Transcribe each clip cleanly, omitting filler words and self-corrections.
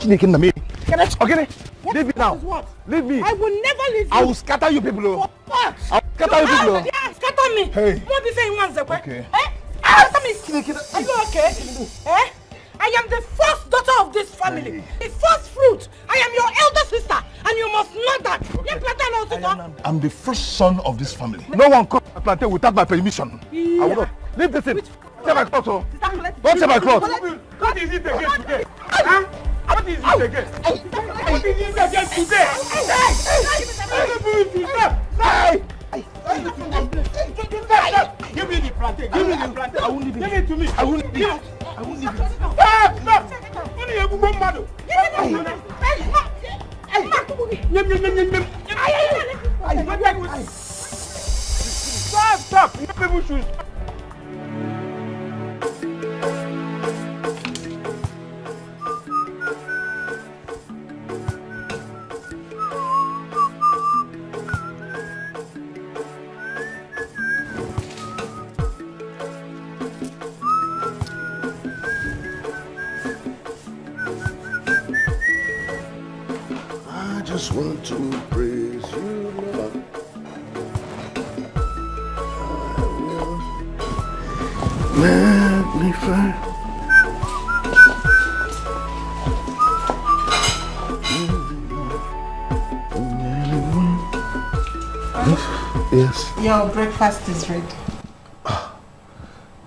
sneaking to me. Okay, leave me now. What? Leave me. I will never leave you. I will scatter you people. For what? I will scatter you people. Yeah, scatter me. Hey. What be saying once, okay? Scatter me. Are you okay? I am the first daughter of this family. The first fruit. I am your elder sister. And you must know that. Okay. I'm the first son of this family. No one comes to plantain without my permission. Yeah. I will not. Leave this in. Take my clothes, oh. Don't take my clothes. What is it again today? Huh? What is it again? What is it again today? Give me the plantain. Give me the plantain. I won't leave it. Give it to me. I won't leave it. I won't leave it. Stop! What are you going to do? Stop! You people should. I just want to praise you, Lord. I will magnify. Yes. Your breakfast is ready.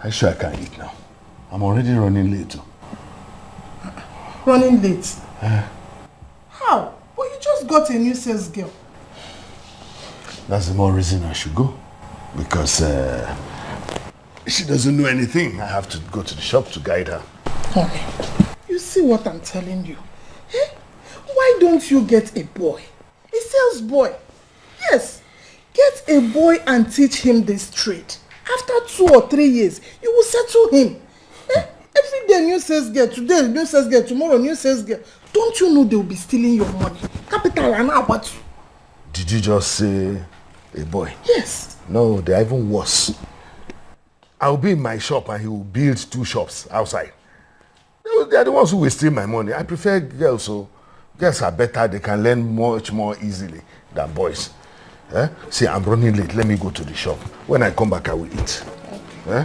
I'm sure I can eat now. I'm already running late. Running late? How? But you just got a new sales girl. That's the more reason I should go. Because she doesn't know anything. I have to go to the shop to guide her. Okay. You see what I'm telling you? Why don't you get a boy? A sales boy. Yes. Get a boy and teach him this trade. After 2 or 3 years, you will settle him. Every day new sales girl, today new sales girl, tomorrow new sales girl. Don't you know they will be stealing your money? Capital and about you. Did you just say a boy? Yes. No, they're even worse. I'll be in my shop and he will build 2 shops outside. They're the ones who will steal my money. I prefer girls, so girls are better. They can learn much more easily than boys. See, I'm running late. Let me go to the shop. When I come back, I will eat. Okay.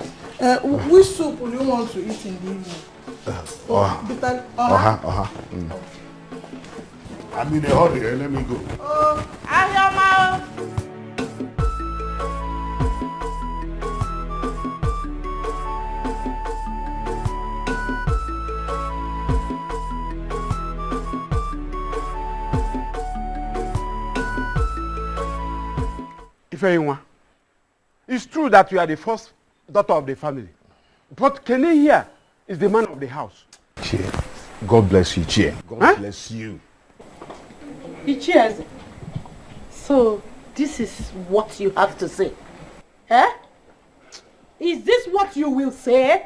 Which soup will you want to eat in the evening? I'm in a hurry. Let me go. Ayama! Ifeyinwa, it's true that you are the first daughter of the family. But Kenny here is the man of the house. Chie, God bless you, Chie. God bless you. Cheers. So, this is what you have to say. Is this what you will say?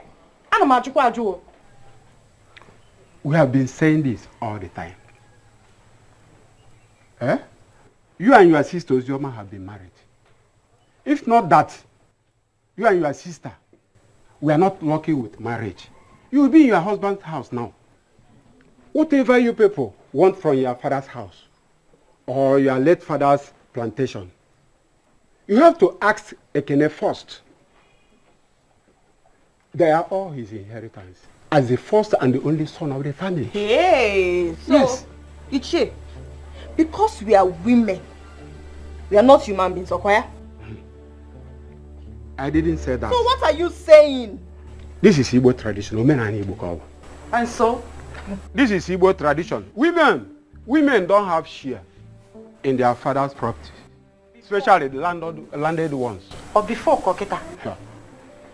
We have been saying this all the time. You and your sister Ozioma have been married. If not that, you and your sister, we are not lucky with marriage. You will be in your husband's house now. Whatever you people want from your father's house or your late father's plantation, you have to ask Ekene first. They are all his inheritance as the first and the only son of the family. Hey, so, yes. Ichie, because we are women, we are not human beings, okay? I didn't say that. So what are you saying? This is Igbo tradition. And so? This is Igbo tradition. Women don't have share in their father's property, especially the landed ones. Or before Koketa? Yeah.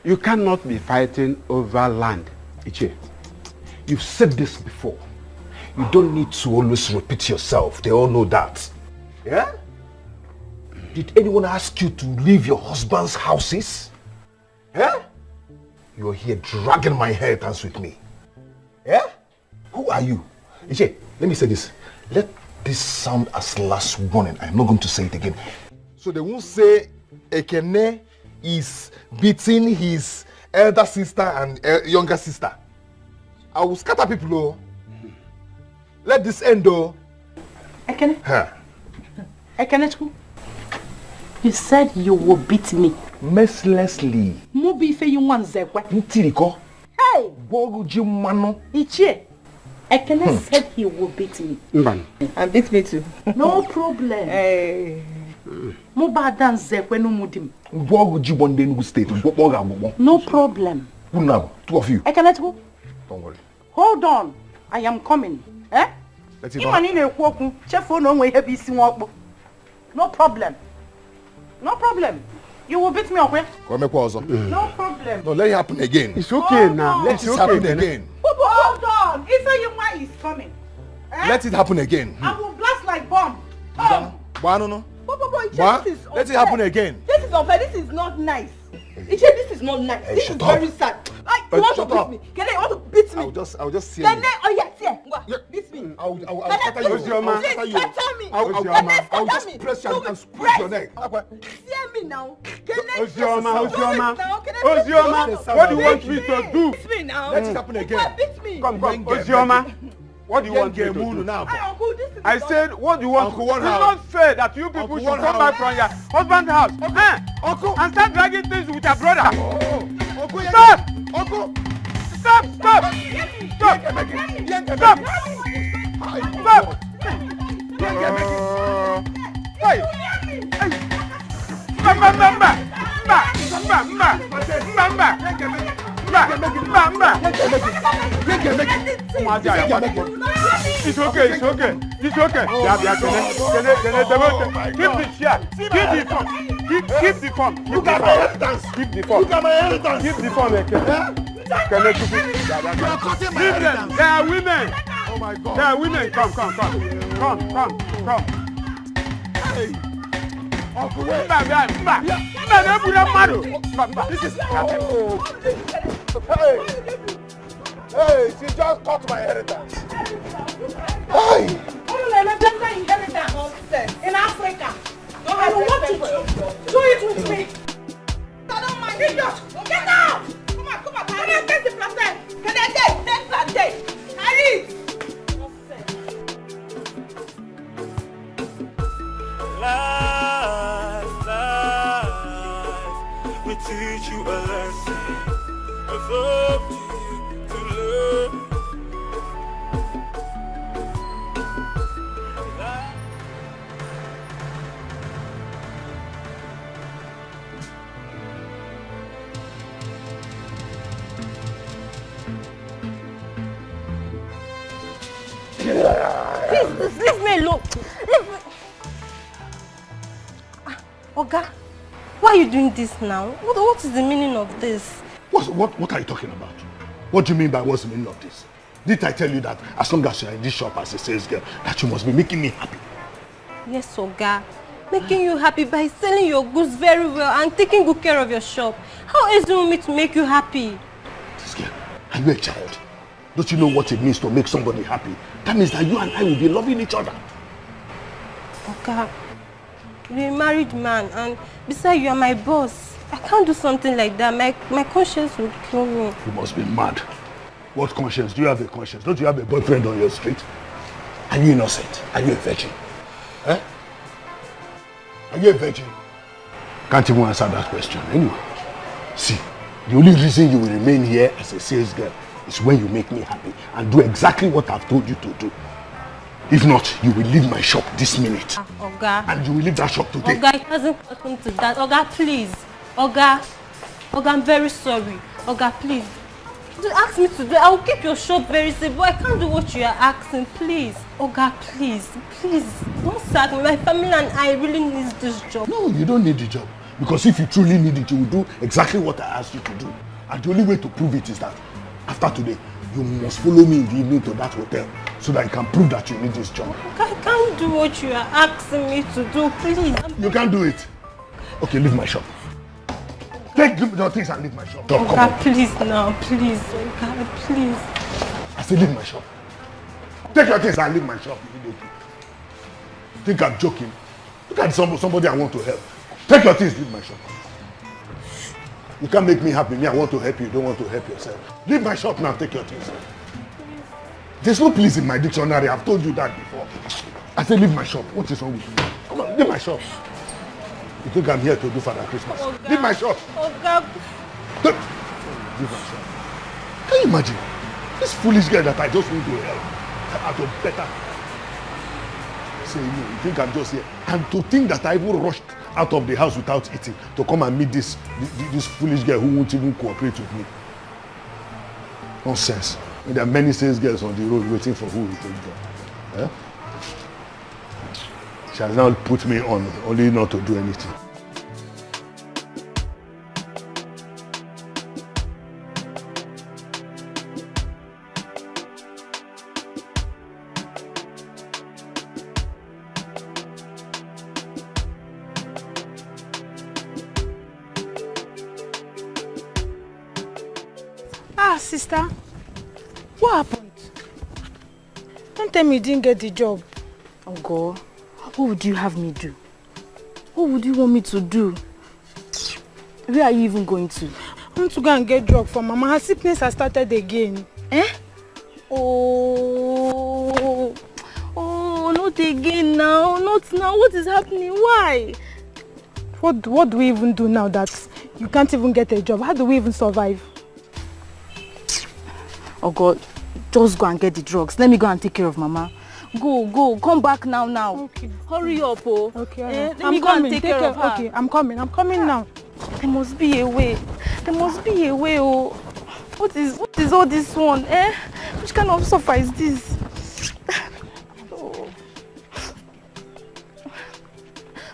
You cannot be fighting over land. Ichie, you've said this before. You don't need to always repeat yourself. They all know that. Yeah? Did anyone ask you to leave your husband's houses? Yeah? You're here dragging my inheritance with me. Yeah? Who are you? Ichie, let me say this. Let this sound as last warning. I'm not going to say it again. So they won't say Ekene is beating his elder sister and younger sister. I will scatter people. Let this end though. Ekene. Huh. Ekene, you said you will beat me. Mercilessly. Mubi fe you want zekwe. Ntiriko. Hey! Boguji mano. Ichie. Ekene said he will beat me. And beat me too. No problem. Hey. Muba dan zekwe no mudim. Boguji bonde Enugu State. No problem. Who now? Two of you. Ekene, don't worry. Hold on. I am coming. Eh? Let it No problem. No problem. You will beat me up, eh? No problem. No, let it happen again. It's okay now. Let it happen again. Hold on. If you why is coming. Eh? Let it happen again. I will blast like bomb. No. This is Let it happen again. This is unfair. This is not nice. This is not nice. This is very sad. You want to beat me? Can you want to beat me? I'll just see Can you. oh yes, beat me. I'll scatter you. I'll just press you and squeeze your neck. Hear me now. Ozioma, what do you want me to do? Beat me now. Let it happen again. Beat me. Come, Ozioma. What do you want me to do? I said, what do you want? It's not fair that you people should come back from your husband's house and start dragging things with your brother. Stop! Stop! It's okay. Keep the share. Keep the phone. Keep the phone. Look at my inheritance. Keep the phone. Look at my inheritance. Keep the phone. Leave them. They are women. Oh my God. They are women. Come. Hey. Uncle, wait. This is Hey, she just cut my inheritance. Hey. In Africa. I don't want to do it with me. I don't mind. Get out! Come on. Can I take the placenta? Can I take placenta? Hurry! Life will teach you a lesson. It's up to you to learn. Please, leave me alone. Oga, why are you doing this now? What is the meaning of this? What are you talking about? What do you mean by what's the meaning of this? Did I tell you that as long as you're in this shop as a sales girl, that you must be making me happy? Yes, Oga. Making you happy by selling your goods very well and taking good care of your shop. How else do you want me to make you happy? This girl, are you a child? Don't you know what it means to make somebody happy? That means that you and I will be loving each other. Oga, you're a married man and besides you are my boss. I can't do something like that. My conscience will kill me. You must be mad. What conscience? Do you have a conscience? Don't you have a boyfriend on your street? Are you innocent? Are you a virgin? Eh? Are you a virgin? Can't even answer that question. Anyway, see, the only reason you will remain here as a sales girl is when you make me happy and do exactly what I've told you to do. If not, you will leave my shop this minute. Oga. And you will leave that shop today. Oga, it hasn't happened to that. Oga, please. Oga, I'm very sorry. Oga, please. Don't ask me to do it. I will keep your shop very safe, but I can't do what you are asking. Please. Oga, please. Don't sack me. My family and I really need this job. No, you don't need the job. Because if you truly need it, you will do exactly what I asked you to do. And the only way to prove it is that after today, you must follow me in the evening to that hotel so that you can prove that you need this job. I can't do what you are asking me to do, please. You can't do it. Okay, leave my shop. Take your things and leave my shop. Come Oga, on. please now, please. Oga, please. I said leave my shop. Take your things and leave my shop immediately. Think I'm joking? Look at somebody I want to help. Take your things, leave my shop. You can't make me happy. Me, I want to help you. You don't want to help yourself. Leave my shop now. Take your things. There's no please in my dictionary. I've told you that before. I said leave my shop. What is wrong with you? Come on, leave my shop. You think I'm here to do Father Christmas? Leave my shop. Leave my shop. Can you imagine? This foolish girl that I just went to hell. Out of better. Say you think I'm just here. And to think that I even rushed out of the house without eating to come and meet this foolish girl who won't even cooperate with me. Nonsense. There are many sales girls on the road waiting for who will take them. Eh? She has now put me on, only not to do anything. Sister, what happened? Don't tell me you didn't get the job. Oh God, what would you have me do? What would you want me to do? Where are you even going to? I want to go and get drug for Mama. Her sickness has started again. Eh? Oh, not again now. Not now. What is happening? Why? What do we even do now that you can't even get a job? How do we even survive? Oh God, just go and get the drugs. Let me go and take care of Mama. Go, come back now. Okay. Hurry up, oh. Okay, let me go and take care of her. Okay, I'm coming now. There must be a way. Oh. What is all this one, eh? Which kind of suffer is this? Oh.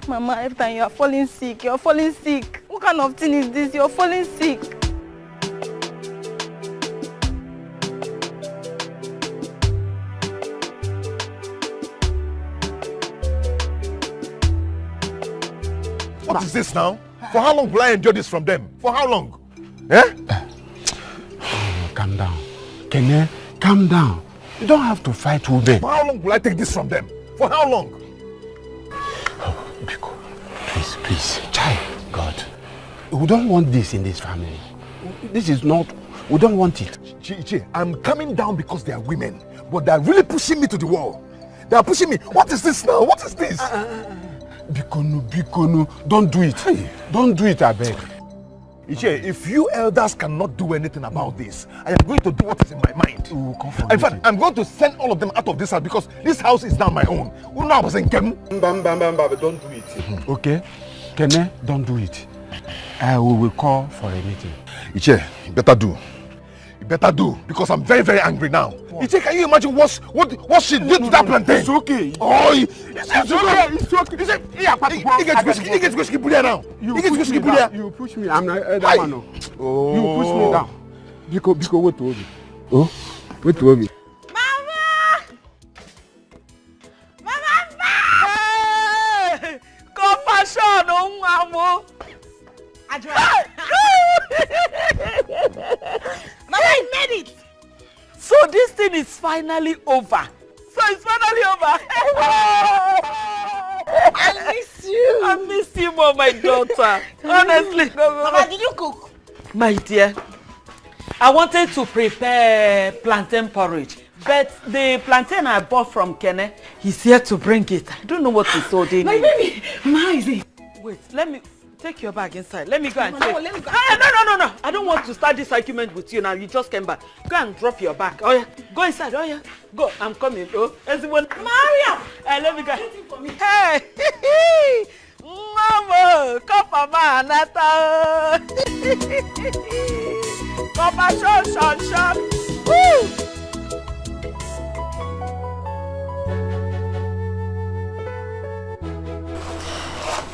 Mama, every time you are falling sick. What kind of thing is this? You're falling sick. What is this now? For how long will I endure this from them? For how long? Eh? Calm down. Kene, calm down. You don't have to fight women. For how long will I take this from them? For how long? Oh, Biko, please. Child, God. We don't want this in this family. This is not... We don't want it. Chichi, I'm coming down because they are women. But they are really pushing me to the wall. They are pushing me. What is this now? What is this? Bikono, don't do it. Hey. Don't do it, I beg. Iche, if you elders cannot do anything about this, I am going to do what is in my mind. In fact, I'm going to send all of them out of this house because this house is now my own. Don't do it. Okay? Kene, don't do it. We will call for a meeting. Iche, you better do. You better do because I'm very, very angry now. What? Iche, can you imagine what she did to that plantain? It's okay. Oh, it's okay. It's whiskey now. You push me. I'm not that man. Oh. You push me down. Biko, wait to me. Oh, wait to me. Mama! Hey! Compassion, Mama! Mama, I made it! So this thing is finally over. I miss you. I miss you more, my daughter. Honestly. Mama, did you cook? My dear, I wanted to prepare plantain porridge, but the plantain I bought from Kene, he's here to bring it. I don't know what he's holding. My baby, Mama is it? Wait, let me take your bag inside. Let me go and No, check. let me go. No. I don't want to start this argument with you now. You just came back. Go and drop your bag. Oh yeah, go inside. Oh yeah, go. I'm coming. Oh, everyone. Maria! Let me go. Waiting for me. Hey, Mama, come Mama, Nata. Papa, shon. Woo!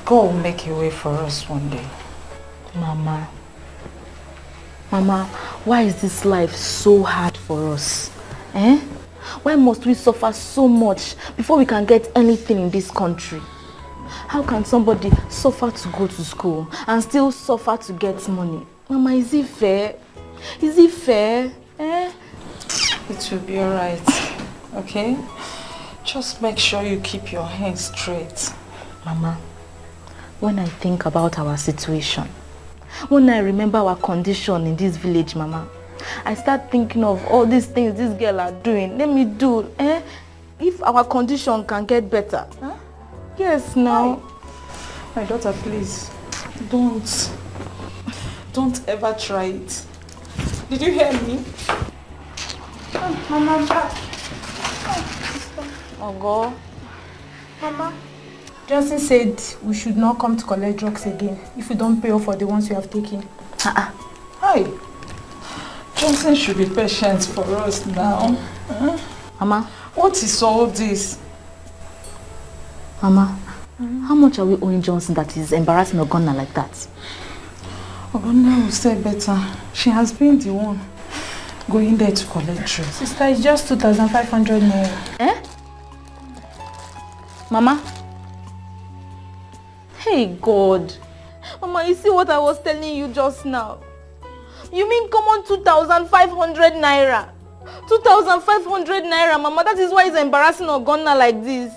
God will make a way for us one day. Mama, why is this life so hard for us? Eh? Why must we suffer so much before we can get anything in this country? How can somebody suffer to go to school and still suffer to get money? Mama, is it fair? Eh? It will be alright, okay? Just make sure you keep your hands straight. Mama, when I think about our situation, when I remember our condition in this village, Mama, I start thinking of all these things this girl are doing. Let me do, if our condition can get better. Huh? Yes, now. My daughter, please, don't ever try it. Did you hear me? Mama, back. Ogo. Mama, Johnson said we should not come to collect drugs again if we don't pay off for the ones we have taken. Hi. Johnson should be patient for us now. Mama. What is all this? Mama, how much are we owing Johnson that is embarrassing Ogonna like that? Ogonna will say better. She has been the one going there to collect drugs. Sister, it's just 2,500 naira. Mama? Hey God. Mama, you see what I was telling you just now? You mean come on 2,500 naira? 2,500 naira, Mama. That is why it's embarrassing Ogonna like this.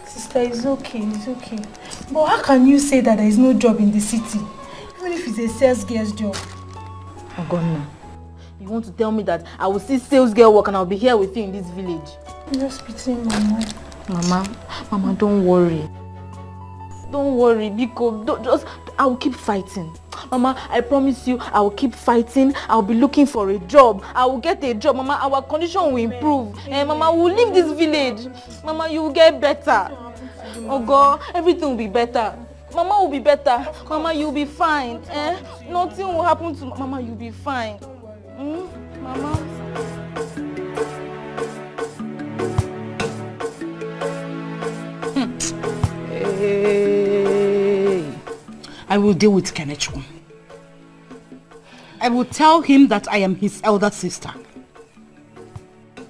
Sister, it's okay, it's okay. But how can you say that there is no job in the city? Even if it's a sales girl's job. Ogonna, you want to tell me that I will see sales girl work and I'll be here with you in this village? I'm just pitying Mama. Mama, don't worry. Don't worry, because I will keep fighting. Mama, I promise you, I will keep fighting. I'll be looking for a job. I will get a job. Mama, our condition will improve. Mama, we'll leave this village. Mama, you will get better. Oh God, everything will be better. Mama will be better. Mama, you'll be fine. Nothing will happen to Mama, you'll be fine. Mama. I will deal with Kenechukwu. I will tell him that I am his elder sister.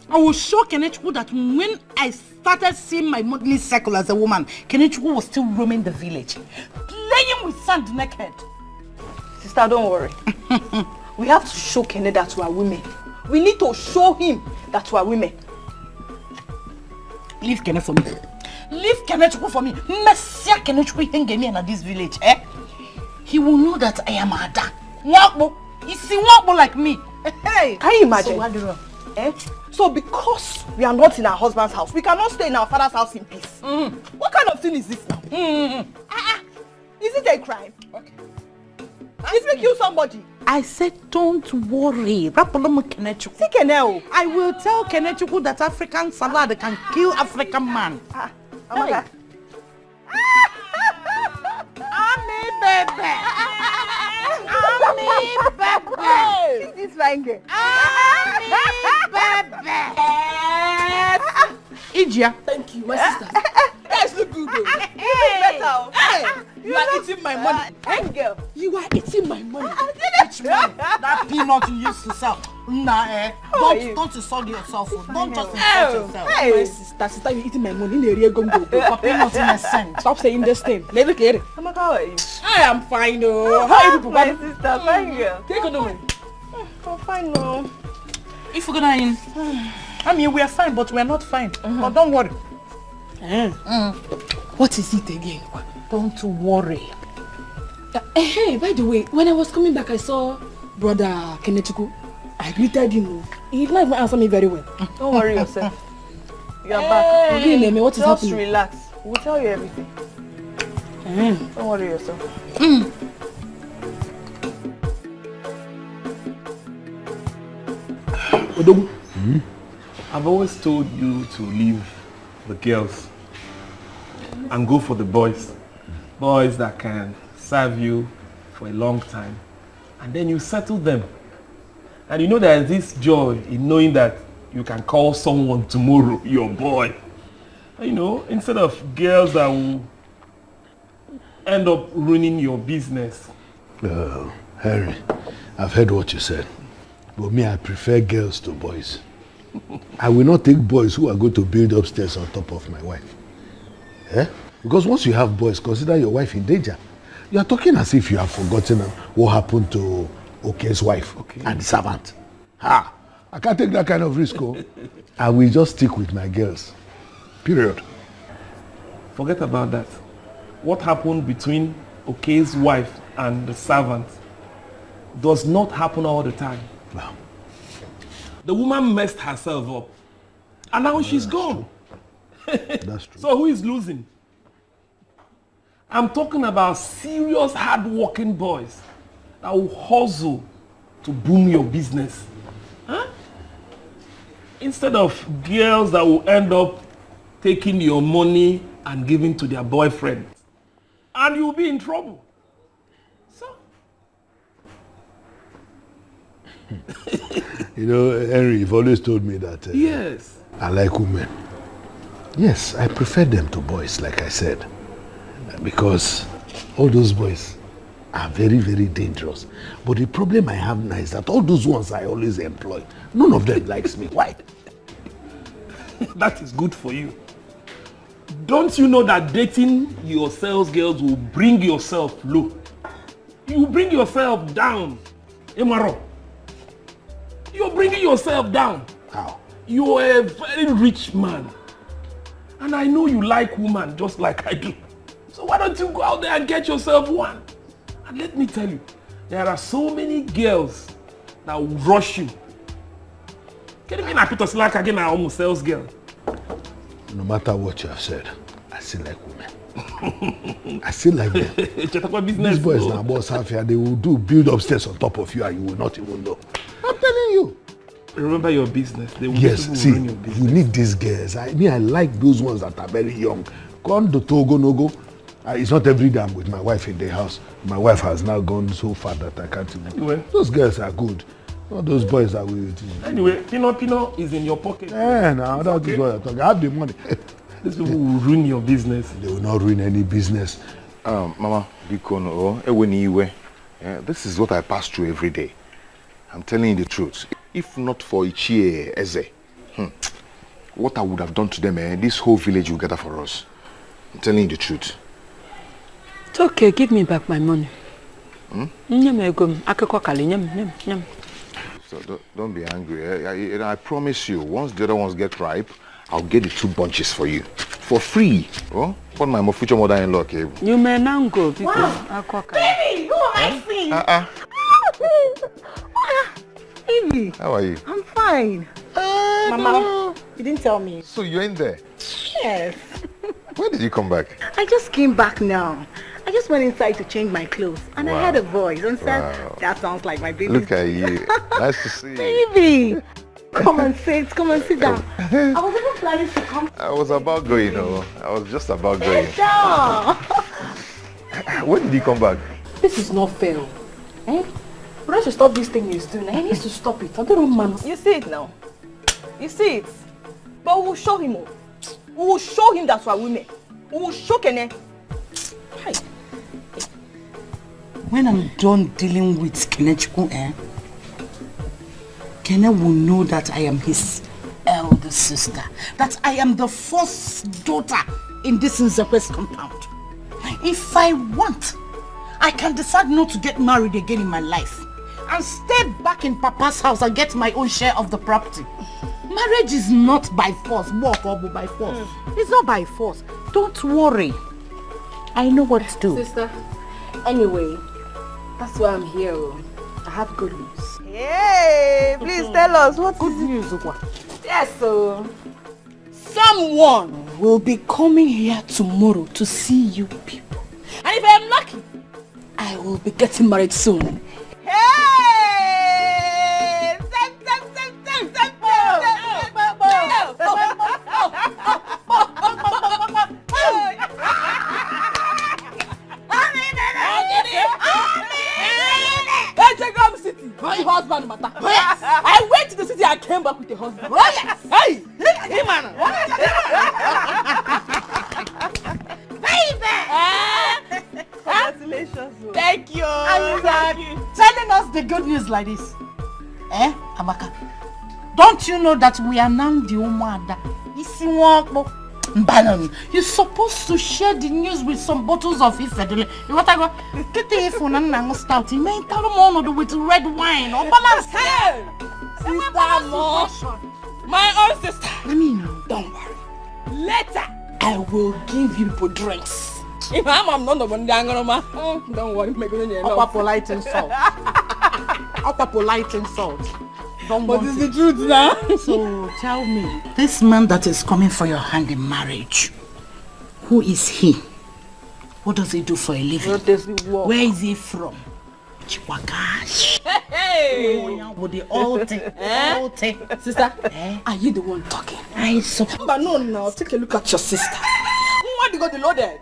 I will show Kenechukwu that when I started seeing my monthly cycle as a woman, Kenechukwu was still roaming the village, playing with sand naked. Sister, don't worry. We have to show Kene that we are women. We need to show him that we are women. Leave Kene for me. Leave Kenechukwu for me. Messia Kenechukwu hanging in this village, He will know that I am Ada. Wakbo. Is he Wakbo like me? Hey, can you imagine? So what do you know? So because we are not in our husband's house, we cannot stay in our father's house in peace. What kind of thing is this now? Is it a crime? Okay. If we kill somebody? I said don't worry. I will tell Kenechukwu that African salad can kill African man. Amaka. Ami baby. Ami baby. See this fine girl. Ami baby. Ijia. Thank you, my sister. Yes, look good though. You look better. Hey, you are eating my money. Fine girl. You are eating my money. Which one? That peanut you used to sell. Nah, don't insult yourself. Don't just insult yourself. My sister, you're eating my money. In the real gongo. For peanut in a cent. Stop saying this thing. Let me get it. Amaka, how are you? I am fine, oh. How are you people? My sister, fine girl. Take it away. I'm fine, no. If we're gonna in, I mean, we are fine, but we are not fine. But don't worry. What is it again? Don't worry. Hey, by the way, when I was coming back, I saw brother Kenechukwu. I greeted him. He did not even answer me very well. Don't worry yourself. You are back. Okay, what is Just happening? relax. We'll tell you everything. Don't worry yourself. Odogu, I've always told you to leave the girls and go for the boys. Boys that can serve you for a long time. And then you settle them. And you know there is this joy in knowing that you can call someone tomorrow your boy. You know, instead of girls that will end up ruining your business. Harry, I've heard what you said. But me, I prefer girls to boys. I will not take boys who are going to build upstairs on top of my wife. Because once you have boys, consider your wife in danger. You are talking as if you have forgotten what happened to Oke's wife and the servant. I can't take that kind of risk. I will just stick with my girls. Period. Forget about that. What happened between Oke's wife and the servant does not happen all the time. Wow. The woman messed herself up. And now she's gone. That's true. So who is losing? I'm talking about serious, hard-working boys that will hustle to boom your business. Huh? Instead of girls that will end up taking your money and giving to their boyfriend. And you'll be in trouble. So. You know, Henry, you've always told me that Yes. I like women. Yes, I prefer them to boys, like I said. Because all those boys are very, very dangerous. But the problem I have now is that all those ones I always employ, none of them likes me. Why? That is good for you. Don't you know that dating your sales girls will bring yourself low? You will bring yourself down. Emaro. You're bringing yourself down. How? You're a very rich man. And I know you like women just like I do. So why don't you go out there and get yourself one? And let me tell you, there are so many girls that will rush you. Can you mean I put us like again I almost sales girl? No matter what you have said, I still like women. I still like them. These boys now, boss half here, they will do build upstairs on top of you and you will not even know. I'm telling you. Remember your business. They will yes, see, run your business. you need these girls. I like those ones that are very young. Gone to Togo, no go. It's not every day I'm with my wife in the house. My wife has now gone so far that I can't even. Anyway. Those girls are good. Not those boys that will. Anyway, Pino is in your pocket. Yeah, now that's okay. what I'm talking. I have the money. These people will ruin your business. They will not ruin any business. Mama, this is what I pass through every day. I'm telling you the truth. If not for Ichie Eze, what I would have done to them, this whole village will gather for us. I'm telling you the truth. It's okay, give me back my money. So don't be angry. I promise you, once the other ones get ripe, I'll get the 2 bunches for you. For free. Oh, what my future mother-in-law came. You may now go. Wow. Baby, who am I seeing? Baby. How are you? I'm fine. Mama, you didn't tell me. So you're in there? Yes. When did you come back? I just came back now. I just went inside to change my clothes and I heard a voice and said, that sounds like my baby. Look at you. Nice to see you. Baby. Come and sit down. I was even planning to come. I was about going, I was just about going. Sit down. When did you come back? This is not fair. Eh? But I should stop this thing he's doing. He needs to stop it. I don't know, man. You see it now. You see it. But we will show him. We will show him that's why women. We will show Kene. Hi. When I'm done dealing with Kenechukwu, Kene will know that I am his elder sister. That I am the first daughter in this Nzekwe's compound. If I want, I can decide not to get married again in my life and stay back in Papa's house and get my own share of the property. Marriage is not by force. Walk or by force. It's not by force. Don't worry. I know what to do. Sister, anyway, that's why I'm here. I have good news. Hey, please tell us what good news. Yes, so someone will be coming here tomorrow to see you people. And if I am lucky, I will be getting married soon. Hey! My husband matter. Yes. I went to the city and came back with a husband. Oh yes. Hey, hey man. Baby. Congratulations. Thank you. Thank you. Telling us the good news like this. Amaka? Don't you know that we are now the Umada? You're supposed to share the news with some bottles of Ifedele. You want to go? Get the phone and start. You may tell them on with red wine or balance. Hey, sister, my own sister. Let me know. Don't worry. Later, I will give you people drinks. If I'm not the one, don't worry. Upper polite insult. Upper polite insult. don't But want it's it. the truth now. So tell me, this man that is coming for your hand in marriage, who is he? What does he do for a living? What does he work? Where is he from? Chiwakash. Hey! With the altar. Sister, Are you the one talking? but no, take a look at your sister. What you got the loaded?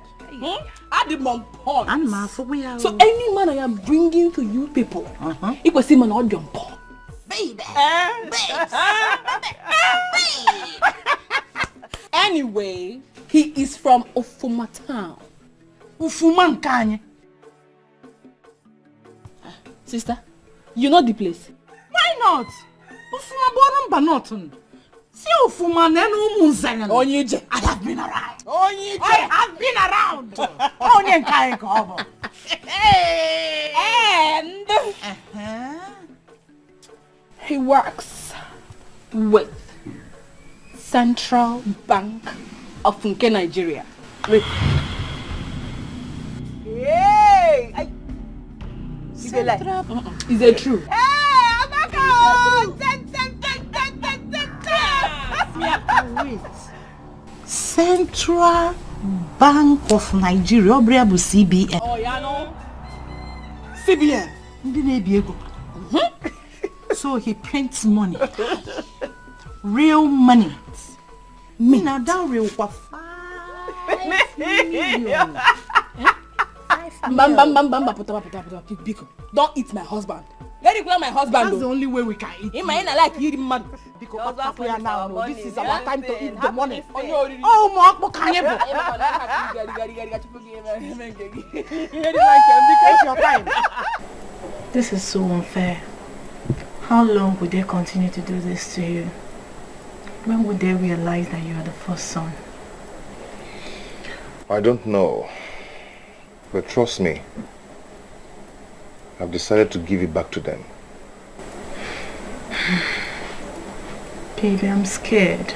Add him on porn. And ma, so we are. So any man I am bringing to you people, it was him on all your porn. baby. Anyway, he is from Ofuma town. Ufuma nkanye. Sister, you know the place? Why not? Ufuma borumba nothing. See Ufuma nenu munzanya. Onyije. I have been around. Onyije. I have been around. Onye nkai kobo. And he works with Central Bank of Nigeria. Wait. Hey! Is it true? Hey, Amaka! Wait. Central Bank of Nigeria. Obriabu CBN. Oh, yeah, no. CBN. Ndi na-ebi ego. So he prints money. Real money. Me now down real for 5 million. Don't eat my husband. Let it clear my husband. That's the only way we can eat. In my end, I like eating man. Because we are now. No, this is our time to eat the money. Oh, Oh, Mark, can you? Take your time. This is so unfair. How long would they continue to do this to you? When would they realize that you are the first son? I don't know. But trust me, I've decided to give it back to them. Baby, I'm scared.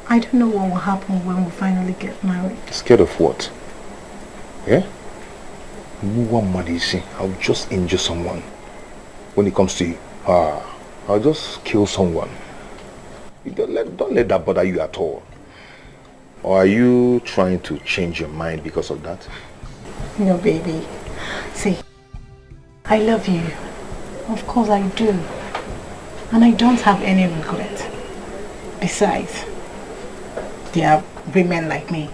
I don't know what will happen when we finally get married. Scared of what? Yeah? No one money, you see. I'll just injure someone. When it comes to you, I'll just kill someone. You don't let that bother you at all. Or are you trying to change your mind because of that? No, baby. See, I love you. Of course I do. And I don't have any regret. Besides, there are women like me.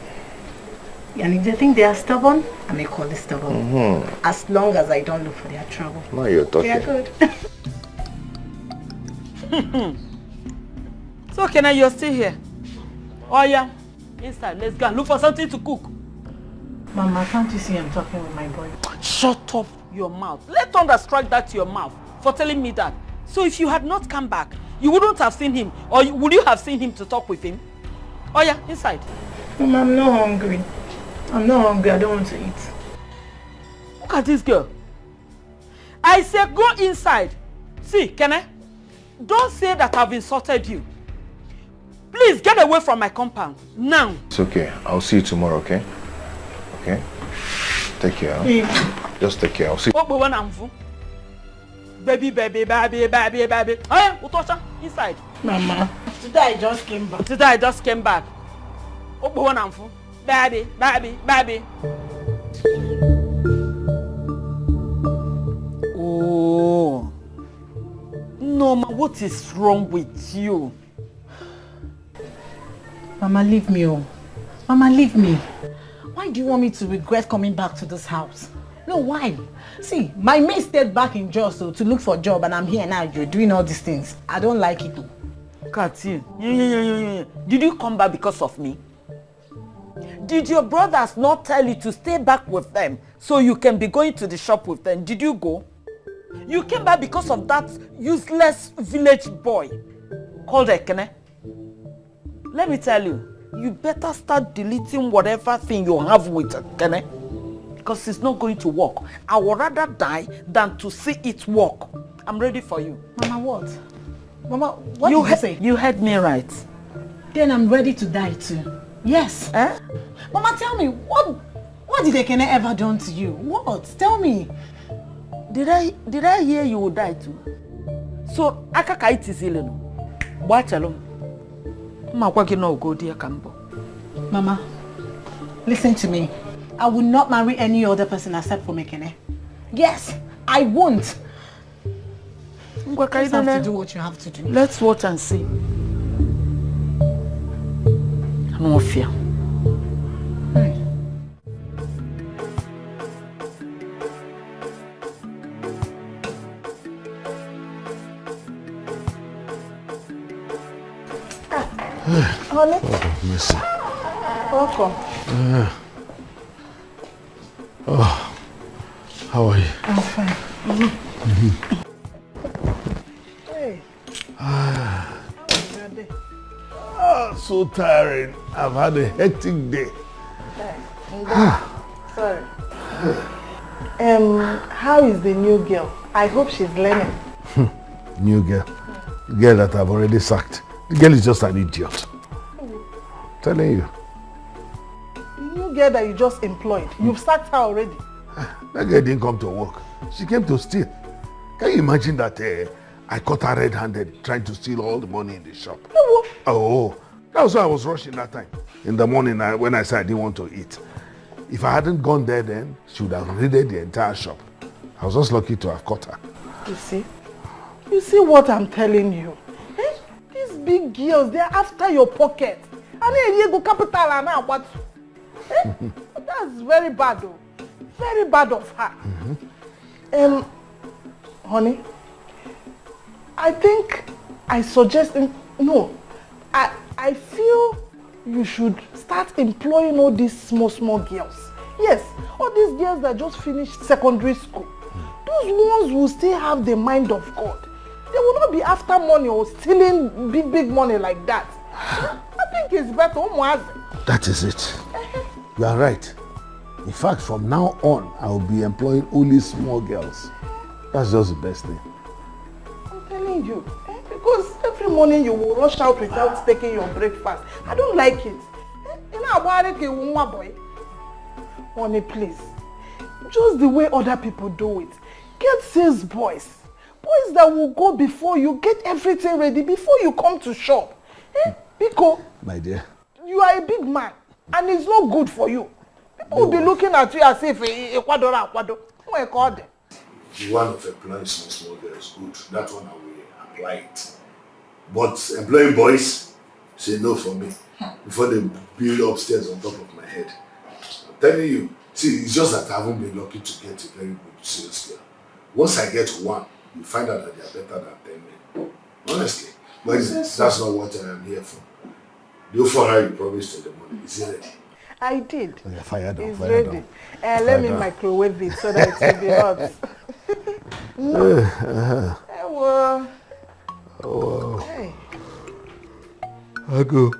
And if they think they are stubborn, I'm equally stubborn. As long as I don't look for their trouble. Now you're talking. They are good. So, Kenna, you're still here? Oh, yeah. Inside, let's go and look for something to cook. Mama, can't you see I'm talking with my boy? Shut up your mouth. Let thunder strike that to your mouth for telling me that. So if you had not come back, you wouldn't have seen him, or would you have seen him to talk with him? Oh yeah, inside. Mama, I'm not hungry. I'm not hungry. I don't want to eat. Look at this girl. I say go inside. See, Kenna, don't say that I've insulted you. Please get away from my compound now. It's okay. I'll see you tomorrow, okay? Okay? Take care. Huh? Just take care. I'll see you. Baby. Oh yeah, Utosha, inside. Mama, today I just came back. Baby. Oh. Norma, what is wrong with you? Mama, leave me, oh. Mama, leave me. Why do you want me to regret coming back to this house? No, why? See, my mate stayed back in Jos to look for a job, and I'm here now. You're doing all these things. I don't like it. Look at you. Did you come back because of me? Did your brothers not tell you to stay back with them so you can be going to the shop with them? Did you go? You came back because of that useless village boy called Ekene. Let me tell you, you better start deleting whatever thing you have with Ekene, because it's not going to work. I would rather die than to see it work. I'm ready for you. Mama, what? Mama, what did you say? You heard me right. Then I'm ready to die too. Yes. Eh? Mama, tell me, what did Ekene ever done to you? What? Tell me. Did I hear you would die too? So aka ka itizile no. Gba chalo. Ma kwa gi no go dia kambo. Mama, listen to me. I will not marry any other person except for Mekene. Yes, I won't. You have to do what you have to do. Let's watch and see. No fear. Honey? Oh, mercy. Welcome. How are you? I'm fine. Hey. So tiring. I've had a hectic day. Sorry. How is the new girl? I hope she's learning. New girl. The girl that I've already sacked. The girl is just an idiot. Telling you. The new girl that you just employed, you've sacked her already. That girl didn't come to work. She came to steal. Can you imagine that I caught her red-handed trying to steal all the money in the shop? No. Oh, that was why I was rushing that time. In the morning when I said I didn't want to eat. If I hadn't gone there then, she would have raided the entire shop. I was just lucky to have caught her. You see? You see what I'm telling you? These big girls, they're after your pocket. And then you go capital and now what? That's very bad though. Very bad of her. Honey, I think I suggest, no, I feel you should start employing all these small girls. Yes, all these girls that just finished secondary school. Those ones will still have the mind of God. They will not be after money or stealing big money like that. I think it's better. That is it. You are right. In fact, from now on, I will be employing only small girls. That's just the best thing. I'm telling you. Because every morning you will rush out without taking your breakfast. I don't like it. You know about it, boy. Honey, please. Just the way other people do it. Get sales boys. Boys that will go before you, get everything ready before you come to shop. Because my dear, you are a big man and it's not good for you. People will be looking at you as if Ecuador. The one of employing small girls, good. That one I will apply it. But employing boys, say no for me. Before they build upstairs on top of my head. I'm telling you, see, it's just that I haven't been lucky to get a very good sales girl. Once I get one, you find out that they are better than 10 men. Honestly. But that's not what I am here for. The offer you promised to the money, is it ready? I did. Okay, fire down, it's fire ready. Down. Let me microwave it so that it will be hot. Oh. Hey. I'll go.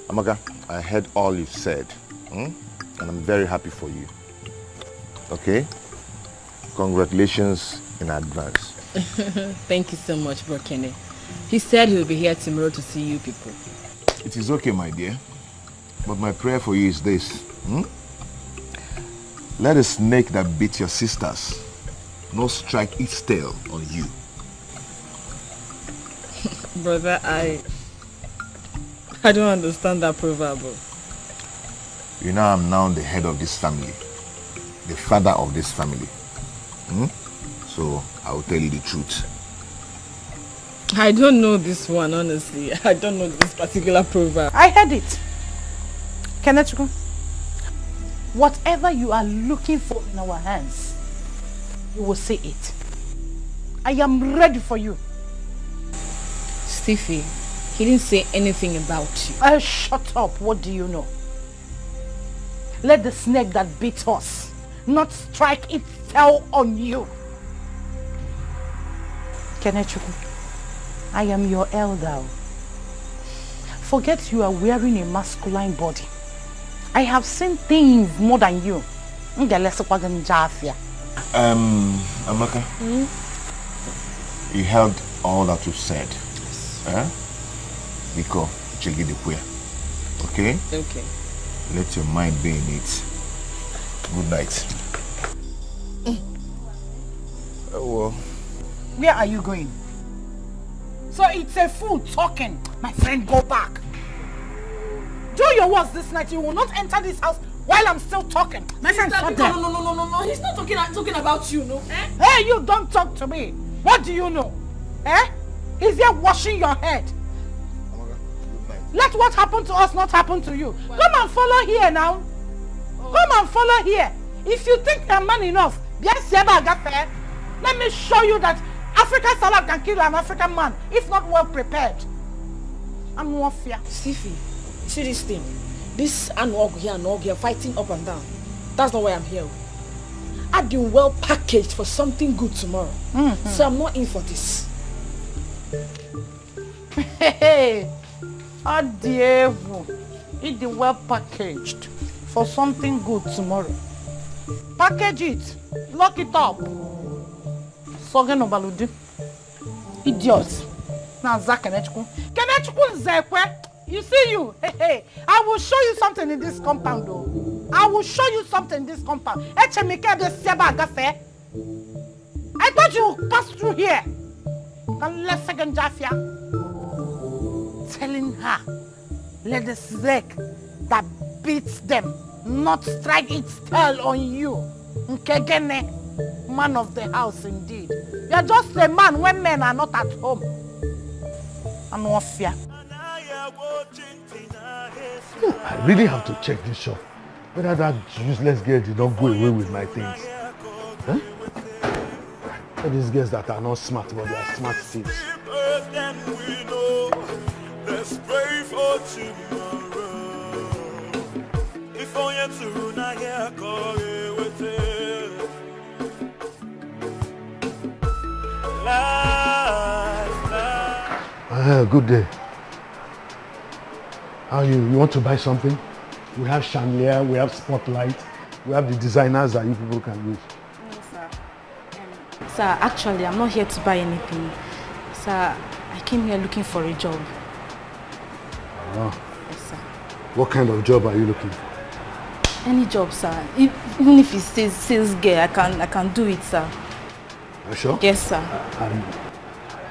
Amaka, I heard all you said, and I'm very happy for you. Okay? Congratulations in advance. Thank you so much, Bro Kenny. He said he'll be here tomorrow to see you people. It is okay, my dear. But my prayer for you is this. Let a snake that beats your sisters not strike its tail on you. Brother, I don't understand that proverb. You know I'm now the head of this family. The father of this family. So I will tell you the truth. I don't know this one, honestly. I don't know this particular proverb. I heard it. Kenechukwu, whatever you are looking for in our hands, you will see it. I am ready for you. Stiffy, he didn't say anything about you. Shut up. What do you know? Let the snake that beats us not strike its tail on you. Kenechukwu, I am your elder. Forget you are wearing a masculine body. I have seen things more than you. Amaka, you heard all that you've said. Biko, okay? Okay. Let your mind be in it. Good night. Where are you going? So it's a fool talking. My friend, go back. Do your worst this night. You will not enter this house while I'm still talking. My friend, shut No, up. no. He's not talking about you, no? Eh? Hey, you don't talk to me. What do you know? Eh? He's here washing your head. Let what happened to us not happen to you. Well, come and follow here now. Come and follow here. If you think you're man enough, let me show you that African salad can kill an African man if not well prepared. I'm more fear. Stevie, see this thing. This and here fighting up and down. That's not why I'm here. I've been well packaged for something good tomorrow. So I'm not in for this. Hey, it's the well packaged for something good tomorrow. Package it, lock it up. Sogen obaludi. Idiots. Now Zach Kenechku Zekwe. You see you. Hey, I will show you something in this compound though. I will show you something in this compound. I thought you would pass through here. Telling her, let the snake that beats them not strike its tail on you. Nkegene, man of the house indeed. You are just a man when men are not at home. And no fear. I really have to check this shop. Whether that useless girl did not go away with my things. Huh? All these girls that are not smart, but they are smart thieves. Let's pray for tomorrow. If I am to run, I call it with it. Good day. How are you? You want to buy something? We have chandelier, we have spotlight, we have the designers that you people can use. No, sir. Sir, actually, I'm not here to buy anything. Sir, I came here looking for a job. Oh. Yes, sir. What kind of job are you looking for? Any job, sir. Even if it's sales girl, I can do it, sir. Are you sure? Yes, sir. And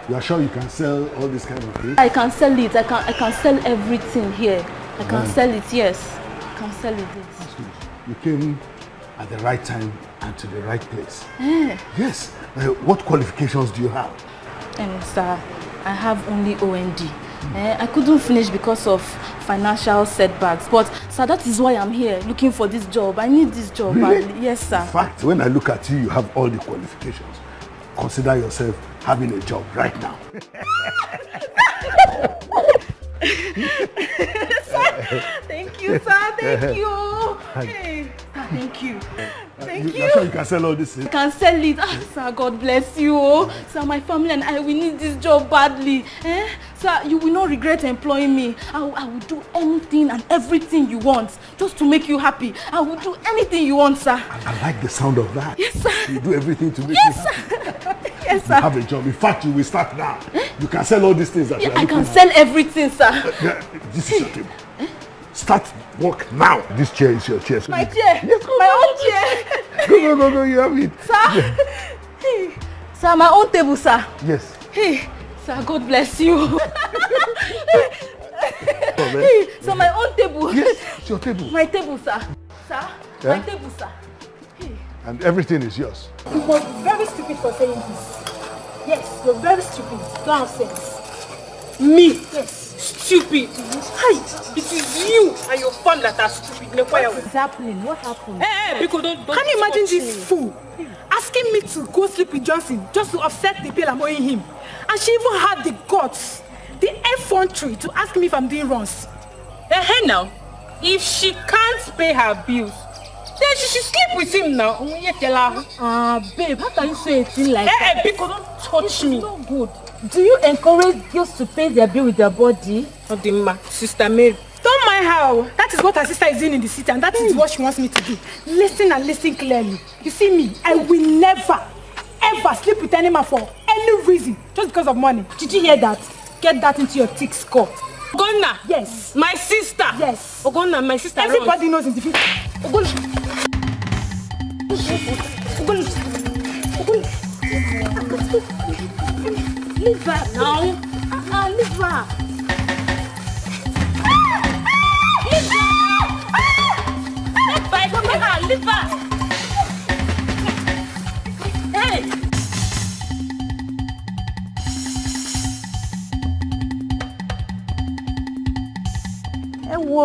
you are sure you can sell all this kind of things? I can sell it. I can sell everything here. I can sell it, yes. I can sell it. That's good. You came at the right time and to the right place. Yes. What qualifications do you have? Sir, I have only OND. I couldn't finish because of financial setbacks. But, sir, that is why I'm here, looking for this job. I need this job. Really? Yes, sir. In fact, when I look at you, you have all the qualifications. Consider yourself having a job right now. Sir, thank you, sir. Thank you. Hey, thank you. Thank you. You're sure you can sell all this things? I can sell it. Sir, God bless you. Sir, my family and I, we need this job badly. Sir, you will not regret employing me. I will do anything and everything you want just to make you happy. I will do anything you want, sir. I like the sound of that. Yes, sir. You do everything to make me happy. Yes, sir. You have a job. In fact, you will start now. You can sell all these things that you are I looking can for. sell everything, sir. This is your table. Start work now. This chair is your chair. So My chair? Yes, go. My own chair? Go. You have it. Sir? Hey. Sir, my own table, sir. Yes. Hey, sir, God bless you. Hey, sir, my own table. Yes, it's your table. My table, sir. Sir, Yeah? my table, sir. Hey. And everything is yours. You must be very stupid for saying this. Yes, you're very stupid. Don't have sense. Me? Yes. Stupid. Hi, it is you and your family that are stupid. What is happening? What happened? Hey, because don't can you imagine this fool asking me to go sleep with Johnson just to offset the bill I'm owing him? And she even had the guts, the effrontery to ask me if I'm doing wrongs. Hey, now, if she can't pay her bills, then she should sleep with him now. Babe, how can you say a thing like that? Hey, because don't touch me. It's not good. Do you encourage girls to pay their bill with their body? Odima, Sister Mary. Don't mind how. That is what her sister is doing in the city, and that is what she wants me to do. Listen and listen clearly. You see me, I will never, ever sleep with any man for any reason, just because of money. Did you hear that? Get that into your thick skull. Ogonna? Yes. My sister? Yes. Ogonna, my sister. Everybody knows in the future. Ogonna. Leave her now. Leave her. Leave her. Hey! Ewo,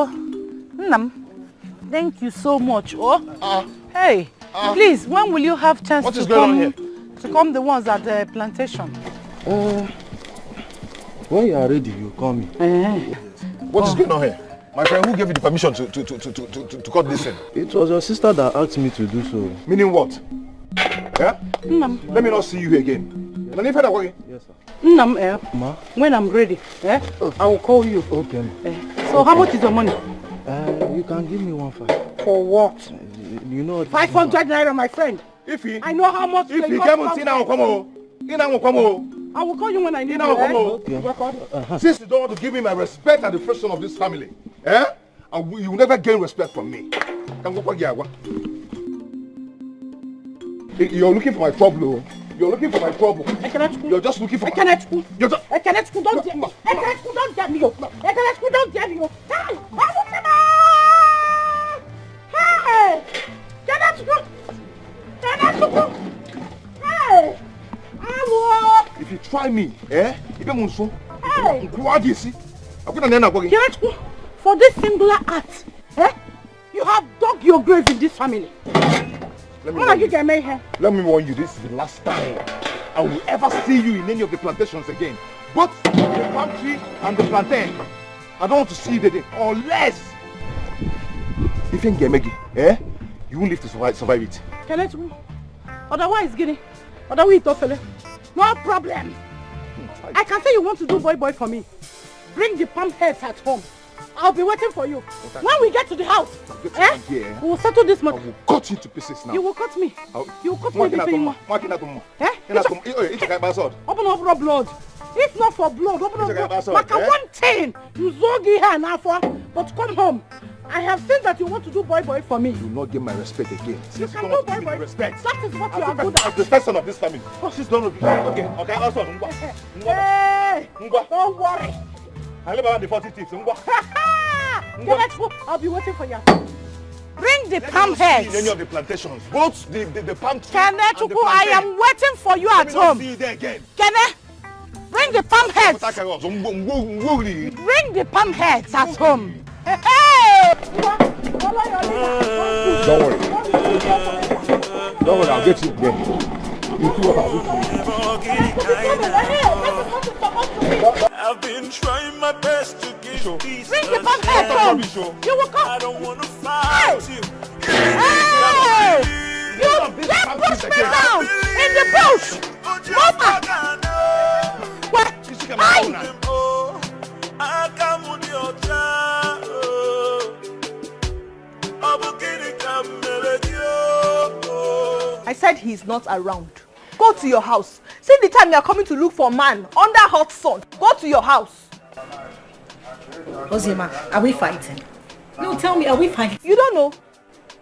Nnam, thank you so much. Hey, please, when will you have chance to come the ones at the plantation? When you are ready, you call me. What is going on here? My friend, who gave you the permission to cut this in? It was your sister that asked me to do so. Meaning what? Yeah? Nnam. Let me not see you again. Yes, sir. Nnam, Ma? when I'm ready, I will call you. Okay. So how much is your money? You can give me 1,500. For what? You know... 500 naira, my friend. I know how much if he came and see now, come on. I will call you when I need you. Okay. Since you don't want to give me my respect at the first son of this family, you will never gain respect from me. You're looking for my trouble. You're looking for my trouble. You're just looking for don't get me. Don't get me. Hey! If you try me, for this singular act, you have dug your grave in this family. Let me warn you, this is the last time I will ever see you in any of the plantations again. Both the palm tree and the plantain. I don't want to see you there unless if you you won't live to survive it. Otherwise, Guinea. Otherwise, no problem. I can say you want to do boy for me. Bring the palm heads at home. I'll be waiting for you. When we get to the house, we will settle this matter. I will cut you to pieces now. You will cut me. You will cut me. Open up blood. If not for blood, open up blood. Like one thing, you zogi here now for. But come home. I have seen that you want to do boy for me. You will not get my respect again. You can do boy. Respect. That is what you are good at. As the first son of this family. She's done with you. Okay, also. Hey, don't worry. I live around the 40 tips. I'll be waiting for you. Bring the palm heads. Any of the plantations, both the palm trees and the plantain. I am waiting for you at home. See you there again. Bring the palm heads. Bring the palm heads at home. Hey! Don't worry. I'll get you again. You see what I've been trying my best to give peace. Bring the palm heads home. You will come. I don't want to fight you. Hey! You just push me down in the bush. Mama! What? I said he's not around. Go to your house. See the time you are coming to look for a man under hot sun. Go to your house. Ozema, are we fighting? No, tell me, are we fighting? You don't know?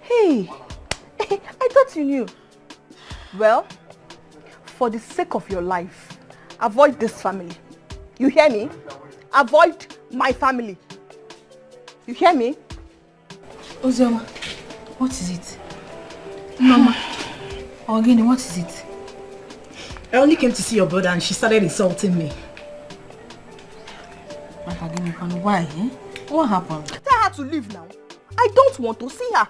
Hey, I thought you knew. Well, for the sake of your life, avoid this family. You hear me? Avoid my family. You hear me? Ozema, what is it? Mama, Ogini, what is it? I only came to see your brother and she started insulting me. Why? What happened? Tell her to leave now. I don't want to see her.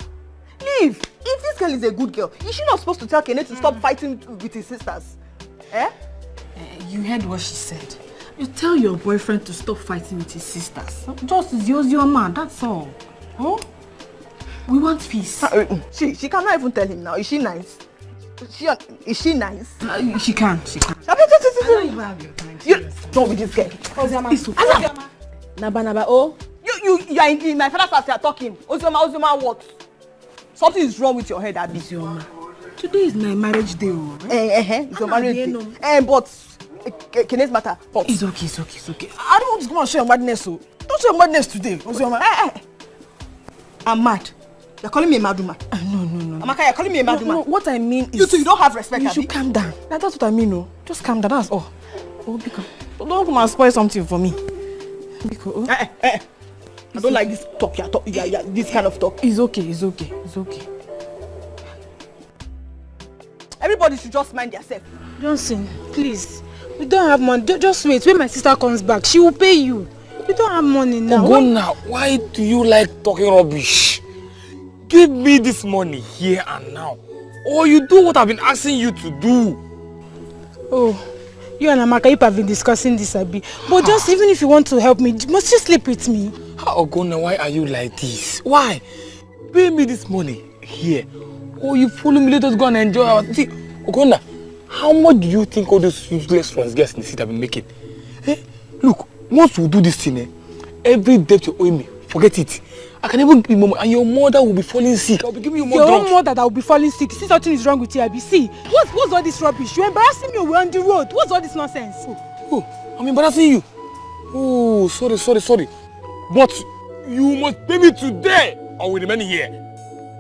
Leave. If this girl is a good girl, is she not supposed to tell Kenneth to stop fighting with his sisters? You heard what she said. You tell your boyfriend to stop fighting with his sisters. Just use your man, that's all. Huh? We want peace. She cannot even tell him now. Is she nice? Is she nice? She can. I don't even have your time. You don't with this girl. Naba, oh. You are in my father's house, you are talking. Ozoma, what? Something is wrong with your head, Abby. Today is my marriage day. It's your marriage day. But Kenneth's matter. But it's okay. I don't want to show your madness. Don't show your madness today. Ozoma. I'm mad. You're calling me a maduma? No. Amaka, you're calling me a maduma? No, what I mean is... You two, you don't have respect, You should calm down. That's what I mean, no. Just calm down, that's all. Oh, because... Don't come and spoil something for me. Because... I don't like this talk, this kind of talk. It's okay. Everybody should just mind themselves. Johnson, please. We don't have money. Just wait. When my sister comes back, she will pay you. We don't have money now. Ogonna, why do you like talking rubbish? Give me this money here and now. Or you do what I've been asking you to do. Oh, you and Amaka, you have been discussing this, Abi. But just even if you want to help me, must you sleep with me? Ogonna, why are you like this? Why? Pay me this money here. Or you follow me, let us go and enjoy our... See, Ogonna, how much do you think all those useless transgers in the city have been making? Look, once we do this thing, every debt you owe me, forget it. I can even give you more money, and your mother will be falling sick. I'll be giving you more drugs. Your own mother that will be falling sick. See, something is wrong with you, Abi. See, what's all this rubbish? You're embarrassing me. We're on the road. What's all this nonsense? Oh, I'm embarrassing you. Oh, sorry. But you must pay me today, or we remain here.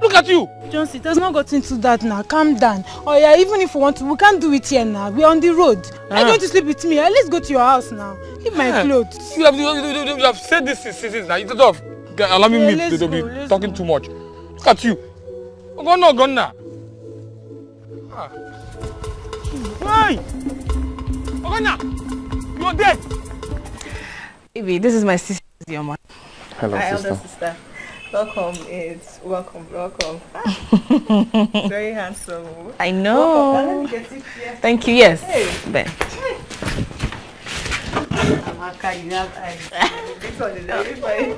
Look at you. Johnson, it has not got into that now. Calm down. Oh yeah, even if we want to, we can't do it here now. We're on the road. I don't want to sleep with me. Let's go to your house now. Leave my clothes. You have said this since now. Instead of allowing me to be talking too much. Look at you. Ogonna. Hey! Ogonna! You're dead! Baby, this is my sister, Yoma. Hello, Hi, sister. elder sister. Welcome. Very handsome. I know. Welcome. Let me get it here. Thank you, yes. Hey. Ben. Amaka, you have eyes. This one is very fine.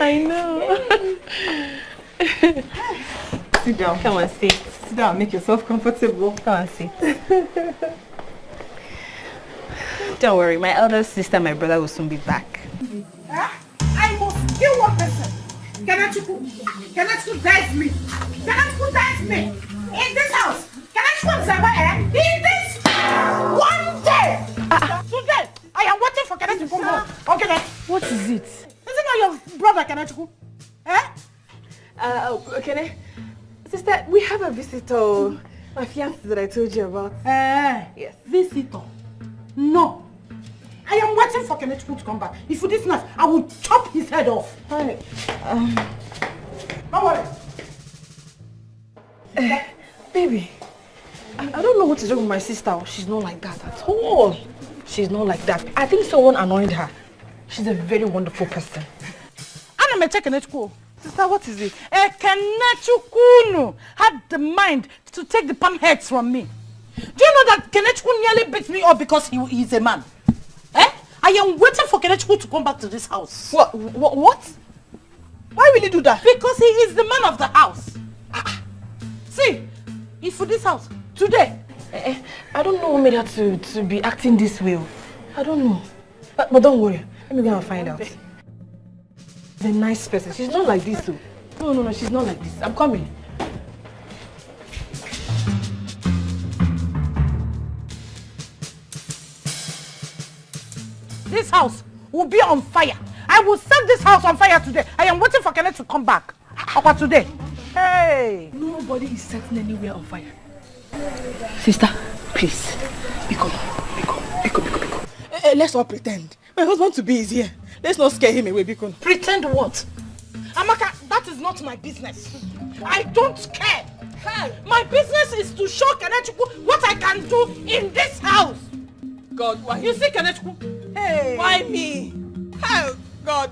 I know. Sit down. Come and sit. Sit down. Make yourself comfortable. Come and sit. Don't worry, my elder sister, my brother will soon be back. I must kill one person. Kanachuku dies me. Kanachuku dies me. In this house. Kanachuku Zaba in this one day. Today, I am waiting for Kanachuku to come home. Okay, then. What is it? Is it not your brother, Kanachuku? Okay. Sister, we have a visitor. My fiancé that I told you about. Yes. Visitor. No. I am waiting for Kanachuku to come back. If you did not, I will chop his head off. Hi. Don't worry. Baby, I don't know what is wrong with my sister. She's not like that at all. She's not like that. I think someone annoyed her. She's a very wonderful person. I'm a Kanachuku. Sister, what is it? Kanachuku had the mind to take the palm heads from me. Do you know that Kanachuku nearly beat me up because he's a man? I am waiting for Kanachuku to come back to this house. What? Why will you do that? Because he is the man of the house. See, he's for this house today. I don't know who made her to be acting this way. I don't know. But don't worry. Let me go and find out. She's a nice person. She's not like this. No, she's not like this. I'm coming. This house will be on fire. I will set this house on fire today. I am waiting for Kenneth to come back. Apa today. Hey! Nobody is setting anywhere on fire. Sister, please. Be calm. Let's all pretend. My husband to be is here. Let's not scare him away, Bikon. Pretend what? Amaka, that is not my business. I don't care. My business is to show Kenneth what I can do in this house. God, why? You see Kenneth? Hey. Why me? Oh, God,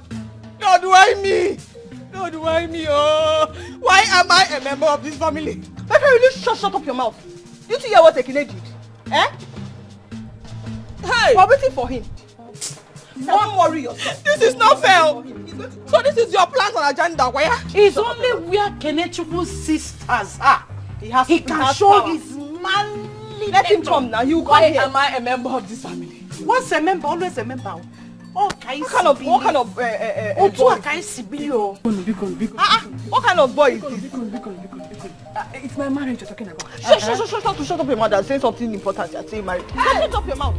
why me? God, why me? Oh, why am I a member of this family? Better you shut up your mouth. Did you hear what Ekene did? Hey! We're waiting for him. Don't worry yourself. This is not fair. So this is your plans and agenda, where? It's only where Kenechuku's sisters are. He can show his manly. Let him come now. You come here. Why am I a member of this family? Once a member, always a member. What kind of boy? What kind of boy is this? It's my marriage you're talking about. Shut up your mouth and say something important. You're saying marriage. Shut up your mouth.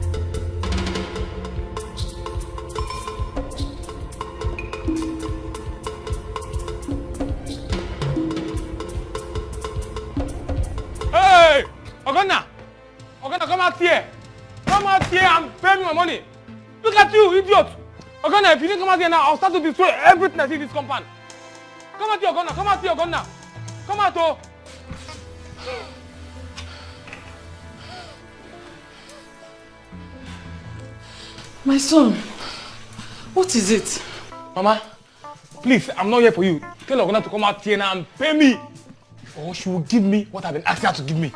Ogonna, come out here. Come out here and pay me my money. Look at you, idiot. Ogonna, if you didn't come out here now, I'll start to destroy everything I see in this compound. Come out here, Ogonna. Come out here, Ogonna. Come out, oh. My son, what is it? Mama, please, I'm not here for you. Tell Ogonna to come out here now and pay me. Or she will give me what I've been asking her to give me.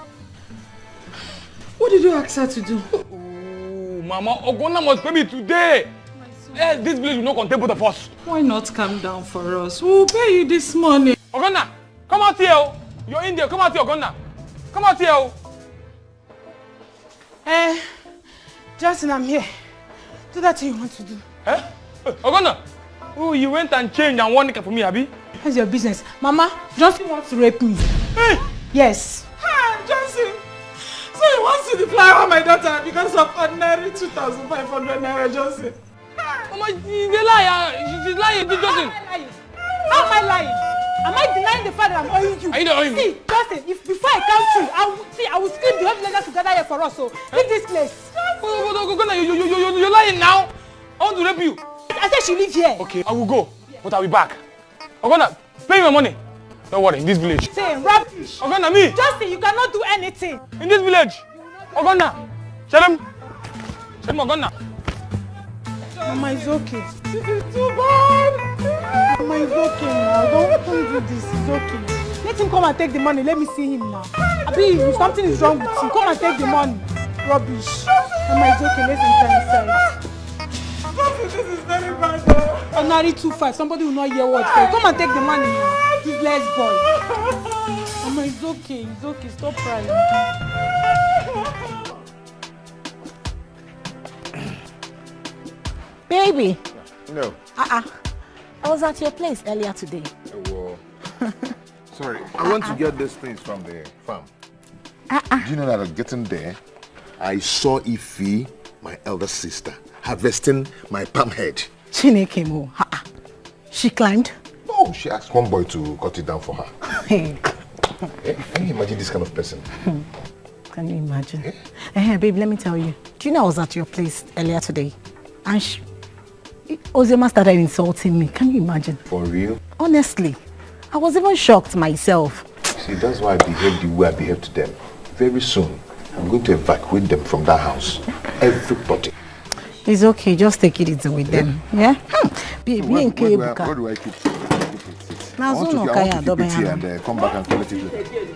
What did you ask her to do? Oh, Mama, Ogonna must pay me today. Yes, this village will not contain both of us. Why not calm down for us? We'll pay you this morning. Ogonna, come out here. Oh. You're in there. Come out here, Ogonna. Come out here. Oh. Justin, I'm here. Do that thing you want to do. Eh? Ogonna. Oh, you went and changed and won it for me, Abby. That's your business. Mama, Johnson wants to rape me. Hey! Yes. Ah, Johnson. So he wants to defy my daughter because of ordinary 2,500 naira, Johnson. Mama, she's a liar. She's lying, Johnson. How am I lying? Am I denying the fact that I'm owing you? Are you not owing me? See, Justin, if before I come through, I will scream the whole villagers together here for us. So leave this place. Ogonna, you're lying now. I want to rape you. I said she live here. Okay, I will go, but I'll be back. Ogonna, pay me my money. Don't worry, in this village. Say rubbish. Ogonna, me. Justin, you cannot do anything. In this village. Ogonna, tell him, Ogonna. Mama, it's okay. This is too bad. Mama, it's okay now. Don't do this. It's okay. Let him come and take the money. Let me see him now. Abi, if something is wrong with him, come and take the money. Rubbish. Mama, it's okay. Let's enter inside. This is very bad. Ordinary 2-5. Somebody will not hear what. Come and take the money now. Useless boy. Mama, it's okay. It's okay. Stop crying. Baby. No. I was at your place earlier today. Well, sorry, I went to get these things from the farm. Do you know that getting there, I saw Ify, my elder sister, harvesting my palm head. Chinekemo. She climbed? No, she asked one boy to cut it down for her. Hey. Can you imagine this kind of person? Can you imagine? Babe, let me tell you. Do you know I was at your place earlier today? And Ozema started insulting me. Can you imagine? For real? Honestly, I was even shocked myself. See, that's why I behaved the way I behaved to them. Very soon, I'm going to evacuate them from that house. Everybody. It's okay, just take it easy with them. Yeah? Where do I keep it? I want to keep it here and come back and collect it later.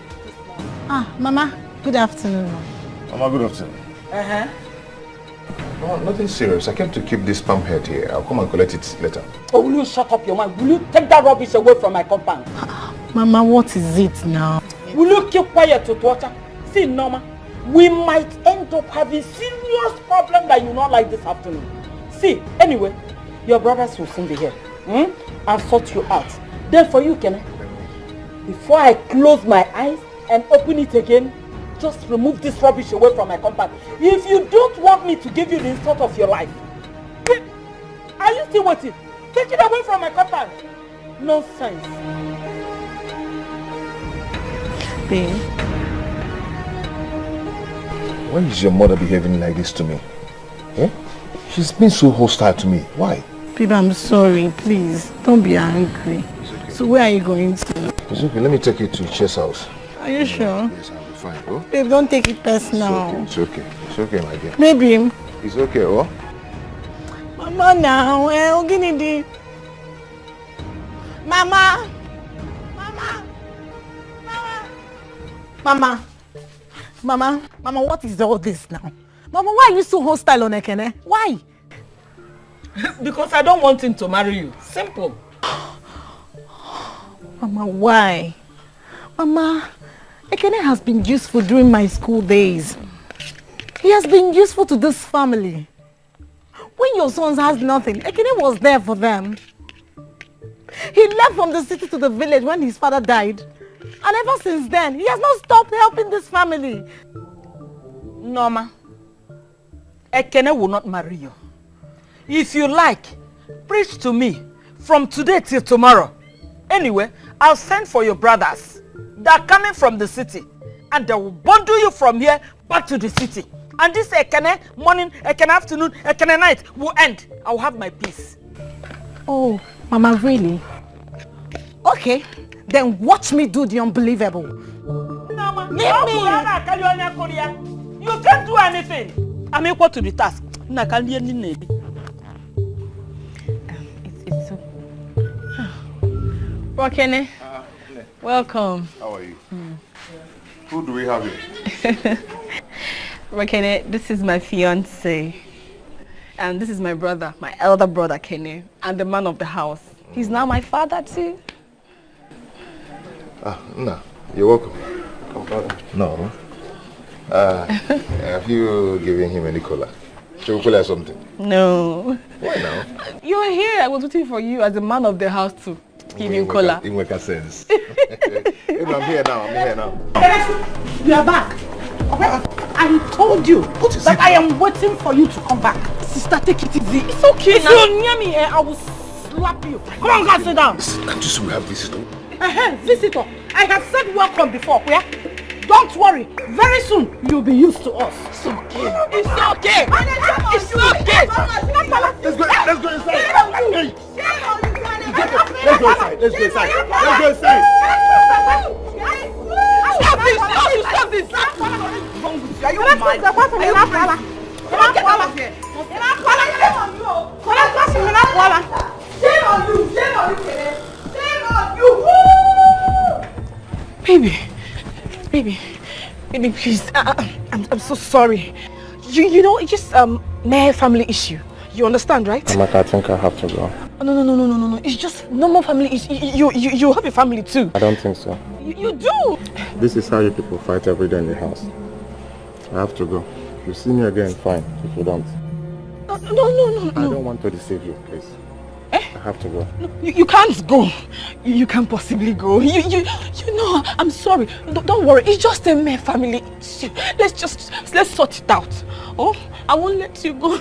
Mama, good afternoon. Mama, good afternoon. No, nothing serious. I came to keep this palm head here. I'll come and collect it later. Oh, will you shut up your mouth? Will you take that rubbish away from my compound? Mama, what is it now? Will you keep quiet to torture? See, Norma, we might end up having serious problem that you not like this afternoon. See, anyway, your brothers will soon be here. I'll sort you out. Then for you, Kenny, before I close my eyes and open it again, just remove this rubbish away from my compound. If you don't want me to give you the insult of your life, are you still waiting? Take it away from my compound. Nonsense. Babe. Why is your mother behaving like this to me? She's been so hostile to me. Why? Babe, I'm sorry. Please, don't be angry. Okay. So where are you going to? It's okay. Let me take you to Chess house. Are you sure? Yes, I'll be fine. Oh? Babe, don't take it personal. It's okay. It's okay, my dear. Maybe. It's okay, oh? Mama now, Oginidi. Mama. Mama, what is all this now? Mama, why are you so hostile on Ekene? Why? Because I don't want him to marry you. Simple. Mama, why? Mama, Ekene has been useful during my school days. He has been useful to this family. When your sons has nothing, Ekene was there for them. He left from the city to the village when his father died. And ever since then, he has not stopped helping this family. Norma, Ekene will not marry you. If you like, preach to me from today till tomorrow. Anyway, I'll send for your brothers. They're coming from the city. and they will bundle you from here back to the city. And this Ekene morning, Ekene afternoon, Ekene night will end. I will have my peace. Oh, Mama, really? Okay, then watch me do the unbelievable. Leave me! You can't do anything. I'm equal to the task. It's so... Wakene, welcome. How are you? Who do we have here? Wakene, this is my fiancé. And this is my brother, my elder brother, Kene, and the man of the house. He's now my father too. No, you're welcome. No. Have you given him any cola? Chocolate or something? No. Why now? You were here. I was waiting for you as the man of the house to give him cola. It makes sense. I'm here now. You are back. Okay? I told you that I am waiting for you to come back. Sister, take it easy. It's okay. If you're near me here, I will slap you. Come on, guys, sit down. Can't you see we have visitor? Visitor. I have said welcome before, yeah? Don't worry. Very soon, you'll be used to us. It's okay. It's okay. It's okay. Let's go inside. Hey. Let's go inside. Stop this. Stop this. Are you mad? Come on, get out of here. Baby, please. I'm so sorry. You know, it's just mere family issue. You understand, right? Amaka, I think I have to go. No. It's just normal family issue. You have a family too. I don't think so. You do. This is how you people fight every day in the house. I have to go. If you see me again, fine. If you don't. No. I don't want to deceive you, please. I have to go. No, you can't go. You can't possibly go. You know, I'm sorry. Don't worry. It's just a mere family issue. Let's sort it out. Oh, I won't let you go.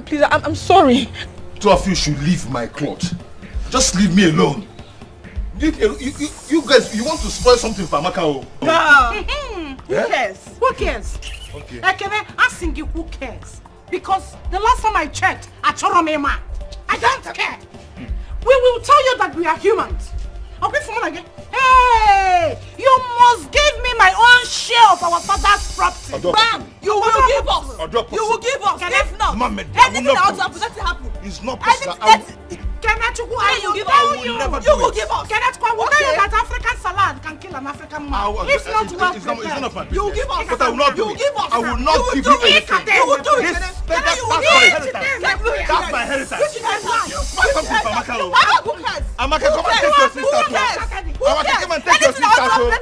Please. I'm sorry. Two of you should leave my cloth. Just leave me alone. You guys, you want to spoil something for Amaka? Who cares? Okay. Ekene, asking you who cares? Because the last time I checked, Achoromema, I don't care. We will tell you that we are humans. Okay, for again. Hey, you must give me my own share of our father's property. Bam! You will give us. You will give us. If not, anything that will happen, let it happen. It's not possible. Kenachukwu, I will give us. You will give us. Kenachukwu, I will tell you that African salad can kill an African man. If not, it's none of my business. You will give us. But I will not do it. I will not give you anything. You will do it. That's my inheritance. You spoil something for Amaka. Who cares? Amaka, come and take your sister to us. Amaka, come and take your sister to us.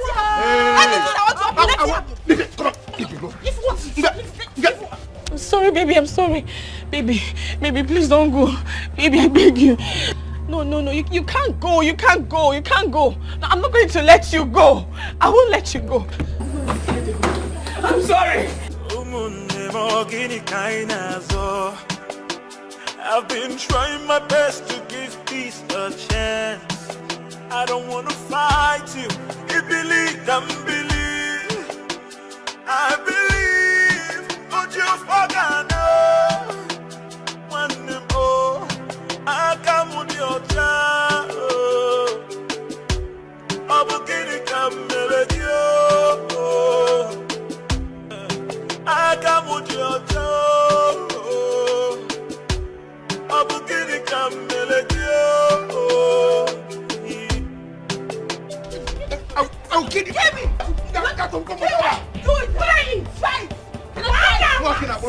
I'm sorry, baby. I'm sorry. Baby, please don't go. Baby, I beg you. No. You can't go. You can't go. No, I'm not going to let you go. I won't let you go. I'm sorry. I've been trying my best to give peace a chance. I don't want to fight you. You believe, don't believe. I believe, but you forgot. One name, oh, I come with your child. I'm beginning to melody. I come with your child. I'm beginning to melody. I'll kill you. Get me. Come on. Do it. Try. Walking up.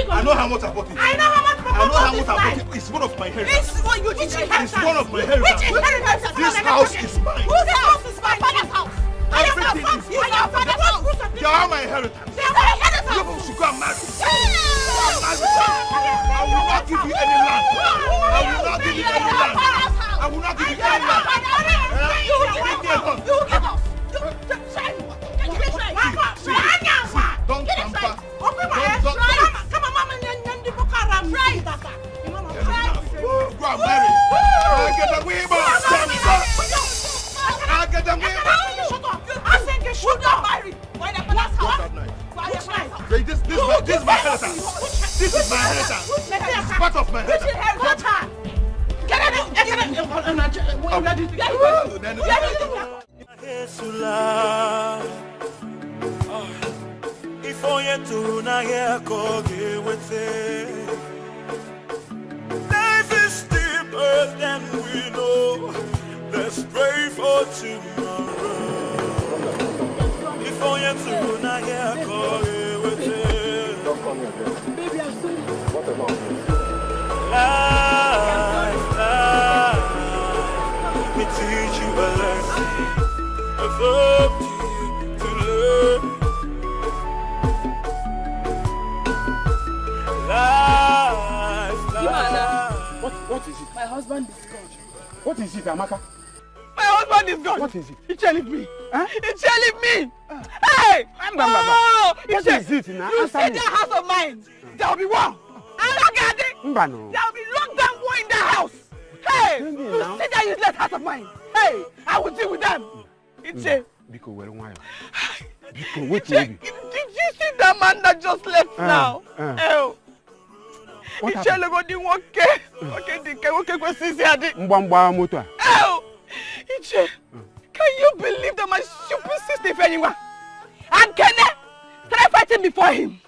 I know how much I bought it. I know how much I bought it. It's one of my inheritance. It's one of my inheritance. Which inheritance? This house is mine. Whose house is my father's house? Everything is your father's house. You are my inheritance. They are my inheritance. You should go and marry. I will not give you any land. I will not give you any land. I will not give you any land. You will give us. Don't tamper. Come on, Mama. Go and marry. Get away, man. should not marry. Why the father's house? Which knife? This is my inheritance. This is my inheritance. It's part of my inheritance. Watch her. Get out. If only to na here koge wete. Life is deeper than we know. Let's pray for tomorrow. If only to na here koge wete. Baby, I'm sorry. What about this? Life, let me teach you a lesson. It's up to you to learn. What is it? My husband is gone. What is it, Amaka? My husband is gone. What is it? He shall leave me. Huh? He shall leave me. Hey! What is it now? You see that house of mine? There will be war. And look at it. There will be long-term war in the house. Hey! You see that useless house of mine? Hey! I will deal with them. Iche. Biko, where am I? Biko, wait. Did you see that man that just left now? Oh. What Iche lego di woke. Okay, dike woke kwe sisi adi. Mbamba moto. Oh. Iche. Can you believe that my stupid sister if anyone? And Kene started fighting before him.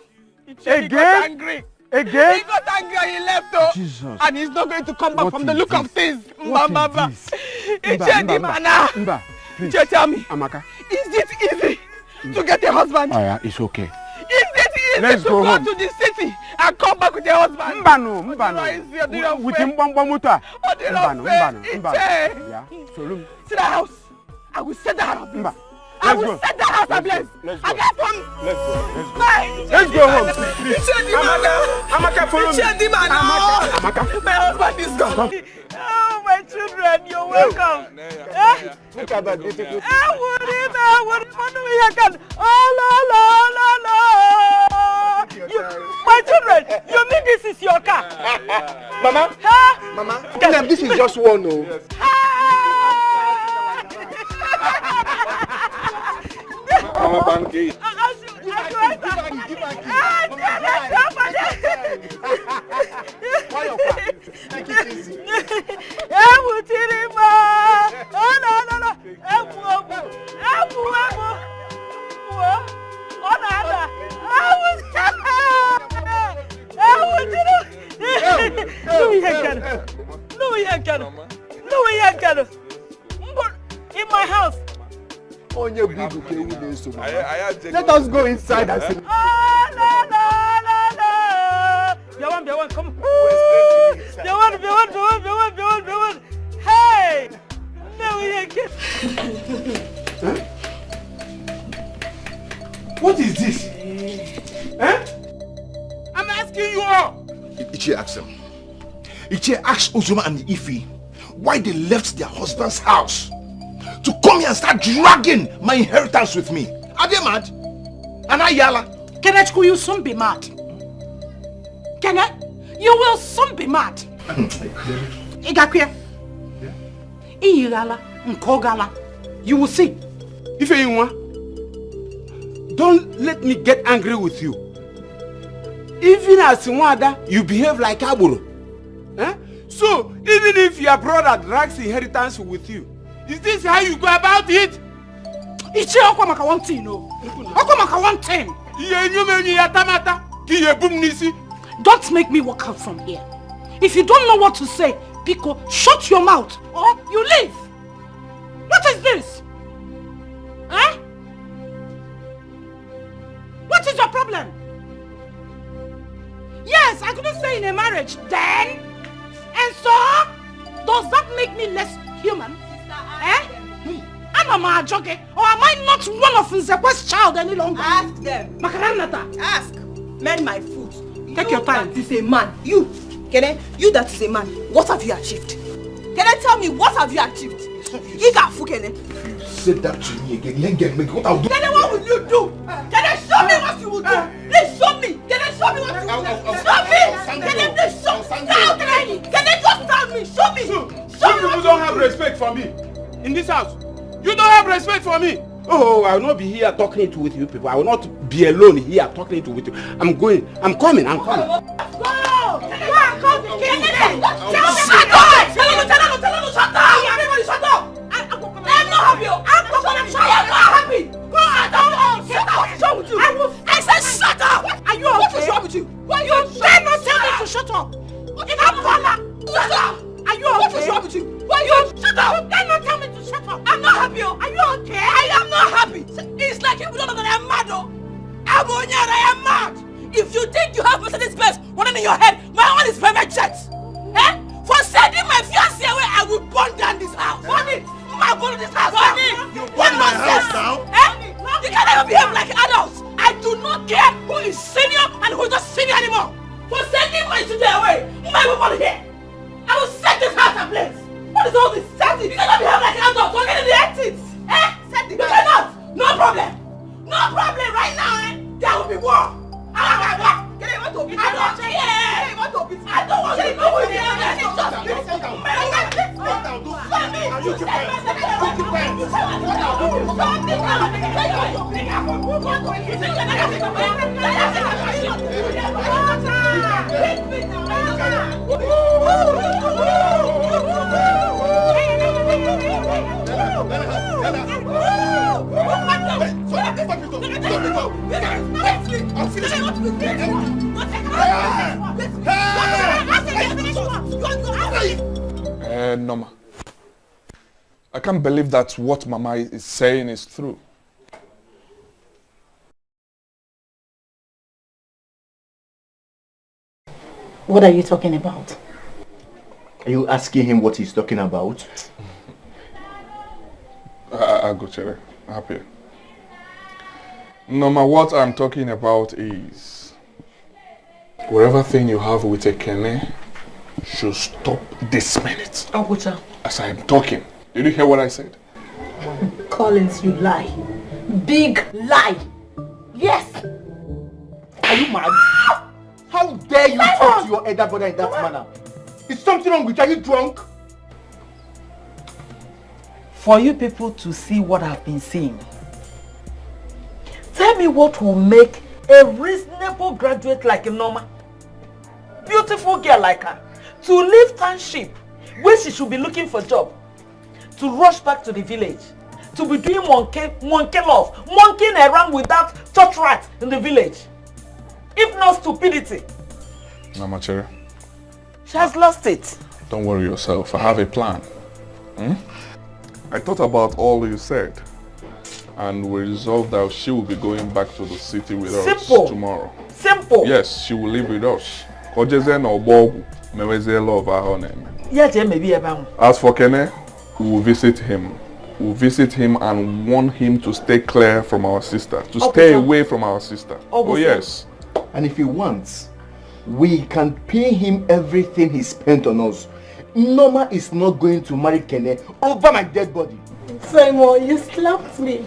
Iche, he got angry. Again? He got angry and he left though. Jesus. And he's not going to come back from the look of things. Mbamba. Iche di mana. Mba, please. Iche, tell me. Amaka. Is it easy to get a husband? Oh yeah, it's okay. Is it easy Let's to go go home. to the city and come back with a husband? Mbano. With him Mbamba moto. Mbano. Yeah. So see that house? I will set that house. Mba. I will set that house ablaze. Let's go. I get from. Let's go home. Please. Amaka, follow me. Amaka. My husband is gone. Oh, my children, you're welcome. Look at that beautiful. My children, you mean this is your car? Mama, Mama, this is just one, no. Mama Banky. In my house. Let us go inside and see. Come. Hey! No, we ain't get. What is this? I'm asking you all. Ichi asked them. Ichi asked Uzuma and Ifi why they left their husband's house to come here and start dragging my inheritance with me. Are they mad? And I yalla. Kenneth, will you soon be mad? Kenneth, you will soon be mad. Igakwe. Iyigala, nkogala. You will see. If anyone, don't let me get angry with you. Even as Nwada, you behave like Aburo. So, even if your brother drags inheritance with you, is this how you go about it? Ichi okwamaka one thing, no. Okwamaka one thing. Don't make me walk out from here. If you don't know what to say, Pico, shut your mouth or you leave. What is this? Huh? What is your problem? Yes, I couldn't stay in a marriage then. And so, does that make me less human? Am I a jockey? Or am I not one of Nzekwe's child any longer? Ask them. Makaranata. Ask. Mend my foot. Take your time. That is a man. You. Kene, you that is a man. What have you achieved? Kene, tell me, what have you achieved? Igafu, Kene. Say that to me again. You ain't get me. What I'll do? Kene, what will you do? Kene, show me what you will do. Please show me. Kene, show me what you will do. Show me. Kene, please show me. Kene, just tell me. Show me. Some people don't have respect for me in this house. You don't have respect for me. Oh, I will not be here talking it with you people. I will not be alone here talking it with you. I'm going. I'm coming. I'm coming. Go! Go and call the king. Tell them shut up! Everybody shut up! I'm not happy. I'm not happy. Go and shut up. What's wrong with you? I said shut up. Are you okay? What is wrong with you? You dare not tell me to shut up. If I'm Bola, shut up. Are you okay? What is wrong with you? Shut up. You dare not tell me to shut up. I'm not happy. Are you okay? I am not happy. It's like you don't know that I'm mad. I am mad. If you think you have Mercedes-Benz running in your head, my own is private jet. Eh? For sending my fiancé away, I will burn down this house. Burn it. I burn this house. Burn it. You burn my house down? Eh? You can't ever behave like adults. I do not care who is senior and who is not senior anymore. For sending my children away, my woman here. I will set this house ablaze. What is all this? Set it. You cannot behave like adults. We're getting the exits. Eh? Set it. You cannot. No problem. No problem right now. Eh? There will be war. I don't care. I don't want to know what it Norma, I can't believe that what Mama is saying is true. What are you talking about? Are you asking him what he's talking about? I'll go, Chere. Happy. Norma, what I'm talking about is whatever thing you have with Ekene should stop this minute. Ogucha. As I am talking. Did you hear what I said? Collins, you lie. Big lie. Yes. Are you mad? How dare you talk to your elder brother in that manner? Is something wrong with you? Are you drunk? For you people to see what I've been seeing, tell me what will make a reasonable graduate like Norma, beautiful girl like her, to leave township where she should be looking for job, to rush back to the village, to be doing monkey love, monkeying around with that church rat in the village. If not stupidity. Mama Chere. She has lost it. Don't worry yourself. I have a plan. I thought about all you said. And we resolved that she will be going back to the city with us tomorrow. Simple. Yes, she will live with us. As for Kene, we will visit him. We'll visit him and warn him to stay clear from our sister. To stay away from our sister. Oh yes. And if he wants, we can pay him everything he spent on us. Norma is not going to marry Kene over my dead body. Simon, you slapped me.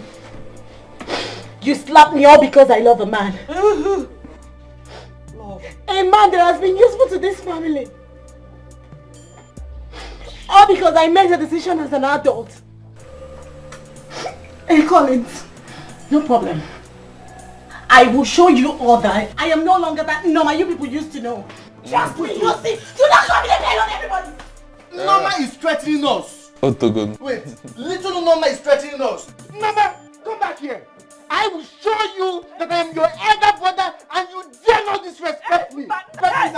You slapped me all because I love a man. A man that has been useful to this family. All because I made a decision as an adult. Hey Collins, no problem. I will show you all that I am no longer that Norma you people used to know. Trust me, you see. Do not come in and play on everybody. Norma is threatening us. Wait, little Norma is threatening us. Norma, come back here. I will show you that I am your elder brother and you dare not disrespect me. I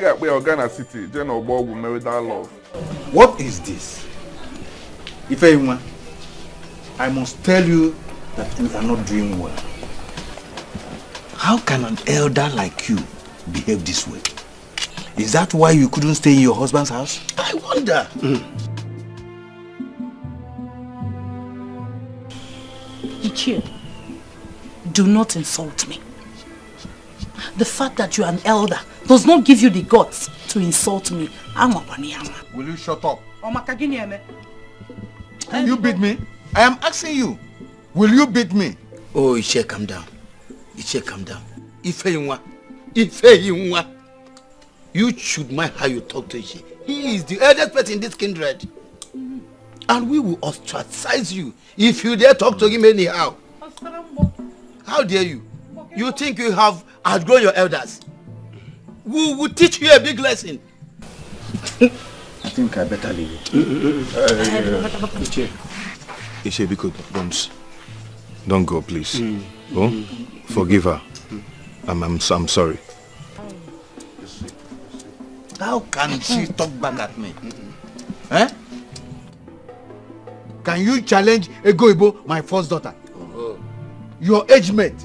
got where Ghana City, General Bob will marry that love. What is this? Ifeima, I must tell you that we are not doing well. How can an elder like you behave this way? Is that why you couldn't stay in your husband's house? I wonder. Ichie, do not insult me. The fact that you are an elder does not give you the guts to insult me. Will you shut up? Can you beat me? I am asking you. Will you beat me? Oh, Ichie, calm down. Ichie, calm down. Ifeima, you should mind how you talk to Ichie. He is the eldest person in this kindred. And we will ostracize you if you dare talk to him anyhow. How dare you? You think you have outgrown your elders? We will teach you a big lesson. I think I better leave it. Ishe, don't go, please. Oh, forgive her. I'm sorry. How can she talk back at me? Eh? Can you challenge Egoibo, my first daughter? Your age mate.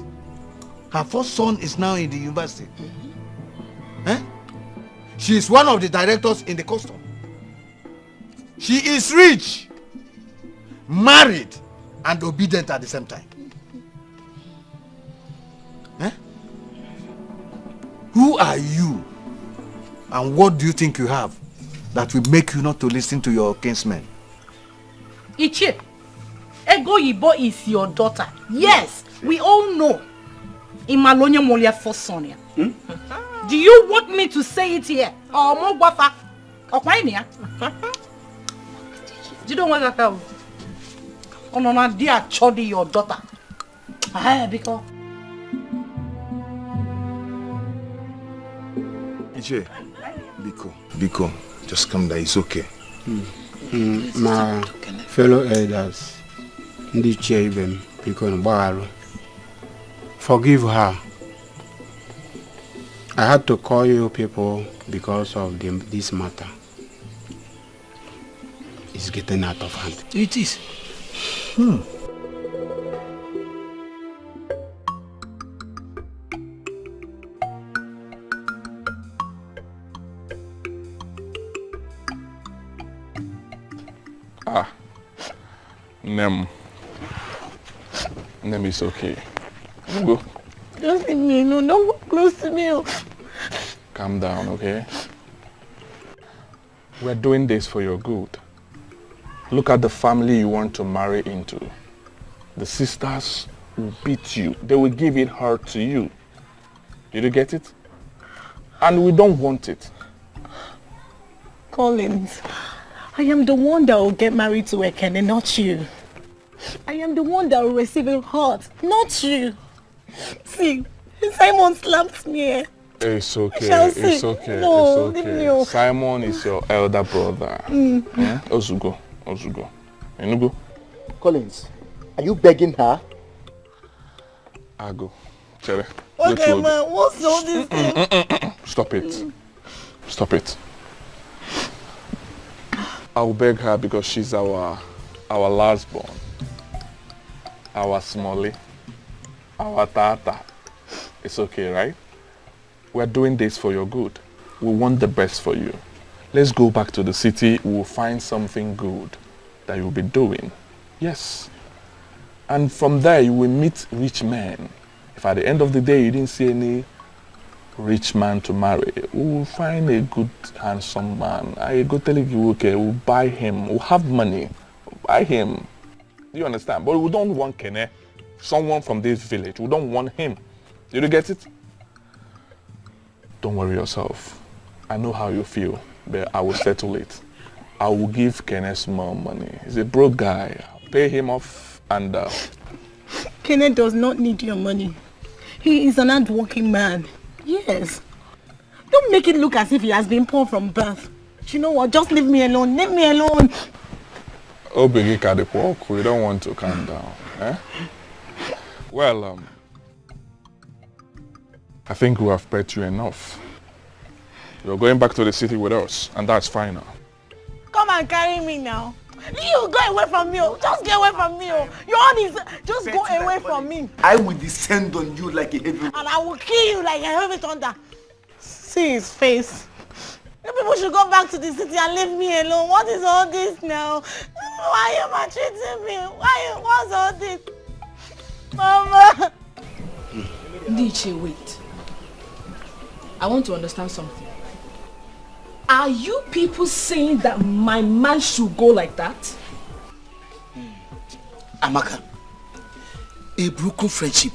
Her first son is now in the university. Eh? She is one of the directors in the custom. She is rich, married, and obedient at the same time. Eh? Who are you? And what do you think you have that will make you not to listen to your kinsmen? Ichie, Egoibo is your daughter. Yes, we all know. Imalonya Molia first son. Do you want me to say it here? Or more wafa? Or kwainia? You don't want to tell. Oh no, dear Chodi, your daughter. Because. Iche, Biko, just come down. It's okay. My fellow elders, Ndi Cheben, Biko Baro, forgive her. I had to call you people because of this matter. It's getting out of hand. It is. Nem is okay. Go. Just leave me alone. Don't walk close to me. Calm down, okay? We're doing this for your good. Look at the family you want to marry into. The sisters will beat you. They will give it her to you. Did you get it? And we don't want it. Collins, I am the one that will get married to Ekene, not you. I am the one that will receive a heart, not you. See, Simon slapped me. It's okay, it's okay, no, it's okay. Simon is your elder brother. Yeah? Ozugo. Enugo. Collins, are you begging her? Ago. Chere. Okay, man, what's all this thing? Stop it. Stop it. I'll beg her because she's our last born. Our Smolly. Our Tata. It's okay, right? We're doing this for your good. We want the best for you. Let's go back to the city. We'll find something good that you'll be doing. Yes. And from there, you will meet rich men. If at the end of the day, you didn't see any rich man to marry, we'll find a good, handsome man. I go tell you, okay, we'll buy him. We'll have money. We'll buy him. Do you understand? But we don't want Kene, someone from this village. We don't want him. Did you get it? Don't worry yourself. I know how you feel, but I will settle it. I will give Kenneth more money. He's a broke guy. I'll pay him off and... Kenneth does not need your money. He is an hard-working man. Yes. Don't make it look as if he has been poor from birth. You know what? Just leave me alone. Leave me alone. Oh, big walk. We don't want to calm down. Eh? Well, I think we have paid you enough. You're going back to the city with us, and that's fine now. Come and carry me now. You go away from me. Just get away from me. Your own is just go away from me. I will descend on you like a heavy... And I will kill you like a heavy thunder. See his face. You people should go back to the city and leave me alone. What is all this now? Why are you maltreating me? What's all this? Mama! Niche, wait. I want to understand something. Are you people saying that my man should go like that? Amaka, a broken friendship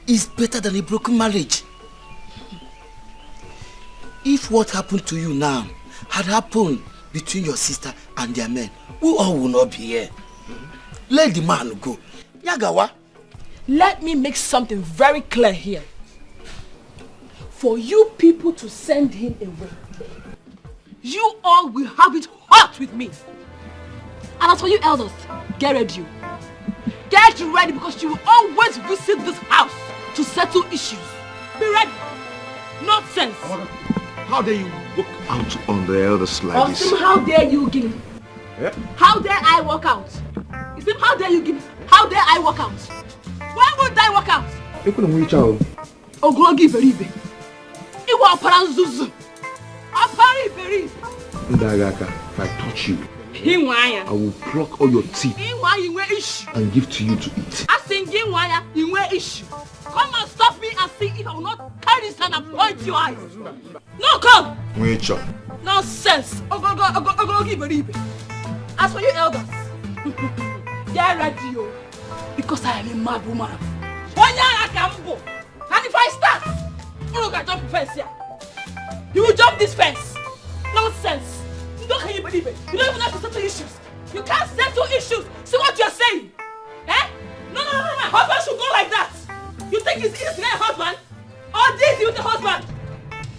is better than a broken marriage. If what happened to you now had happened between your sister and their men, we all will not be here. Let the man go. Yagawa. Let me make something very clear here. For you people to send him away, you all will have it hot with me. And as for you elders, get ready. Get ready because you will always visit this house to settle issues. Be ready. Nonsense. How dare you walk out on the elders like this? Osim, how dare you, Gini? Yeah? How dare I walk out? Osim, how dare you, Gini? How dare I walk out? Why would I walk out? Oglogi beribe. Iwa aparanzuzu. Apari beribe. Ndagaka, if I touch you, I will pluck all your teeth and give to you to eat. Come and stop me and see if I will not carry this hand and point your eyes. No, come! Nonsense! As for you elders, get ready, yo. Because I am a mad woman. And if I start, you don't jump the fence here. You will jump this fence. Nonsense! You don't can you believe it? You don't even have to settle issues. You can't settle issues. See what you're saying? Eh? No, my husband should go like that. You think it's easy to get a husband? Or this with the husband?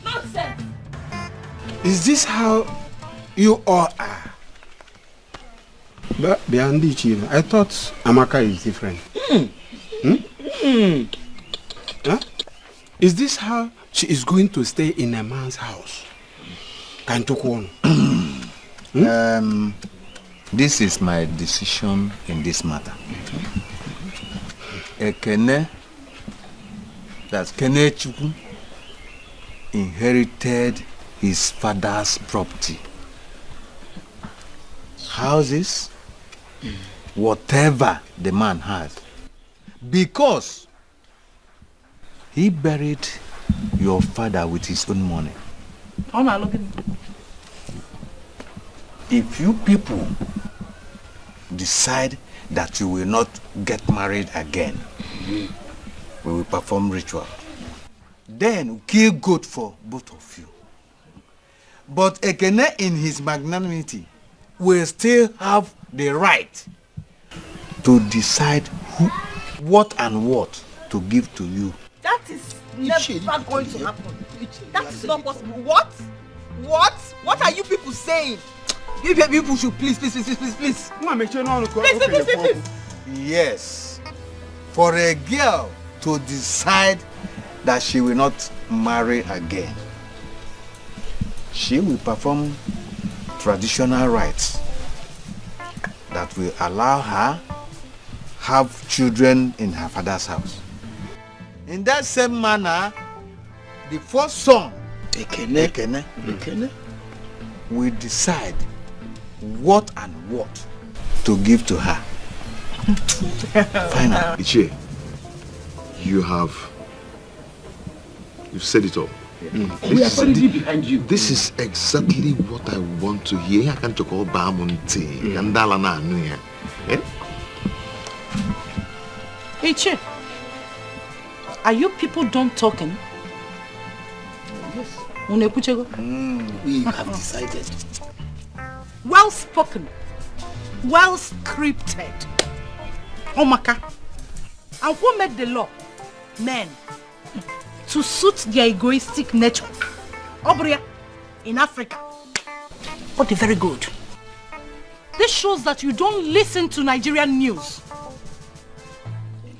Nonsense. Is this how you all are? But Biandichi, I thought Amaka is different. Huh? Is this how she is going to stay in a man's house? This is my decision in this matter. Ekene, that Kenechukwu inherited his father's property. Houses, whatever the man has. Because he buried your father with his own money. If you people decide that you will not get married again, we will perform ritual. Then we'll kill goat for both of you. But Ekene in his magnanimity will still have the right to decide who, what to give to you. That is never going to happen. That is not possible. What? What are you people saying? You people should please. Please. Yes. For a girl to decide that she will not marry again, she will perform traditional rites that will allow her have children in her father's house. In that same manner, the first son, Ekene, will decide what to give to her. Final. Ichie, you've said it all. We are already behind you. This is exactly what I want to hear. I can't talk about Bamunti. Gandala na nuya. Ichie, are you people done talking? Yes. We have decided. Well spoken. Well scripted. Omaka. And who made the law? Men. To suit their egoistic nature. Obria, in Africa. But they're very good. This shows that you don't listen to Nigerian news.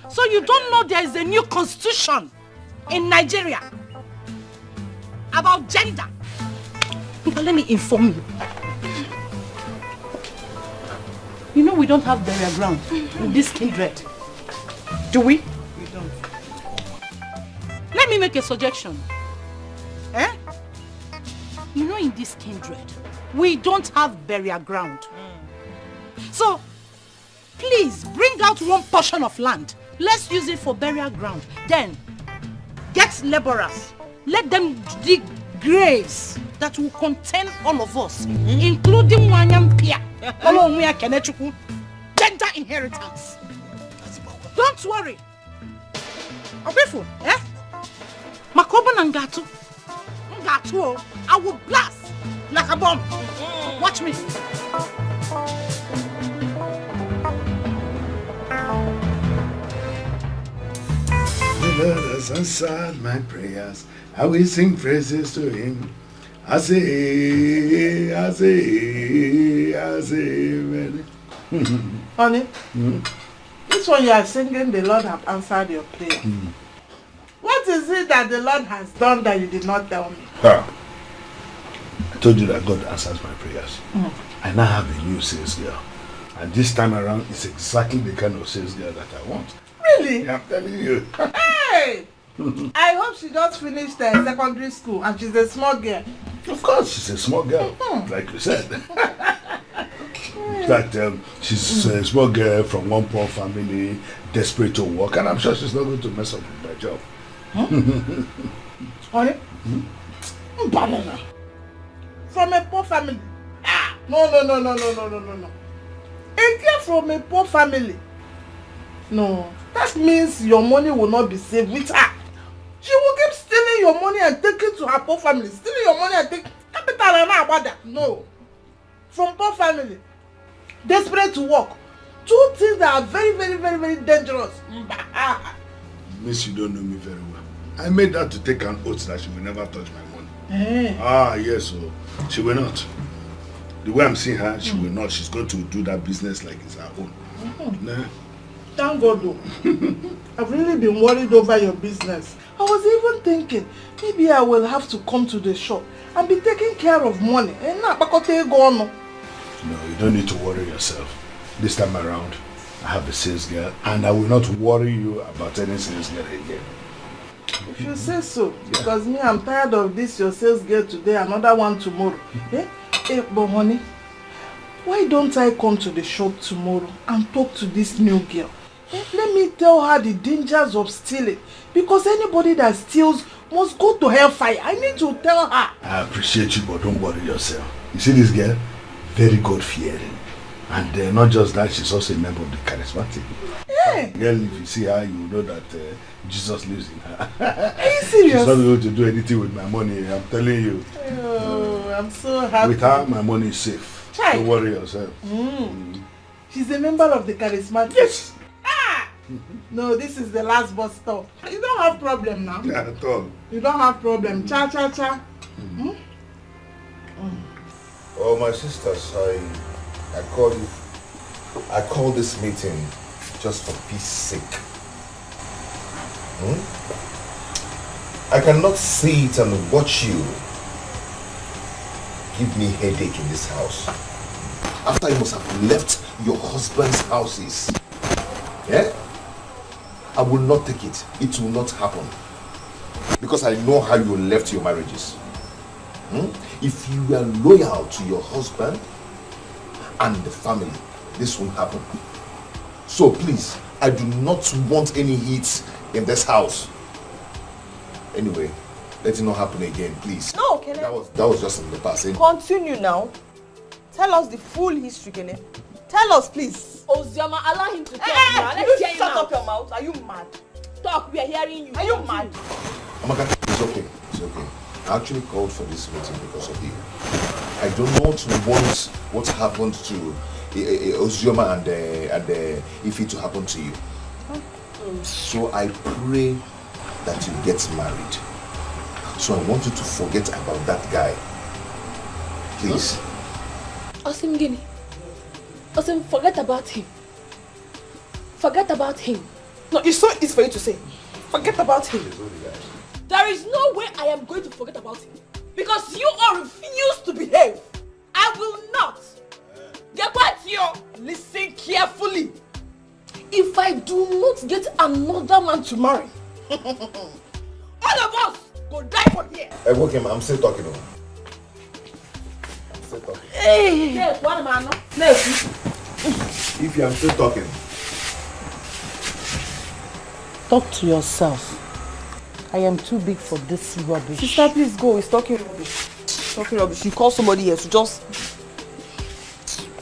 So you don't know there is a new constitution in Nigeria about gender. But let me inform you. You know we don't have burial ground in this kindred. Do we? We don't. Let me make a suggestion. You know in this kindred, we don't have burial ground. So, please bring out one portion of land. Let's use it for burial ground. Then, get laborers. Let them dig graves that will contain all of us, including Wanyam Pia, gender inheritance. Don't worry. Obefu, Makoba Ngatu, I will blast like a bomb. Watch me. The Lord has answered my prayers. I will sing praises to him. I say, Honey, this one you are singing, the Lord have answered your prayer. What is it that the Lord has done that you did not tell me? I told you that God answers my prayers. I now have a new sales girl. And this time around, it's exactly the kind of sales girl that I want. Really? Yeah, I'm telling you. Hey! I hope she just finished secondary school and she's a small girl. Of course, she's a small girl, like you said. In fact, she's a small girl from one poor family, desperate to work, and I'm sure she's not going to mess up with my job. Honey? Banana. From a poor family? No. A girl from a poor family? No. That means your money will not be safe with her. She will keep stealing your money and taking it to her poor family. Stealing your money and taking capital and not about that. No. From poor family. Desperate to work. Two things that are very, very, very, very dangerous. Miss, you don't know me very well. I made her to take an oath that she will never touch my money. Yes, so she will not. The way I'm seeing her, she will not. She's going to do that business like it's her own. Nah. Thank God though. I've really been worried over your business. I was even thinking, maybe I will have to come to the shop and be taking care of money. No, you don't need to worry yourself. This time around, I have a sales girl and I will not worry you about any sales girl again. If you say so, because me, I'm tired of this your sales girl today, another one tomorrow. But honey, why don't I come to the shop tomorrow and talk to this new girl? Let me tell her the dangers of stealing. Because anybody that steals must go to hellfire. I need to tell her. I appreciate you, but don't worry yourself. You see this girl? Very God-fearing. And not just that, she's also a member of the charismatic. Girl, if you see her, you know that Jesus lives in her. Are you serious? She's not going to do anything with my money, I'm telling you. Oh, I'm so happy. With her, my money is safe. Don't worry yourself. She's a member of the charismatic. Yes. No, this is the last bus stop. You don't have problem now. Yeah, at all. You don't have problem. Cha. Oh, my sisters, I call this meeting just for peace sake. I cannot sit and watch you give me headache in this house. After you must have left your husband's houses. Yeah? I will not take it. It will not happen. Because I know how you left your marriages. If you are loyal to your husband and the family, this won't happen. So please, I do not want any heat in this house. Anyway, let it not happen again, please. No, Kenneth. That was just in the past. Continue now. Tell us the full history, Kenneth. Tell us, please. Ozioma, allow him to talk now. Let's hear shut up your mouth. Are you mad? Talk, we are hearing you. Are you mad? Amaka, it's okay. It's okay. I actually called for this meeting because of you. I do not want what happened to Ozioma and Ife to happen to you. So I pray that you get married. So I want you to forget about that guy. Please. Osim Gini. Osim, forget about him. Forget about him. No, it's so easy for you to say. Forget about him. There is no way I am going to forget about him. Because you all refuse to behave. I will not. Get back here. Listen carefully. If I do not get another man to marry, all of us go die for here. Hey, okay, I'm still talking. I'm still talking. Hey. Yes, one man. If I'm still talking. Talk to yourself. I am too big for this rubbish. Sister, please go. He's talking rubbish. Talking rubbish. You call somebody here to just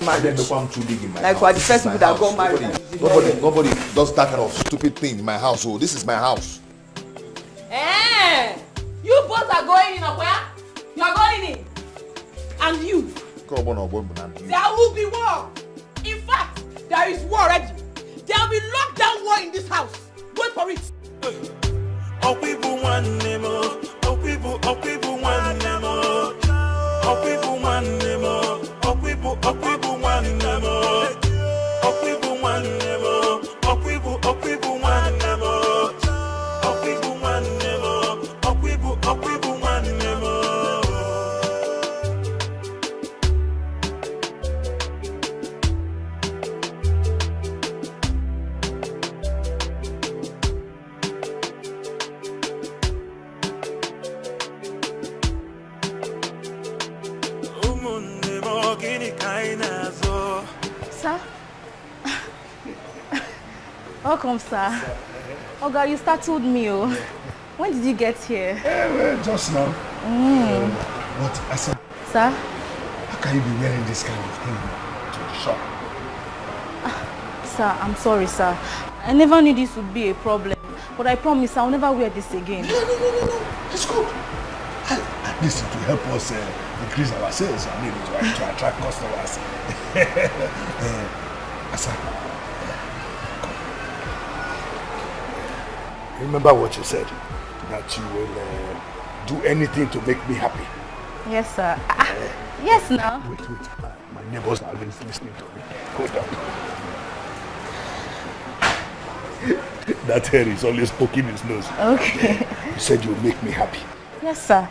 marry. I'm too big in my like house. we are the first people that got married. Nobody does that kind of stupid thing in my house. Oh, this is my house. You both are going in, where? You are going in. will be war. In fact, there is war already. There will be lockdown war in this house. Wait for it. Oh, people want more. Oh, people want more. Oh, people want more. Oh, people want more. Oh, people want more. Oh, people want more. Oh, people want more. Oh, people want more. Oh, people want more. Sir? Welcome, sir. Oh God, you startled me. Oh. When did you get here? Just now. But Asa, Sir? how can you be wearing this kind of thing to the shop? Sir, I'm sorry, sir. I never knew this would be a problem. But I promise I'll never wear this again. No. It's good. At least it will help us increase our sales. I mean, to attract customers. Asa, come. Remember what you said, that you will do anything to make me happy. Yes, sir. Yes, now. Wait. My neighbors are listening to me. Hold on. That hair is always poking his nose. Okay. You said you'll make me happy. Yes, sir.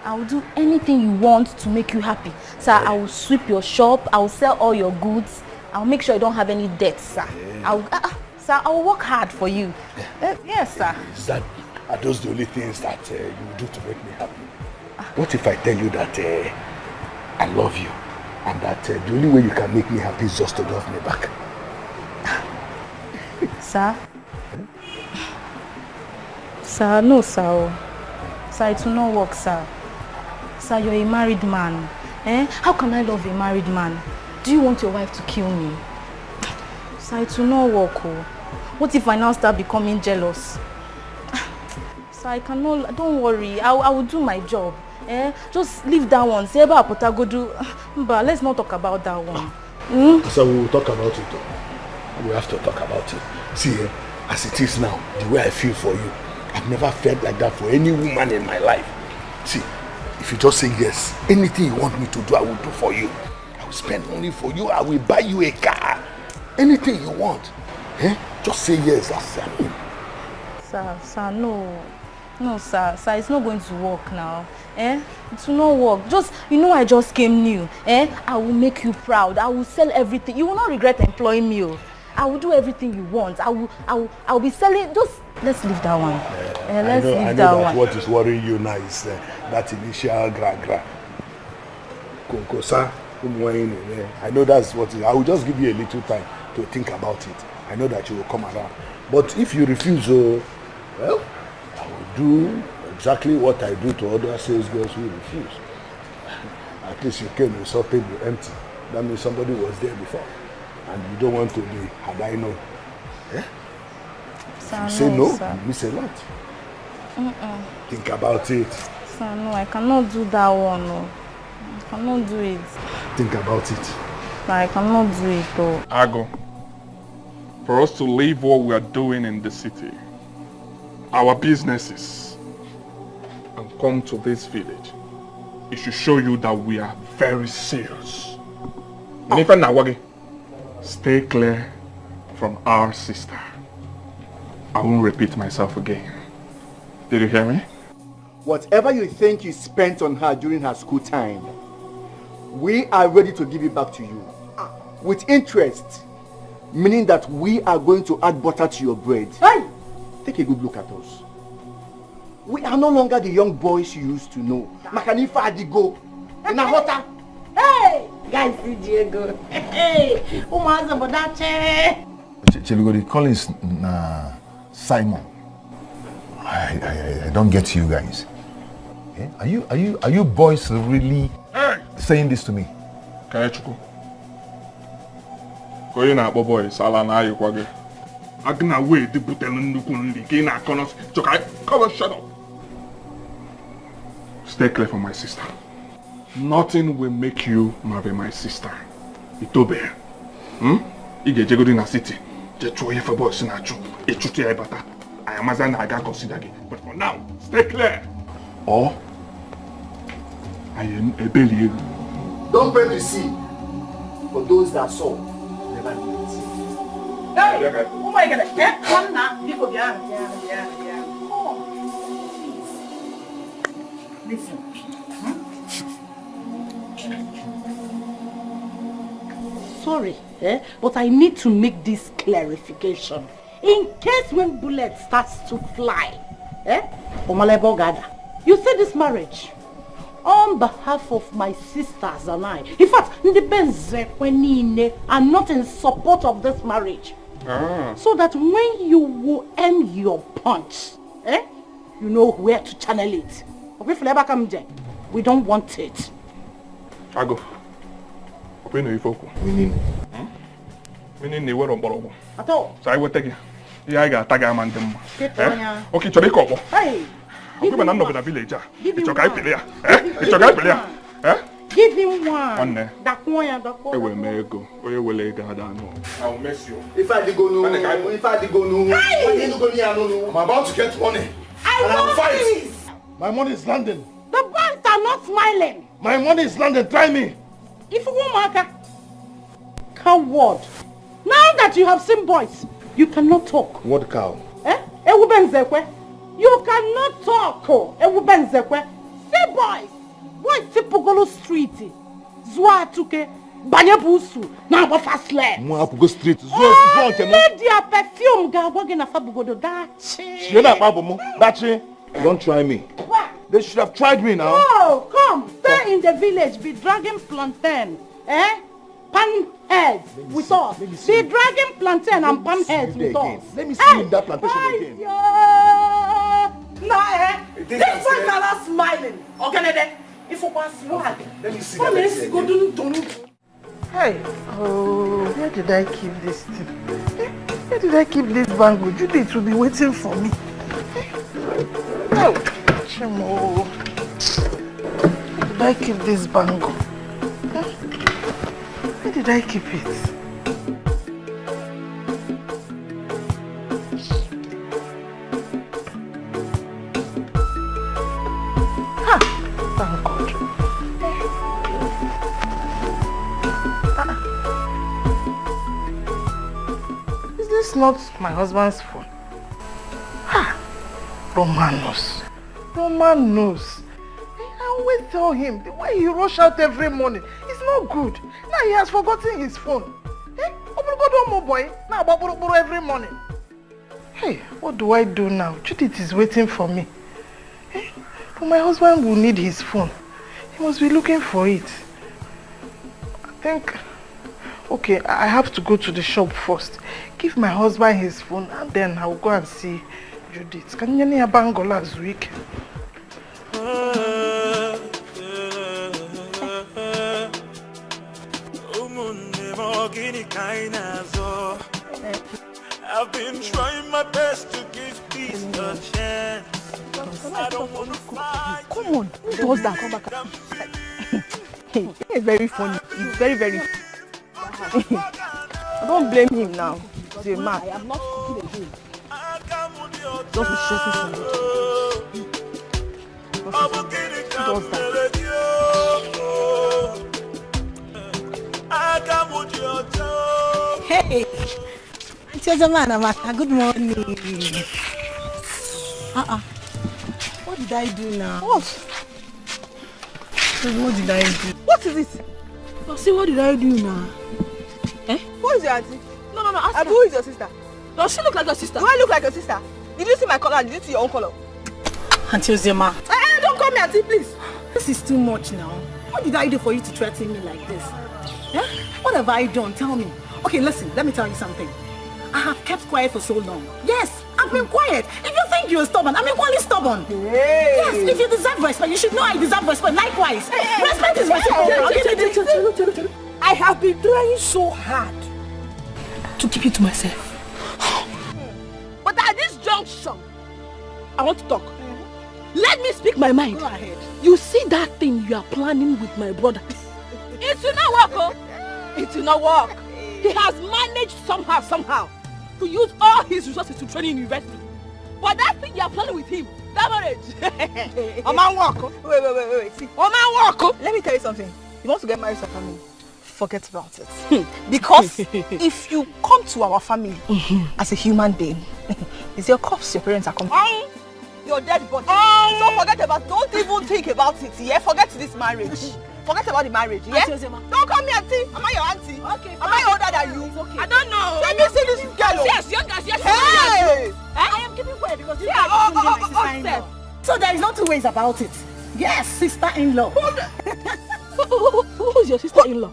I will do anything you want to make you happy. Sir, I will sweep your shop. I will sell all your goods. I will make sure you don't have any debts, sir. Sir, I will work hard for you. Yes, sir. Are those the only things that you do to make me happy? What if I tell you that I love you and that the only way you can make me happy is just to love me back? Sir? Sir, no, sir. Sir, it will not work, sir. Sir, you're a married man. How can I love a married man? Do you want your wife to kill me? Sir, it will not work. Oh. What if I now start becoming jealous? Sir, I cannot. Don't worry. I will do my job. Just leave that one. Say about Potagodu. But let's not talk about that one. So we will talk about it. We have to talk about it. See, as it is now, the way I feel for you, I've never felt like that for any woman in my life. See, if you just say yes, anything you want me to do, I will do for you. I will spend money for you. I will buy you a car. Anything you want. Just say yes. That's it. Sir, no. No, sir. Sir, it's not going to work now. It will not work. I just came new. I will make you proud. I will sell everything. You will not regret employing me. I will do everything you want. I will be selling. Just let's leave that one. Let's leave I know that that one. what is worrying you now is that initial gra. Konkosa, I know that's what it is. I will just give you a little time to think about it. I know that you will come around. But if you refuse, well, I will do exactly what I do to other sales girls who refuse. At least you came with your table empty. That means somebody was there before. And you don't want to be, had I known. Sir, If you say no, sir. you miss a lot. Think about it. Sir, no, I cannot do that one. No. I cannot do it. Think about it. Sir, I cannot do it though. Ago, for us to leave what we are doing in the city, our businesses, and come to this village, it should show you that we are very serious. And if I'm not working, stay clear from our sister. I won't repeat myself again. Did you hear me? Whatever you think you spent on her during her school time, we are ready to give it back to you. With interest, meaning that we are going to add butter to your bread. Hey! Take a good look at us. We are no longer the young boys you used to know. Makanifa Adigo. Inahota. Hey! Guys, see Diego. Hey! Umaza Bodache. Cheligo, the call is Simon. I don't get you guys. Are you boys really saying this to me? Kayachuku. Going out, boy, Salana, you quagga. I can wait to put them in the corners. Come on, shut up. Stay clear for my sister. Nothing will make you marry my sister. Itobe. Ige jegodi na city. Je choye for boys na chu. E chuti e bata. I am as an aga consider it. But for now, stay clear. Or I am a belly. Don't pray to see. For those that saw, never knew it. Hey! Oh my God! Come now. People, yeah. Come. Listen. Sorry, but I need to make this clarification. In case when bullet starts to fly, you say this marriage on behalf of my sisters and I. In fact, I'm not in support of this marriage. So that when you will aim your punch, you know where to channel it. We don't want it. I go. Meaning they were on Borobo. So I will take it. Yeah, I got Taga man them. Okay, to the couple. Hey! I'm going to the village. It's your guy player. It's your guy player. Give him one. That one. I will make go. We will lay down. I'll miss you. If I go no, I'm about to get money. I fight. My money is landing. The boys are not smiling. My money is landing. Try me. If you want coward. Now that you have seen boys, you cannot talk. What cow? You cannot talk. Say boys. Boys Tipogolo Street. Zwa tuke. Banyabusu. Now what fast left. Go street. Media perfume gawagena fabugodo dachi. Don't try me. What? They should have tried me now. Oh, come. Stay in the village. Be dragging plantain. Pan heads with us. Be dragging plantain and pan heads with us. Let me see in that plantation again. These boys are not smiling. Okay, if you want swag. Let me see that. Hey, oh, where did I keep this thing? Where did I keep this bangle? Judith will be waiting for me. Oh, Chimo. Where did I keep this bangle? Where did I keep it? Ha! Thank God. Is this not my husband's phone? Ha! Roman knows. I always tell him the way he rush out every morning. It's not good. Now he has forgotten his phone. Boy. Now every morning. Hey, what do I do now? Judith is waiting for me. But my husband will need his phone. He must be looking for it. I think... Okay, I have to go to the shop first. Give my husband his phone and then I'll go and see Judith. Can you hear Bango last week? I've been trying my best to give peace a chance. I don't want to fight. Come on, who does that? Come back. It's very funny. It's very, very funny. I don't blame him now. He's a man. I am not cooking again. Just be stressing somebody. Who does that? Hey! It's your man, Amaka. Good morning. What did I do now? What did I do? What is it? Oh, see, what did I do now? Who is your auntie? No. Ask who is your sister? Does she look like your sister? Do I look like your sister? Did you see my color? Did you see your own color? Auntie Ozema. Don't call me auntie, please. This is too much now. What did I do for you to threaten me like this? What have I done? Tell me. Okay, listen, let me tell you something. I have kept quiet for so long. Yes, I've been quiet. If you think you're stubborn, I'm equally stubborn. Hey. Yes, if you deserve respect, you should know I deserve respect. Likewise. Respect is reciprocal. I have been trying so hard to keep it to myself. But at this junction, I want to talk. Let me speak my mind. Go ahead. You see that thing you are planning with my brother? It will not work, oh. It will not work. He has managed somehow to use all his resources to train in university. But that thing you are planning with him, that marriage. A man walk. Wait. See. A man walk. Let me tell you something. You want to get married to a family? Forget about it. Because if you come to our family as a human being, it's your corpse your parents are coming. Your dead body. So forget about it. Don't even think about it. Yeah, forget this marriage. Forget about the marriage. Yeah. Don't call me auntie. Am I your auntie? Okay. Am I older than you? Okay. I don't know. Let me see this girl. Yes, youngest. Yes. Hey. I am keeping quiet because you are my sister-in-law. So there is no two ways about it. Yes, sister-in-law. Who's your sister-in-law?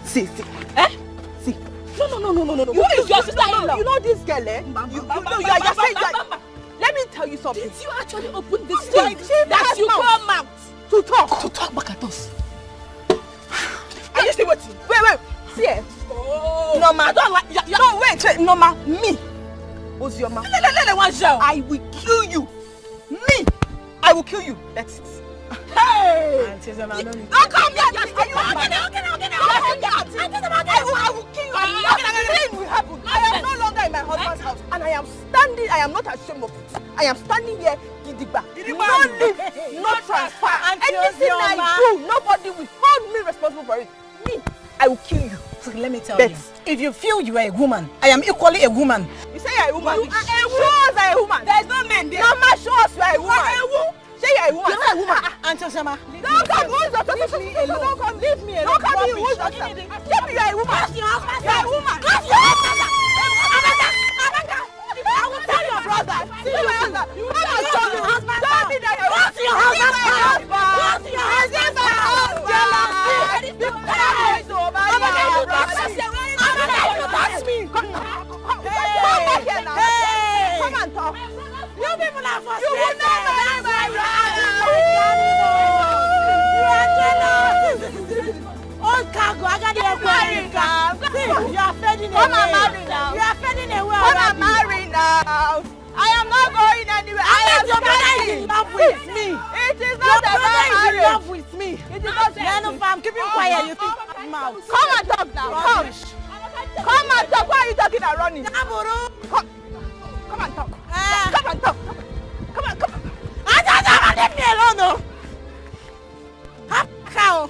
See. See. No. Who is your sister-in-law? You know this girl, eh? You are saying that. Let me tell you something. Did you actually open this thing that you come out to talk back at us? Are you still waiting? Wait. See it. Norma, I don't like. No, wait. Norma, me. Who's your man? I will kill you. Me. I will kill you. That's it. Hey! Don't come here. Are you okay? I will kill you. Nothing will happen. I am no longer in my husband's house, and I am standing. I am not ashamed of it. I am standing here. Gidigba. No leave, no transfer. Anything I do, nobody will hold me responsible for it. Me, I will kill you. So let me tell you, if you feel you are a woman, I am equally a woman. You say you are a woman. You are a woman. Show us a woman. There is no man there. Mama, show us you are a woman. Say you are a woman. You are a woman. Auntie Osama. Don't come. Leave me alone. Don't come. Leave me alone. Don't come in. Who's your husband? Tell me you are a woman. You are a woman. I will tell your brother. See your husband. You will tell your husband. Tell me that you are your husband. What's your husband? Come back here now. Come and talk. You people are frustrated. You will not marry my brother. Old cargo, I got the America. You are fading away. Come and marry now. You are fading away. Come and marry now. I am not going anywhere. I am your brother is in love with me. It is not about marriage. Your brother is in love with me. It is not. I'm keeping quiet. You think mouth. Come and talk now. Come and talk. Why are you talking and running? Come and talk. Come and talk. Come on. Leave me alone, no. Cow.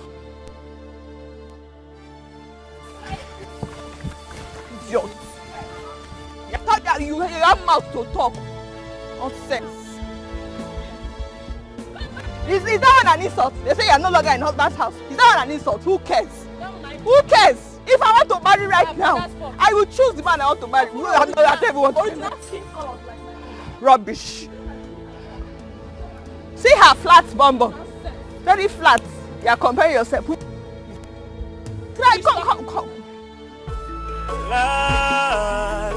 Idiot. You thought that you have mouth to talk. Nonsense. Is that one an insult? They say you are no longer in husband's house. Is that one an insult? Who cares? Who cares? If I want to marry right now, I will choose the man I want to marry. I don't even want to marry. Rubbish. See her flat bum. Very flat. You are comparing yourself. Try, come. Life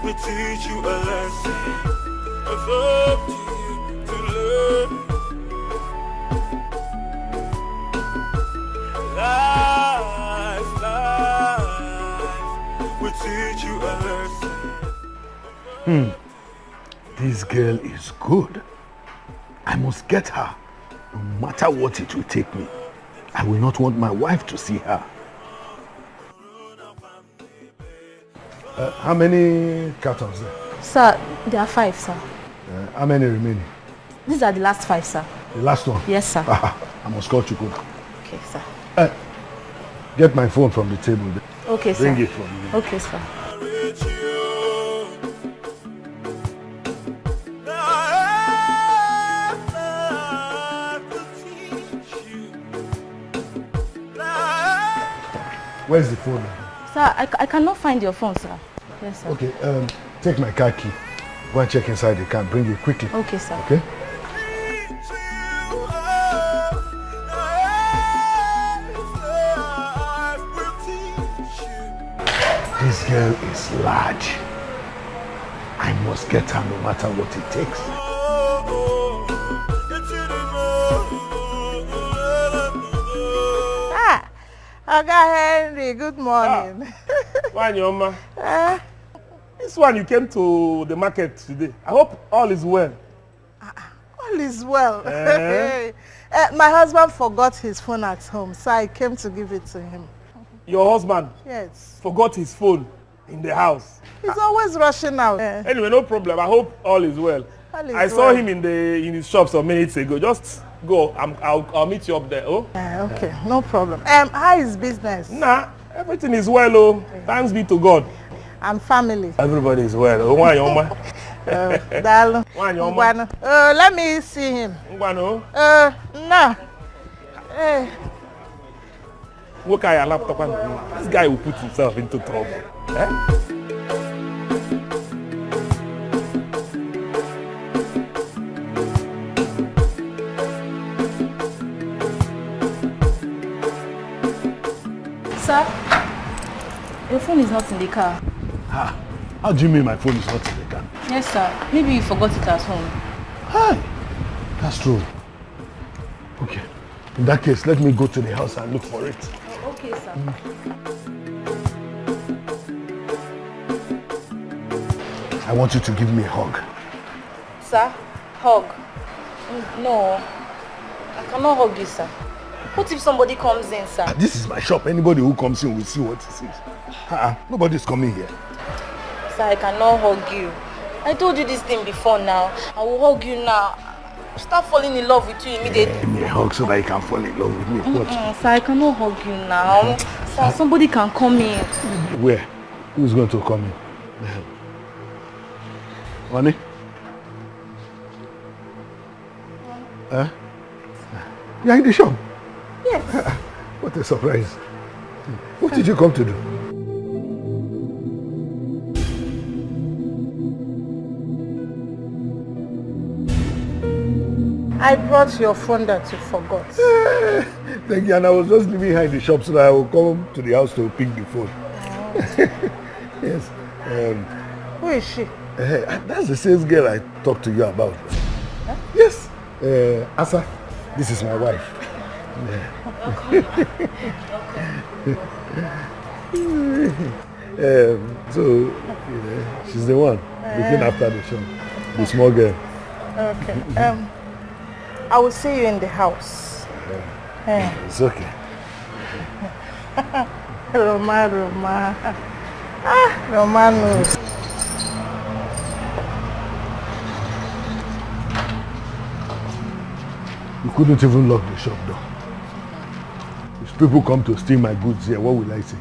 will teach you a lesson. It's up to you to learn. Life will teach you a lesson. This girl is good. I must get her, no matter what it will take me. I will not want my wife to see her. How many cartons there? Sir, there are 5, sir. How many remaining? These are the last 5, sir. The last one? Yes, sir. I must call Chukwu. Okay, sir. Get my phone from the table. Okay, sir. Bring it for me. Okay, sir. Where's the phone? Sir, I cannot find your phone, sir. Yes, sir. Okay, take my car key. Go and check inside the car. Bring it quickly. Okay, sir. Okay? This girl is large. I must get her no matter what it takes. Oga Henry, good morning. Why, Nyoma? This one you came to the market today. I hope all is well. All is well. My husband forgot his phone at home, so I came to give it to him. Your husband? Yes. Forgot his phone in the house. He's always rushing out. Anyway, no problem. I hope all is well. I saw him in his shop some minutes ago. Just go. I'll meet you up there. Oh. Okay, no problem. How is business? Nah, everything is well. Oh, thanks be to God. And family. Everybody is well. Oh, why Yoma? Let me see him. No. Look at your laptop and this guy will put himself into trouble. Sir, your phone is not in the car. How do you mean my phone is not in the car? Yes, sir. Maybe you forgot it at home. Hi. That's true. Okay. In that case, let me go to the house and look for it. Okay, sir. I want you to give me a hug. Sir, hug? No. I cannot hug you, sir. What if somebody comes in, sir? This is my shop. Anybody who comes in will see what it is. Nobody's coming here. Sir, I cannot hug you. I told you this thing before now. I will hug you now. Start falling in love with you immediately. Give me a hug so that you can fall in love with me. What? Sir, I cannot hug you now. Sir, somebody can come in. Where? Who's going to come in? Honey? Huh? You're in the shop? Yes. What a surprise. What did you come to do? I brought your phone that you forgot. Thank you, and I was just leaving her in the shop so that I will come to the house to pick the phone. Yes. Who is she? That's the sales girl I talked to you about. Huh? Yes. Asa, this is my wife. So, she's the one looking after the shop. The small girl. Okay. I will see you in the house. It's okay. Roma. Romano. You couldn't even lock the shop door. If people come to steal my goods here, what will I say?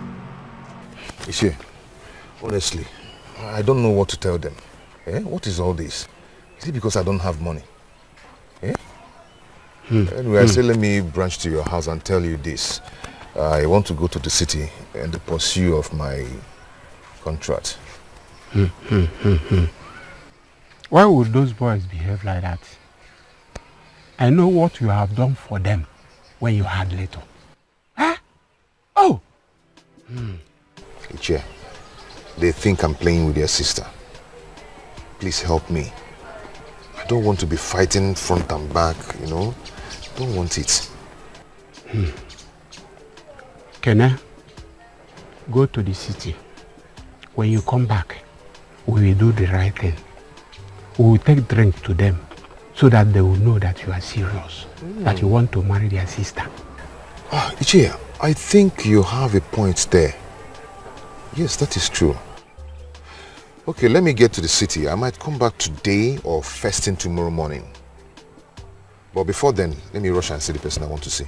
Ishe, honestly, I don't know what to tell them. What is all this? Is it because I don't have money? Anyway, I say let me branch to your house and tell you this. I want to go to the city in the pursuit of my contract. Why would those boys behave like that? I know what you have done for them when you had little. Huh? Oh! Iche, they think I'm playing with their sister. Please help me. I don't want to be fighting front and back, you know. I don't want it. Kene, go to the city. When you come back, we will do the right thing. We will take drink to them so that they will know that you are serious, that you want to marry their sister. Iche, I think you have a point there. Yes, that is true. Okay, let me get to the city. I might come back today or first thing tomorrow morning. But before then, let me rush and see the person I want to see.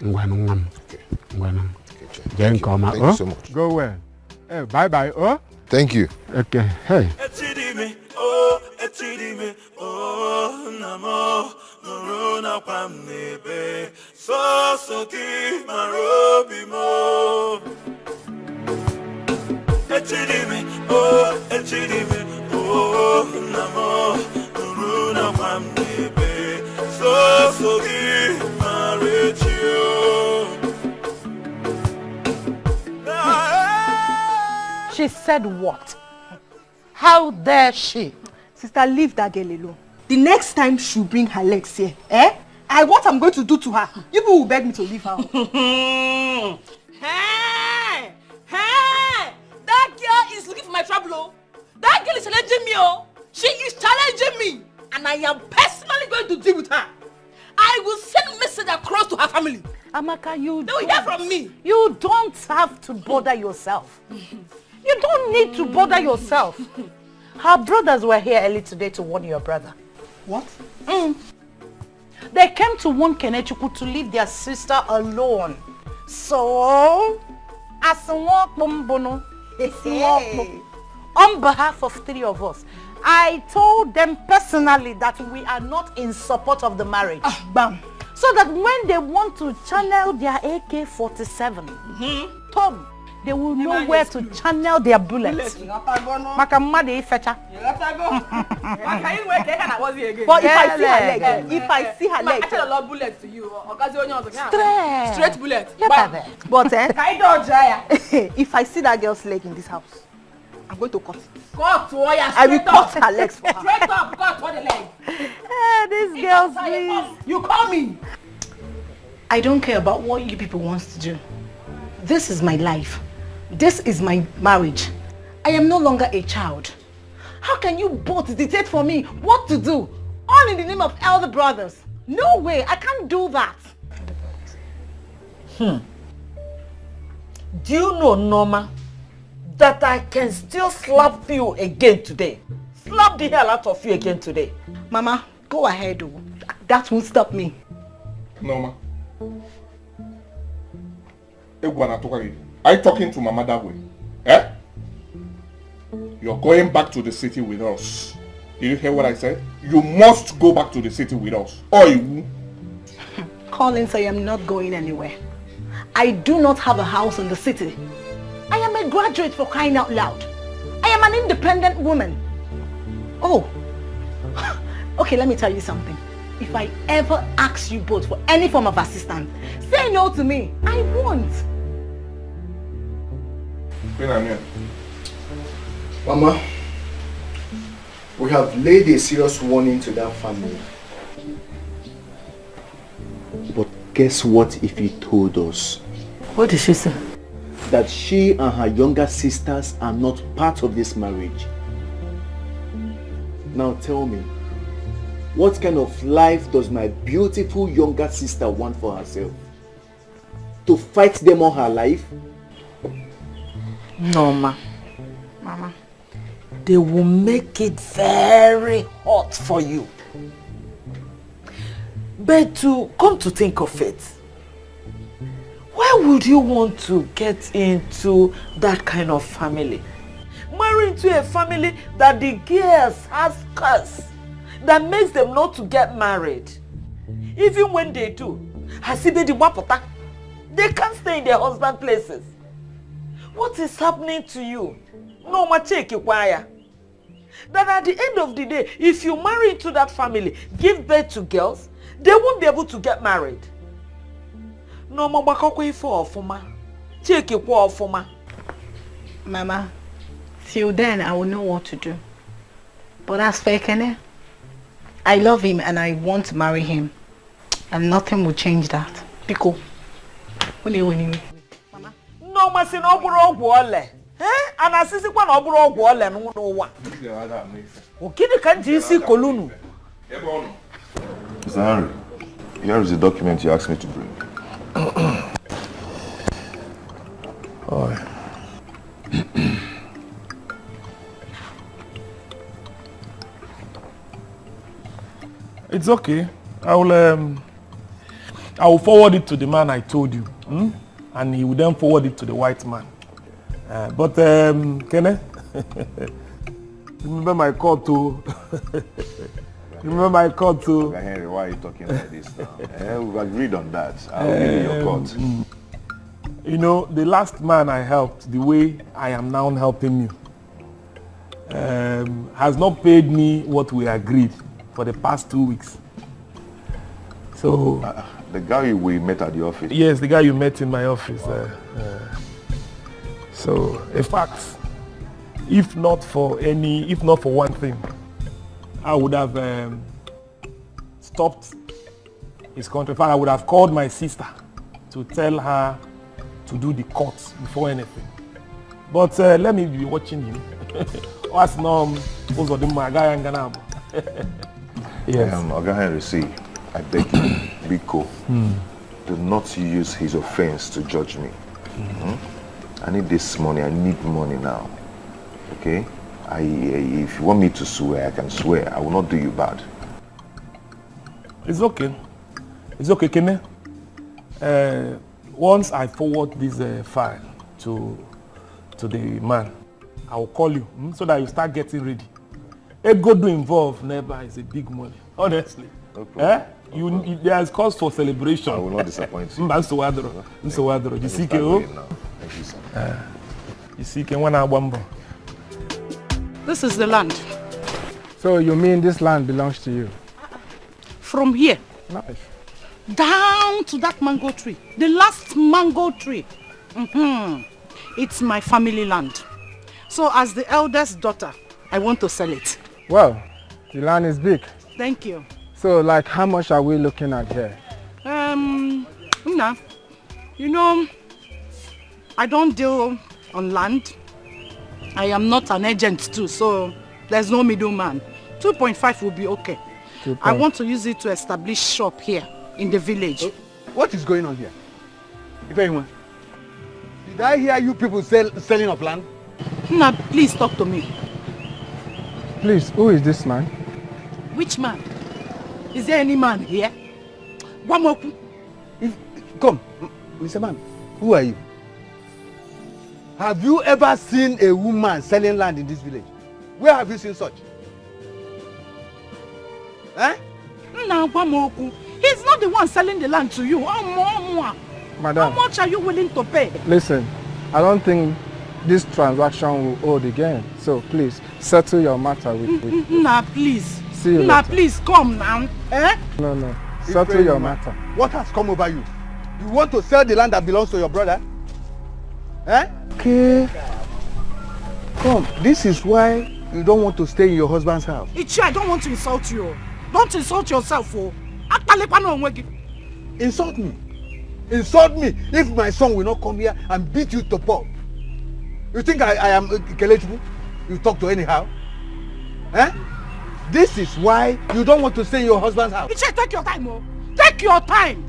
Okay. Thank you so much. Go well. Hey, bye-bye. Oh? Thank you. Okay. Hey. She said what? How dare she? Sister, leave that girl alone. The next time she'll bring her legs here, what I'm going to do to her, you people will beg me to leave her. Hey! That girl is looking for my trouble. and I am personally going to deal with her. I will send message across to her family. Amaka, you they will hear from me. You don't have to bother yourself. You don't need to bother yourself. Her brothers were here early today to warn your brother. What? They came to warn Kenechukwu to leave their sister alone. So, as on behalf of 3 of us, I told them personally that we are not in support of the marriage. Bam. So that when they want to channel their AK-47, Tom, they will know where to channel their bullets. But if I see her leg, I tell a lot of bullets to you. Straight bullets. But if I see that girl's leg in this house, I'm going to cut it. Cut warrior. I will cut her legs for her. Straight up, cut for the leg. These girls, please. You call me. I don't care about what you people want to do. This is my life. This is my marriage. I am no longer a child. How can you both dictate for me what to do? All in the name of elder brothers. No way, I can't do that. Do you know, Norma, that I can still slap you again today? Slap the hell out of you again today. Mama, go ahead. That won't stop me. Norma. Are you talking to Mama that way? Eh? You're going back to the city with us. Did you hear what I said? You must go back to the city with us. Or you will. Collins, I am not going anywhere. I do not have a house in the city. I am a graduate, for crying out loud. I am an independent woman. Oh. Okay, let me tell you something. If I ever ask you both for any form of assistance, say no to me. I won't. Mama, we have laid a serious warning to that family. But guess what if he told us? What did she say? That she and her younger sisters are not part of this marriage. Now tell me, what kind of life does my beautiful younger sister want for herself? To fight them all her life? No, Mama. They will make it very hot for you. But to come to think of it, why would you want to get into that kind of family? Marry into a family that the girls has curse, that makes them not to get married. Even when they do, they can't stay in their husband places. What is happening to you? No, that at the end of the day, if you marry into that family, give birth to girls, they won't be able to get married. No, Mama, till then I will know what to do. But as for Ekene, I love him and I want to marry him. And nothing will change that. Pico. No, masi no buru ogwu ole. Ana asisi kwa no buru ogwu ole n'ụwa. Okini ka nji isi kolunu. Mr. Henry, here is the document you asked me to bring. It's okay. I will forward it to the man I told you. And he will then forward it to the white man. But Kenneth, remember my call to remember my call to Henry, why are you talking like this now? We've agreed on that. I'll give you your court. You know, the last man I helped, the way I am now helping you, has not paid me what we agreed for the past 2 weeks. So the guy we met at the office? Yes, the guy you met in my office. So, in fact, if not for one thing, I would have stopped his contract. In fact, I would have called my sister to tell her to do the court before anything. But let me be watching him. Yes. Oga Henry, I beg you, Biko, do not use his offense to judge me. I need this money. I need money now. Okay? If you want me to swear, I can swear. I will not do you bad. It's okay. It's okay, Kene. Once I forward this file to the man, I will call you so that you start getting ready. A good to involve never is a big money, honestly. No problem. There is cause for celebration. I will not disappoint you. You see, KO? Thank you, sir. You see, KO? This is the land. So you mean this land belongs to you? From here Nice. down to that mango tree, the last mango tree. It's my family land. So as the eldest daughter, I want to sell it. Well, the land is big. Thank you. So like how much are we looking at here? Nna, you know, I don't deal on land. I am not an agent too, so there's no middleman. 2.5 will be okay. I want to use it to establish shop here in the village. What is going on here? If anyone, did I hear you people selling of land? Nna, please talk to me. Please, who is this man? Which man? Is there any man here? Wamoku. Come, Mr. Man, who are you? Have you ever seen a woman selling land in this village? Where have you seen such? Eh? Nna, Wamoku. He's not the one selling the land to you. Madam. How much are you willing to pay? Listen, I don't think this transaction will hold again. So please, settle your matter with Nna, please. See you Nna, later. please, come now. Eh? No. Settle your matter. What has come over you? You want to sell the land that belongs to your brother? Eh? Okay. Come, this is why you don't want to stay in your husband's house. Ichi, I don't want to insult you. Don't insult yourself, oh. Insult me. Insult me if my son will not come here and beat you to pulp. You think I am Kelechibu? You talk to anyhow? Eh? This is why you don't want to stay in your husband's house. Ichi, take your time, oh. Take your time.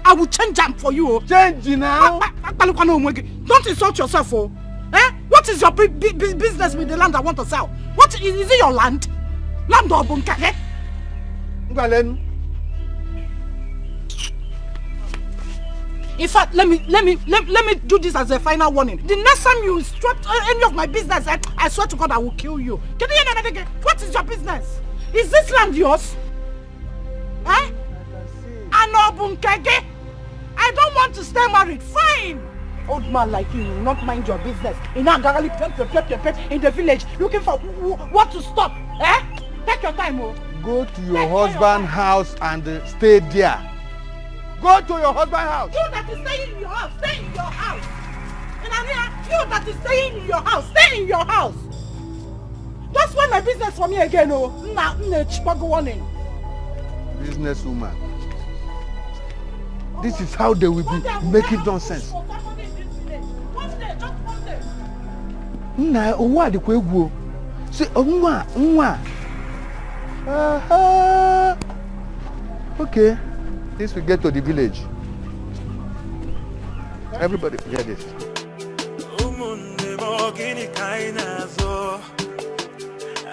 I will change them for you, oh. Change now? Don't insult yourself, oh. Eh? What is your business with the land I want to sell? What is it your land? Land or bunker, eh? In fact, let me do this as a final warning. The next time you disrupt any of my business, I swear to God I will kill you. Can you hear that again? What is your business? Is this land yours? Eh? I don't want to stay married. Fine. Old man like you will not mind your business. In the village looking for what to stop. Eh? Take your time, oh. Go to your husband's house and stay there. Go to your husband's house. You that is staying in your house, stay in your house. You that is staying in your house, stay in your house. Don't spoil my business for me again, oh. Businesswoman. This is how they will be making nonsense. Nna, onwa adikwa egwu o. Say onwa. Okay. This will get to the village. Everybody hear this.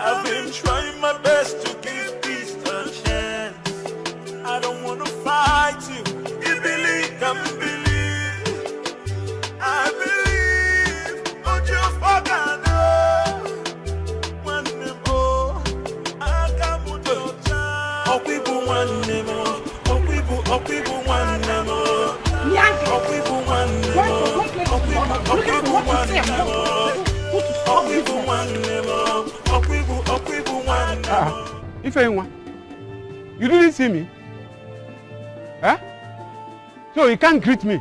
I've been trying my best to give peace a chance. I don't want to fight you. You believe, can believe. I believe. Don't you forget. One more. I can't put your time. Oh, people one more. Oh, people one more. Oh, people one more. Oh, people one more. Oh, people one more. If anyone, you didn't see me, huh? So you can't greet me.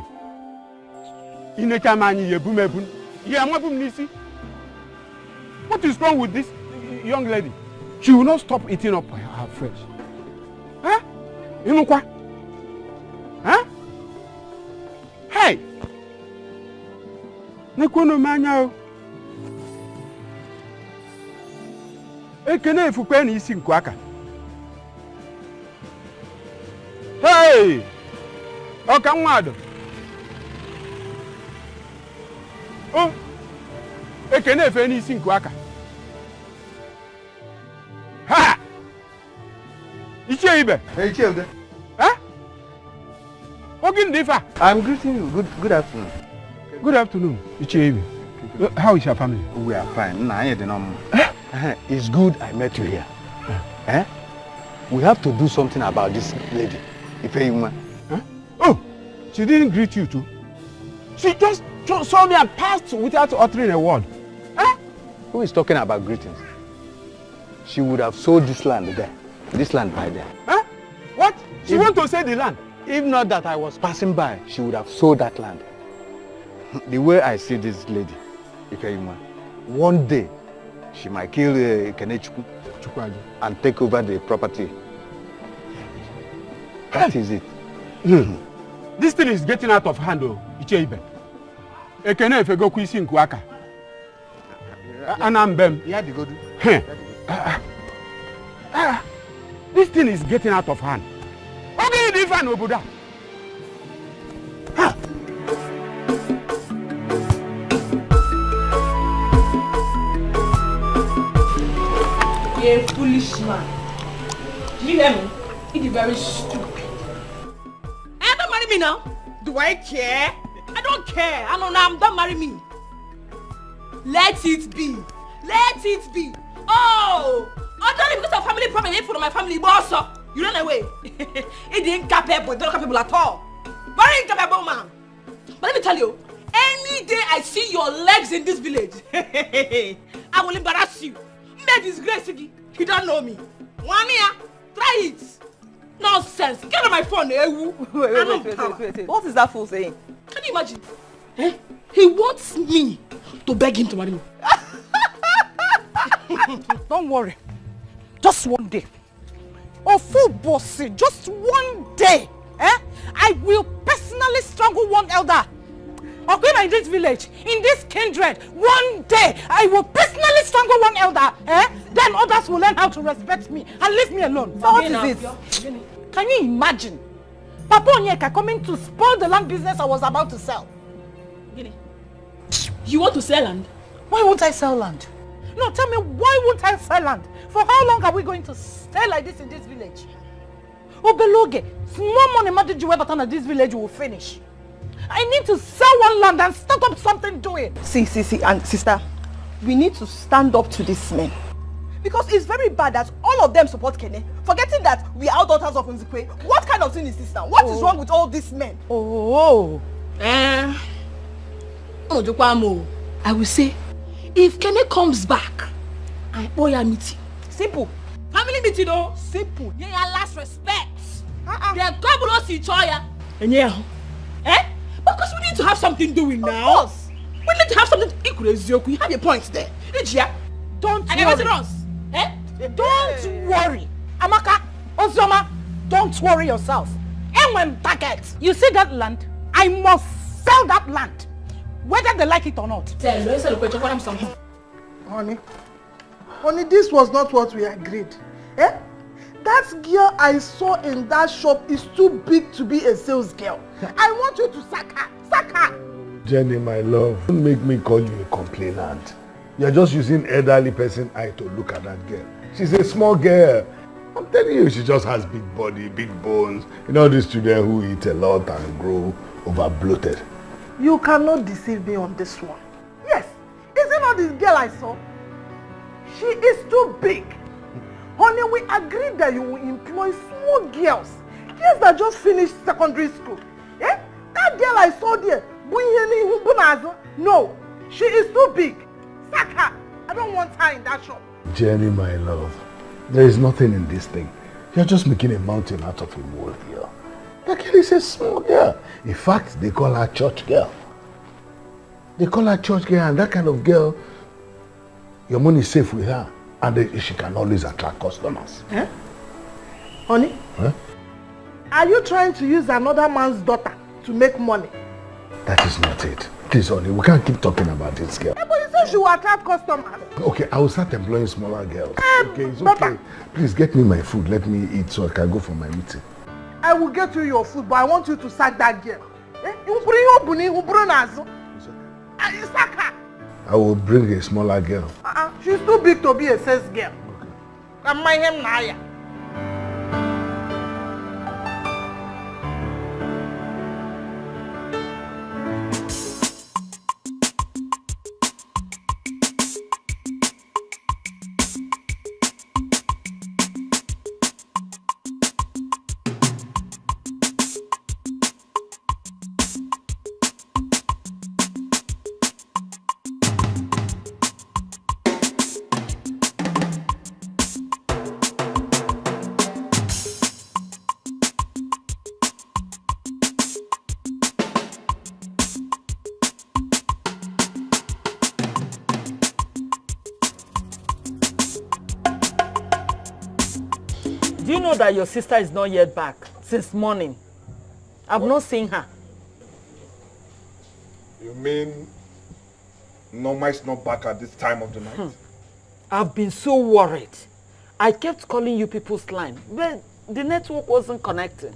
What is wrong with this young lady? She will not stop eating up her flesh. Huh? You know what? Huh? Hey! Ekene ifukwe ni isi nkwaka. Hey! Oka nwado. Oh! Ekene efe ni isi nkwaka. Ha! Ichie ibe. Hey, Ichie. Huh? Difa. I'm greeting you. Good afternoon. Good afternoon, Ichie ibe. How is your family? We are fine. It's good I met you here. We have to do something about this lady. Ifeyinwa. Huh? Oh, she didn't greet you too. She just saw me and passed without uttering a word. Who is talking about greetings? She would have sold this land there. This land by there. Huh? What? She want to sell the land? If not that I was passing by, she would have sold that land. The way I see this lady, Ifeyinwa, one day she might kill Kenechukwu and take over the property. That is it. This thing is getting out of hand, Icheibe. Ekene if go kwisi nkwaka. Anambem. Yeah, the good. This thing is getting out of hand. Okay, different oboda. You're a foolish man. Do you hear me? It is very stupid. Don't marry me now. Do I care? I don't care. I know now. Don't marry me. Let it be. Let it be. Oh! Only because of family problem, for my family boss. You run away. It didn't capable. Don't capable at all. Very incapable man. But let me tell you, any day I see your legs in this village, I will embarrass you. May disgrace you. You don't know me. One year, try it. Nonsense. Get on my phone, eh? Wait. What is that fool saying? Can you imagine? He wants me to beg him to marry me. Don't worry. Just one day. Oh, full bossy. Just one day. I will personally strangle one elder. Okay, in this village, in this kindred, one day I will personally strangle one elder. Then others will learn how to respect me and leave me alone. So what is it? Can you imagine? Papa Onyeka coming to spoil the land business I was about to sell. You want to sell land? Why won't I sell land? No, tell me, why won't I sell land? For how long are we going to stay like this in this village? Obeloge, small money matter you ever turn at this village will finish. I need to sell one land and start up something doing. See, and sister, we need to stand up to these men. Because it's very bad that all of them support Kene, forgetting that we are daughters of Nzikwe. What kind of thing is this now? What is wrong with all these men? I will say, if Kene comes back, I owe ya meeting. Simple. Family meeting, though. Simple. Yeah, last respect. They are God will see each other. And yeah. Because we need to have something doing now. Of course. We need to have something equal. You have your points there. Don't worry. Don't worry. Amaka, Ozoma, don't worry yourself. And when target, you see that land, I must sell that land. Whether they like it or not. Honey, this was not what we agreed. That girl I saw in that shop is too big to be a sales girl. I want you to sack her. Sack her. Jenny, my love, don't make me call you a complainant. You're just using elderly person eye to look at that girl. She's a small girl. I'm telling you, she just has big body, big bones. You know these children who eat a lot and grow over bloated. You cannot deceive me on this one. Yes, is it not this girl I saw? She is too big. Honey, we agreed that you will employ small girls. Girls that just finished secondary school. That girl I saw there, no, she is too big. Sack her. I don't want her in that shop. Jenny, my love, there is nothing in this thing. You're just making a mountain out of a molehill. That girl is a small girl. In fact, they call her church girl. They call her church girl, and that kind of girl, your money is safe with her. And she can always attract customers. Honey? Are you trying to use another man's daughter to make money? That is not it. Please, honey, we can't keep talking about this girl. But you said she will attract customers. Okay, I will start employing smaller girls. Okay, it's okay. Please get me my food. Let me eat so I can go for my meeting. I will get you your food, but I want you to sack that girl. I will bring a smaller girl. She's too big to be a sex girl. I'm my him Naya. Do you know that your sister is not yet back since morning? I've not seen her. You mean Norma is not back at this time of the night? I've been so worried. I kept calling you people's line, but the network wasn't connecting.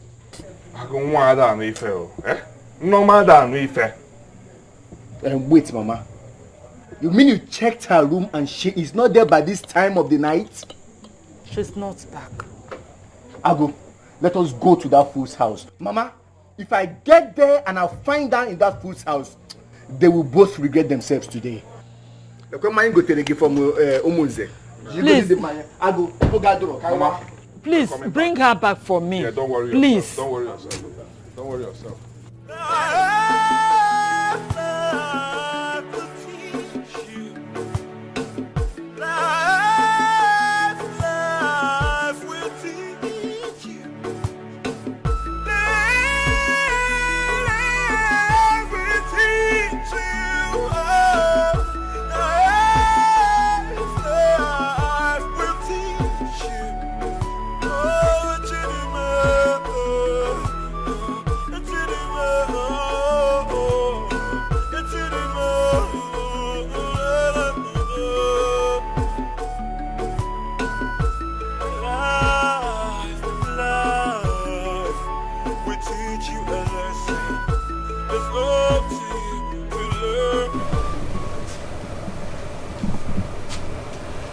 Wait, Mama. You mean you checked her room and she is not there by this time of the night? She's not back. Ago, let us go to that fool's house. Mama, if I get there and I find her in that fool's house, they will both regret themselves today. Please bring her back for me. Yeah, don't worry Please. yourself. Don't worry yourself. Don't worry yourself.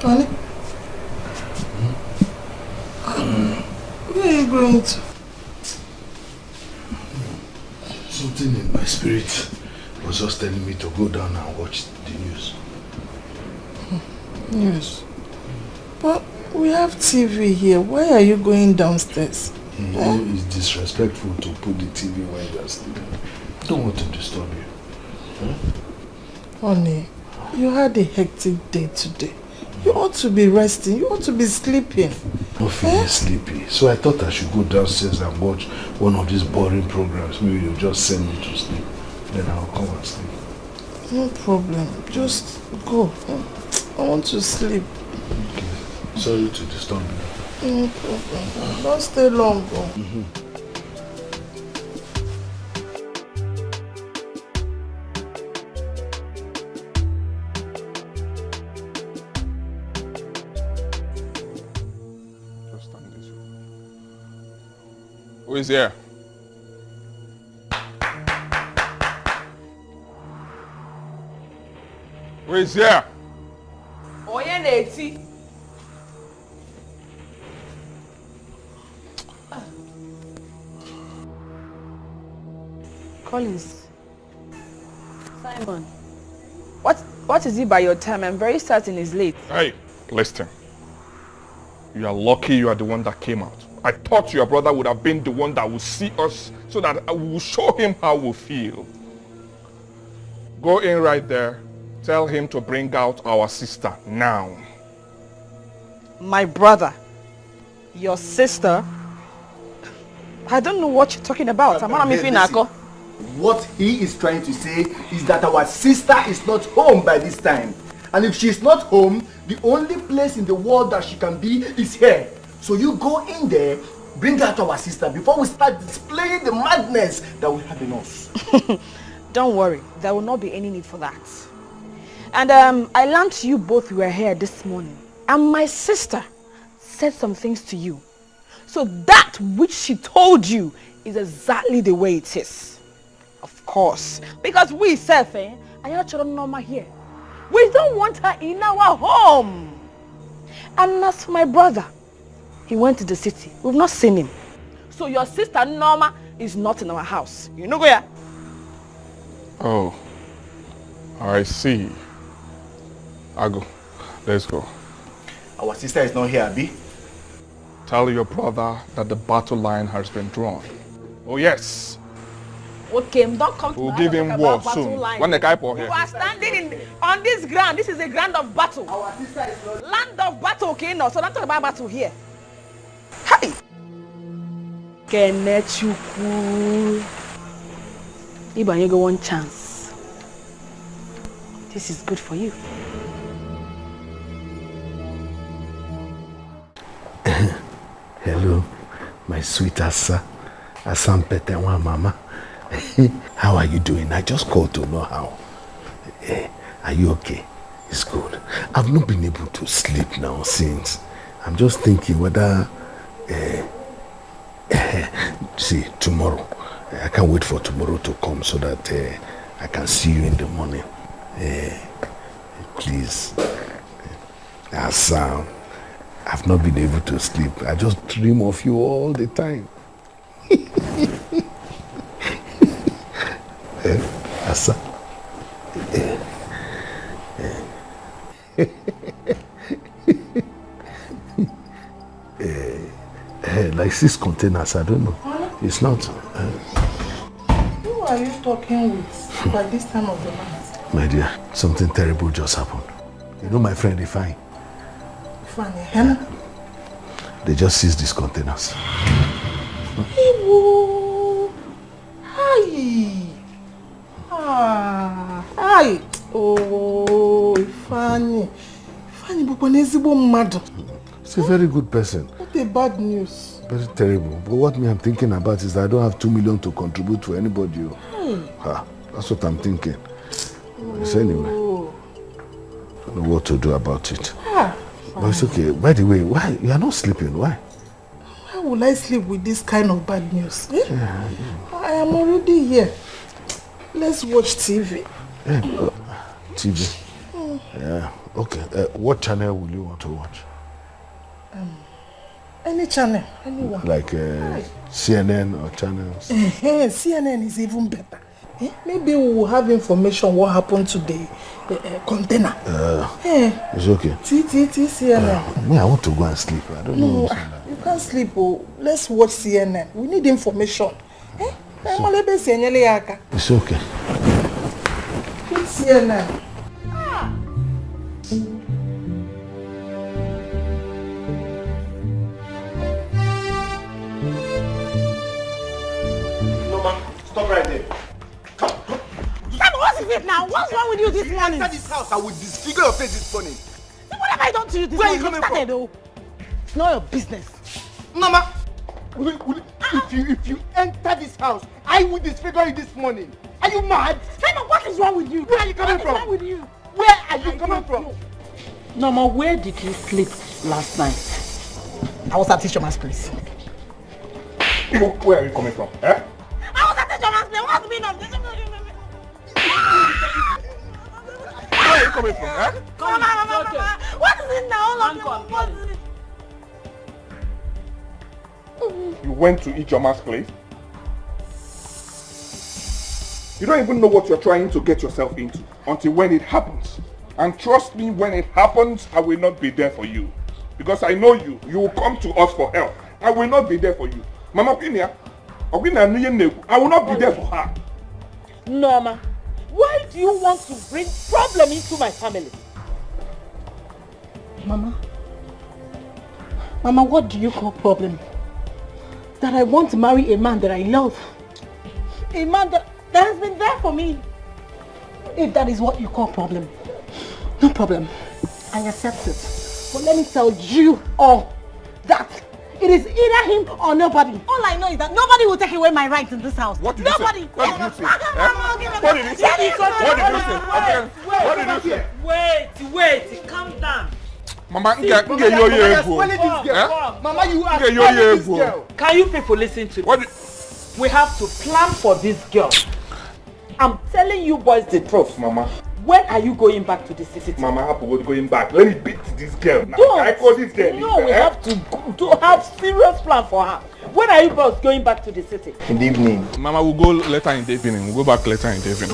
Honey? Where are you going to? Something in my spirit was just telling me to go down and watch the news. Yes. But we have TV here. Why are you going downstairs? It's disrespectful to put the TV while you're sleeping. I don't want to disturb you. Honey, you had a hectic day today. You ought to be resting. You ought to be sleeping. Not feeling sleepy. So I thought I should go downstairs and watch one of these boring programs. Maybe you'll just send me to sleep. Then I'll come and sleep. No problem. Just go. I want to sleep. Okay. Sorry to disturb you. No problem. Don't stay long. Who is here? Who is here? Oye Neti. Collins. Simon. What is it by your time? I'm very certain it's late. Hey, listen. You are lucky you are the one that came out. I thought your brother would have been the one that would see us so that I will show him how we feel. Go in right there. Tell him to bring out our sister now. My brother? Your sister? I don't know what you're talking about. What he is trying to say is that our sister is not home by this time. And if she's not home, the only place in the world that she can be is here. So you go in there, bring out our sister before we start displaying the madness that we have in us. Don't worry, there will not be any need for that. And I learned you both were here this morning. And my sister said some things to you. So that which she told you is exactly the way it is. Of course. Because we self, are your children normal here. We don't want her in our home. And as for my brother, he went to the city. We've not seen him. So your sister Norma is not in our house. You know where? Oh, I see. I'll go. Let's go. Our sister is not here, Abi. Tell your brother that the battle line has been drawn. Oh yes. Okay, don't come to We'll my give house him about war battle soon. line. When the guy pour You here. are standing on this ground. This is a ground of battle. Our sister is not... Land of battle, okay? No, so don't talk about battle here. Hi! Kenechukwu. Ibanyego one chance. This is good for you. Hello, my sweet Asa. Asampetewa mama. How are you doing? I just called to know how. Are you okay? It's good. I've not been able to sleep now since. I'm just thinking whether... see, tomorrow. I can't wait for tomorrow to come so that I can see you in the morning. Please. Asa, I've not been able to sleep. I just dream of you all the time. Asa. Like 6 containers, I don't know. It's not. Who are you talking with by this time of the night? My dear, something terrible just happened. You know my friend Ifeanyi? Ifeanyi, Hannah? They just seized these containers. Ibu! Hi! Hi! Oh, Ifeanyi. Ifeanyi bukwa n'ezigbo mmadụ. He's a very good person. What a bad news. Very terrible. But what I'm thinking about is that I don't have 2 million to contribute to anybody. That's what I'm thinking. So anyway, I don't know what to do about it. But it's okay. By the way, why? You are not sleeping. Why? Why would I sleep with this kind of bad news? I am already here. Let's watch TV. TV? Yeah. Okay. What channel will you want to watch? Any channel, anyone. Like CNN or channels? CNN is even better. Maybe we will have information what happened to the container. It's okay. CNN. Me, I want to go and sleep. I don't know. You can't sleep. Let's watch CNN. We need information. It's okay. It's CNN. Stop right there. Come. What is it now? What's wrong with you this morning? Enter this house, I will disfigure your face this morning. What have I done to you this morning? Where are you coming from? It's not your business. Mama, if you enter this house, I will disfigure you this morning. Are you mad? Simon, what is wrong with you? Where are you coming from? What is wrong with you? Where are you coming from? Norma, where did you sleep last night? I was at Tishoma's place. Where are you coming from? Eh? I was at Tishoma's place. What's the meaning of this? Where are you coming from? Eh? Mama. What is it now? What is it? You went to Ijeoma's place? You don't even know what you're trying to get yourself into until when it happens. And trust me, when it happens, I will not be there for you. Because I know you. You will come to us for help. I will not be there for you. Mama Pinia, I will not be there for her. Norma, why do you want to bring problem into my family? Mama, what do you call problem? That I want to marry a man that I love. A man that has been there for me. If that is what you call problem, no problem. I accept it. But let me tell you all that It is either him or nobody. All I know is that nobody will take away my rights in this house. What did nobody. you say? What did you say? What did you say? What did you say? Wait, calm down. Mama, Mama, you are spoiling this girl. Can you people listen to me? We have to plan for this girl. I'm telling you boys the truth. Mama. When are you going back to the city? Mama, how about going back? Let me beat this girl. Now, Don't. I call this girl. No, we have to have serious plan for her. When are you boys going back to the city? In the evening. Mama, we'll go later in the evening. We'll go back later in the evening.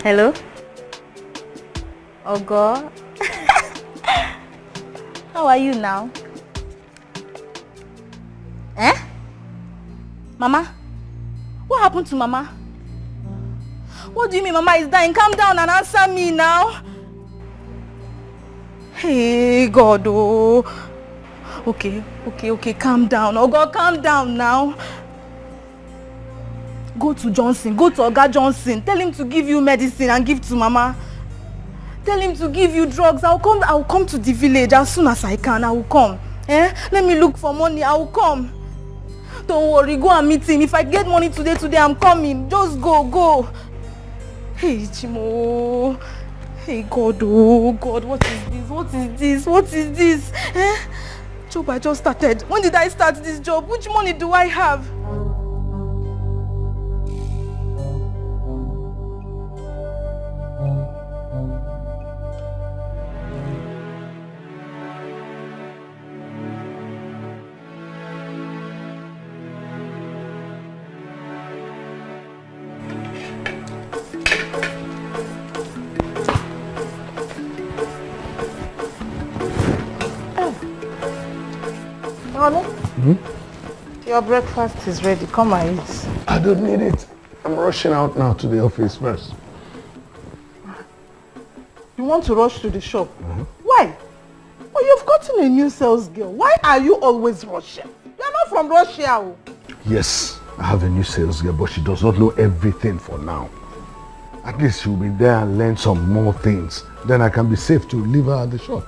Hello? Oh God. How are you now? Eh? Mama? What happened to Mama? What do you mean Mama is dying? Calm down and answer me now. Hey God, oh. Okay, calm down. Oh God, calm down now. Go to Johnson, go to Oga Johnson. Tell him to give you medicine and give to Mama. Tell him to give you drugs. I'll come to the village as soon as I can. I will come. Let me look for money. I will come. Don't worry, go and meet him. If I get money today, I'm coming. Just go. Hey, Chimo. Hey, God, oh God, what is this? Job I just started. When did I start this job? Which money do I have? Your breakfast is ready. Come and eat. I don't need it. I'm rushing out now to the office first. You want to rush to the shop? Why? Oh, you've gotten a new sales girl. Why are you always rushing? You're not from Russia. Yes, I have a new sales girl, but she does not know everything for now. At least she'll be there and learn some more things. Then I can be safe to leave her at the shop.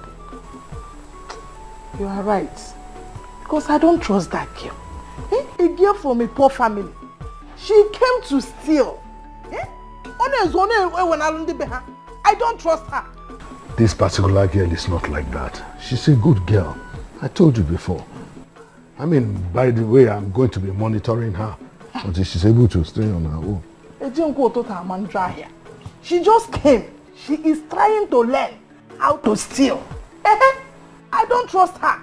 You are right. Because I don't trust that girl. A girl from a poor family. She came to steal. I don't trust her. This particular girl is not like that. She's a good girl. I told you before. I mean, by the way, I'm going to be monitoring her until she's able to stay on her own. She just came. She is trying to learn how to steal. I don't trust her.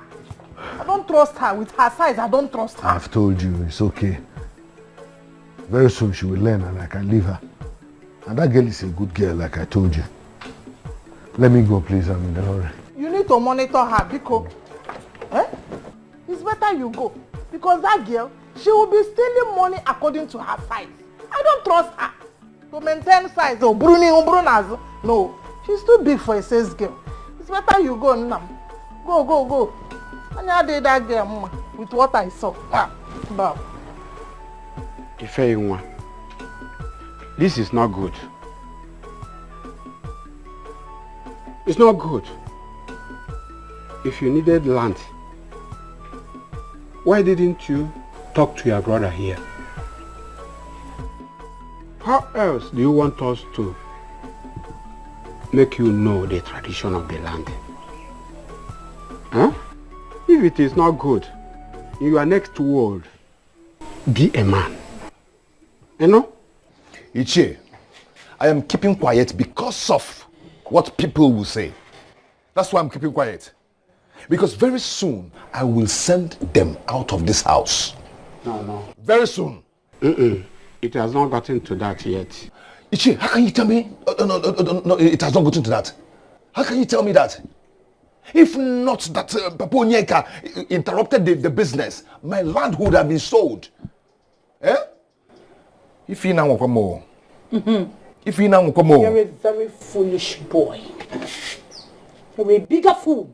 I don't trust her. With her size, I don't trust her. I've told you, it's okay. Very soon she will learn and I can leave her. And that girl is a good girl, like I told you. Let me go, please. I'm in a hurry. You need to monitor her because it's better you go. Because that girl, she will be stealing money according to her size. I don't trust her. To maintain size or Brunas. No, she's too big for a sales girl. It's better you go now. Go. And I did that girl with what I saw. Bob. Ifeyinwa, this is not good. It's not good. If you needed land, why didn't you talk to your brother here? How else do you want us to make you know the tradition of the land? Huh? If it is not good, in your next world, be a man. You know? Ichie, I am keeping quiet because of what people will say. That's why I'm keeping quiet. Because very soon, I will send them out of this house. No. Very soon. It has not gotten to that yet. Ichie, how can you tell me? No, it has not gotten to that. How can you tell me that? If not that Papa Onyeka interrupted the business, my land would have been sold. If you now come more. If you now come more. You're a very foolish boy. You're a bigger fool.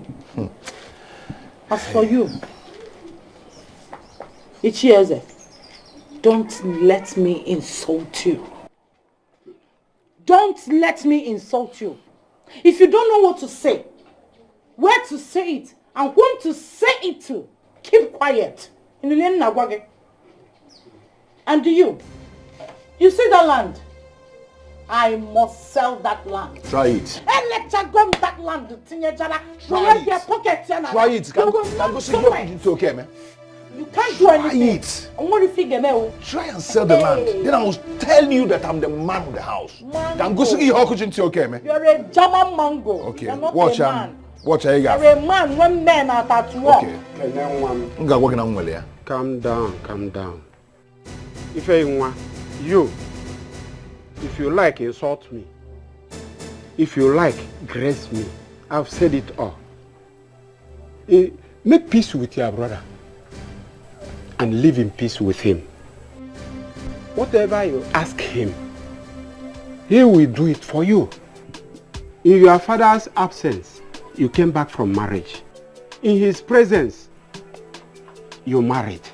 As for you, Ichieze, Don't let me insult you. Don't let me insult you. If you don't know what to say, where to say it, and whom to say it to, keep quiet. And you see that land? I must sell that land. Try it. And let's go that land. Try it. It's okay, man. You can't do anything. Try it. I'm going to figure out. Try and sell the land. Then I will tell you that I'm the man of the house. Okay, man. You're a German mango. Okay. You're not Watch a man. Watch how you got. You're a man when men are at work. Okay. Calm down. If you like, insult me. If you like, grace me. I've said it all. Make peace with your brother and live in peace with him. Whatever you ask him, he will do it for you. In your father's absence, you came back from marriage. In his presence, you married.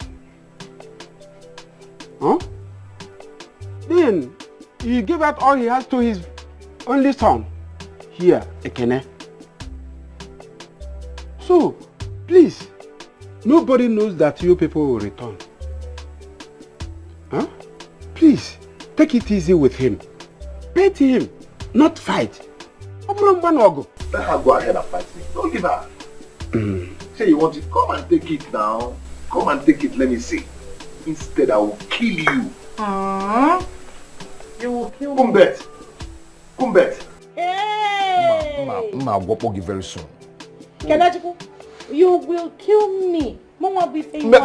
Huh? Then he gave out all he has to his only son. Here, Ekene. So, please, nobody knows that you people will return. Huh? Please, take it easy with him. Pay to him, not fight. Let her go ahead and fight me. Don't give her. Say you want it, come and take it now. Come and take it, let me see. Instead, I will kill you. You will kill me. Kumbet. Hey! I'll go very soon. Kenachiku, you will kill me. Mama be saying The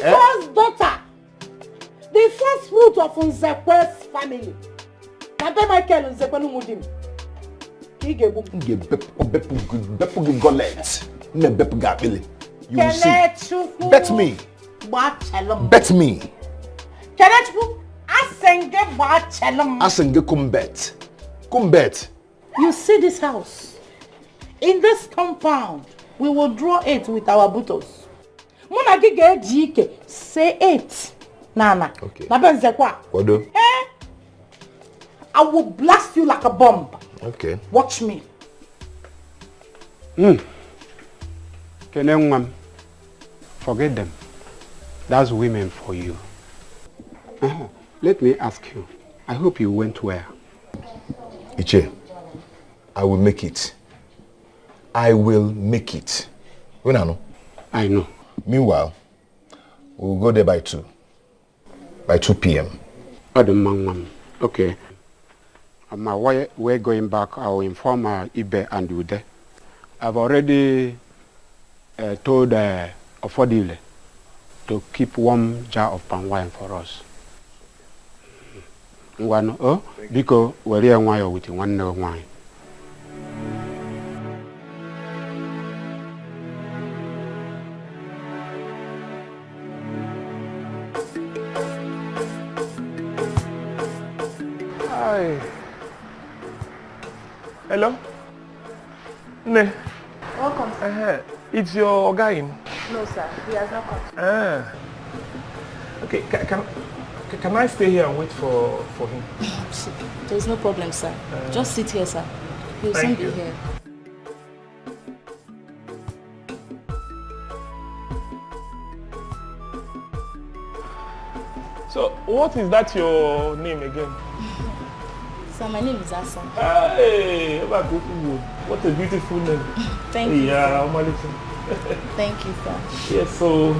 first daughter, the first fruit of Nzekwe's family. Kabe Michael Nzekwe Mudim. You will see. Bet me. Bet me. Asenge Kumbet. You see this house? In this compound, we will draw it with our butos. Say it. Nana. Okay. Hey, I will blast you like a bomb. Okay. Watch me. Forget them. That's women for you. Let me ask you. I hope you went where? Iche, I will make it. I will make it. When I know? I know. Meanwhile, we'll go there by 2. By 2 p.m. Okay. We're going back. I'll inform Ibe and Ude. I've already told Ofodile to keep one jar of palm wine for us. Because we're here with one wine. Hi. Hello? Ne. Welcome, sir. It's your guy in? No, sir. He has not come. Okay, can I stay here and wait for him? There's no problem, sir. Just sit here, sir. He'll soon be here. So, what is that your name again? Sir, my name is Asan. Hey, what a beautiful name. Thank you. Yeah, thank you, sir. Yes, so...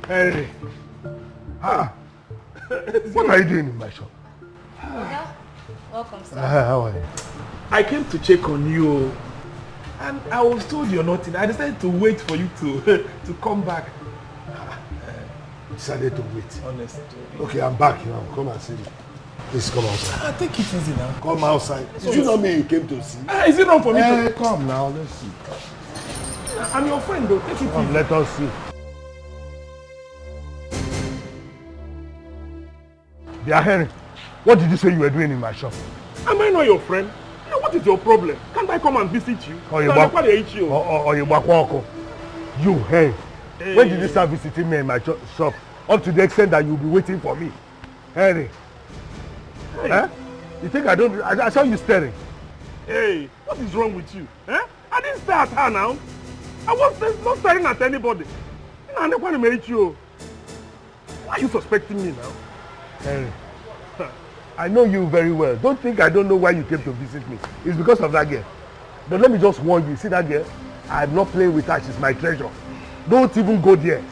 Henry. What are you doing in my shop? Welcome, sir. How are you? I came to check on you and I was told you're not in. I decided to wait for you to come back. decided to wait. Honestly. Okay, I'm back now. Come and see me. Please come outside. Take it easy now. Come outside. Did you not mean you came to see? Is it wrong for me to... Come now, let's see. I'm your friend though. Take it Come, easy. let us see. Dear Henry, what did you say you were doing in my shop? Am I not your friend? What is your problem? Can't I come and visit you? Or you hey. When did you start visiting me in my shop? Up to the extent that you'll be waiting for me. Henry. Hey. Eh? You think I saw you staring. Hey, what is wrong with you? Eh? I didn't stare at her now. I was not staring at anybody. Why are you suspecting me now? Henry, I know you very well. Don't think I don't know why you came to visit me. It's because of that girl. But let me just warn you. See that girl? I'm not playing with her. She's my treasure. Don't even go there.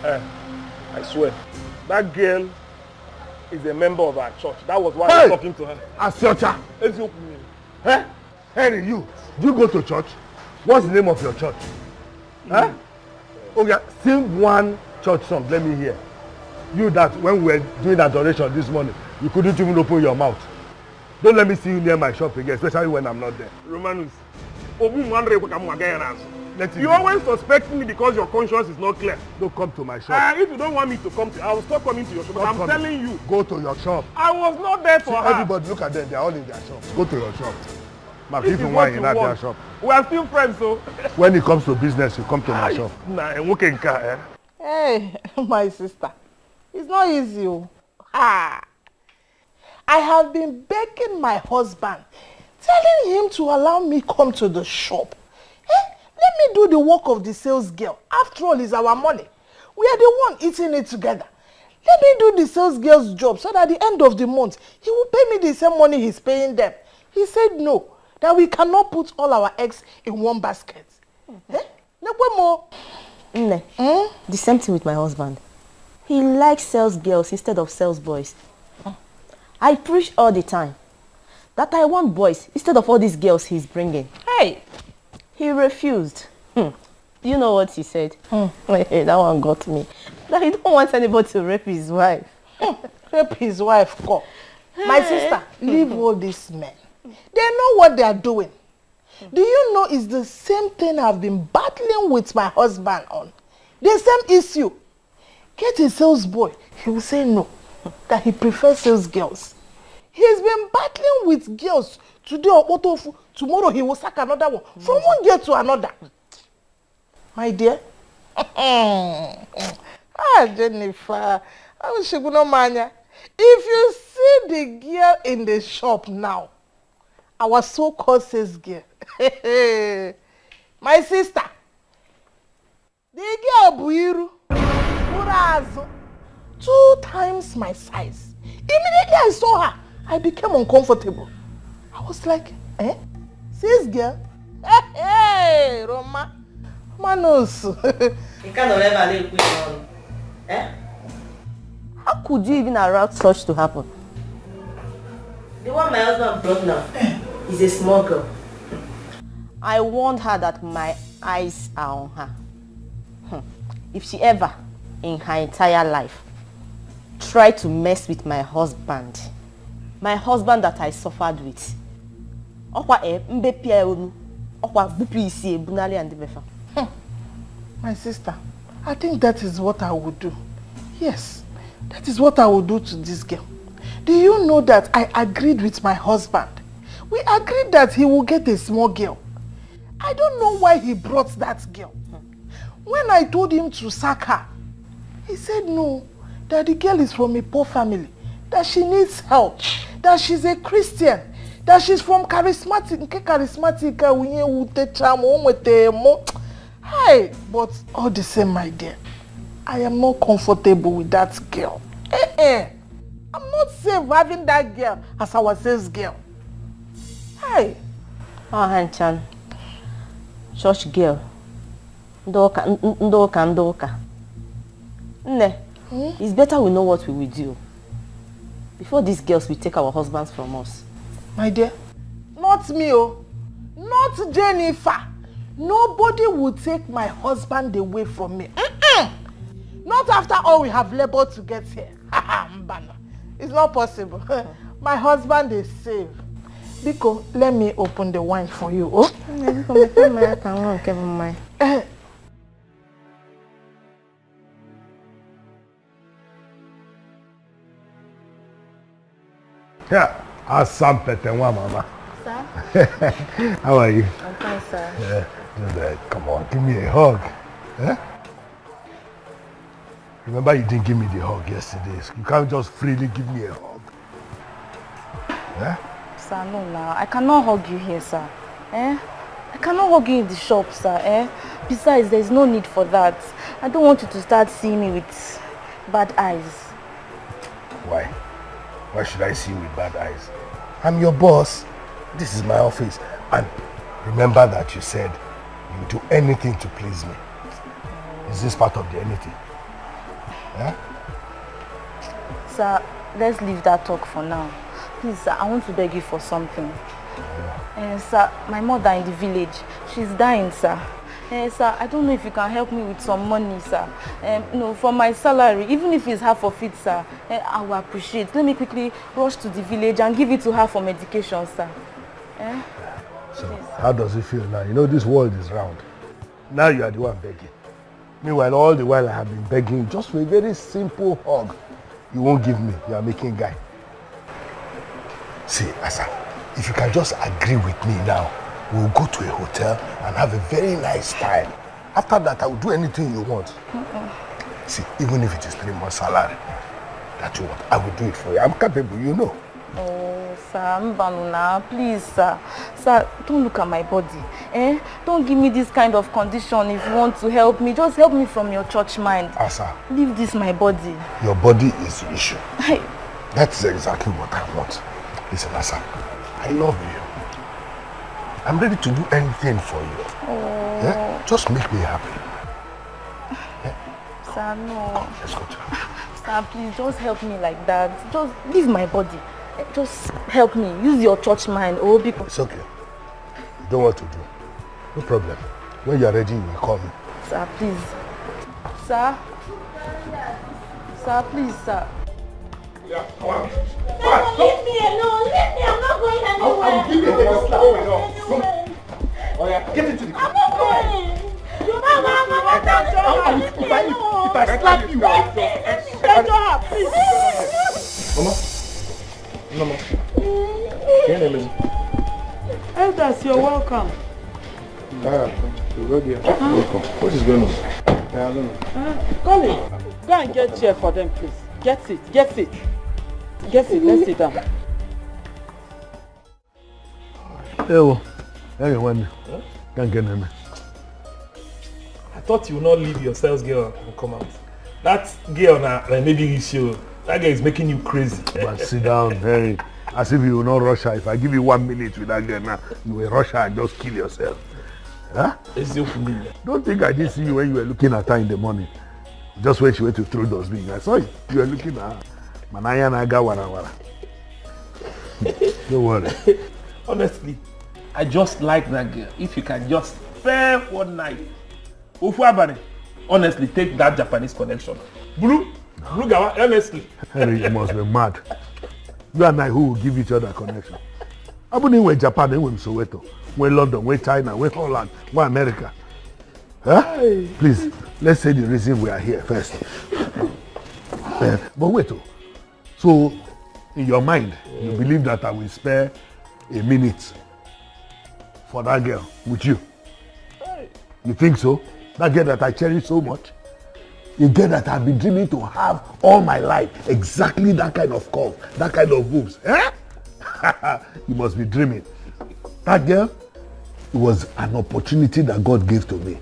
I swear, that girl is a member of our church. That was why I was talking to her. Asiocha. Eh? Henry, do you go to church? What's the name of your church? Huh? Okay, sing one church song. Let me hear. You that when we were doing adoration this morning, you couldn't even open your mouth. Don't let me see you near my shop again, especially when I'm not there. Romanus, you always suspect me because your conscience is not clear. Don't come to my shop. If you don't want me to come to, I will stop coming to your shop. But I'm telling you. Go to your shop. I was not there for her. Everybody look at them. They're all in their shop. Go to your shop. Mark, even wine in their shop. We are still friends, so. When it comes to business, you come to my shop. Hey, my sister. It's not easy. I have been begging my husband, telling him to allow me come to the shop. Let me do the work of the sales girl. After all, it's our money. We are the one eating it together. Let me do the sales girl's job so that at the end of the month, he will pay me the same money he's paying them. He said no, that we cannot put all our eggs in one basket. The same thing with my husband. He likes sales girls instead of sales boys. I preach all the time that I want boys instead of all these girls he's bringing. Hey! He refused. You know what he said? That one got me. That he don't want anybody to rape his wife. Rape his wife, go. My sister, leave all these men. They know what they are doing. Do you know it's the same thing I've been battling with my husband on? The same issue. Get a sales boy. He will say no. That he prefers sales girls. He's been battling with girls today or tomorrow he will sack another one. From one girl to another. My dear. Jennifer. If you see the girl in the shop now, our so-called sales girl. My sister. The girl Buiru. 2 times my size. Immediately I saw her, I became uncomfortable. I was like, Sis girl? Hey, Roma. Manos. How could you even allow such to happen? The one my husband brought now is a small girl. I warned her that my eyes are on her. If she ever, in her entire life, tried to mess with my husband that I suffered with, my sister, I think that is what I would do. Yes, that is what I would do to this girl. Do you know that I agreed with my husband? We agreed that he will get a small girl. I don't know why he brought that girl. When I told him to sack her, he said no, that the girl is from a poor family, that she needs help, that she's a Christian, that she's from charismatic. Hi, but all the same, my dear, I am not comfortable with that girl. I'm not safe having that girl as our sales girl. Hi. Hanchan, church girl. Ndoka. It's better we know what we will do before these girls will take our husbands from us. My dear, not me, not Jennifer. Nobody will take my husband away from me. Not after all we have labored to get here. Mbana. It's not possible. My husband is safe. Biko, let me open the wine for you. Oh? Yeah, Assam Petenwa, Mama. Sir? How are you? I'm fine, sir. Yeah, come on, give me a hug. Eh? Remember you didn't give me the hug yesterday. So you can't just freely give me a hug. Eh? Sir, no now. I cannot hug you here, sir. Eh? I cannot hug you in the shop, sir. Eh? Besides, there's no need for that. I don't want you to start seeing me with bad eyes. Why? Why should I see you with bad eyes? I'm your boss. This is my office. And remember that you said you do anything to please me. Is this part of the anything? Yeah? Sir, let's leave that talk for now. Please, sir, I want to beg you for something. Sir, my mother in the village, she's dying, sir. Sir, I don't know if you can help me with some money, sir. No, from my salary, even if it's half of it, sir, I will appreciate. Let me quickly rush to the village and give it to her for medication, sir. So, how does it feel now? You know this world is round. Now you are the one begging. Meanwhile, all the while I have been begging just for a very simple hug. You won't give me. You are making guy. See, Asa, if you can just agree with me now, we'll go to a hotel and have a very nice time. After that, I will do anything you want. See, even if it is 3 months salary that you want, I will do it for you. I'm capable, you know. Oh, sir, Mbanuna, please, sir. Sir, don't look at my body. Don't give me this kind of condition if you want to help me. Just help me from your church mind. Asa. Leave this my body. Your body is the issue. That's exactly what I want. Listen, Asa, I love you. I'm ready to do anything for you. Oh. Yeah? Just make me happy. Sir, no. Let's go to her. Sir, please, just help me like that. Just leave my body. Just help me. Use your church mind. Oh, because... It's okay. You don't want to do. No problem. When you're ready, you will call me. Sir, please. Sir? Sir, please, sir. Yeah, come on. Leave me alone. Leave me. I'm not going anywhere. I'll give you a slap. Oh yeah, get into the car. I'm not going. If I slap you, Mama. Elders, you're welcome. Welcome. What is going on? I don't know. Colin, go and get chair for them, please. Get it. Let's sit down. Hey, when can't get in. I thought you would not leave your sales girl and come out. That girl now, maybe issue. That girl is making you crazy. But sit down, Harry. As if you will not rush her. If I give you 1 minute with that girl now, you will rush her and just kill yourself. Huh? Don't think I didn't see you when you were looking at her in the morning. Just when she went to throw those beans. I saw you. You were looking at her. Manaya naga wara. Don't worry. Honestly, I just like that girl. If you can just spare one night. Ufuabane, honestly, take that Japanese connection. Blue Gawa, honestly. Harry, you must be mad. You and I, who will give each other connection? I wouldn't wait Japan, then Soweto, when London, when China, when Holland, when America. Huh? Please, let's say the reason we are here first. But wait, so in your mind, you believe that I will spare a minute for that girl with you? You think so? That girl that I cherish so much? A girl that I've been dreaming to have all my life. Exactly that kind of curve, that kind of boobs. You must be dreaming. That girl, it was an opportunity that God gave to me.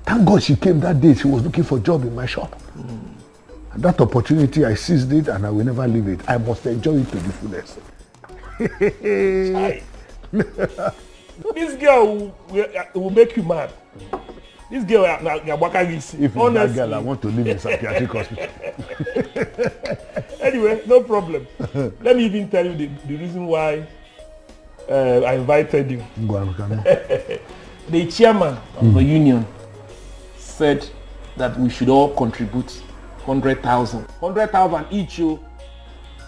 Thank God she came that day. She was looking for a job in my shop. And that opportunity, I seized it and I will never leave it. I must enjoy it to the fullest. This girl will make you mad. This girl, if it's that girl, I want to live in psychiatric hospital. Anyway, no problem. Let me even tell you the reason why I invited you. Go on, The chairman of the union said that we should all contribute 100,000. 100,000 each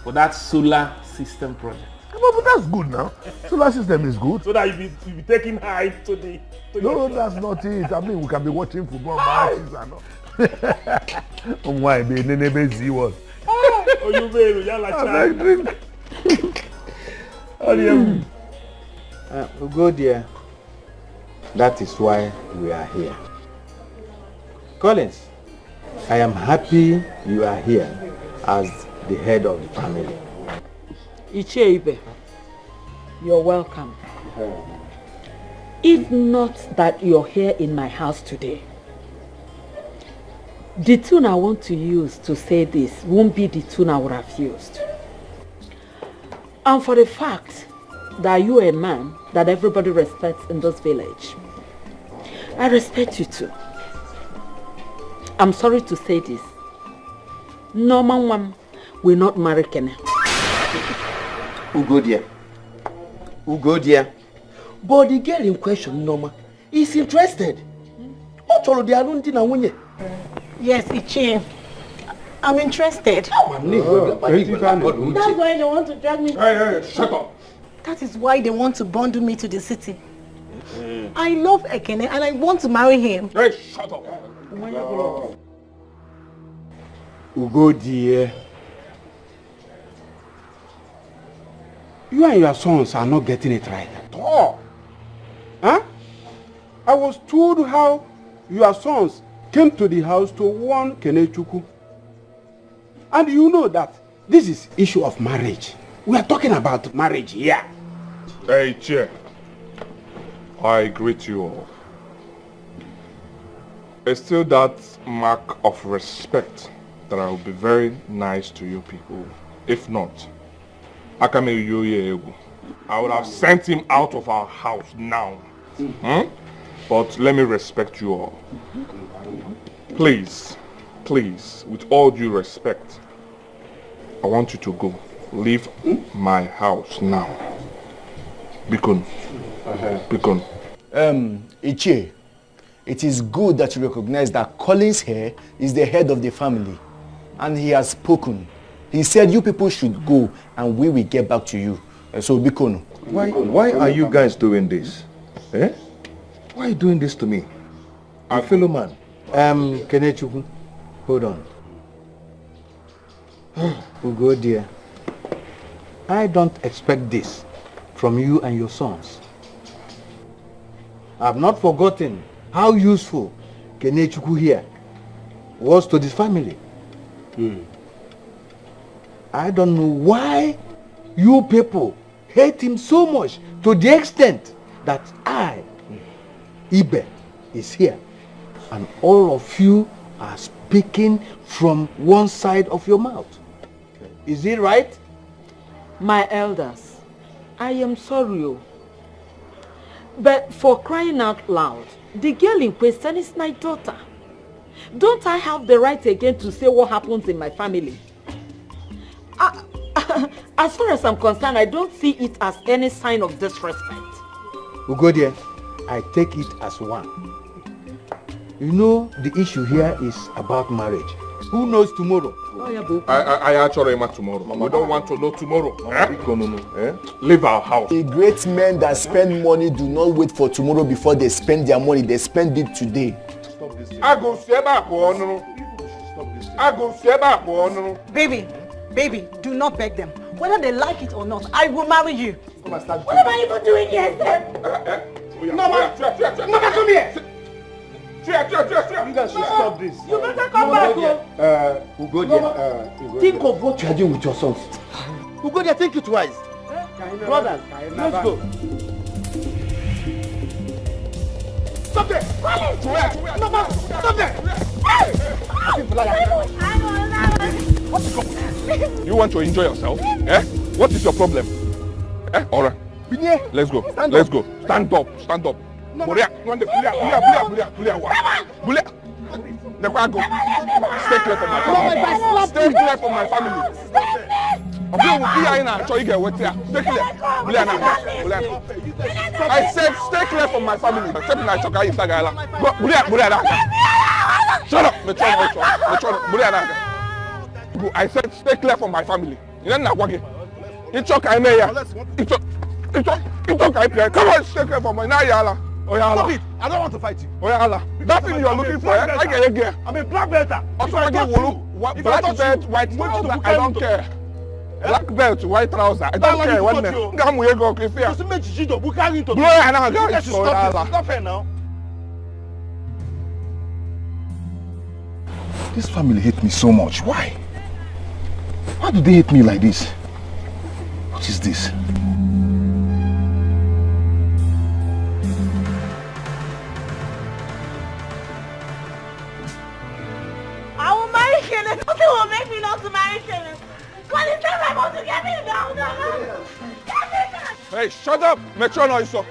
for that solar system project. But that's good now. Solar system is good. So that you'll be taking high to the... No, that's not it. I mean, we can be watching football matches and all. Why? Be nene see what? Oh, you may, you like drink. We'll go there. That is why we are here. Collins, I am happy you are here as the head of the family. Icheibe, you're welcome. If not that you're here in my house today, the tune I want to use to say this won't be the tune I would have used. And for the fact that you're a man that everybody respects in this village, I respect you too. I'm sorry to say this. Norman Wam will not marry Kene. Ugodia. But the girl in question, Norma, is interested. Yes, Ichie. I'm interested. That's why they want to drag me. Hey, shut up. That is why they want to bundle me to the city. I love Ekene and I want to marry him. Hey, shut up. Ugodia. You and your sons are not getting it right at all. Huh? I was told how your sons came to the house to warn Kenechukwu. And you know that this is issue of marriage. We are talking about marriage here. Hey, Chair. I greet you all. It's still that mark of respect that I will be very nice to you people. If not, I would have sent him out of our house now. But let me respect you all. Please, with all due respect, I want you to go. Leave my house now. Bikon. Ichie, it is good that you recognize that Collins here is the head of the family. And he has spoken. He said you people should go and we will get back to you. So Bikon. Why are you guys doing this? Eh? Why are you doing this to me? Our fellow man. Kenechukwu, hold on. Ugodia, I don't expect this from you and your sons. I've not forgotten how useful Kenechukwu here was to this family. I don't know why you people hate him so much to the extent that I, Ibe, is here. And all of you are speaking from one side of your mouth. Is it right? My elders, I am sorry. But for crying out loud, the girl in question is my daughter. Don't I have the right again to say what happens in my family? As far as I'm concerned, I don't see it as any sign of disrespect. Ugodia, I take it as one. You know, the issue here is about marriage. Who knows tomorrow? I actually am tomorrow. We don't want to know tomorrow. Leave our house. The great men that spend money do not wait for tomorrow before they spend their money. They spend it today. Baby, do not beg them. Whether they like it or not, I will marry you. What am I even doing here? Mama, come here. You guys should stop this. You better come back. Ugodia, think of what you are doing with your sons. Ugodia, think it twice. Brothers, let's go. Stop there! Mama, stop there! You want to enjoy yourself? Eh? What is your problem? Eh? Alright. Let's go. Let's go. Stand up. Stand up. Bulia. Stay clear from my family. Stay clear from my family. I said stay clear from my family. Shut up! I said stay clear from my family. You know what? It's okay, Mayor. It's okay. Come on, stay clear from my Nayala. Stop it! I don't want to fight you. That thing you are looking for, I get it. I'm a black belt. Also, I get black belt, white trouser. I don't care. Black belt, white trouser. I don't care. One minute. Come here, go. If you blow your hand, guys. Stop fair now. This family hate me so much. Why? Why do they hate me like this? What is this? I will marry Kenneth. Nothing will make me not to marry Kenneth. God is never going to get me down. Hey, shut up! Metron, no, so.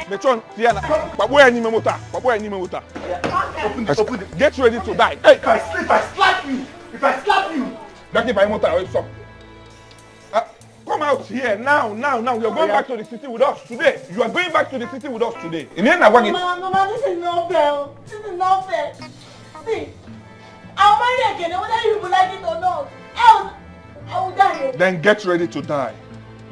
Metron, Diana. But where any motor? Get ready to die. Hey, If I slap you. Don't give my motor, so. Come out here now. You're going back to the city with us today. You are going back to the city with us today. Mama, this is not fair. This is not fair. See, I'll marry again, whether you will like it or not. Else, I will die. Then get ready to die.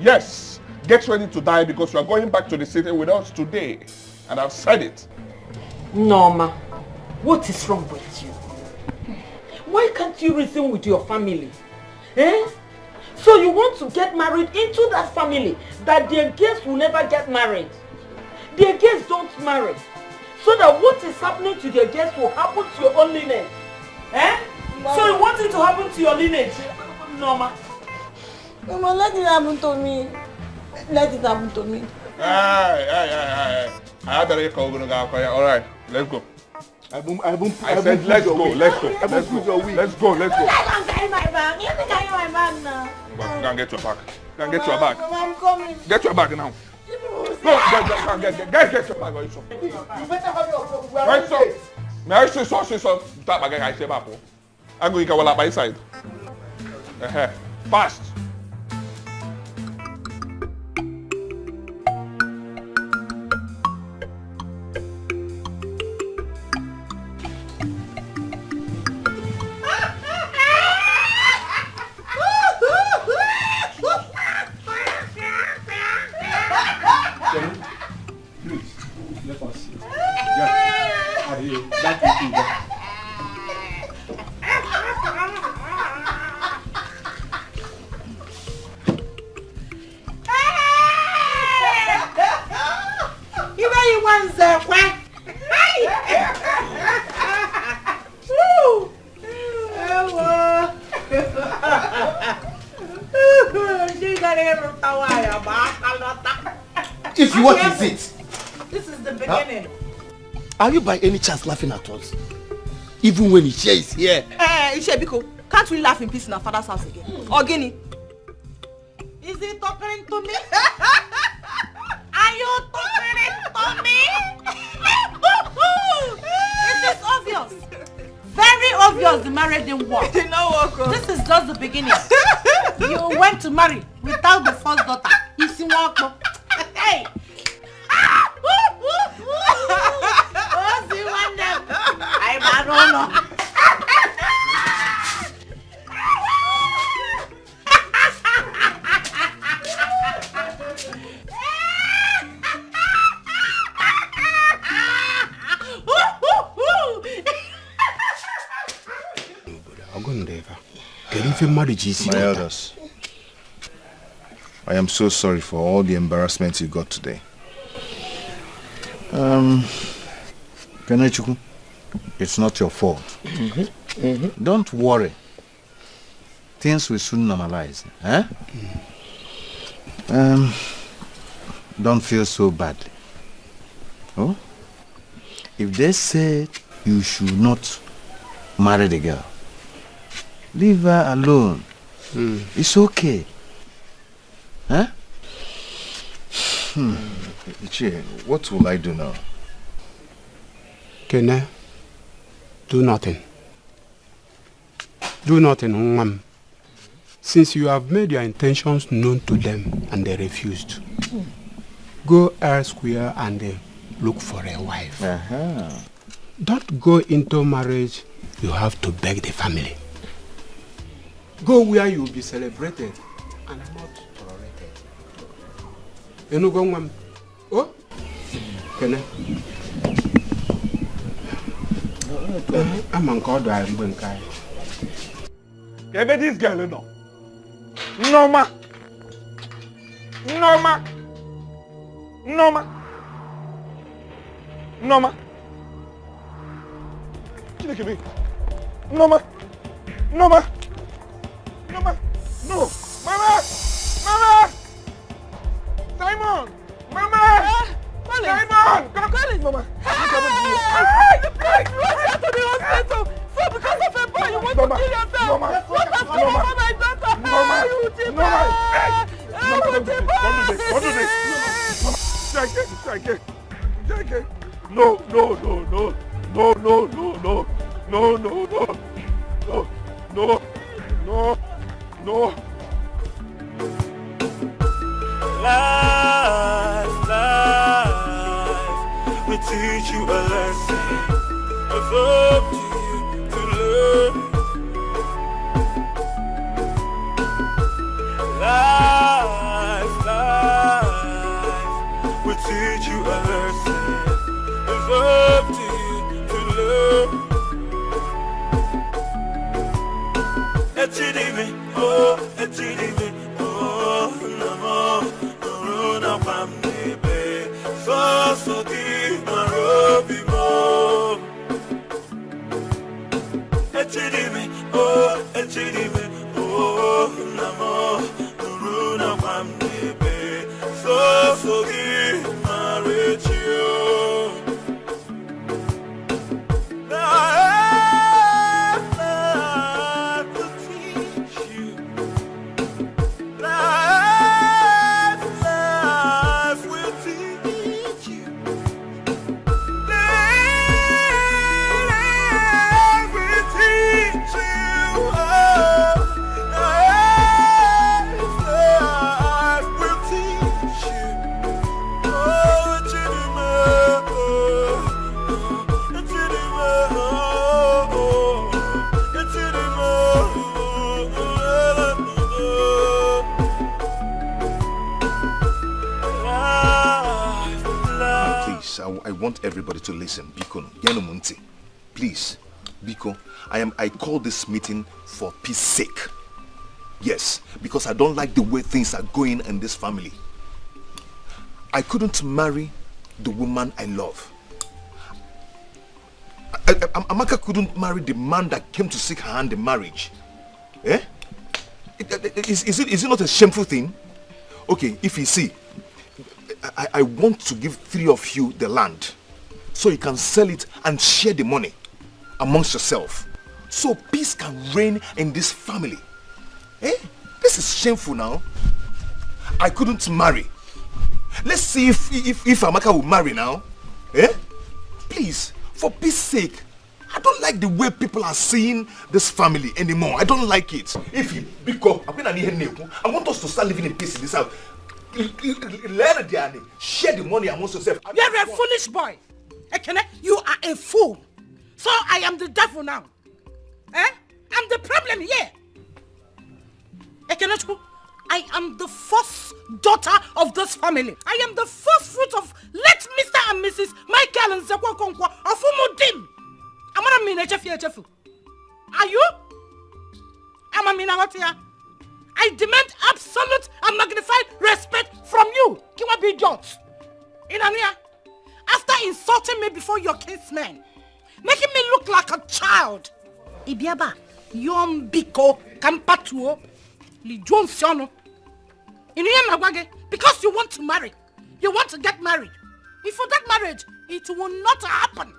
Yes, get ready to die because you are going back to the city with us today. And I've said it. Norma, what is wrong with you? Why can't you reason with your family? So you want to get married into that family that their guests will never get married. Their guests don't marry. So that what is happening to their guests will happen to your own lineage. So you want it to happen to your lineage, Norma? Mama, let it happen to me. Let it happen to me. Hey. I better call you. All right, let's go. I said let's go. Let's go. I can't carry my bag. You can carry my bag now. Go and get your bag. Go and get your bag. Mama, I'm coming. Get your bag now. Go, get your bag. You better have your Right, so. May I say so. That bag I say back. I'm going to go by side. Fast. If you what is it? This is the beginning. Are you by any chance laughing at us? Even when Ishe is here? Ishe, Biko, can't we laugh in peace in our father's house again? Ogini. Is he talking to me? Are you talking to me? It is obvious. Very obvious the marriage didn't work. It did not work. This is just the beginning. You went to marry without the first daughter. You see what? Hey! I don't know. My elders, I am so sorry for all the embarrassment you got today. Kenechukwu, it's not your fault. Don't worry. Things will soon normalize. Don't feel so badly. Oh? If they said you should not marry the girl, leave her alone. It's okay. Ichie, what will I do now? Kene, do nothing. Do nothing, ma'am. Since you have made your intentions known to them and they refused, go elsewhere and look for a wife. Don't go into marriage, you have to beg the family. Go where you will be celebrated and not tolerated. You know, go on. Oh? Can I'm on God, I'm going to Get this girl, you know. Norma. Norma. Norma. Norma. Norma. Norma. Norma. Norma. No. Mama. Mama. Simon. Mama. Simon. Come. Mama. You beg me to the hospital. So because of a boy, you want to kill yourself. What has happened to my daughter? What do they? No. Life will teach you a lesson. It's up to you to learn. Life will teach you a lesson. It's up to you to learn. Echidimi, namo, corona pamnebe, so di marobi mo. Echidimi, namo, corona pamnebe, so di marechio. I want everybody to listen. Biko, Yanumunti. Please, Biko, I call this meeting for peace sake. Yes, because I don't like the way things are going in this family. I couldn't marry the woman I love. Amaka couldn't marry the man that came to seek her hand in marriage. Eh? Is it not a shameful thing? Okay, if you see, I want to give 3 of you the land so you can sell it and share the money amongst yourself so peace can reign in this family. Eh? This is shameful now. I couldn't marry. Let's see if Amaka will marry now. Eh? Please, for peace sake, I don't like the way people are seeing this family anymore. I don't like it. I want us to start living in peace in this house. Share the money amongst yourself. You're a foolish boy. You are a fool. So I am the devil now. Eh? I'm the problem here. I am the first daughter of this family. I am the first fruit of let Mr. and Mrs. Michael and Zekwa Konkwa of Umudim. Are you? I demand absolute and magnified respect from you. Kiwa be idiot. Inania, after insulting me before your kinsmen, making me look like a child. Ibiaba, Yom Biko, Kampatuo, Li John Siono. Because you want to marry. You want to get married. If for that marriage, it will not happen.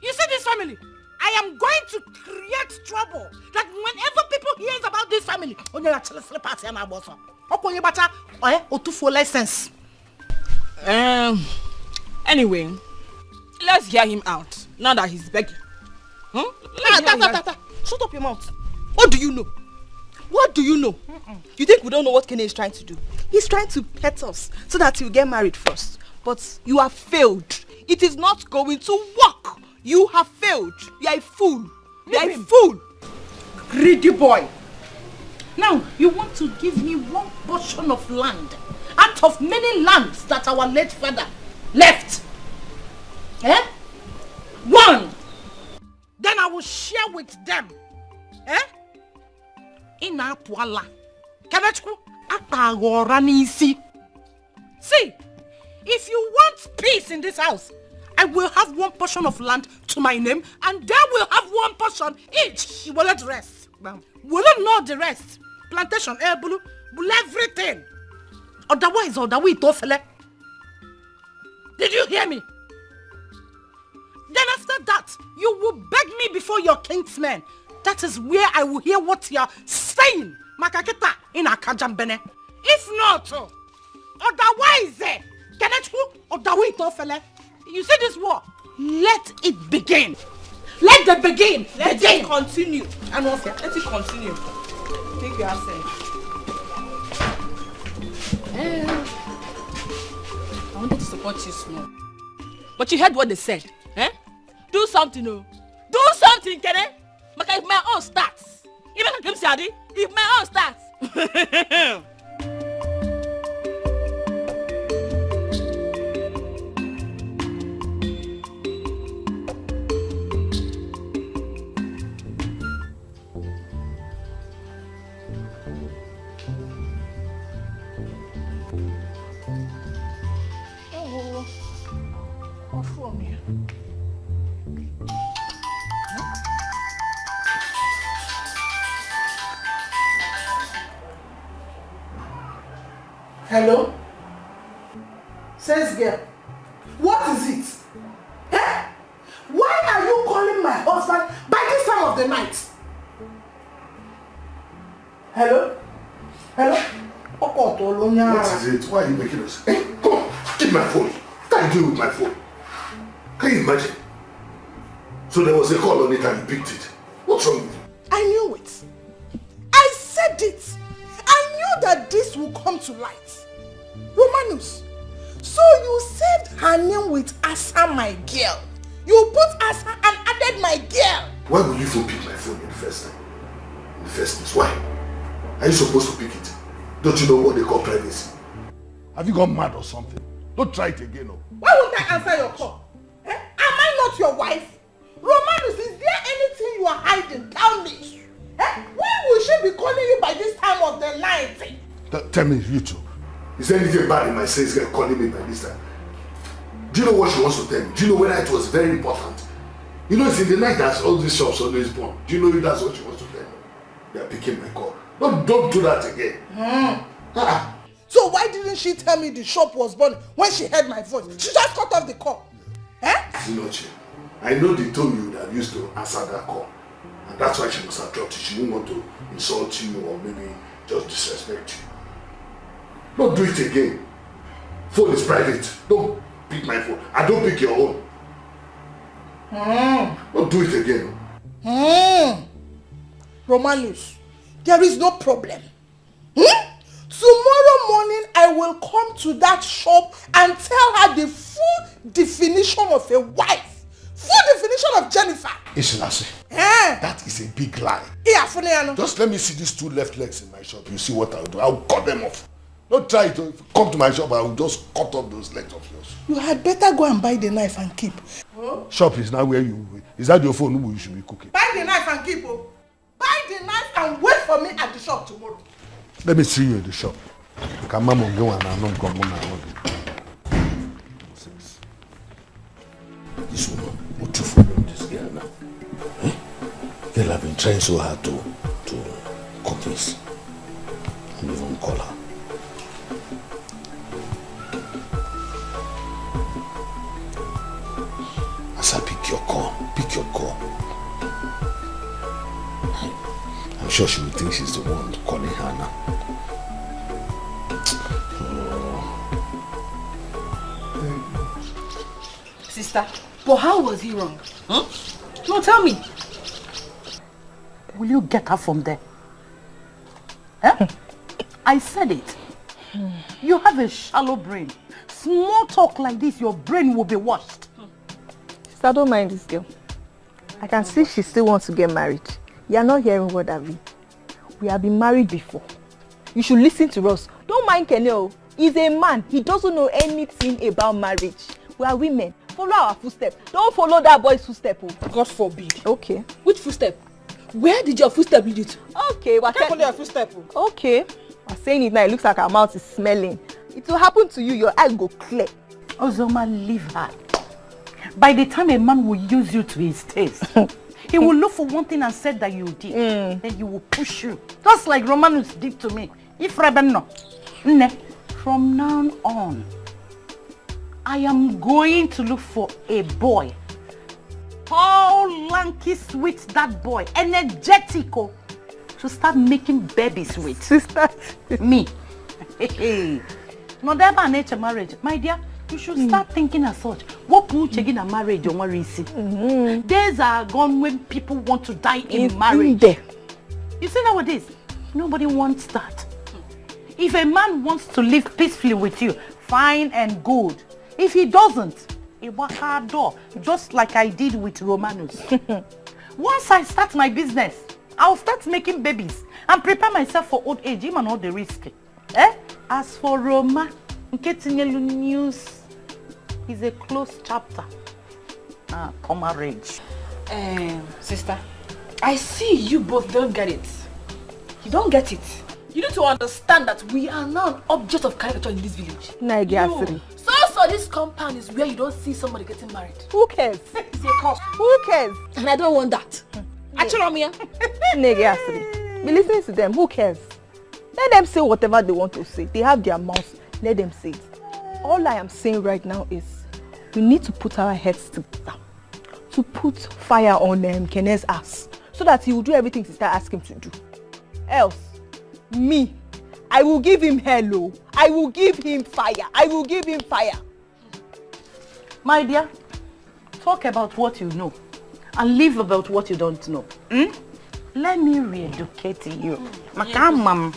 You see this family? I am going to create trouble that whenever people hear about this family, license. Anyway, let's hear him out now that he's begging. Shut up your mouth. What do you know? What do you know? You think we don't know what Kene is trying to do? He's trying to pet us so that he'll get married first. But you have failed It is not going to work. You have failed. You are a fool. You are a fool. Greedy boy. Now, you want to give me one portion of land out of many lands that our late father left. Eh? One. Then I will share with them. Eh? Ina puala. Kanachku atagora nisi. See, if you want peace in this house, I will have one portion of land to my name, and they will have one portion each. You will let the rest. We don't know the rest. Plantation, bulu, everything. Otherwise, did you hear me? Then after that, you will beg me before your kingsmen. That is where I will hear what you are saying. Makakita in Akajambene. If not, otherwise, you see this war? Let it begin. Let it begin. Let it continue. And let it continue. Take your accent. I wanted to support you small. But you heard what they said. Eh? Do something, oh. Do something, Kene. If my own starts. If my own starts. Hello? Says girl, what is it? Eh? Why are you calling my husband by this time of the night? Hello? Hello? What is it? Why are you making us? Hey, come on, give my phone. What are you doing with my phone? Can you imagine? So there was a call on it and you picked it. What's wrong with you? I knew it. I said it. I knew that this will come to light. Romanus, so you saved her name with Asa, my girl. You put Asa and added my girl. Why would you even pick my phone in the first time? In the first place, why? Are you supposed to pick it? Don't you know what they call privacy? Have you gone mad or something? Don't try it again, no. Why won't I answer your call? Eh? Am I not your wife? Romanus, is there anything you are hiding? Tell me. Eh? Why will she be calling you by this time of the night? Tell me, you two. Is there anything bad in my sales girl calling me by this time? Do you know what she wants to tell me? Do you know whether it was very important? You know, it's in the night that all these shops always burn. Do you know if that's what she wants to tell me? They are picking my call. Don't do that again. So why didn't she tell me the shop was burning when she heard my voice? She just cut off the call. Eh? Sinochi, I know they told you that used to answer that call. And that's why she must have dropped it. She didn't want to insult you or maybe just disrespect you. Don't do it again. Phone is private. Don't pick my phone. I don't pick your own. Don't do it again. Romanus, there is no problem. Tomorrow morning I will come to that shop and tell her the full definition of a wife. Full definition of Jennifer. Ishinasi, that is a big lie. Yeah, just let me see these two left legs in my shop. You see what I'll do. I'll cut them off. Don't try to come to my shop. I will just cut off those legs of yours. You had better go and buy the knife and keep. Shop is now where you... Is that your phone you should be cooking? Buy the knife and keep. Buy the knife and wait for me at the shop tomorrow. Let me see you in the shop. This woman, what you for this girl now? Eh? Girl, I've been trying so hard to convince. And even call her. As I pick your call. I'm sure she will think she's the one calling her now. Sister, but how was he wrong? Huh? No, tell me. Will you get her from there? Eh? I said it. You have a shallow brain. Small talk like this, your brain will be washed. Sister, don't mind this girl. I can see she still wants to get married. You are not hearing what I mean. We have been married before. You should listen to us. Don't mind Kenny. He's a man. He doesn't know anything about marriage. We are women. Follow our footsteps. Don't follow that boy's footsteps. God forbid. Okay. Which footstep? Where did your footstep lead you to? Okay, I can't follow your footstep. Okay. I'm saying it now. It looks like our mouth is smelling. It will happen to you. Your eye go clear. Ozoma, leave her. By the time a man will use you to his taste, he will look for one thing and say that you did. Then he will push you. Just like Romanus did to me. If Rebeno. From now on, I am going to look for a boy. Tall, lanky, sweet, that boy. Energetical. To start making babies with. Sister. Me. No, that's nature marriage. My dear, you should start thinking as such. What put you in a marriage or worry? Days are gone when people want to die in marriage. You see nowadays, nobody wants that. If a man wants to live peacefully with you, fine and good. If he doesn't, he walk hard door, just like I did with Romanus. Once I start my business, I'll start making babies and prepare myself for old age, even all the risk. As for Roma, news is a closed chapter. Marriage. Sister, I see you both don't get it. You don't get it. You need to understand that we are now an object of caricature in this village. So this compound is where you don't see somebody getting married. Who cares? It's a cause. Who cares? And I don't want that. Achoromia. Be listening to them. Who cares? Let them say whatever they want to say. They have their mouths. Let them say it. All I am saying right now is we need to put our heads together to put fire on Kene's ass so that he will do everything Sister asked him to do. Else, me, I will give him hello. I will give him fire. I will give him fire. My dear, talk about what you know and live about what you don't know. Let me re-educate you. Makamam.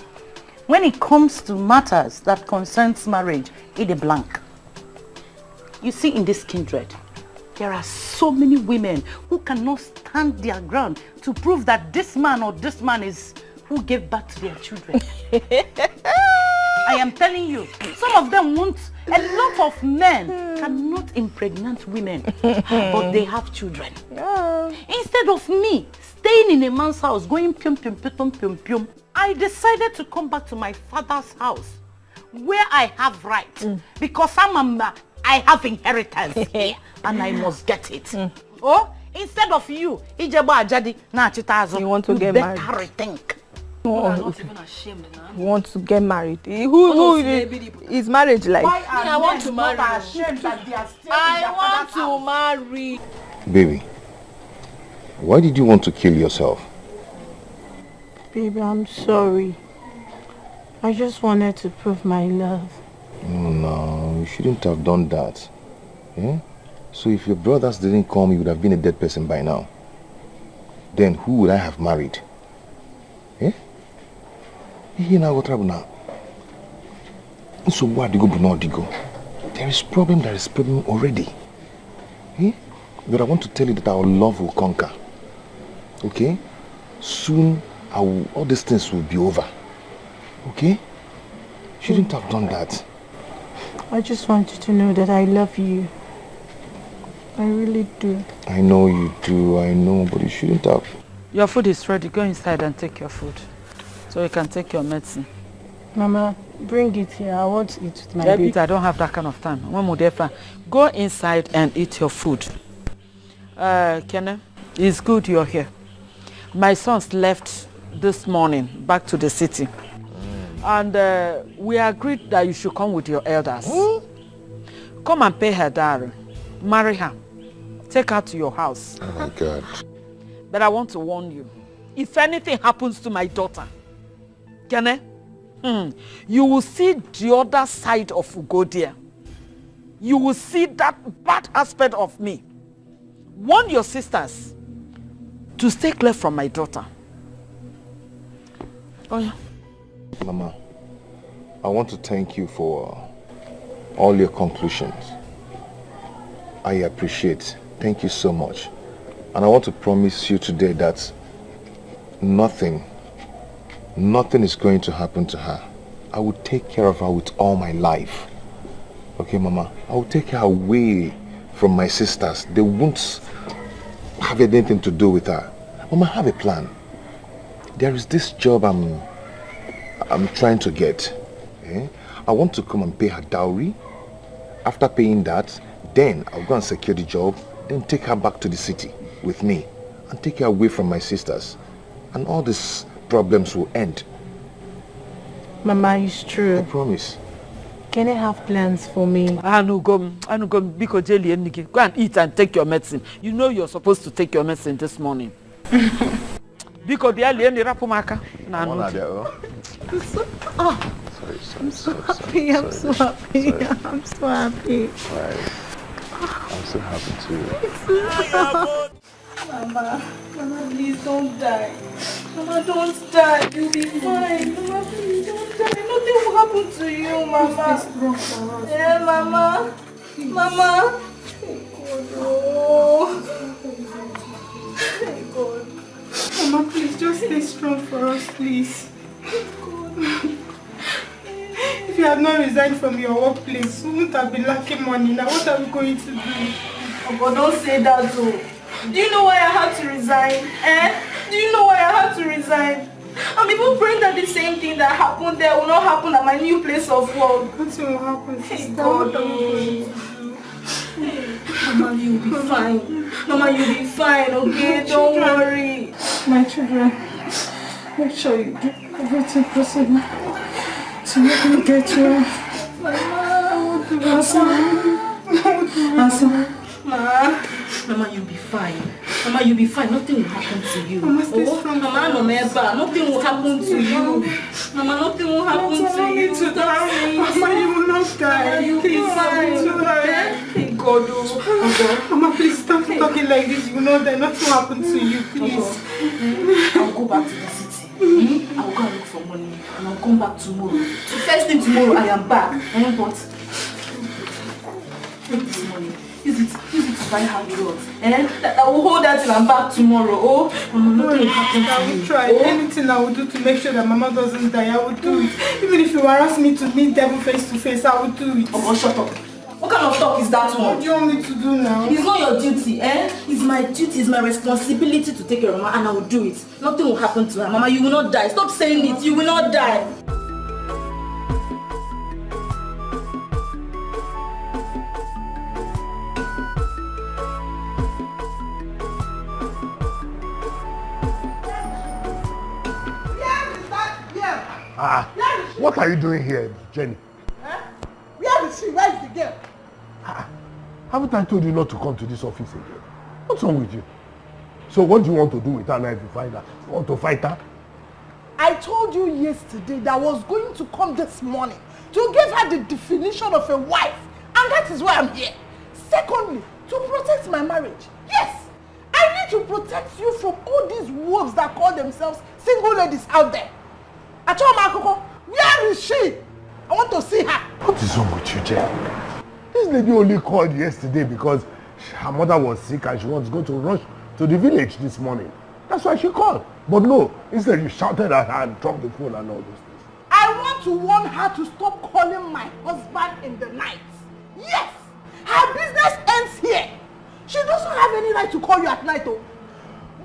When it comes to matters that concerns marriage, it is blank. You see, in this kindred, there are so many women who cannot stand their ground to prove that this man or this man is who gave birth to their children. I am telling you, some of them want, a lot of men cannot impregnate women, but they have children. Instead of me staying in a man's house, going pium pium pium pium pium, I decided to come back to my father's house, where I have right, because I have inheritance here, and I must get it. Instead of you, you want to get married. Rethink. You are not even ashamed now. You want to get married. Who is marriage like? I want to marry. I want to marry. Baby, why did you want to kill yourself? Baby, I'm sorry. I just wanted to prove my love. No, you shouldn't have done that. So if your brothers didn't come, you would have been a dead person by now. Then who would I have married? So what do you go? There is problem already. But I want to tell you that our love will conquer. Okay? Soon all these things will be over. Okay? Shouldn't have done that. I just want you to know that I love you. I really do. I know you do, I know, but you shouldn't have. Your food is ready. Go inside and take your food. So you can take your medicine. Mama, bring it here. I want to eat with my baby. baby. I don't have that kind of time. Go inside and eat your food. Kenneth, it's good you're here. My sons left this morning back to the city. And we agreed that you should come with your elders. Come and pay her dowry. Marry her. Take her to your house. Oh my God. But I want to warn you. If anything happens to my daughter, Kenneth, you will see the other side of Ugodia. You will see that bad aspect of me. Warn your sisters to stay clear from my daughter. Oh yeah. Mama, I want to thank you for all your conclusions. I appreciate Thank you so much. And I want to promise you today that nothing is going to happen to her. I will take care of her with all my life. Okay, Mama? I will take her away from my sisters. They won't have anything to do with her. Mama, have a plan. There is this job I'm trying to get. Eh? I want to come and pay her dowry. After paying that, then I'll go and secure the job, then take her back to the city with me and take her away from my sisters. And all these problems will end. Mama, it's true. I promise. Can I have plans for me? Go and eat and take your medicine. You know you're supposed to take your medicine this morning. Because the alien rapumaka. I'm so happy. I'm so happy. I'm so happy. I'm so happy too. Mama, please don't die. Mama, don't die. You'll be fine. Mama, please don't die. Nothing will happen to you, Mama. Yeah, Mama. Mama. Thank God. Mama, please just stay strong for us, please. If you had not resigned from your workplace, we wouldn't have been lacking money. Now what are we going to do? Oh God, don't say that though. Do you know why I had to resign? Do you know why I had to resign? I'm even praying that the same thing that happened there will not happen at my new place of work. Nothing will happen. Hey God, Mama, you'll be fine. Mama, you'll be fine, okay? Don't worry. My children, make sure you do everything possible to make me get well. Mama, you'll be fine. Mama, you'll be fine. Nothing will happen to you. Mama, stay strong. Mama, nothing will happen to you. Mama, nothing will happen to you. Mama, you will not die. You'll be fine. Thank God. Mama, please stop talking like this. You know that nothing will happen to you. Please. I'll go back to the city. I'll go and look for money. And I'll come back tomorrow. So first thing tomorrow, I am back. But take this money. Use it to buy her clothes. I will hold that till I'm back tomorrow. Oh, Mama, nothing will happen to you. I will try. Anything I will do to make sure that Mama doesn't die, I will do it. Even if you harass me to meet devil face to face, I will do it. Oh, shut up. What kind of talk is that one? What do you want me to do now? It's not your duty, It's my duty, it's my responsibility to take care of Mama, and I will do it. Nothing will happen to her. Mama, you will not die. Stop saying it. You will not die. What are you doing here, Jenny? Where is she? Where is the girl? Haven't I told you not to come to this office again? What's wrong with you? So what do you want to do with her now if you find her? You want to fight her? I told you yesterday that I was going to come this morning to give her the definition of a wife. And that is why I'm here. Secondly, to protect my marriage. Yes, I need to protect you from all these wolves that call themselves single ladies out there. Achoma Akoko, where is she? I want to see her. What is wrong with you, Jen? This lady only called yesterday because her mother was sick and she wants to go to rush to the village this morning. That's why she called. But no, instead you shouted at her and dropped the phone and all those things. I want to warn her to stop calling my husband in the night. Yes! Her business ends here. She doesn't have any right to call you at night, though.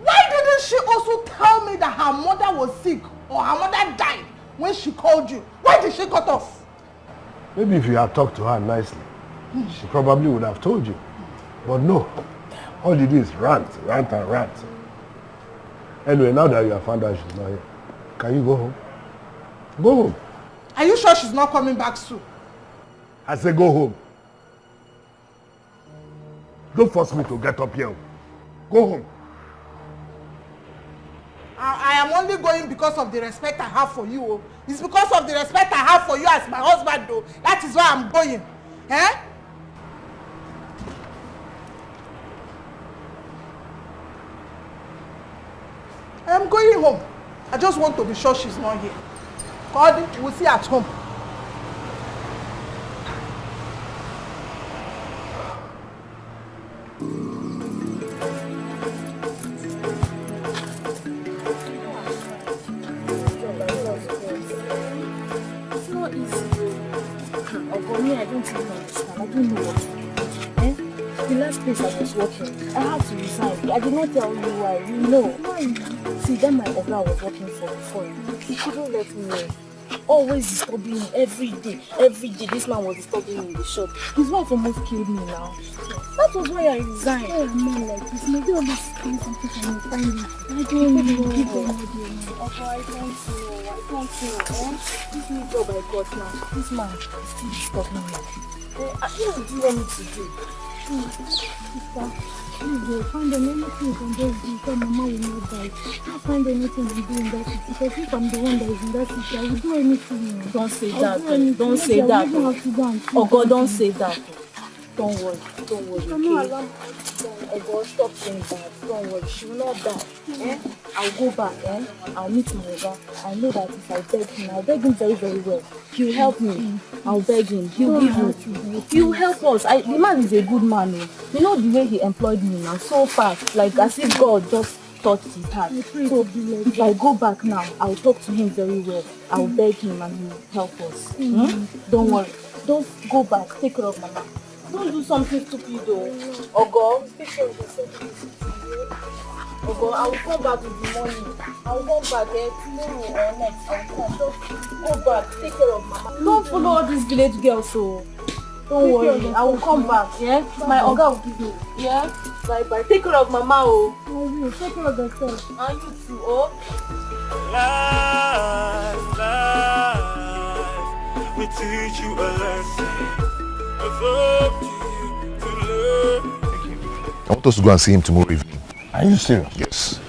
Why didn't she also tell me that her mother was sick or her mother died when she called you? Why did she cut off? Maybe if you had talked to her nicely, she probably would have told you. But no, all you do is rant. Anyway, now that you have found out she's not here, can you go home? Go home. Are you sure she's not coming back soon? I said go home. Don't force me to get up here. Go home. I am only going because of the respect I have for you. It's because of the respect I have for you as my husband, though. That is why I'm going. I am going home. I just want to be sure she's not here. God, we'll see at home. I don't know what to do. The last place I was working, I had to resign. I did not tell you why. You know. Why? See, then my Oga I was working for before. He couldn't let me in. Always disturbing me every day. Every day, this man was disturbing me in the shop. His wife almost killed me now. That was why I resigned. Oh, man, like this. Maybe all this things and things I find it. I don't know. I don't know. This new job I got now, this man is still disturbing me. What do you want me to do? Sister, please go find anything you can just do so Mama will not die. Don't find anything to do in that city. Because if I'm the one that is in that city, I will do anything. Don't say that. Don't say that. Oh God, don't say that. Don't worry, okay? Oh God, stop saying that. Don't worry, she will not die. I'll go back, I'll meet my Oga. I know that if I beg him, I'll beg him very, very well. He'll help me. I'll beg him. He'll give me. He'll help us. The man is a good man. You know the way he employed me now, so fast, like as if God just touched his heart. So if I go back now, I'll talk to him very well. I'll beg him and he'll help us. Don't worry. Don't go back. Take care of Mama. Don't do something stupid though. Ogo, take care of yourself. Ogo, I will come back with the money. I will come back tomorrow or next. I will come. Just go back. Take care of Mama. Don't follow all these village girls, so don't worry. I will come back. Yeah, my Oga will give me. Yeah. Bye bye. Take care of Mama. Oh. I will. Take care of yourself. And you too. Oh. Life will teach you a lesson. I want us to go and see him tomorrow evening. Are you serious? Yes.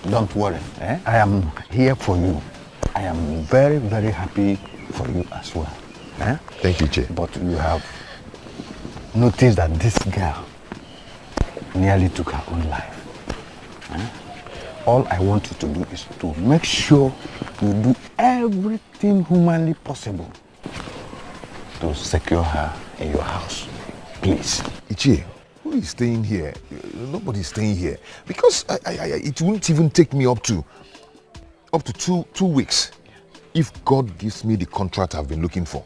Don't worry. I am here for you. I am very, very happy for you as well. Thank you, Che. But you have noticed that this girl nearly took her own life. All I want you to do is to make sure you do everything humanly possible to secure her in your house. Please. Ichie, who is staying here? Nobody's staying here. Because it won't even take me up to 2 weeks. If God gives me the contract I've been looking for,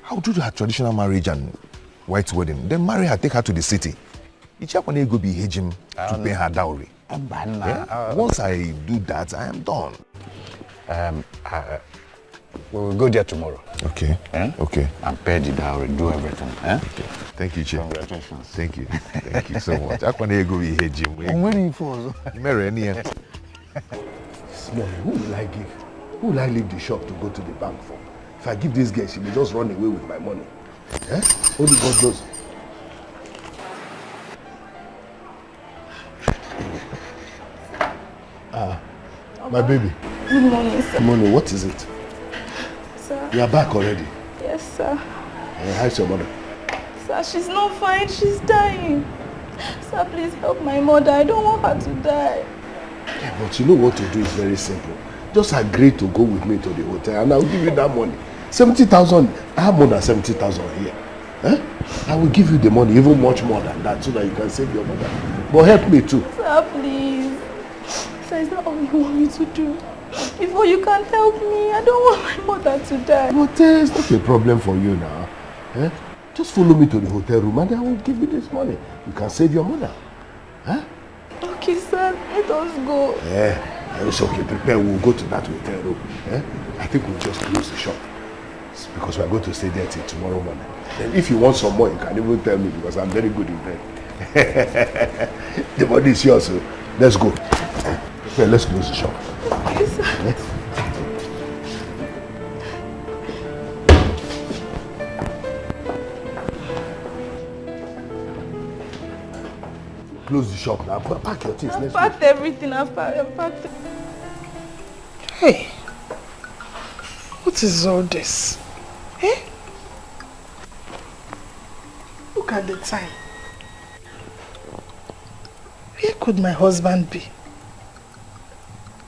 I'll do her traditional marriage and white wedding. Then marry her, take her to the city. Ichie, I want to be him to pay her dowry. Yeah? Once I do that, I am done. We will go there tomorrow. Okay. Okay. And pay the dowry, do everything. Okay. Thank you, Chief. Congratulations. Than't you. Thank you so much. I want to go here, Jim. I'm waiting for Mary, Small, who will I give? Who will I leave the shop to go to the bank for? If I give this girl, she may just run away with my money. Only God knows. My baby. Good morning, sir. Good morning. What is it? Sir. You are back already. Yes, sir. How's your mother? Sir, she's not fine. She's dying. Sir, please help my mother. I don't want her to die. Yeah, but you know what to do is very simple. Just agree to go with me to the hotel and I'll give you that money. 70,000. I have more than 70,000 here. I will give you the money, even much more than that, so that you can save your mother. But help me too. Sir, please. Sir, is that all you want me to do? Before you can't help me, I don't want my mother to die. But it's not a problem for you now. Just follow me to the hotel room and I will give you this money. You can save your mother. Okay, sir, let us go. It's okay. Prepare. We'll go to that hotel room. I think we'll just close the shop. It's because we're going to stay there till tomorrow morning. And if you want some more, you can even tell me because I'm very good in bed. The money is yours, so let's go. Prepare. Let's close the shop. Okay, sir. Close the shop now. Pack your things. I've packed everything. I've packed. Hey, what is all this? Look at the time. Where could my husband be?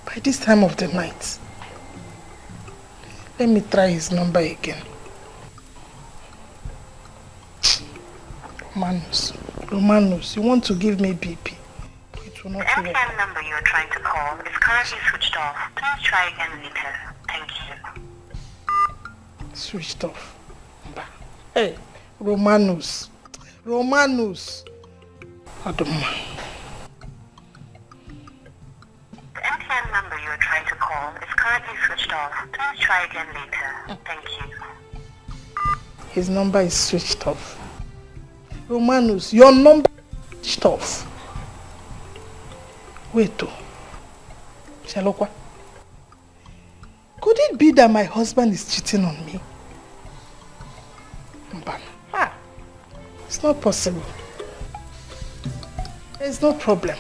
By this time of the night. Let me try his number again. Romanos, you want to give me BP? It will not work. The FM number you are trying to call is currently switched off. Please try again later. Thank you. Switched off. Hey, Romanus. Adoma. The MTN number you are trying to call is currently switched off. Please try again later. Thank you. His number is switched off. Romanus, your number is switched off. Wait, Shalokwa. Could it be that my husband is cheating on me? It's not possible. There's no problem.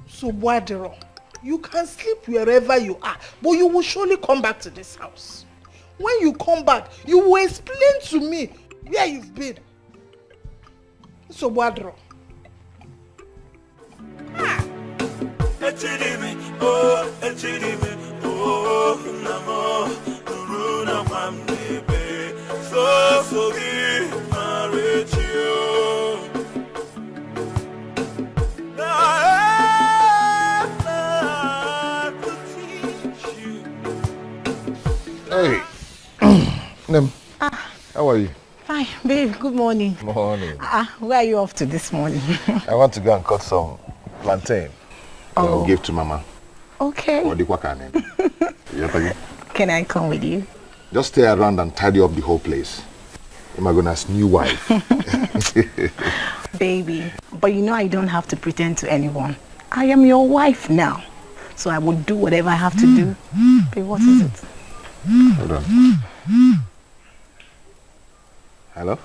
So, Wadero, you can sleep wherever you are, but you will surely come back to this house. When you come back, you will explain to me where you've been. So, Wadero. Hey, Nem, how are you? Fine, babe. Good morning. Morning. Where are you off to this morning? I want to go and cut some plantain. I'll give to Mama. Okay. Or the wakane. Can I come with you? Just stay around and tidy up the whole place. Imagina's new wife. Baby, but you know I don't have to pretend to anyone. I am your wife now. So I will do whatever I have to do. Babe, what is it? Hold on. Hello?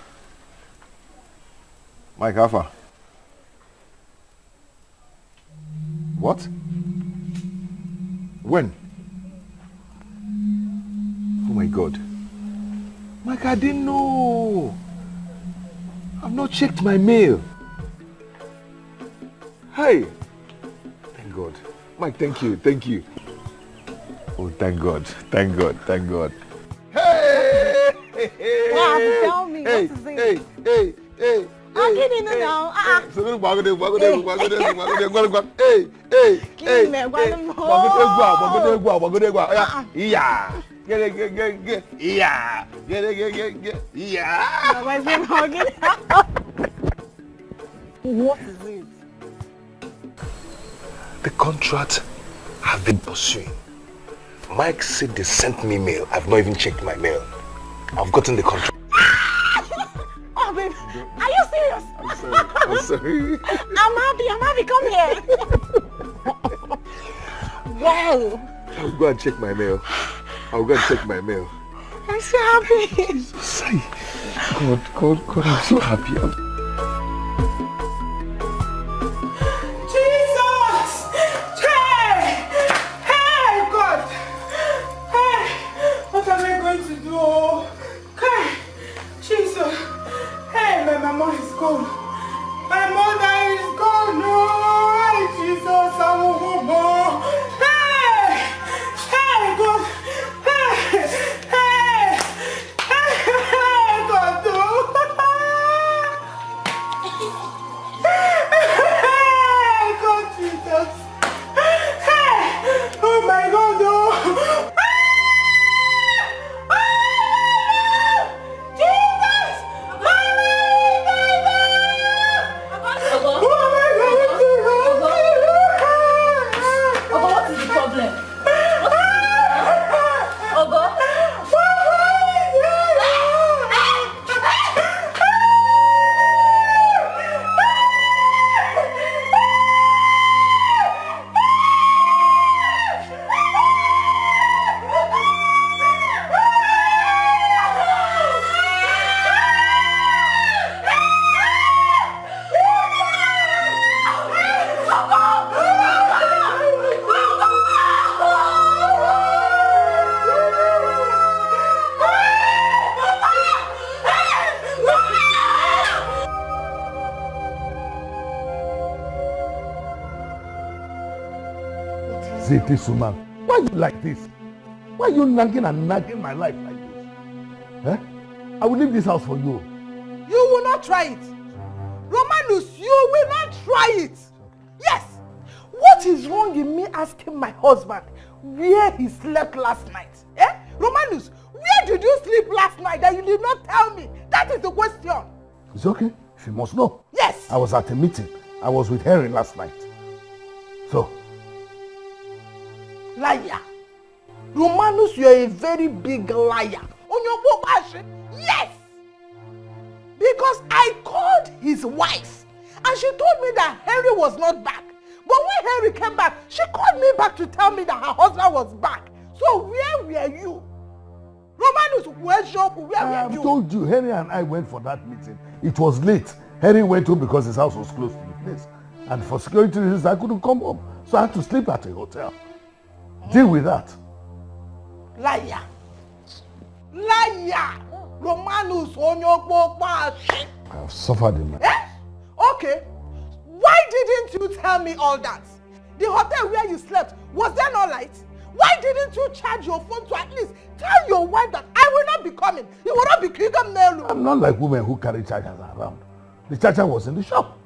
Mike Alpha. What? When? Oh my God. Mike, I didn't know. I've not checked my mail. Hey. Thank God. Mike, thank you. Oh, thank God. Hey! Wow, tell me, what is it? Hey. I'm getting it now. What is it? The contract I've been pursuing. Mike said they sent me mail. I've not even checked my mail. I've gotten the contract. Oh, babe, are you serious? I'm sorry. I'm happy. Come here. Wow. I'll go and check my mail. I'm so happy. God, I'm so happy. Jesus! Hey, God! Hey, what am I going to do? Hey, Jesus! Hey, my mama is gone. My mother is gone. No, hey, Jesus, I will go more. Hey, God! Hey, God, no. God, Jesus. Hey! Oh my God, no! Jesus! What is the problem? This woman, why you like this? Why you nagging my life like this? Huh? I will leave this house for you. You will not try it. Romanus, you will not try it. Yes. What is wrong in me asking my husband where he slept last night? Romanus, where Where did you sleep last night that you did not tell me? That is the question. It's okay. If you must know. Yes. I was at a meeting. I was with Henry last night. So. Liar. Romanus, you're a very big liar. On your book, yes. Because I called his wife and she told me that Henry was not back. But when Henry came back, she called me back to tell me that her husband was back. So where were you? Romanus, where were you? I've told you, Henry and I went for that meeting. It was late. Henry went home because his house was close to the place. And for security reasons, I couldn't come home. So I had to sleep at a hotel. Deal with that. Liar. Liar. Romanus, on your book, I have suffered in my... Okay. Why didn't you tell me all that? The hotel where you slept, was there no light? Why didn't you charge your phone to at least tell your wife that I will not be coming? You will not be kicking Nelu. I'm not like women who carry chargers around. The charger was in the shop.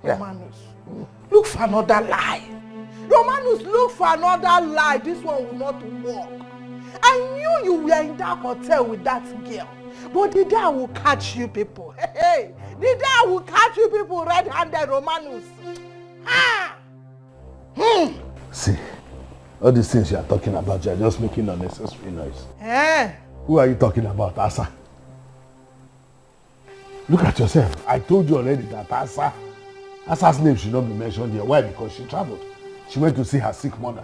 Yeah. Romanus, look for another lie. Romanus, look for another lie. This one will not work. I knew you were in that hotel with that girl. But the day I will catch you people. Hey, the day I will catch you people red-handed, Romanus. See, all these things you are talking about, you are just making unnecessary noise. Eh? Who are you talking about, Asa? Look at yourself. I told you already that Asa's name should not be mentioned here. Why? Because she traveled. She went to see her sick mother.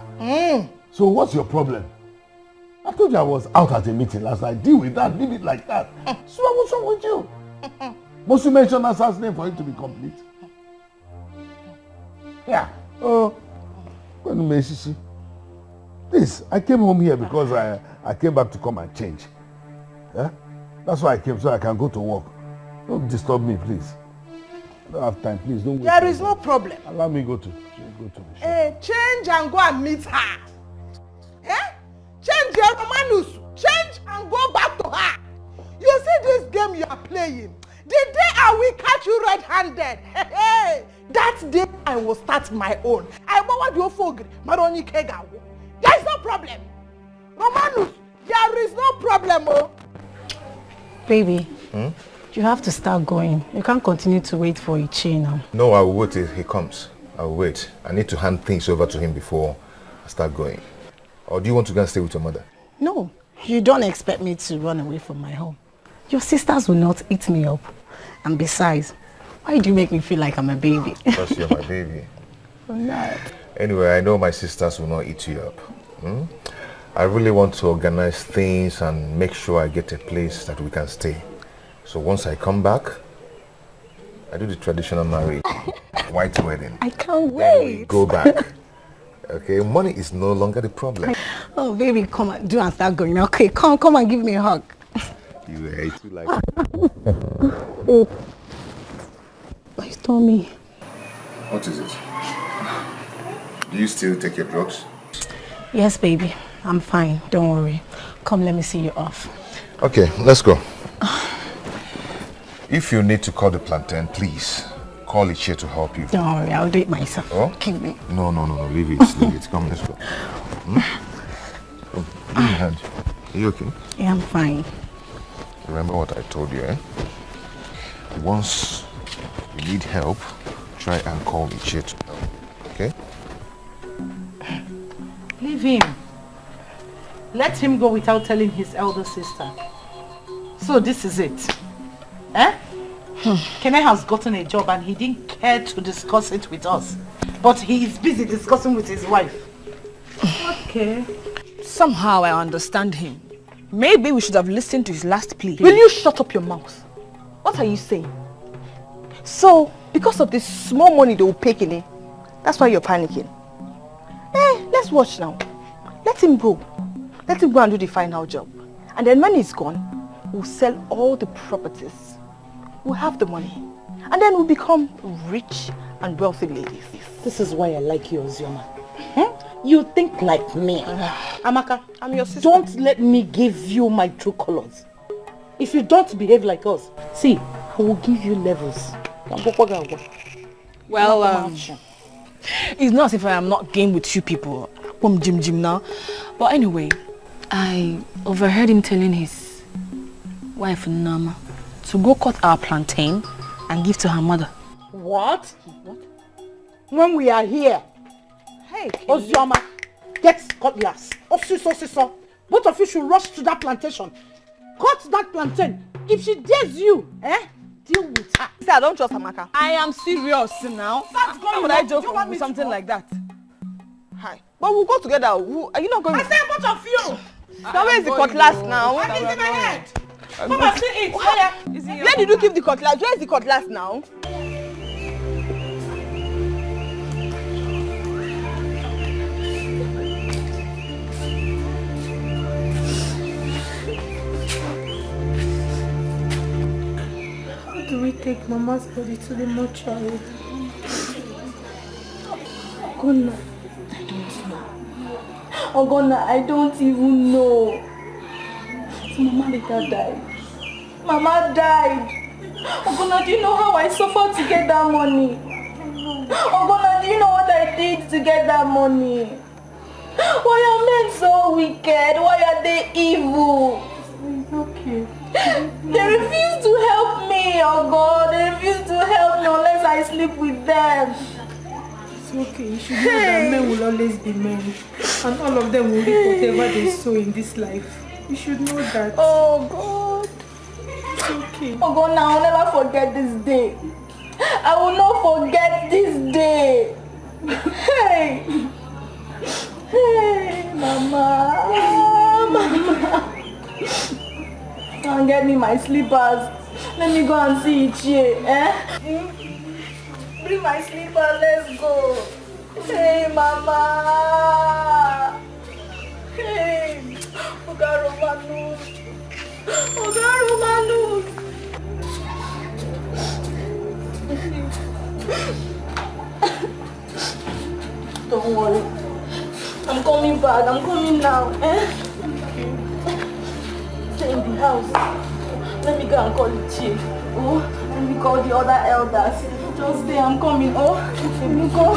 So what's your problem? I told you I was out at a meeting last night. Deal with that. Leave it like that. So what's wrong with you? Must you mention Asa's name for it to be complete? Yeah. Oh. Please, I came home here because I came back to come and change. Yeah? That's why I came, so I can go to work. Don't disturb me, please. I don't have time, please. Don't wait. There is no problem. Allow me go to the shop. Change and go and meet her. Eh? Change your Romanus. Change and go back to her. You see this game you are playing? The day I will catch you red-handed, that day I will start my own. I want your fogg, Maroni Kega. There is no problem. Romanus, there is no problem. Oh. Baby, you have to start going. You can't continue to wait for Ichi now. No, I will wait till he comes. I will wait. I need to hand things over to him before I start going. Or do you want to go and stay with your mother? No, you don't expect me to run away from my home. Your sisters will not eat me up. And besides, why do you make me feel like I'm a baby? Because you're my baby. Anyway, I know my sisters will not eat you up. I really want to organize things and make sure I get a place that we can stay. So once I come back, I do the traditional marriage, white wedding. I can't wait. Go back. Okay, money is no longer the problem. Oh, baby, come on, do and start going. Okay, come and give me a hug. You hate to like My stomach. What is it? Do you still take your drugs? Yes, baby. I'm fine. Don't worry. Come, let me see you off. Okay, let's go. If you need to call the plantain, please call Ichie to help you. Don't worry, I'll do it myself. Oh? Keep me. No, leave it, leave it. Come, let's go. Come, give me a hand. Are you okay? Yeah, I'm fine. Remember what I told you, eh? Once you need help, try and call Ichie to help, okay? Leave him. Let him go without telling his elder sister. So this is it. Eh? Kene has gotten a job and he didn't care to discuss it with us. But he is busy discussing with his wife. Okay. Somehow I understand him. Maybe we should have listened to his last plea. Will you shut up your mouth? What are you saying? So, because of this small money they will pay Kene, that's why you're panicking. Let's watch now. Let him go. Let him go and do the final job. And then when he's gone, we'll sell all the properties. We'll have the money. And then we'll become rich and wealthy ladies. This is why I like you, Ozioma. You think like me. Amaka, I'm your sister. Don't let me give you my true colors. If you don't behave like us, see, I will give you levels. Well, it's not as if I am not game with you people. Jim now. But anyway, I overheard him telling his wife, Nama, to go cut our plantain and give to her mother. What? When we are here? Hey, Ozioma, get cutlass. Osiso. Both of you should rush to that plantation. Cut that plantain. If she dares you, deal with her. See, I don't trust Amaka. I am serious now. How would I joke with something like that? Hi. But we'll go together. Are you not going? I said both of you. Now where is the cutlass now? I'm in my head. Come and see it. Where did you keep the cutlass? Where is the cutlass now? How do we take Mama's body to the mortuary? Ogonna, I don't know. Ogonna, I don't even know. Mama later died. Mama died. Ogonna, do you know how I suffered to get that money? Ogonna, do you know what I did to get that money? Why are men so wicked? Why are they evil? It's okay. They refuse to help me, oh God. They refuse to help me unless I sleep with them. It's okay. You should know that men will always be men. And all of them will reap whatever they sow in this life. You should know that. Oh God. It's okay. Oh God, now I'll never forget this day. I will not forget this day. Hey. Hey, Mama. Mama. Come get me my slippers. Let me go and see Ichie, Bring my slippers, let's go. Hey, Mama. Hey. Oga Romanus. Don't worry. I'm coming back. I'm coming now. Stay in the house. Let me go and call the chief. Oh, let me call the other elders. Just stay. I'm coming. Oh, let me go.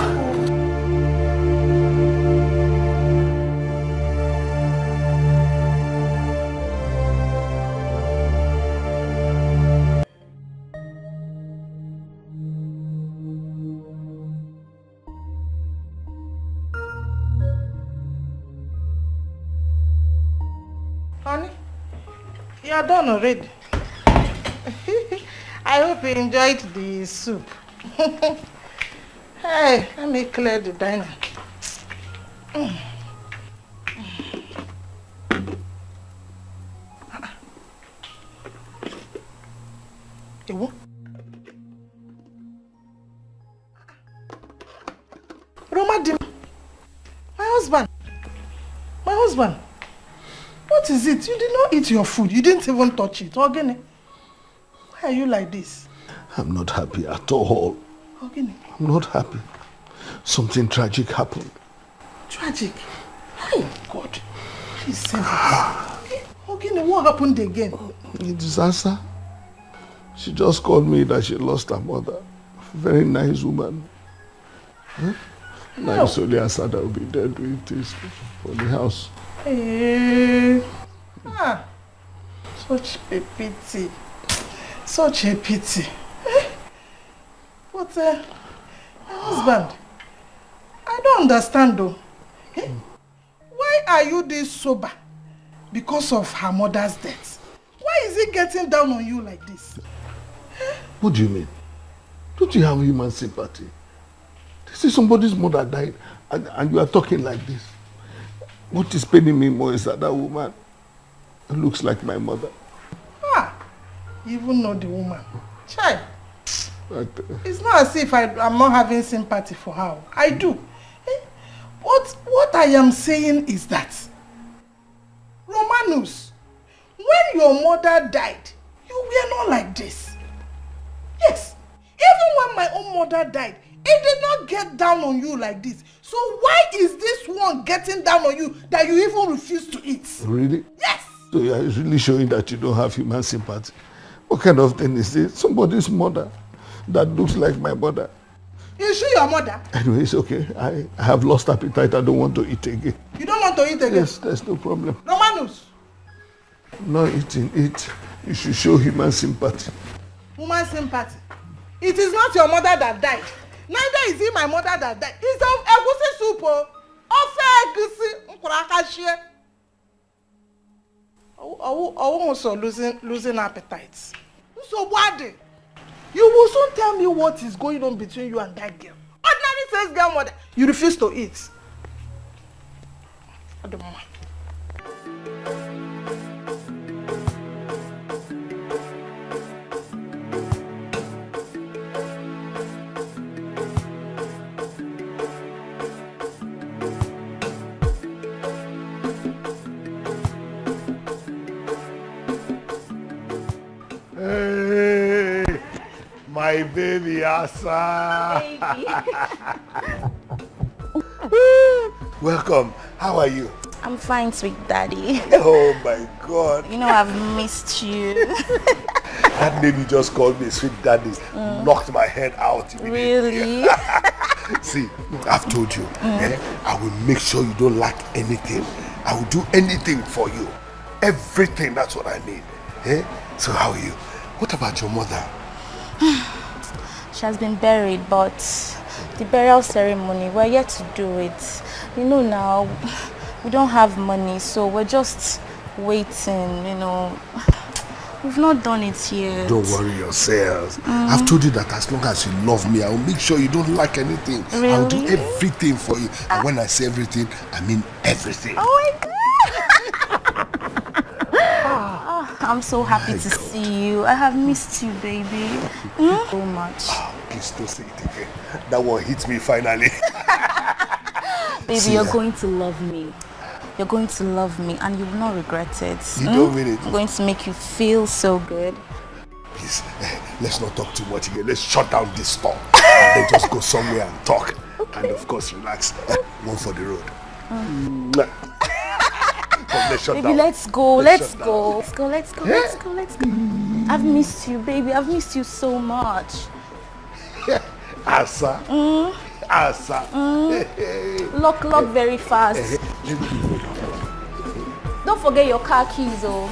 Honey, you are done already. I hope you enjoyed the soup. Hey, let me clear the diner. Roma, my husband. What is it? You did not eat your food. You didn't even touch it. Ogene, why are you like this? I'm not happy at all. Ogene. I'm not happy. Something tragic happened. Tragic? Oh God. Please save us. Ogene, what happened again? A disaster. She just called me that she lost her mother. Very nice woman. Huh? Now it's only Asada will be dead with this for the house. Such a pity. Such a pity. But my husband, I don't understand though. Why are you this sober? Because of her mother's death. Why is he getting down on you like this? What do you mean? Don't you have human sympathy? This is somebody's mother died and you are talking like this. What is paining me more is that woman looks like my mother. You even know the woman. Child. It's not as if I'm not having sympathy for her. I do. What I am saying is that, Romanus, when your mother died, you were not like this. Yes. Even when my own mother died, it did not get down on you like this. So why is this one getting down on you that you even refuse to eat? Really? Yes. So you are really showing that you don't have human sympathy. What kind of thing is this? Somebody's mother that looks like my mother. Is she your mother? Anyway, it's okay. I have lost appetite. I don't want to eat again. You don't want to eat again? Yes, there's no problem. Romanus, Romanus. Not eating it. You should show human sympathy. Human sympathy? It is not your mother that died. Neither is it my mother that died. It's egusi soup. Ofe egusi. Nkurakashie. Also losing appetites. So what? You will soon tell me what is going on between you and that girl. Ordinary says girl mother. You refuse to eat. Hey, my baby Asa. Baby. Welcome. How are you? I'm fine, sweet daddy. Oh my God. You know I've missed you. That name you just called me, sweet daddy, knocked my head out immediately. Really? See, I've told you, I will make sure you don't lack anything. I will do anything for you. Everything, that's what I need. So how are you? What about your mother? She has been buried, but the burial ceremony, we're yet to do it. You know now, we don't have money, so we're just waiting, you know. We've not done it yet. Don't worry yourselves. I've told you that as long as you love me, I will make sure you don't lack anything. Really? I'll do everything for you. And when I say everything, I mean everything. Oh my God! I'm so happy to see you. I have missed you, baby. So much. Please don't say it again. That one hits me finally. Baby, See, you're going to love me. You're going to love me and you will not regret it. You don't mean it. I'm going to make you feel so good. Please, let's not talk too much again. Let's shut down this store and then just go somewhere and talk. Okay. And of course, relax. One for the road. Let's shut Baby, down. let's go. Let's go. Down. Let's go. Let's go. Let's go. Let's go. I've missed you, baby. I've missed you so much. Asa. Asa. Lock very fast. Don't forget your car keys, oh.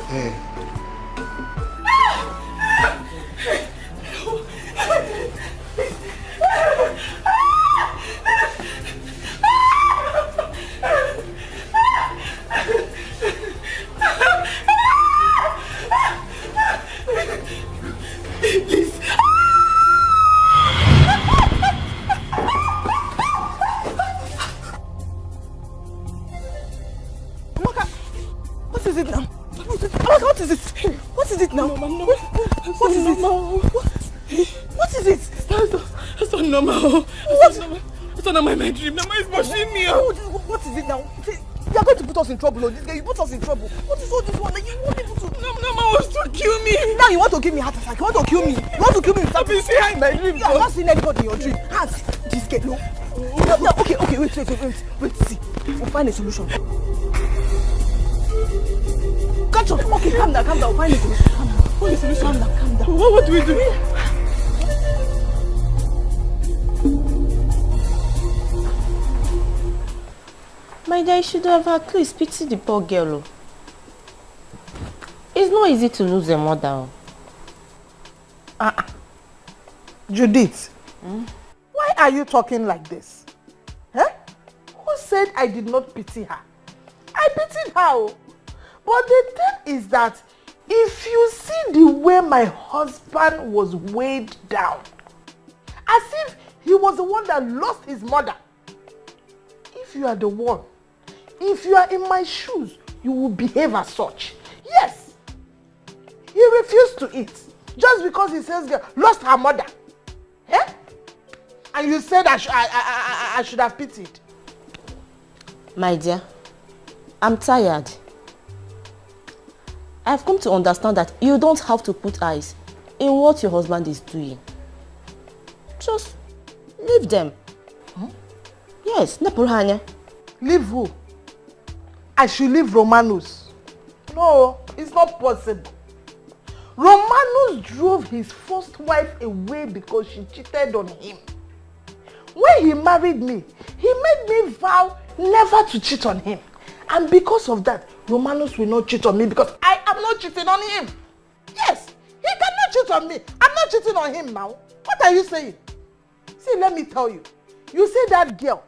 Please. What is it now? What is it? What is it now? What is it? What is it? That's not normal. That's not normal. My dream. Mama is pushing me. What is it now? You are going to put us in trouble, oh. This guy, you put us in trouble. What is all this one? You want people to... Mama wants to kill me. Now you want to give me heart attack. You want to kill me. You want to kill me. I've been seeing her in my dream. You have not seen anybody in your dream. Hands. This guy, no. No, okay, wait, see. We'll find a solution. Catch up. Okay, calm down. Find a solution. Calm down. What do we do? My dear, you should have at least pitied the poor girl. It's not easy to lose a mother. Judith, why are you talking like this? Who said I did not pity her? I pitied her. But the thing is that if you see the way my husband was weighed down, as if he was the one that lost his mother, if you are the one, if you are in my shoes, you will behave as such. Yes, he refused to eat just because he says girl lost her mother. And you said I should have pitied. My dear, I'm tired. I've come to understand that you don't have to put eyes in what your husband is doing. Just leave them. Yes, Nepurhanya. Leave who? I should leave Romanus. No, it's not possible. Romanus drove his first wife away because she cheated on him. When he married me, he made me vow never to cheat on him. And because of that, Romanus will not cheat on me because I am not cheating on him. Yes, he cannot cheat on me. I'm not cheating on him now. What are you saying? See, let me tell you. You see that girl,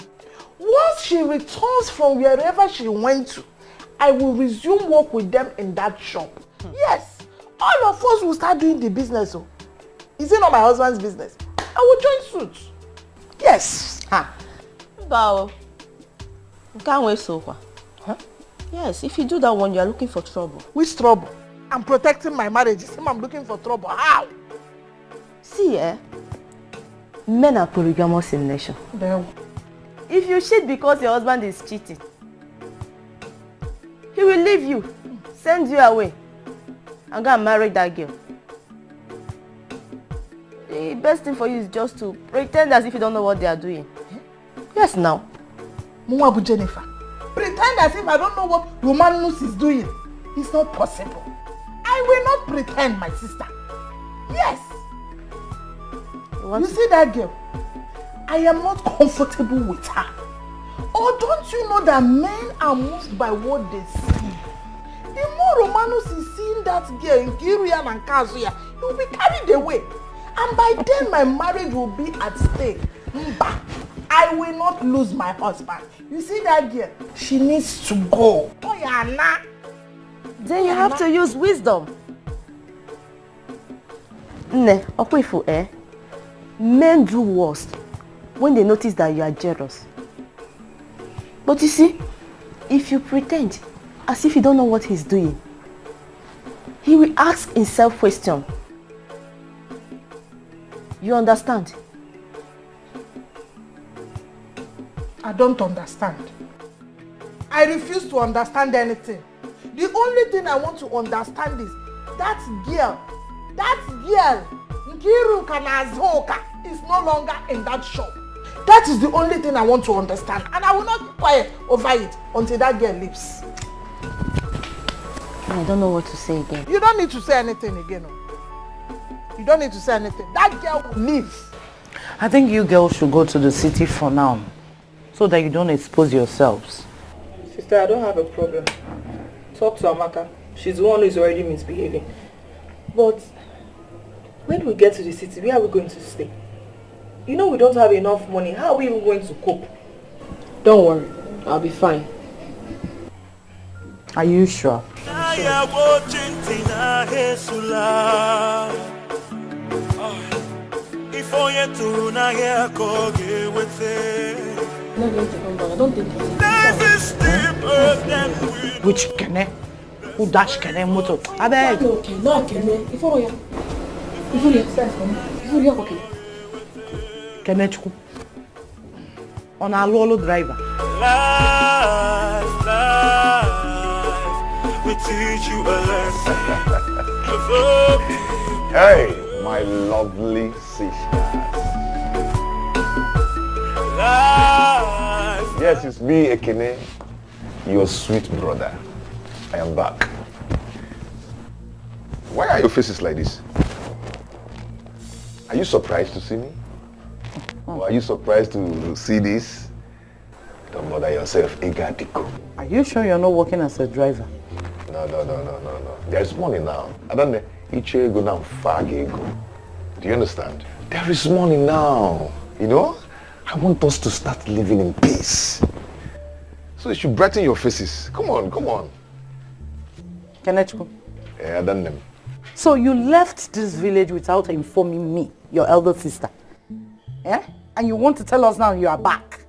once she returns from wherever she went to, I will resume work with them in that shop. Yes, all of us will start doing the business. Oh. Is it not my husband's business? I will join suit. Yes. Bow. You can't wait so far. Huh? Yes, if you do that one, you are looking for trouble. Which trouble? I'm protecting my marriage. I'm looking for trouble. How? See, men are polygamous in nature. If you cheat because your husband is cheating, he will leave you, send you away, and go and marry that girl. The best thing for you is just to pretend as if you don't know what they are doing. Yes, now. Mwabu Jennifer, pretend as if I don't know what Romanus is doing. It's not possible. I will not pretend, my sister. Yes. You see that girl? I am not comfortable with her. Or don't you know that men are moved by what they see? The more Romanus is seeing that girl in Nigerian and Kazuya, he will be carried away. And by then my marriage will be at stake. I will not lose my husband. You see that girl? She needs to go. Oh, yeah, then you have to use wisdom. Men do worst when they notice that you are jealous. But you see, if you pretend as if you don't know what he's doing, he will ask himself question. You understand? I don't understand. I refuse to understand anything. The only thing I want to understand is that girl, Nkiru Kanazoka, is no longer in that shop. That is the only thing I want to understand. And I will not keep quiet over it until that girl leaves. I don't know what to say again. You don't need to say anything again. You don't need to say anything. That girl will leave. I think you girls should go to the city for now, so that you don't expose yourselves. Sister, I don't have a problem. Talk to Amaka. She's the one who is already misbehaving. But when we get to the city, where are we going to stay? You know we don't have enough money. How are we even going to cope? Don't worry. I'll be fine. Are you sure? Which Kene? Who dash Kene motor? I beg. No, Kene. Kene Chuku. On a Lolo driver. Life, we teach you a lesson. Hey, my lovely sisters. Yes, it's me, Ekene, your sweet brother. I am back. Why are your faces like this? Are you surprised to see me? Or are you surprised to see this? Don't bother yourself, Egadiko. Are you sure you're not working as a driver? No. There's money now. I don't know. Iche go now fagego. Do you understand? There is money now. You know? I want us to start living in peace. So you should brighten your faces. Come on. Kenechko. Yeah, I done them. So you left this village without informing me, your elder sister. Yeah? And you want to tell us now you are back.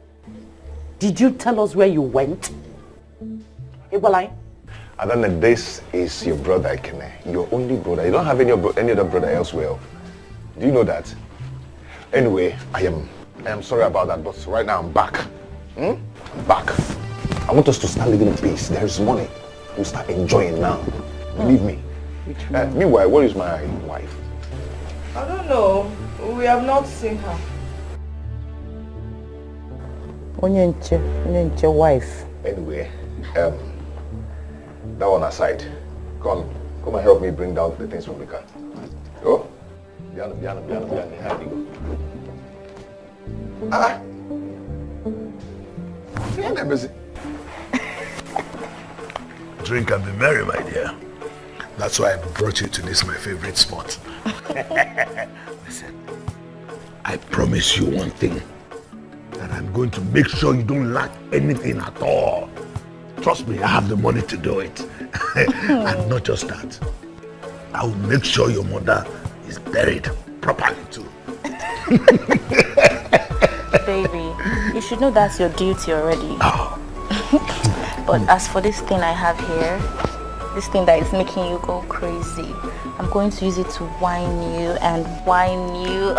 Did you tell us where you went? Ibolai? I don't know, this is your brother, Ekene. Your only brother. You don't have any other brother elsewhere. Do you know that? Anyway, I am sorry about that, but right now I'm back. I'm back. I want us to start living in peace. There is money. We'll start enjoying now. Believe me. Meanwhile, where is my wife? I don't know. We have not seen her. Onyenche wife. Anyway, that one aside. Come and help me bring down the things from the car. Go. Biano. How do you go? drink and be merry, my dear. That's why I brought you to this, my favorite spot. Listen, I promise you one thing. That I'm going to make sure you don't lack anything at all. Trust me, I have the money to do it. And not just that. I will make sure your mother is buried properly too. Baby, you should know that's your duty already. Oh. But as for this thing I have here, this thing that is making you go crazy, I'm going to use it to whine you and whine you.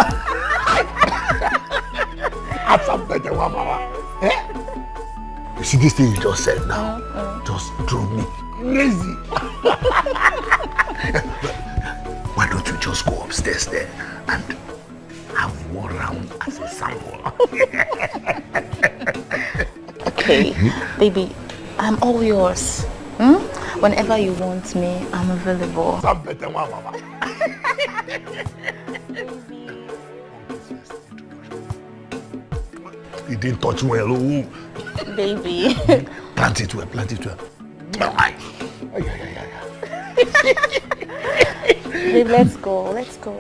You see this thing you just said now? Just drove me crazy. Why don't you just go upstairs there and have one round as a sample? Okay, baby, I'm all yours. Whenever you want me, I'm available. You didn't touch well, oh. Baby. Plant it well, plant it well. Babe, let's go, let's go.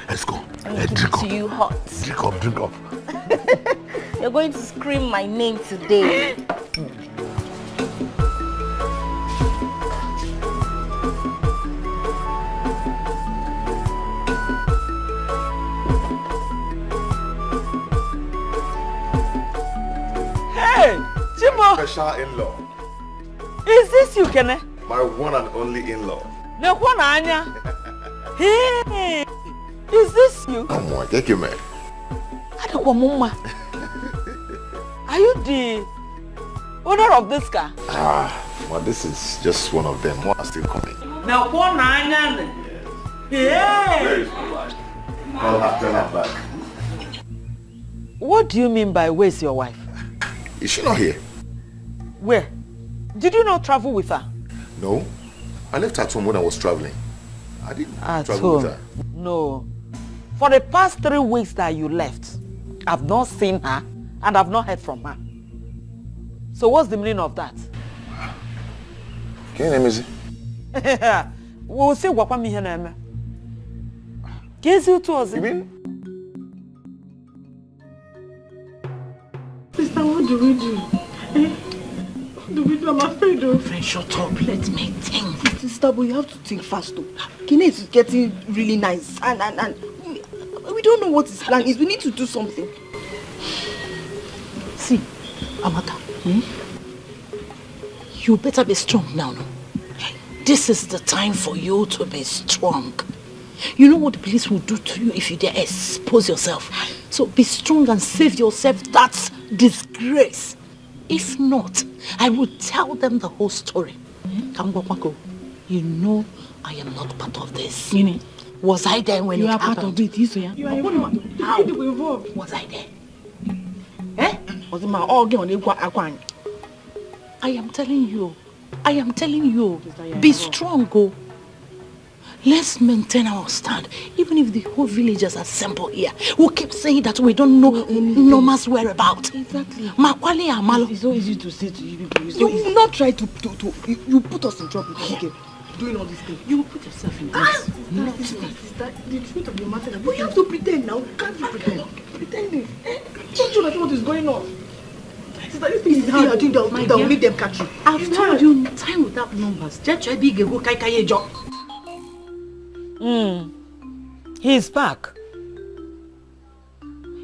Let's go. Let's drink up. You hot. Drink up, drink up. You're going to scream my name today. Hey, Chimo! Special in-law. Is this you, Kene? My one and only in-law. The one, Anya. Hey, is this you? Oh my, thank you, man. Are you the owner of this car? Well, this is just one of them. More are still coming. The one, Anya. Hey! I'll have to have back. What do you mean by where's your wife? Is she not here? Where? Did you not travel with her? No. I left her at home when I was traveling. I didn't travel home. with her. No. For the past 3 weeks that you left, I've not seen her and I've not heard from her. So what's the meaning of that? Can you name it? We'll say what me here. You mean? Sister, what do we do? What do we do? I'm afraid of. Friend, shut up. Let me think. Sister, but you have to think fast though. Kine is getting really nice and we don't know what his plan is. We need to do something. See, Amaka, you better be strong now, no? This is the time for you to be strong. You know what the police will do to you if you dare expose yourself. So be strong and save yourself that disgrace. If not, I will tell them the whole story. Kambopako, you know I am not part of this. Was I there when it happened? You are part of it, you are How? involved. Was I there? I am telling you. Be strong, go. Let's maintain our stand. Even if the whole villagers assemble here, we'll keep saying that we don't know Norma's whereabouts. Exactly. Makwali Amalo. It's so easy to say to you people. You will not try to you put us in trouble. Okay. Doing all these things. You will put yourself in this. Not me. Sister, the truth of the matter is we have to pretend now. Can't you pretend? Pretending. Don't you know what is going on? Sister, this thing is hard. I think that will make them catch you. I've told you, time without numbers. He's back.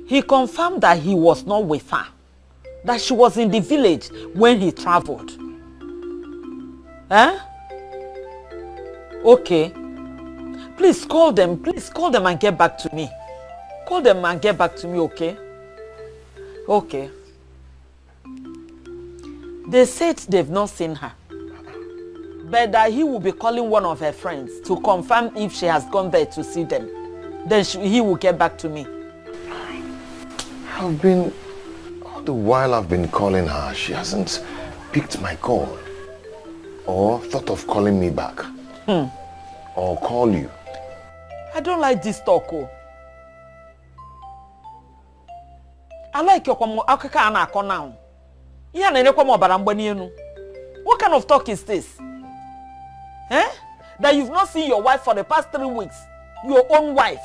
He confirmed that he was not with her. That she was in the village when he traveled. Okay. Please call them. Please call them and get back to me. Call them and get back to me, okay? Okay. They said they've not seen her. But that he will be calling one of her friends to confirm if she has gone there to see them. Then he will get back to me. All the while I've been calling her, she hasn't picked my call. Or thought of calling me back. Or call you. I don't like this talk, oh. I like your now. What kind of talk is this? Eh? That you've not seen your wife for the past 3 weeks. Your own wife.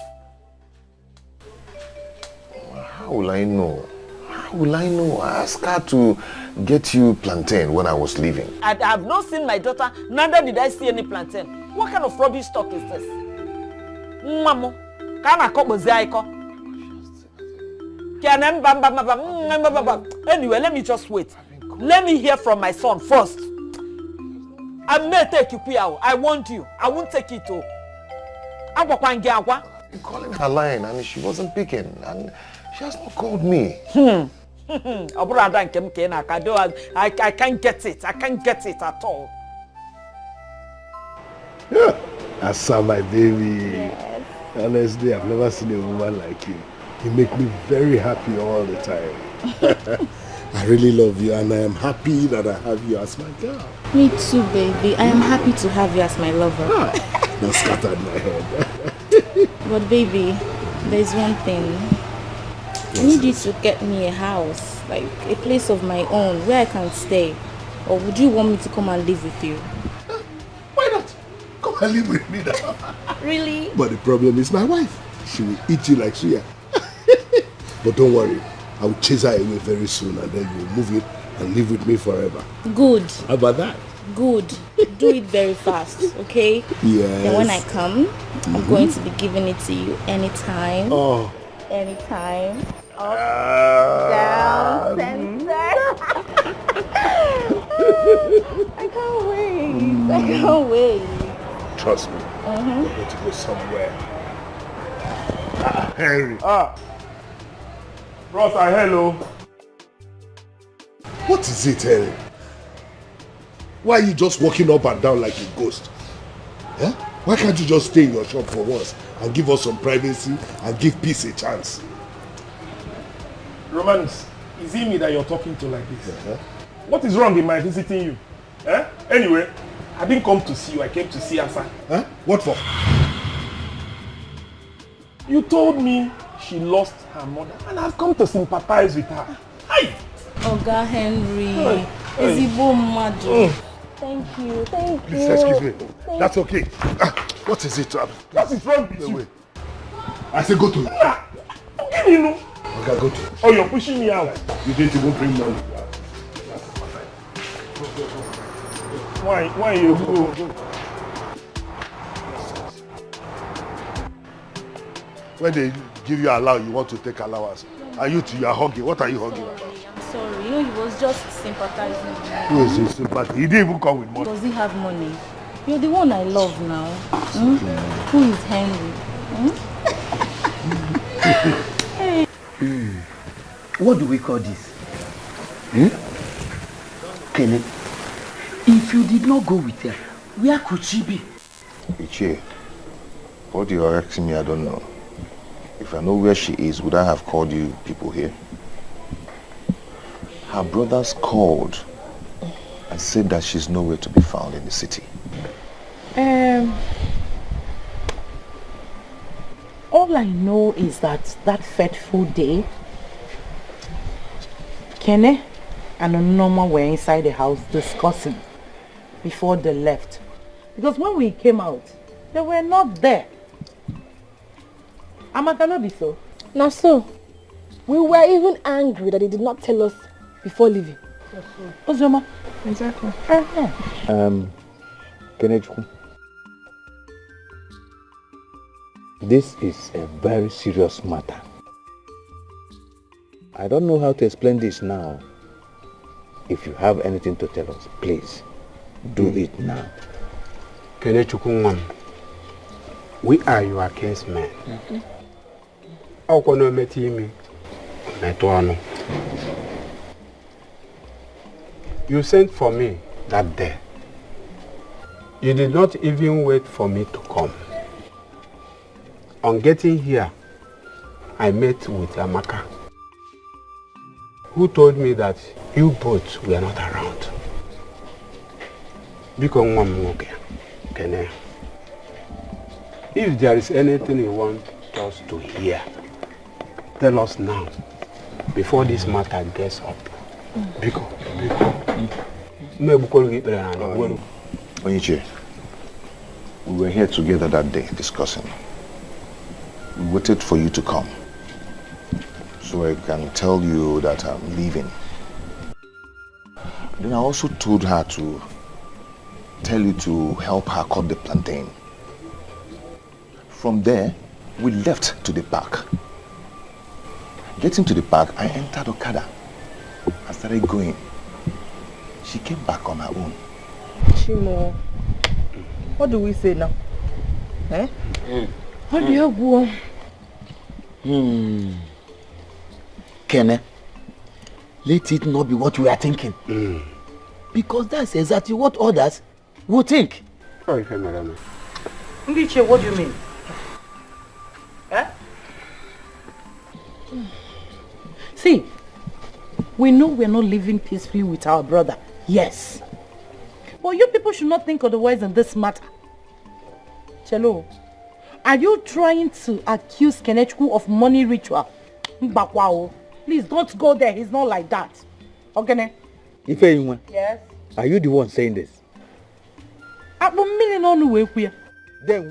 How will I know? How will I know? I asked her to get you plantain when I was leaving. I have not seen my daughter, neither did I see any plantain. What kind of rubbish talk is this? Mamo, can I come with Anyway, let me just wait. Let me hear from my son first. I may take you, I want you. I won't take it too. I'm calling her line and she wasn't picking. And she has not called me. I can't get it. I can't get it at all. Yeah. Asa, my baby. Yes. Honestly, I've never seen a woman like you. You make me very happy all the time. I really love you and I am happy that I have you as my girl. Me too, baby. I am happy to have you as my lover. That scattered my head. But baby, there's one thing. I need you to get me a house, like a place of my own where I can stay. Or would you want me to come and live with you? Why not? Come and live with me now. Really? But the problem is my wife. She will eat you like suya. But don't worry. I will chase her away very soon and then you will move it and live with me forever. Good. How about that? Good. Do it very fast, okay? Yes. Then when I come, I'm going to be giving it to you anytime. Oh. Anytime. Up, down, center. I can't wait. I can't wait. Trust me. We're going to go somewhere. Henry. Ross, hello. What is it, Henry? Why are you just walking up and down like a ghost? Yeah? Why can't you just stay in your shop for once and give us some privacy and give peace a chance? Romance, is it me that you're talking to like this? What is wrong in my visiting you? Anyway, I didn't come to see you, I came to see Asa. What for? You told me she lost her mother and I've come to sympathize with her. Hi! Oga Henry, Ezigbo Madu. Thank you, thank you. Please, excuse me. That's okay. What is it? What is wrong with you? I said go to. You know. Okay, go to. Oh, you're pushing me out. You didn't even bring money. Why you go? When they give you allow, you want to take allowance. And you two, you are hugging. What are you hugging about? I'm sorry. You know, he was just sympathizing with me. Who is his sympathy? He didn't even come with money. Does he have money? You're the one I love now. Who is Henry? What do we call this? Kenny, if you did not go with her, where could she be? Ichie, what you are asking me, I don't know. If I know where she is, would I have called you people here? Her brothers called and said that she's nowhere to be found in the city. All I know is that fateful day, Kene and Onoma were inside the house discussing before they left. Because when we came out, they were not there. Amaka, not be so. Not so. We were even angry that they did not tell us before leaving. Ozoma. Exactly. Kenechku, this is a very serious matter. I don't know how to explain this now. If you have anything to tell us, please do it now. Kenechku, we are your kinsmen. Okono metimi metwano. You sent for me that day. You did not even wait for me to come. On getting here, I met with Amaka, who told me that you both were not around. If there is anything you want us to hear, tell us now, before this matter gets up. Oniche, We were here together that day discussing. We waited for you to come so I can tell you that I'm leaving. Then I also told her to tell you to help her cut the plantain. From there, we left to the park. Getting to the park, I entered Okada. I started going. She came back on her own. Chimo, what do we say now? Eh? What do you go? Kene, let it not be what we are thinking. Because that's exactly what others will think. Ndiche, what do you mean? Eh? See, we know we're not living peacefully with our brother. Yes. But you people should not think otherwise in this matter. Chelo, are you trying to accuse Kenechku of money ritual? Mbakwao, please don't go there. He's not like that. Okay? Ife, yes. Are you the one saying this? Then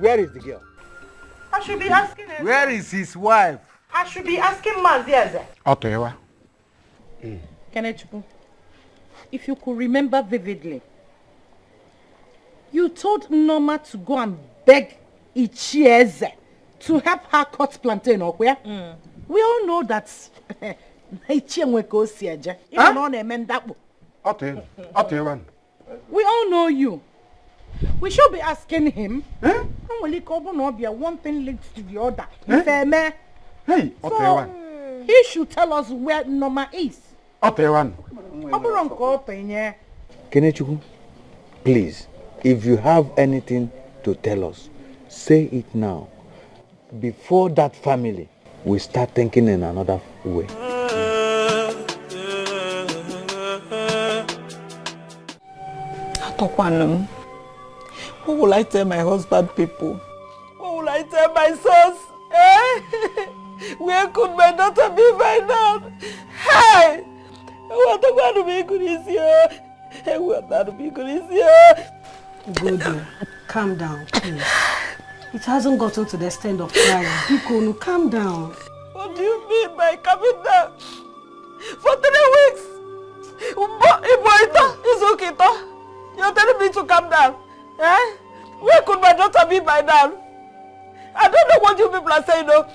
where is the girl? I should be asking him. Where is his wife? I should be asking Maziaze. Kenechku, if you could remember vividly, you told Norma to go and beg Ichieze to help her cut plantain, okay? We all know that we all know you. We should be asking him. One thing leads to the other. Hey, so, he should tell us where Norma is. Kenechukwu, please, if you have anything to tell us, say it now. Before that family, we start thinking in another way. What will I tell my husband people? What will I tell my sons? Eh? Where could my daughter be by now? Hey! What about to be good is here? What about to be good is here? Godo, calm down, please. It hasn't gotten to the extent of crying. Biko, calm down. What do you mean by coming down? For 3 weeks? It's okay, you're telling me to calm down. Eh? Where could my daughter be by now? I don't know what you people are saying, though.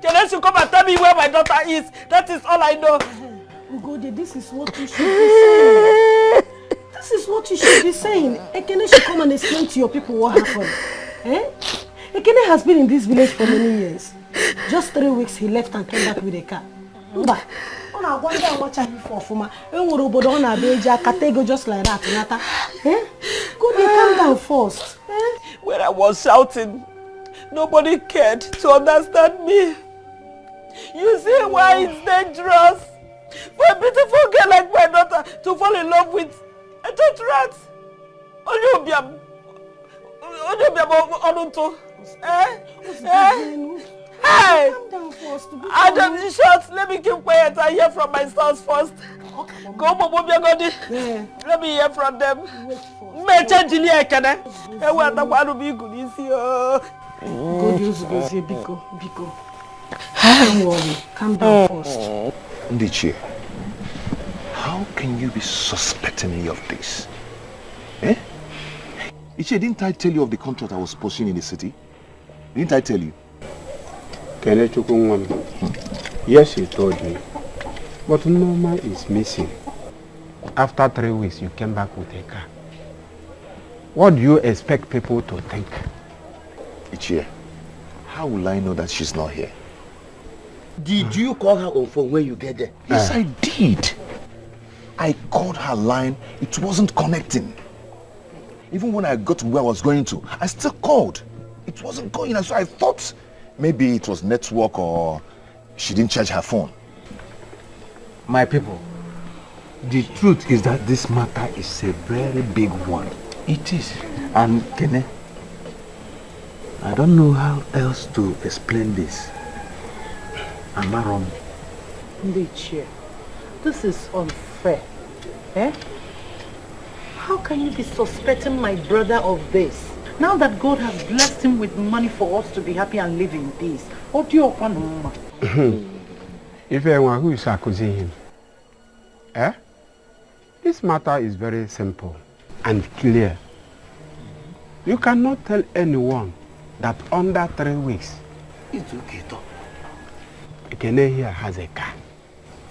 Can you come and tell me where my daughter is? That is all I know. Ugode, this is what you should be saying. This is what you should be saying. Ekene should come and explain to your people what happened. Eh? Ekene has been in this village for many years. Just 3 weeks he left and came back with a car. Mba, on a wonder what I for Fuma. On a beja catego just like that. Eh? Go there, calm down first. Eh? When I was shouting, nobody cared to understand me. You see why it's dangerous for a beautiful girl like my daughter to fall in love with a church rat. Hey! Adam, short. Let me keep quiet and hear from my sons first. Go, let me hear from them. Don't worry, calm down first. Ndichie, how can you be suspecting me of this? Eh? Ichie, didn't I tell you of the contract I was pursuing in the city? Didn't I tell you? Yes, you told me. But Norma is missing. After 3 weeks, you came back with a car. What do you expect people to think? Ichie, how will I know that she's not here? Did you call her on phone when you get there? Yes, I did. I called her line. It wasn't connecting. Even when I got to where I was going to, I still called. It wasn't going, so I thought maybe it was network or she didn't charge her phone. My people, the truth is that this matter is a very big one. It is. And Kene, I don't know how else to explain this. Am I wrong? Ndichie, this is unfair. Eh? How can you be suspecting my brother of this? Now that God has blessed him with money for us to be happy and live in peace. What do you want, Mama? If anyone who is accusing him, this matter is very simple and clear. You cannot tell anyone that under 3 weeks, It's okay, though. Ekene here has a car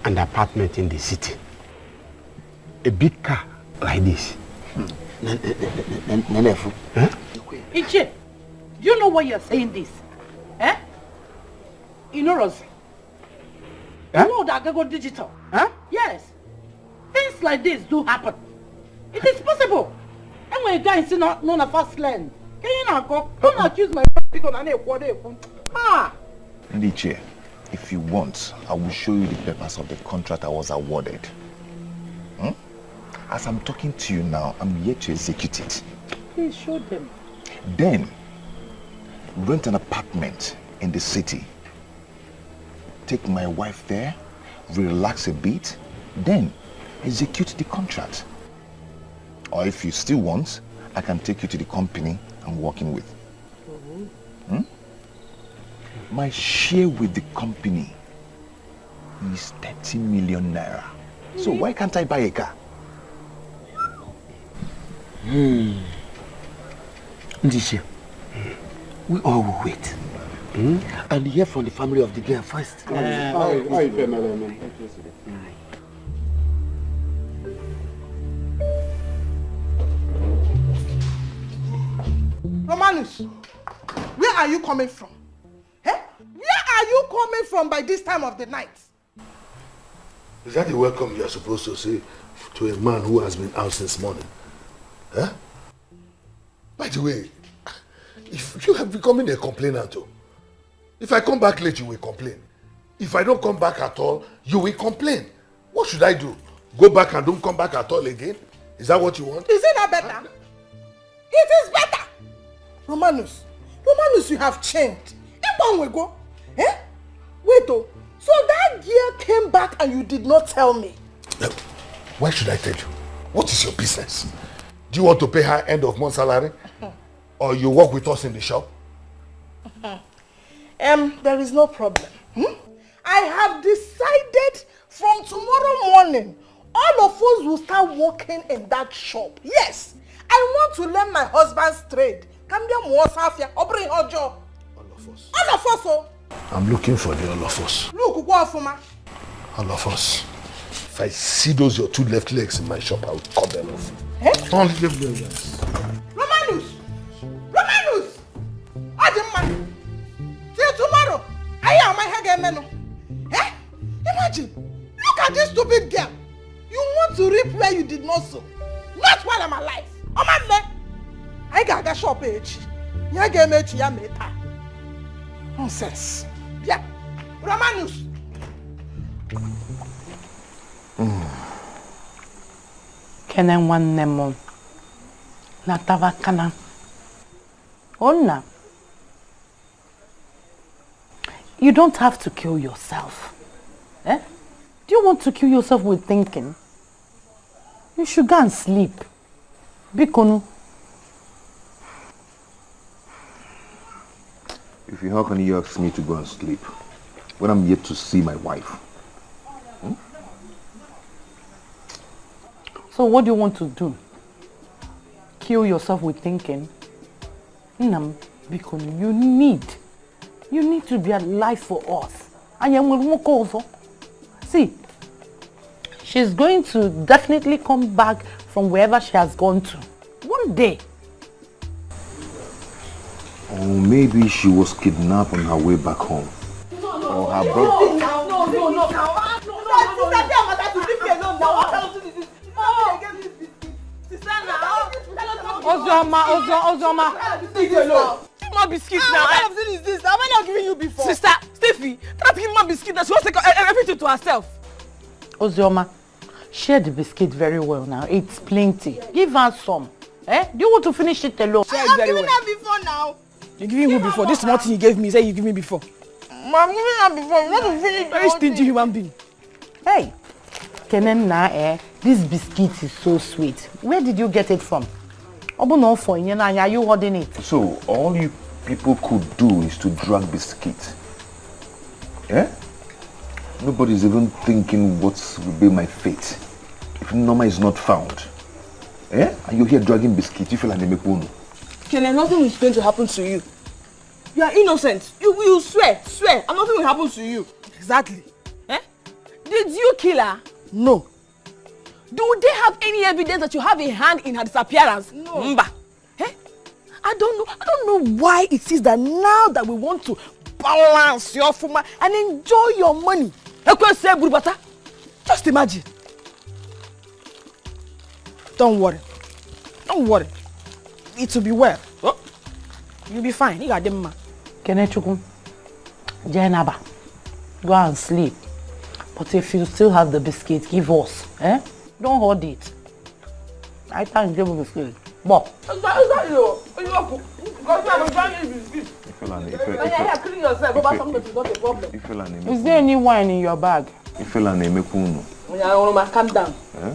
and apartment in the city. A big car like this. Iche, do you know why you're saying this? You know, Rosie? You know that I go digital? Yes. Things like this do happen. It is possible. And when a guy is not a fast lane, can you not go? Don't accuse my because I need Ndiche, if you want, I will show you the papers of the contract I was awarded. As I'm talking to you now, I'm yet to execute it. Please show them. Then, rent an apartment in the city. Take my wife there, relax a bit, then execute the contract. Or if you still want, I can take you to the company I'm working with. My share with the company is 30 million naira. So why can't I buy a car? Ndisha, we all will wait. And hear from the family of the girl first. Romanus, where are you coming from? Where are you coming from by this time of the night? Is that the welcome you are supposed to say to a man who has been out since morning? By the way, if you have becoming a complainant too, if I come back late, you will complain. If I don't come back at all, you will complain. What should I do? Go back and don't come back at all again? Is that what you want? Is it not better? It is better! Romanus, you have changed. How long ago? Wait, so that girl came back and you did not tell me? Why should I tell you? What is your business? Do you want to pay her end of month salary? Or you work with us in the shop? There is no problem. I have decided from tomorrow morning, all of us will start working in that shop. Yes, I want to learn my husband's trade. All of us. All of us, oh. I'm looking for the all of us. Look, what for ma? All of us. If I see those your two left legs in my shop, I will cut them off. Only them guys. Romanus! Adimma! Till tomorrow, I am my hair menu. Imagine, look at this stupid girl. You want to reap where you did not sow. Not while I'm alive. Oh man, I got a shop age. Ya game age ya meta. Nonsense. Yeah, Romanus. Kenen one nemo. Natava kana. Onna. You don't have to kill yourself. Do you want to kill yourself with thinking? You should go and sleep. Bikonu. How can you ask me to go and sleep when I'm yet to see my wife? So what do you want to do? Kill yourself with thinking? Nam, Bikonu, you need to be alive for us. And you will also. See, she's going to definitely come back from wherever she has gone to. One day. Or maybe she was kidnapped on her way back home. Or her brother. No. Ozoma. My biscuits now. What kind of thing is this? Have I not given you before? Sister, Steffi, try to give my biscuit that she wants to take everything to herself. Ozioma, share the biscuit very well now. It's plenty. Give her some. Do you want to finish it alone? I have given her before now. You giving me before? This small thing you gave me, say you give me before. I'm giving her before. You want to finish very stingy human being. Hey, Kenem na this biscuit is so sweet. Where did you get it from? Are you holding it? So, all you people could do is to drag biscuit. Eh? Nobody's even thinking what will be my fate if Norma is not found. Eh? And you're here dragging biscuit, you feel like they make one. Kene, nothing is going to happen to you. You are innocent. You swear, and nothing will happen to you. Exactly. Eh? Did you kill her? No. Do they have any evidence that you have a hand in her disappearance? No. Mba. Eh? I don't know why it is that now that we want to balance your fuma and enjoy your money. Just imagine. Don't worry. It will be well. Oh. You'll be fine. You got them, man. Kenechukwu, Jenaba, go and sleep. But if you still have the biscuit, give us. Eh? Don't hold it. I can't give a biscuit. But Is that you? Because you have a giant biscuit. Is there any wine in your bag? Calm down.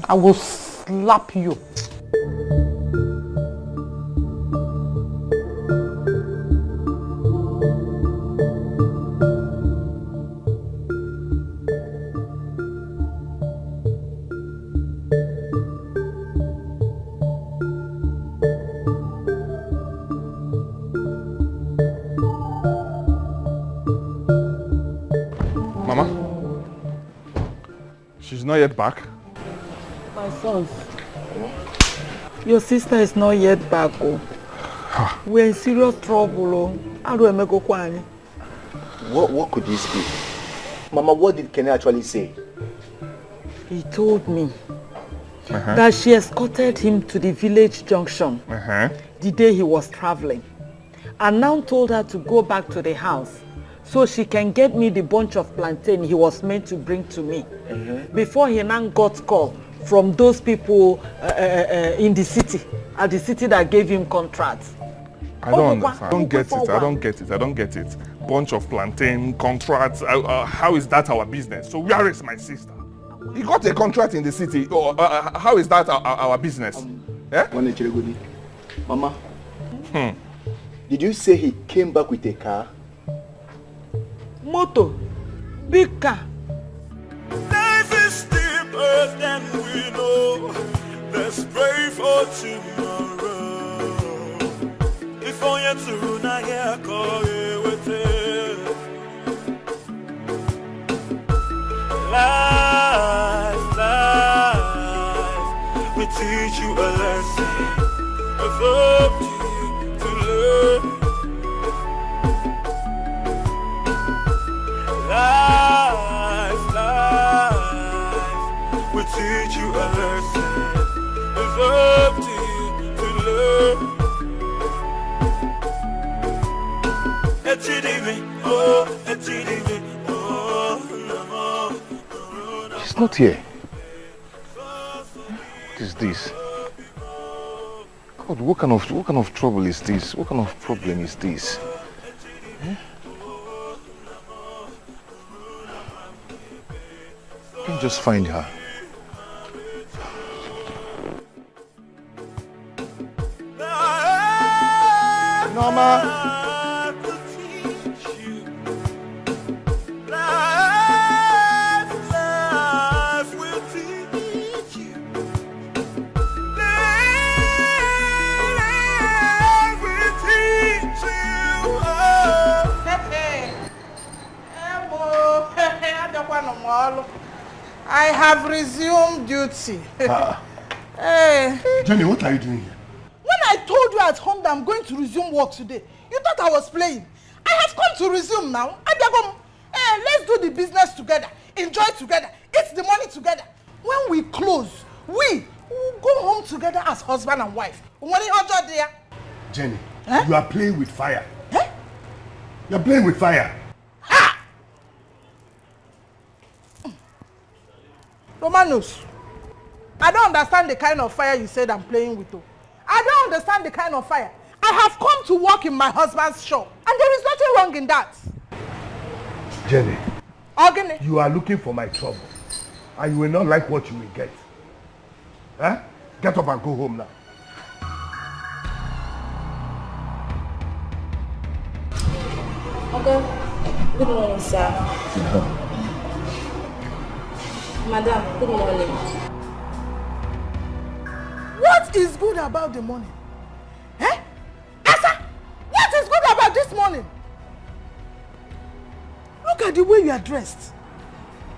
I will slap you. Not yet back. My sons, your sister is not yet back. Oh. We're in serious trouble. Oh. How do I make a kwani? What could this be? Mama, what did Kenny actually say? He told me that she escorted him to the village junction the day he was traveling, and now told her to go back to the house so she can get me the bunch of plantain he was meant to bring to me before he now got call from those people in the city, at the city that gave him contracts. I don't understand. I don't get it. Bunch of plantain, contracts. How is that our business? So where is my sister? He got a contract in the city. How is that our business? Mama, did you say he came back with a car? Moto, big car. Life is deeper than we know. Let's pray for tomorrow. If only to na here call you with it. Life will teach you a lesson. It's up to you to learn. Life will teach you a lesson. It's up to you to learn. He's not here. What is this? God, what kind of trouble is this? What kind of problem is this? I can just find her. Norma! I have resumed duty. Hey. Jenny, what are you doing here? When I told you at home that I'm going to resume work today, you thought I was playing. I have come to resume now. Hey, let's do the business together, enjoy together, eat the money together. When we close, we will go home together as husband and wife. Jenny, eh? You are playing with fire. Eh? You are playing with fire. Romanus, I don't understand the kind of fire you said I'm playing with. I don't understand the kind of fire. I have come to work in my husband's shop, and there is nothing wrong in that. Jenny, Ogene, you are looking for my trouble, and you will not like what you will get. Huh? Get up and go home now. Good morning, sir. Madam, good morning. What is good about the morning? Eh? Asa, what is good about this morning? Look at the way you are dressed.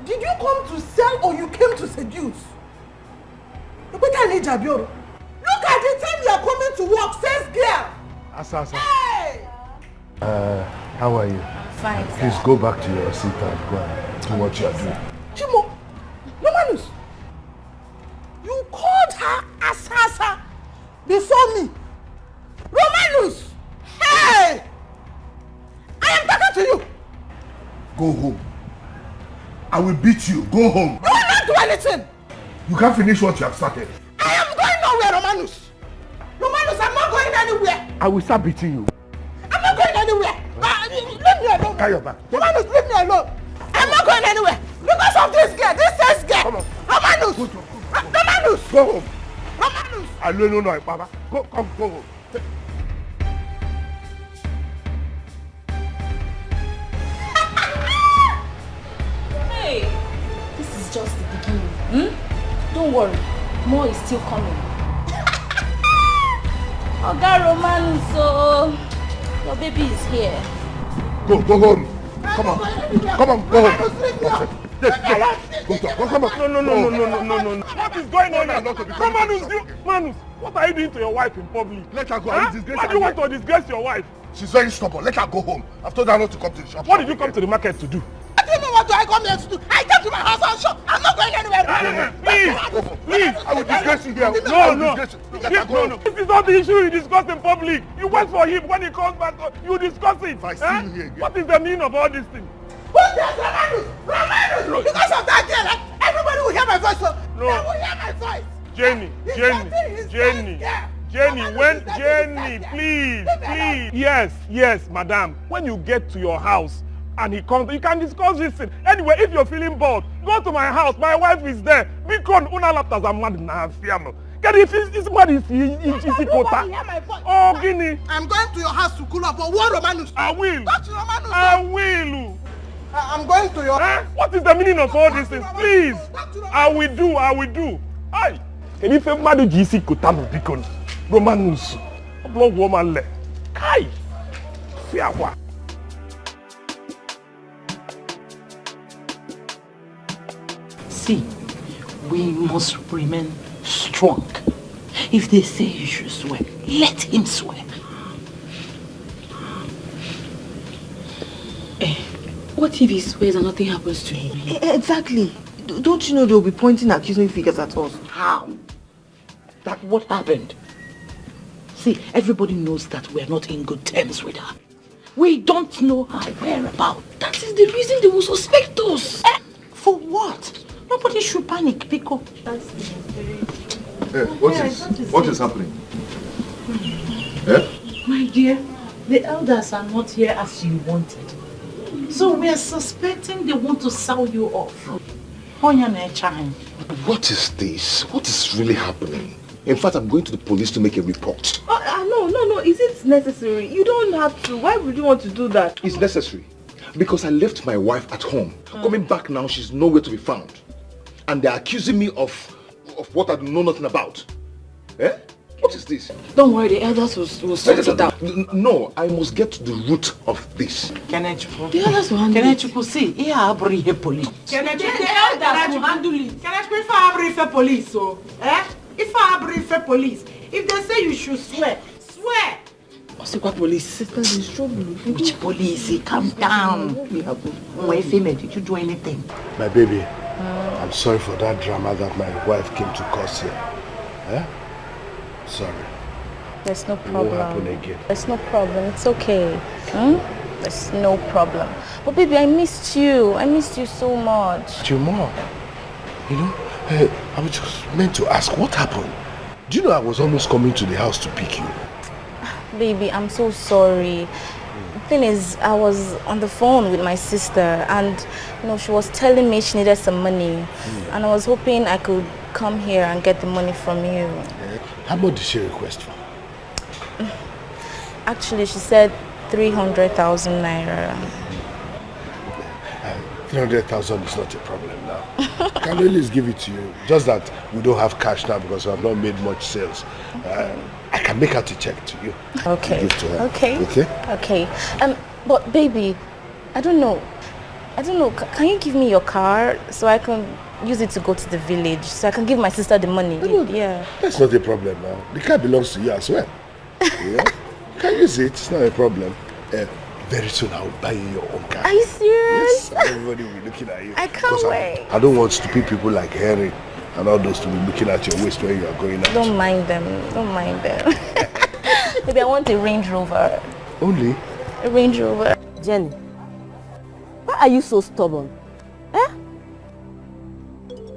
Did you come to sell or you came to seduce? Look at the time you are coming to work, first girl. Asa. Hey! How are you? Fine, Please go back to your seat and go and do what you are doing. Chimo, Romanus, you called her Asa before me. Romanus, hey! I am talking to you. Go home. I will beat you. Go home. You will not do anything. You can't finish what you have started. I am going nowhere, Romanus. Romanus, I'm not going anywhere. I will start beating you. I'm not going anywhere. Leave me alone. Carry your back. Romanus, leave me alone. I'm not going anywhere. Because of this girl, this sex girl. Come on. Romanus. Romanus. Go home. Romanus. I don't know, Baba. Go home. Hey, this is just the beginning. Don't worry, more is still coming. Oga Roman, so your baby is here. Go home. Come on, go home. Come on. No. What is going on here? Manus, what are you doing to your wife in public? Let her go. Why do you want to disgrace your wife? She's very stubborn. Let her go home. I've told her not to come to the shop. What did you come to the market to do? I don't know what do I come here to do. I came to my house and shop. I'm not going anywhere. Please. I will disgrace you here. No. This is not the issue you discuss in public. You wait for him. When he comes back, you discuss it. If I see you here again. What is the meaning of all these things? Who's this, Romanus? Because of that girl, everybody will hear my voice. So No. they will hear my voice. Jenny, please. Yes, madam. When you get to your house and he comes, you can discuss this thing. Anyway, if you're feeling bored, go to my house. My wife is there. Because una laptas are mad na fiamo. Get if this man is kota. Oh, Guinea. I'm going to your house to cool up. But what, Romanus? I will. Touch Romanus. I will. I'm going to your house. What is the meaning of all these things? Please. I will do. Aye. Can you feel mad GC Kotamu Bicon? Romanus. Blog woman le. Kai. Fiawa. See, we must remain strong. If they say you should swear, let him swear. What if he swears and nothing happens to him? Exactly. Don't you know they'll be pointing accusing fingers at us? How? That what happened? See, everybody knows that we're not in good terms with her. We don't know her whereabouts. That is the reason they will suspect us. For what? Nobody should panic, Pico. What is happening? My dear, the elders are not here as you wanted. So we are suspecting they want to sell you off. What is this? What is really happening? In fact, I'm going to the police to make a report. No. Is it necessary? You don't have to. Why would you want to do that? It's necessary. Because I left my wife at home. Coming back now, she's nowhere to be found. And they're accusing me of what I know nothing about. What is this? Don't worry, the elders will sort it out. No, I must get to the root of this. The elders will handle it. See, here I bring the police. The elders will handle it. If I brief police, if I brief police, if they say you should swear. What police? Sisters in trouble. Which police? Calm down. Did you do anything? My baby, I'm sorry for that drama that my wife came to cause here. Sorry. There's no It won't happen problem. again. There's no problem. It's okay. There's no problem. But baby, I missed you. I missed you so much. Your mom, I was just meant to ask, what happened? Do you know I was almost coming to the house to pick you? Baby, I'm so sorry. The thing is, I was on the phone with my sister and she was telling me she needed some money. And I was hoping I could come here and get the money from you. How much did she request for? Actually, she said 300,000 naira. 300,000 is not a problem now. I can always give it to you. Just that we don't have cash now because we have not made much sales. I can make out a check to you. Okay. Give to her. Okay. Okay? Okay. But baby, I don't know. Can you give me your car so I can use it to go to the village so I can give my sister the money? Yeah. That's not a problem now. The car belongs to you as well. Yeah? You can use it. It's not a problem. Very soon I'll buy you your own car. Are you serious? Yes. Everybody will be looking at you. I can't wait. I don't want stupid people like Henry and all those to be looking at your waist when you are going out. Don't mind them. Maybe I want a Range Rover. Only? A Range Rover. Jenny, why are you so stubborn?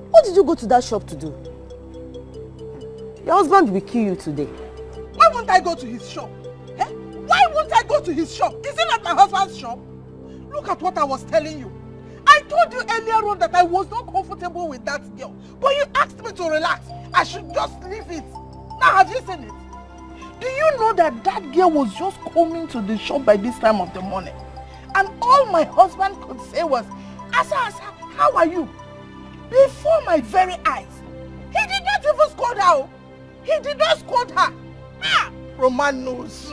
What did you go to that shop to do? Your husband will kill you today. Why won't I go to his shop? Why won't I go to his shop? Is it not my husband's shop? Look at what I was telling you. I told you earlier on that I was not comfortable with that girl. But you asked me to relax. I should just leave it. Now have you seen it? Do you know that that girl was just coming to the shop by this time of the morning? And all my husband could say was, Asa, how are you? Before my very eyes. He did not even scold her. He did not scold her. Romanos.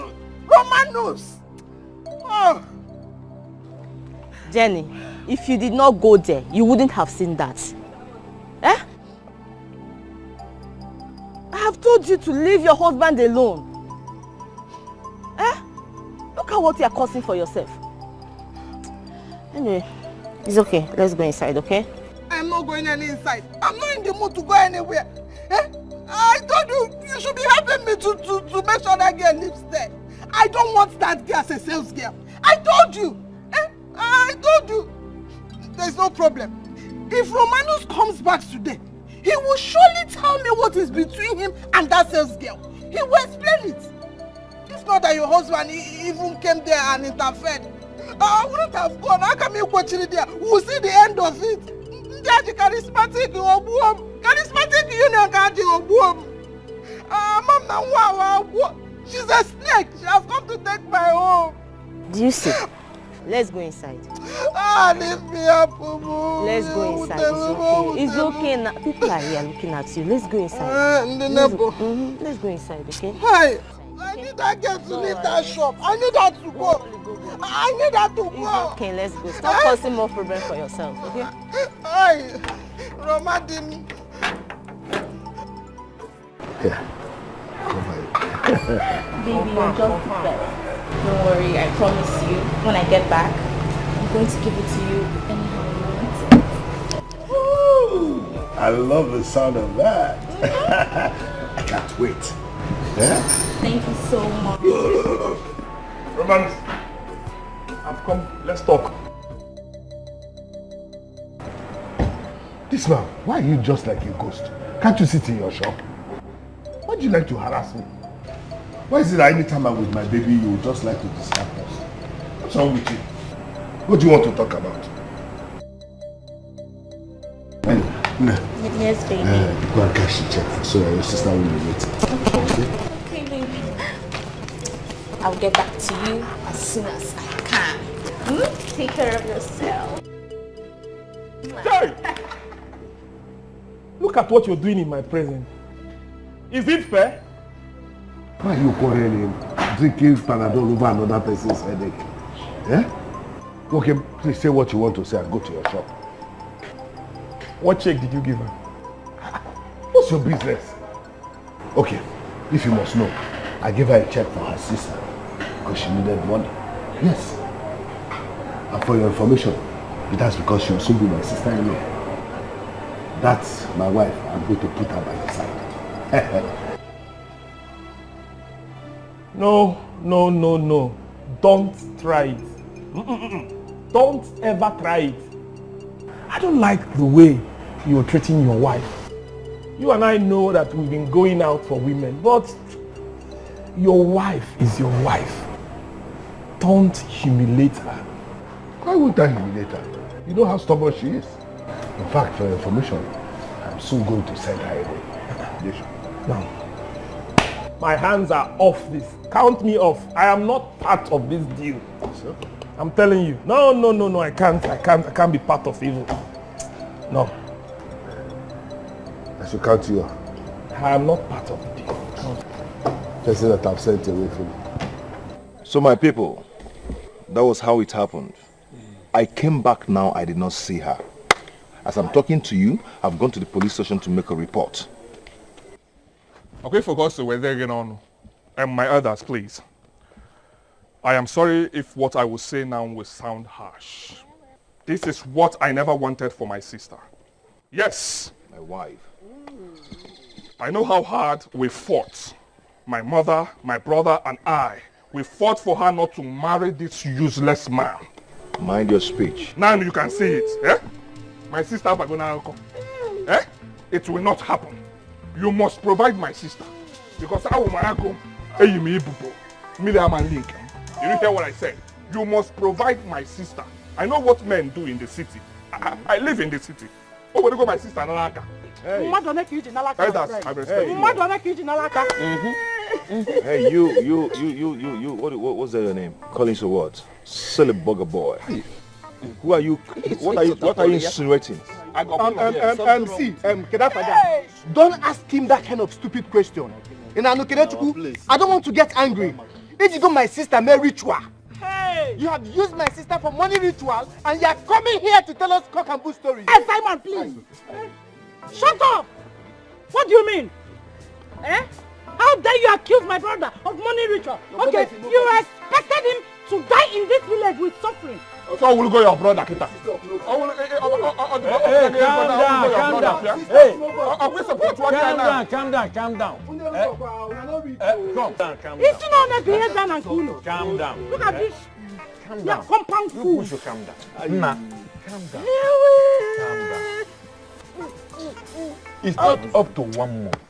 Oh. Jenny, if you did not go there, you wouldn't have seen that. I have told you to leave your husband alone. Look at what you are causing for yourself. Anyway, it's okay. Let's go inside, okay? I'm not going any inside. I'm not in the mood to go anywhere. I told you should be helping me to make sure that girl lives there. I don't want that girl as a sales girl. I told you. I told you. There's no problem. If Romanus comes back today, he will surely tell me what is between him and that sales girl. He will explain it. If not that your husband even came there and interfered, I wouldn't have gone. How come you watch it there? We'll see the end of it. Daddy charismatic union. Mama, she's a snake. She has come to take my home. Do you see? Let's go inside. Leave me up, Boo. Let's go inside. It's okay now. People are here looking at you. Let's go inside. Let's go inside, okay? Hi. I need that girl to leave that shop. I need her to go. I need her to go. It's okay, let's go. Stop causing more problems for yourself, okay? Hi. Romadin. Yeah. Baby, you're just the best. Don't worry, I promise you, when I get back, I'm going to give it to you anyhow you want it. I love the sound of that. I can't wait. Yeah? Thank you so much. Romance, I've come. Let's talk. This man, why are you just like a ghost? Can't you sit in your shop? Why do you like to harass me? Why is it that anytime I'm with my baby, you just like to disturb us? What's wrong with you? What do you want to talk about? Yes, baby. Go and cash the check so that your sister will be waiting. Okay, baby. I'll get back to you as soon as I can. Take care of yourself. Hey! Look at what you're doing in my presence. Is it fair? Why are you quarreling? Drinking Panadol over another person's headache? Yeah? Okay, please say what you want to say and go to your shop. What check did you give her? What's your business? Okay, if you must know, I gave her a check for her sister because she needed money. Yes. And for your information, that's because she will soon be my sister-in-law. That's my wife. I'm going to put her by your side. No. Don't try it. Don't ever try it. I don't like the way you're treating your wife. You and I know that we've been going out for women, but your wife is your wife. Don't humiliate her. Why would I humiliate her? You know how stubborn she is. In fact, for your information, I'm soon going to send her away. Now, my hands are off this. Count me off. I am not part of this deal. So? I'm telling you. No, I can't be part of evil. No. I should count you up. I'm not part of it. Person that I've sent away from you. So my people, that was how it happened. I came back now, I did not see her. As I'm talking to you, I've gone to the police station to make a report. Okay, for God's sake, we're there again on. And my elders, please. I am sorry if what I will say now will sound harsh. This is what I never wanted for my sister. Yes. My wife. I know how hard we fought. My mother, my brother, and I. We fought for her not to marry this useless man. Mind your speech. Now you can see it. Eh? My sister, eh? It will not happen. You must provide my sister. Because I will marry you hear what I said? You must provide my sister. I know what men do in the city. I live in the city. Oh, where go my sister Nalaka? Hey, I respect you. Hey, you, what's that your name? Calling you what? Silly bugger boy. Who are you? What are you insinuating? Don't ask him that kind of stupid question. I don't want to get angry. If you got my sister marry ritual, you have used my sister for money ritual, and you are coming here to tell us cock and bull stories. Hey, Simon, please. Shut up! What do you mean? Eh? How dare you accuse my brother of money ritual? Okay, you expected him to die in this village with suffering. So will go your brother, Kita. Calm down. Calm down. It's not behave down and cool. Calm down. Look at this. Calm down. Compound fool. You should calm down. Calm down. Calm down. It's not up to 1 month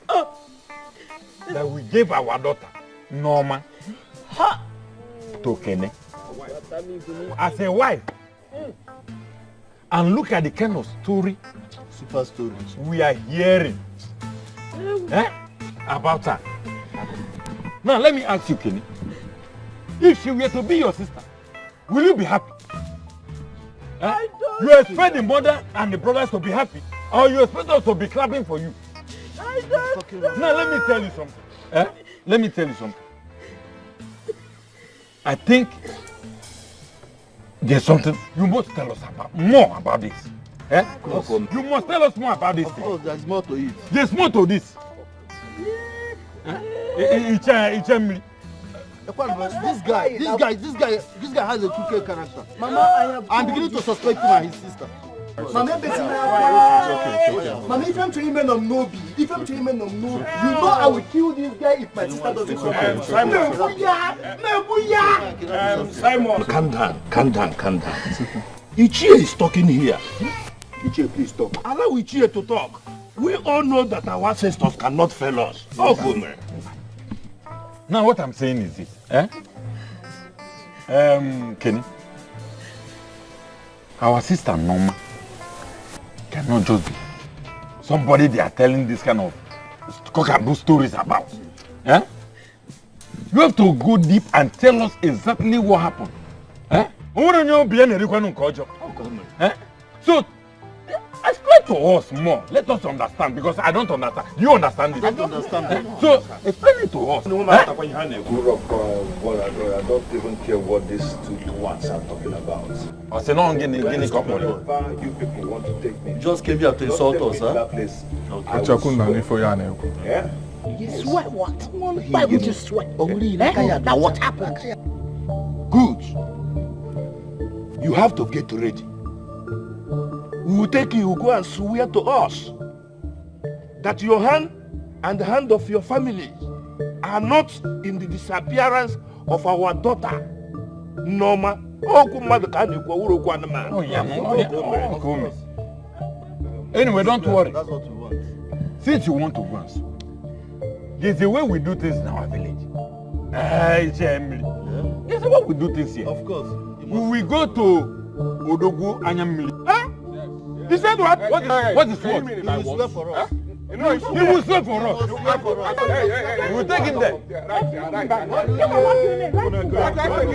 that we gave our daughter, Norma, to Kene as a wife. And look at the kind of super stories we are hearing about her. Now let me ask you, Kenny, if she were to be your sister, will you be happy? You expect the mother and the brothers to be happy, or you expect us to be clapping for you? Now let me tell you something. Let me tell you something. I think there's something you must tell us more about this. You must tell us more about this. Of course, there's more to it. There's more to this. This guy has a crooked character. Mama, I'm beginning to suspect him and his sister. Mama, if I'm to him and you know I will kill this guy if my sister doesn't come. Simon, calm down. Ichie is talking here. Ichie, please talk. Allow Ichie to talk. We all know that our ancestors cannot fail us. Oh, good man. Now what I'm saying is this. Kenny, our sister Norma cannot just be somebody they are telling this kind of cock and bull stories about. You have to go deep and tell us exactly what happened. So explain to us more. Let us understand, because I don't understand. You understand it? I don't understand. So explain it to us. I don't even care what these two ones are talking about. I say no, you people want to take me. just came here to insult us, huh? That place. You swear what? Why would you swear? Now what happened? Good. You have to get ready. We will take you, go and swear to us that your hand and the hand of your family are not in the disappearance of our daughter, Norma. Anyway, don't worry. That's what we want. Since you want to go, there's a way we do things in our village. There's a way we do things here. Of course. We go to Odogu Anyamili. He said what? What is what? He will swear for us. You know, he will stay for us. Hey. We'll take him there.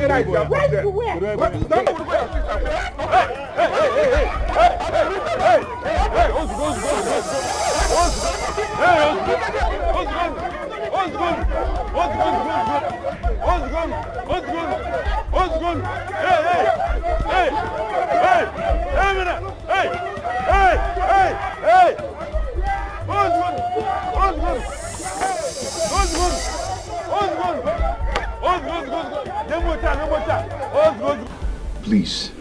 Right. Please,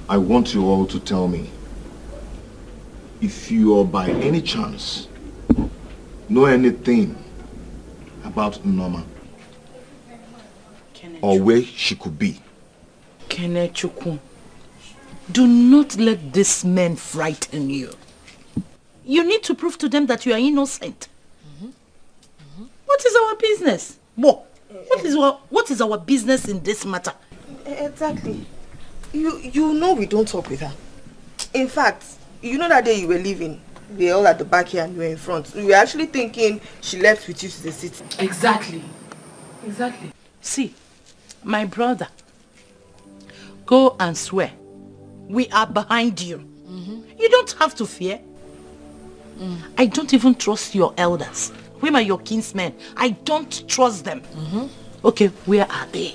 I want you all to tell me if you are by any chance know anything about Norma or where she could be. Kenechukwu, do not let this man frighten you. You need to prove to them that you are innocent. What is our business? What is our business in this matter? Exactly. You know we don't talk with her. In fact, you know that day you were leaving, they were all at the back here and you were in front. We were actually thinking she left with you to the city. Exactly. See, my brother, go and swear. We are behind you. You don't have to fear. I don't even trust your elders. Where are your kinsmen? I don't trust them. Okay, where are they?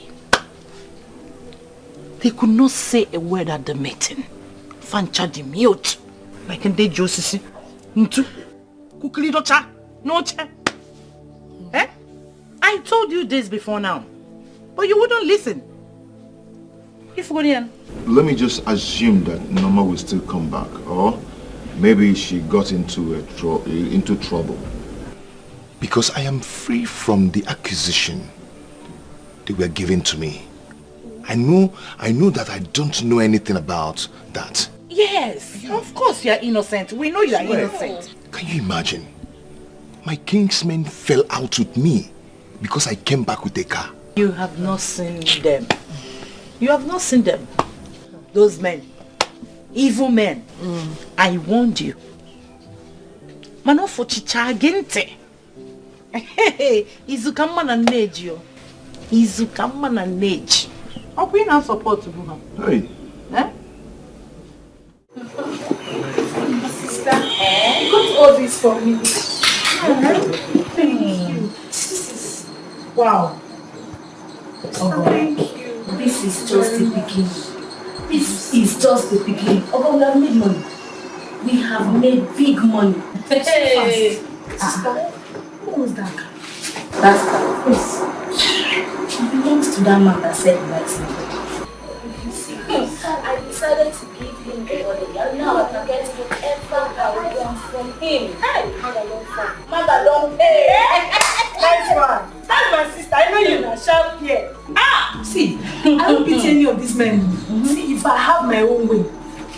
They could not say a word at the meeting. Fancha the mute. Like in the Josisi. Ntu. Kukuli docha. No cha. Eh? I told you this before now. But you wouldn't listen. If Let me just assume that Norma will still come back, or maybe she got into trouble. Because I am free from the accusation they were given to me. I know that I don't know anything about that. Yes, of course you are innocent. We know you are innocent. Can you imagine? My kinsmen fell out with me because I came back with a car. You have not seen them. You have not seen them. Those men. Evil men. I warned you. Mano for chicha gente. Izukama na neji yo. Izukama na neji. How can you not support to her? Hey. Eh? Sister, you got all this for me. Thank you. This is wow. Thank you. This is just the beginning. This is just the beginning. We have made money. We have made big money. Hey. Sister, who was that guy? That's the face. It belongs to that man that said he likes me. I decided to give him the money. And now I can get whatever I want from him. Hey! Mother don't pay. Nice one. That's my sister. I know you're not sharp here. See, I don't pity any of these men. See, if I have my own way,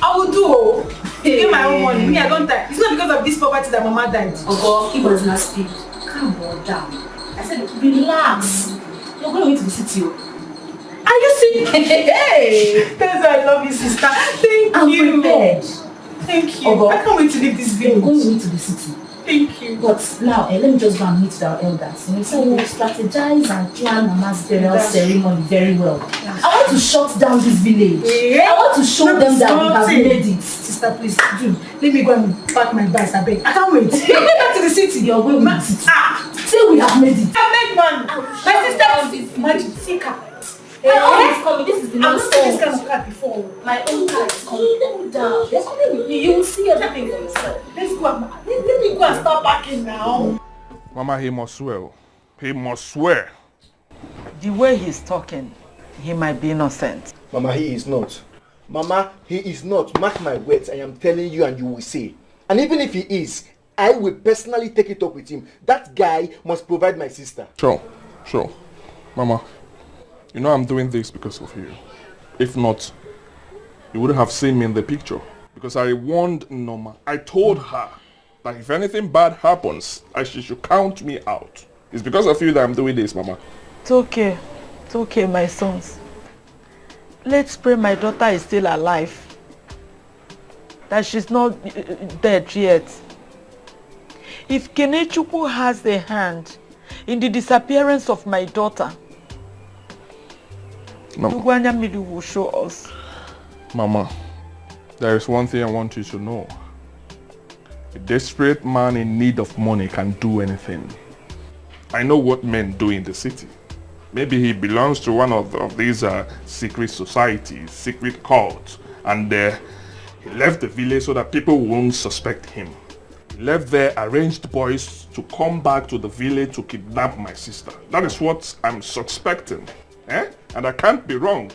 I will do. Get my own money. Me, I don't die. It's not because of this poverty that Mama died. Oh, he was not speak. Calm down. I said, relax. You're going to the city. Are you seeing? Hey! That's why I love you, sister. Thank you. Prepared. Thank you. I can't wait to leave this village. We're going to the city. Thank you. But now, let me just go and meet our elders. So we'll strategize and plan Mama's burial ceremony very well. I want to shut down this village. I want to show them that we have made it. Sister, please do. Let me go and pack my bags. I beg. I can't wait. You're going back to the city. You're going to the city. Say we have made it. I made one. My sister, imagine, see car. My own is coming. This is the I've not seen this kind of car before. My own car is coming. Cool down. They're coming with you. You will see everything for yourself. Let's go and let me go and start packing now. Mama, he must swear. He must swear. The way he's talking, he might be innocent. Mama, he is not. Mama, he is not. Mark my words, I am telling you and you will see. And even if he is, I will personally take it up with him. That guy must provide my sister. Sure. Mama, you know I'm doing this because of you. If not, you wouldn't have seen me in the picture. Because I warned Norma. I told her that if anything bad happens, she should count me out. It's because of you that I'm doing this, Mama. It's okay. It's okay, my sons. Let's pray my daughter is still alive. That she's not dead yet. If Kenechukwu has a hand in the disappearance of my daughter, Ugwanya Midi will show us. Mama, there is one thing I want you to know. A desperate man in need of money can do anything. I know what men do in the city. Maybe he belongs to one of these secret societies, secret cults, and he left the village so that people won't suspect him. He left there arranged boys to come back to the village to kidnap my sister. That is what I'm suspecting. And I can't be wrong.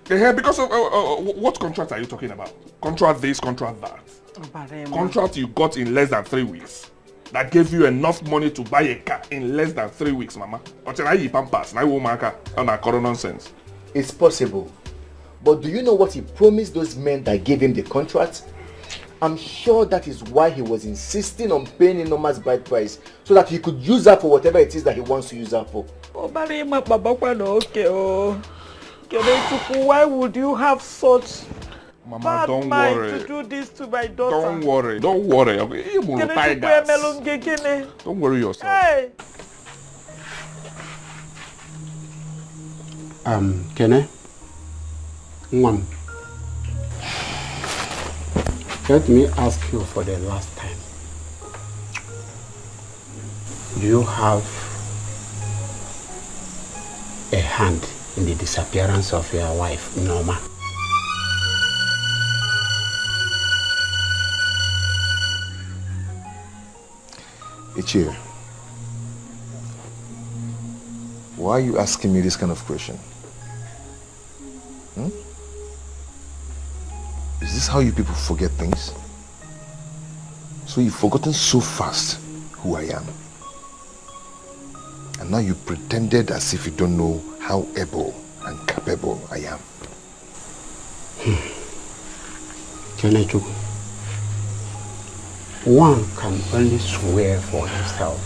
Because of what contract are you talking about? Contract this, contract that. Contract you got in less than 3 weeks. That gave you enough money to buy a car in less than 3 weeks, Mama. Nonsense. It's possible. But do you know what he promised those men that gave him the contract? I'm sure that is why he was insisting on paying enormous bride price so that he could use her for whatever it is that he wants to use her for. Why would you have such Mama, bad don't mind worry. to do this to my daughter? Don't worry. Don't worry. Don't worry yourself. Hey. Kene? Ngwam. Let me ask you for the last time. Do you have a hand in the disappearance of your wife, Norma? Ichie, why are you asking me this kind of question? Is this how you people forget things? So you've forgotten so fast who I am. And now you pretended as if you don't know how able and capable I am. Kenechukwu, one can only swear for himself.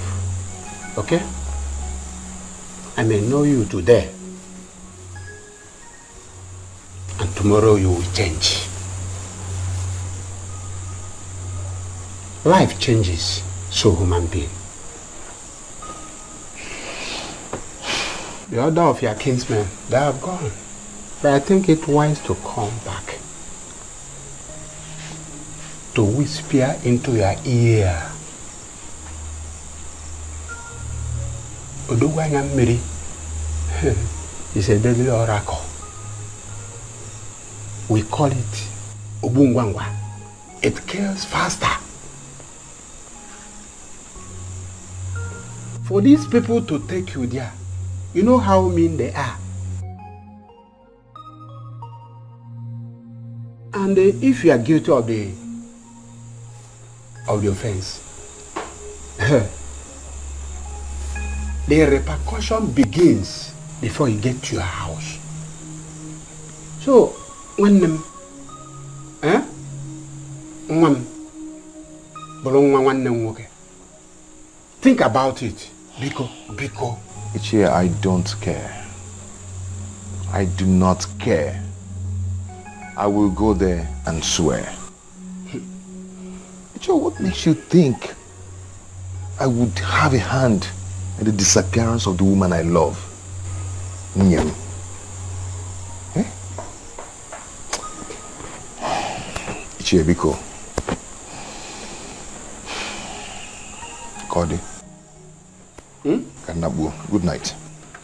Okay? I may know you today, and tomorrow you will change. Life changes, so human being. The other of your kinsmen, they have gone. But I think it wise to come back, to whisper into your ear. Odugwanya Mmiri is a deadly oracle. We call it Obungwangwa. It kills faster. For these people to take you there, you know how mean they are. And if you are guilty of the offense, the repercussion begins before you get to your house. So, when think about it. Biko. Ichie, I don't care. I do not care. I will go there and swear. Ichie, what makes you think I would have a hand in the disappearance of the woman I love? Nyem. Ichie, Biko. Cody. Good night.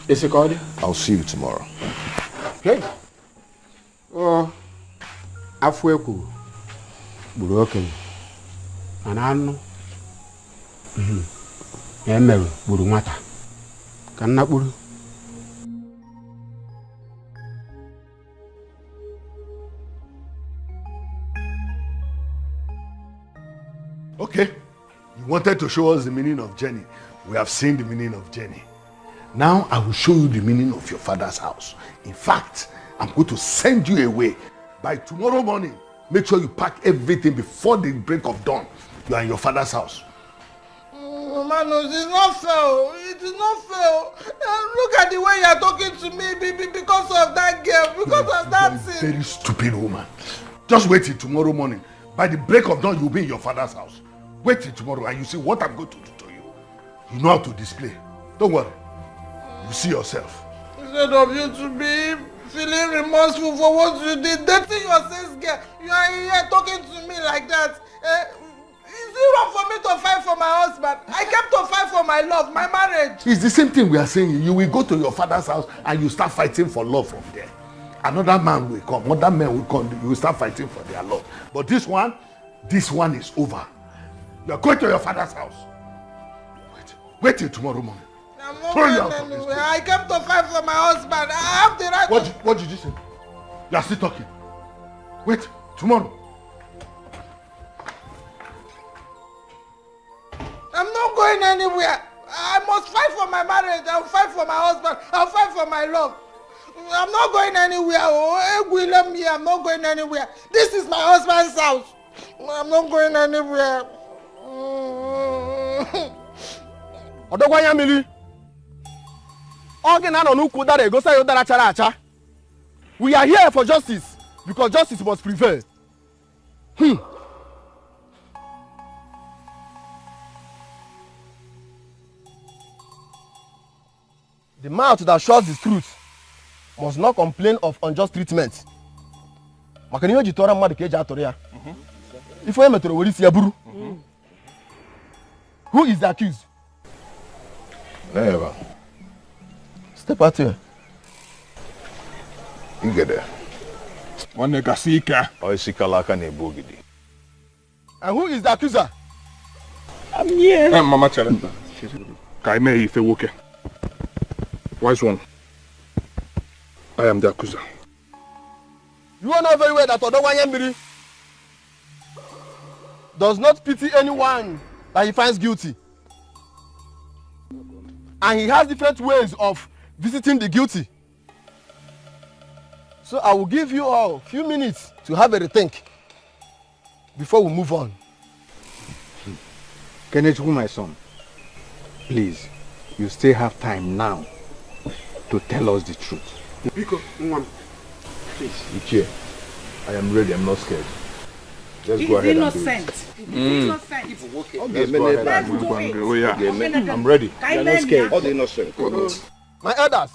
Is it Cody? I'll see you tomorrow. Hey. Oh, Afweku. Buroken. Anano. Emeru Burumata. Kanaburu. Okay. You wanted to show us the meaning of Jenny. We have seen the meaning of Jenny. Now I will show you the meaning of your father's house. In fact, I'm going to send you away. By tomorrow morning, make sure you pack everything before the break of dawn. You are in your father's house. Mano, it is not fair. It is not fair. Look at the way you are talking to me because of that girl, because of that thing. Very stupid woman. Just wait till tomorrow morning. By the break of dawn, you'll be in your father's house. Wait till tomorrow and you see what I'm going to do to you. You know how to display. Don't worry. You see yourself. Instead of you to be feeling remorseful for what you did, dating your sis girl, you are here talking to me like that. Is it wrong for me to fight for my husband? I came to fight for my love, my marriage. It's the same thing we are saying. You will go to your father's house and you start fighting for love from there. Another man will come, other men will come, you will start fighting for their love. But this one is over. You are going to your father's house. Wait till tomorrow morning. I'm not going anywhere. I came to fight for my husband. I have the right to... What did you say? You are still talking. Wait, tomorrow. I'm not going anywhere. I must fight for my marriage. I'll fight for my husband. I'll fight for my love. I'm not going anywhere. I'm not going anywhere. This is my husband's house. I'm not going anywhere. Odogwanya mili. We are here for justice because justice must prevail. The mouth that shows the truth must not complain of unjust treatment. If who is the accused? Never. Step out here. You get there. And who is the accuser? I'm here. Mama Chalenta. Kaime Ife Woke. Wise one. I am the accuser. You know very well that Odogwanyambiri does not pity anyone that he finds guilty. And he has different ways of visiting the guilty. So I will give you all a few minutes to have a rethink before we move on. Kenneth, my son, please, you still have time now to tell us the truth. Because, please. Ichie, I am ready. I'm not scared. Let's go ahead and do it. I'm ready. You're not scared. All the innocent. My elders,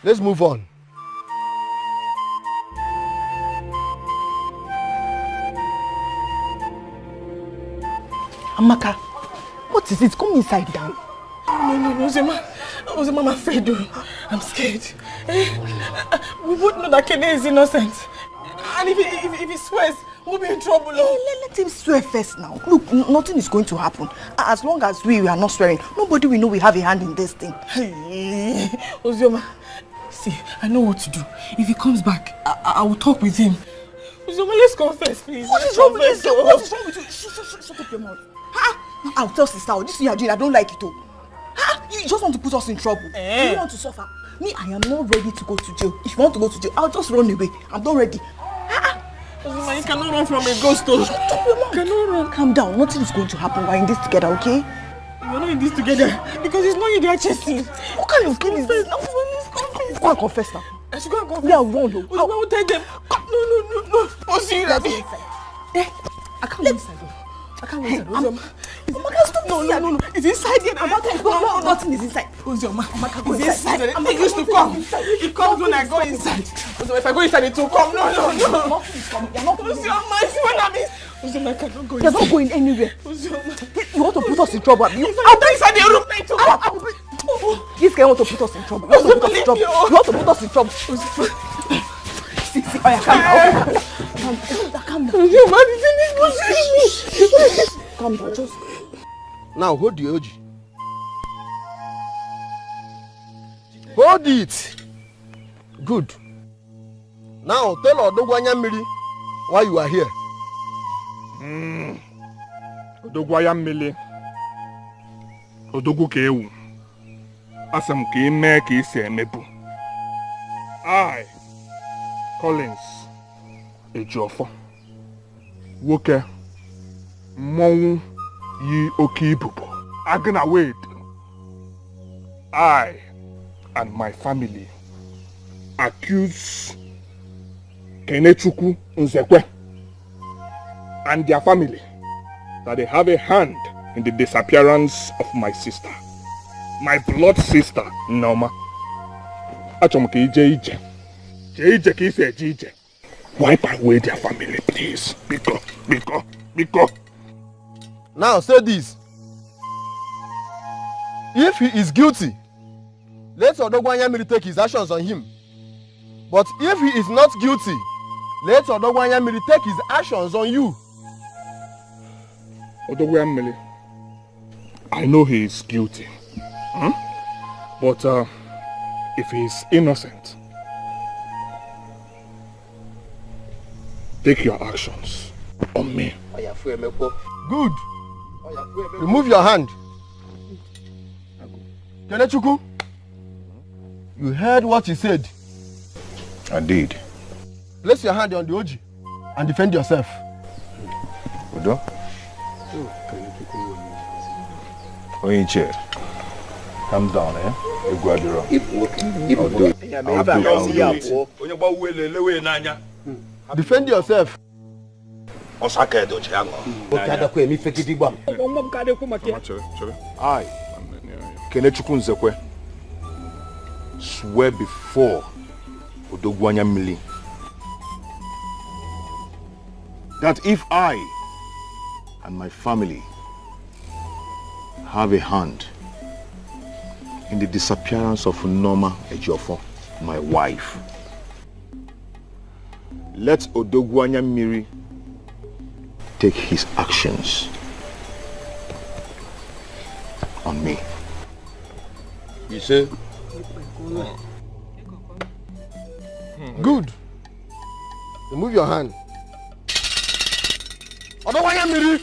let's move on. Amaka, what is it? Come inside down. No, Zema, I'm afraid. I'm scared. We both know that Kene is innocent. And if he swears, we'll be in trouble. Let him swear first now. Look, nothing is going to happen. As long as we are not swearing, nobody will know we have a hand in this thing. Hey, Ozioma, see, I know what to do. If he comes back, I will talk with him. Ozioma, let's confess, please. What is wrong with you? What is wrong with you? Shut up your mouth. I'll tell sister, this thing you're doing, I don't like it. You just want to put us in trouble. You want to suffer. Me, I am not ready to go to jail. If you want to go to jail, I'll just run away. I'm not ready. Ozima, you cannot run from a ghost. Shut up your mouth. Cannot run. Calm down. Nothing is going to happen. We're in this together, okay? We're not in this together because it's not you they are chasing. What kind of thing is this? Go and confess now. I should go and confess. We are wrong. Ozima will tell them. No. Ozima, let's go inside. I can't go inside. I can't wait. Amaka, stop. No. It's inside here. Amaka, no, nothing is inside. Ozima, Amaka, go inside. It used to come. It comes when I go inside. Ozima, if I go inside, it will come. No. Nothing is coming. You're not going. Ozima, I cannot go inside. You're not going anywhere. Ozima. You want to put us in trouble? I'll go inside the room. It will come. This guy wants to put us in trouble. You want to put us in trouble. See, calm down. Calm down, just... Now, hold the OG. Hold it. Good. Now, tell Odogwanyambiri why you are here. Odogwanyambiri. Odogu kewu. Asam ke me ke se mebu. I, Collins, Ejiofor, Woke, Monwu yi oke ibubo. Agna wait. I and my family accuse Kenechukwu Nzekwe and their family that they have a hand in the disappearance of my sister. My blood sister, Noma. Wipe away their family, please. Biko. Now say this. If he is guilty, let Odogwanyamiri take his actions on him. But if he is not guilty, let Odogwanyamiri take his actions on you. Odogwanyamiri, I know he is guilty. But if he is innocent, take your actions on me. Good. Remove your hand. Kenechukwu, you heard what he said. I did. Place your hand on the Oji and defend yourself. Odo? Oinche, calm down, eh? You go at the wrong. Defend yourself. I, Kenechukwu Nzekwe, swear before Odogwanyamili that if I and my family have a hand in the disappearance of Noma Ejiofor, my wife, let Odogwanyamiri take his actions on me. You say? Good. Remove your hand. Odogwanyamiri!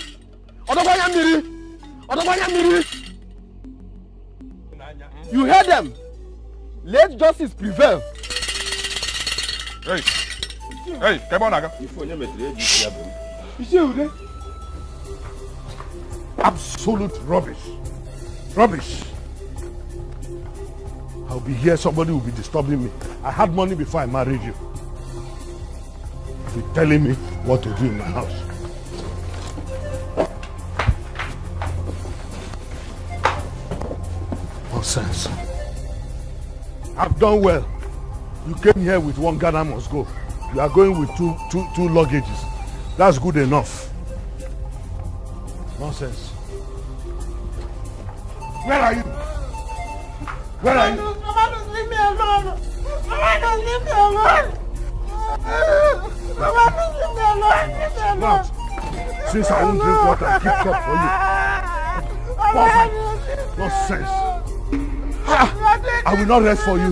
You heard them. Let justice prevail. Hey, come on, Naga. Absolute rubbish. Rubbish. I'll be here, somebody will be disturbing me. I had money before I married you. You're telling me what to do in my house. Nonsense. I've done well. You came here with one Ghana must go. You are going with two luggages. That's good enough. Nonsense. Where are you? Where are you? Mama, don't leave me alone. Mama, don't leave me alone. Mama, don't leave me alone. Leave me alone. Not. Since I won't drink water, I keep cup for you. Nonsense. I will not rest for you.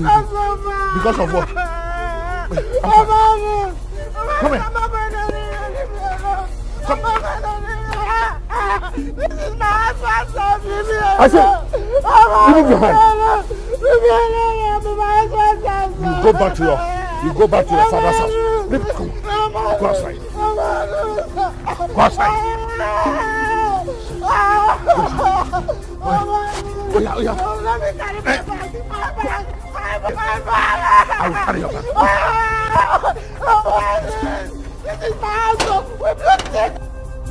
Because of what? Come here. Come. This is my husband's house. Leave me alone. I said, remove your hand. Leave me alone. My husband's house. You go back to your father's house. Come on. Go outside. Go outside. Oh yeah. Let me carry my bag. I will carry your bag. This is my house. We built it.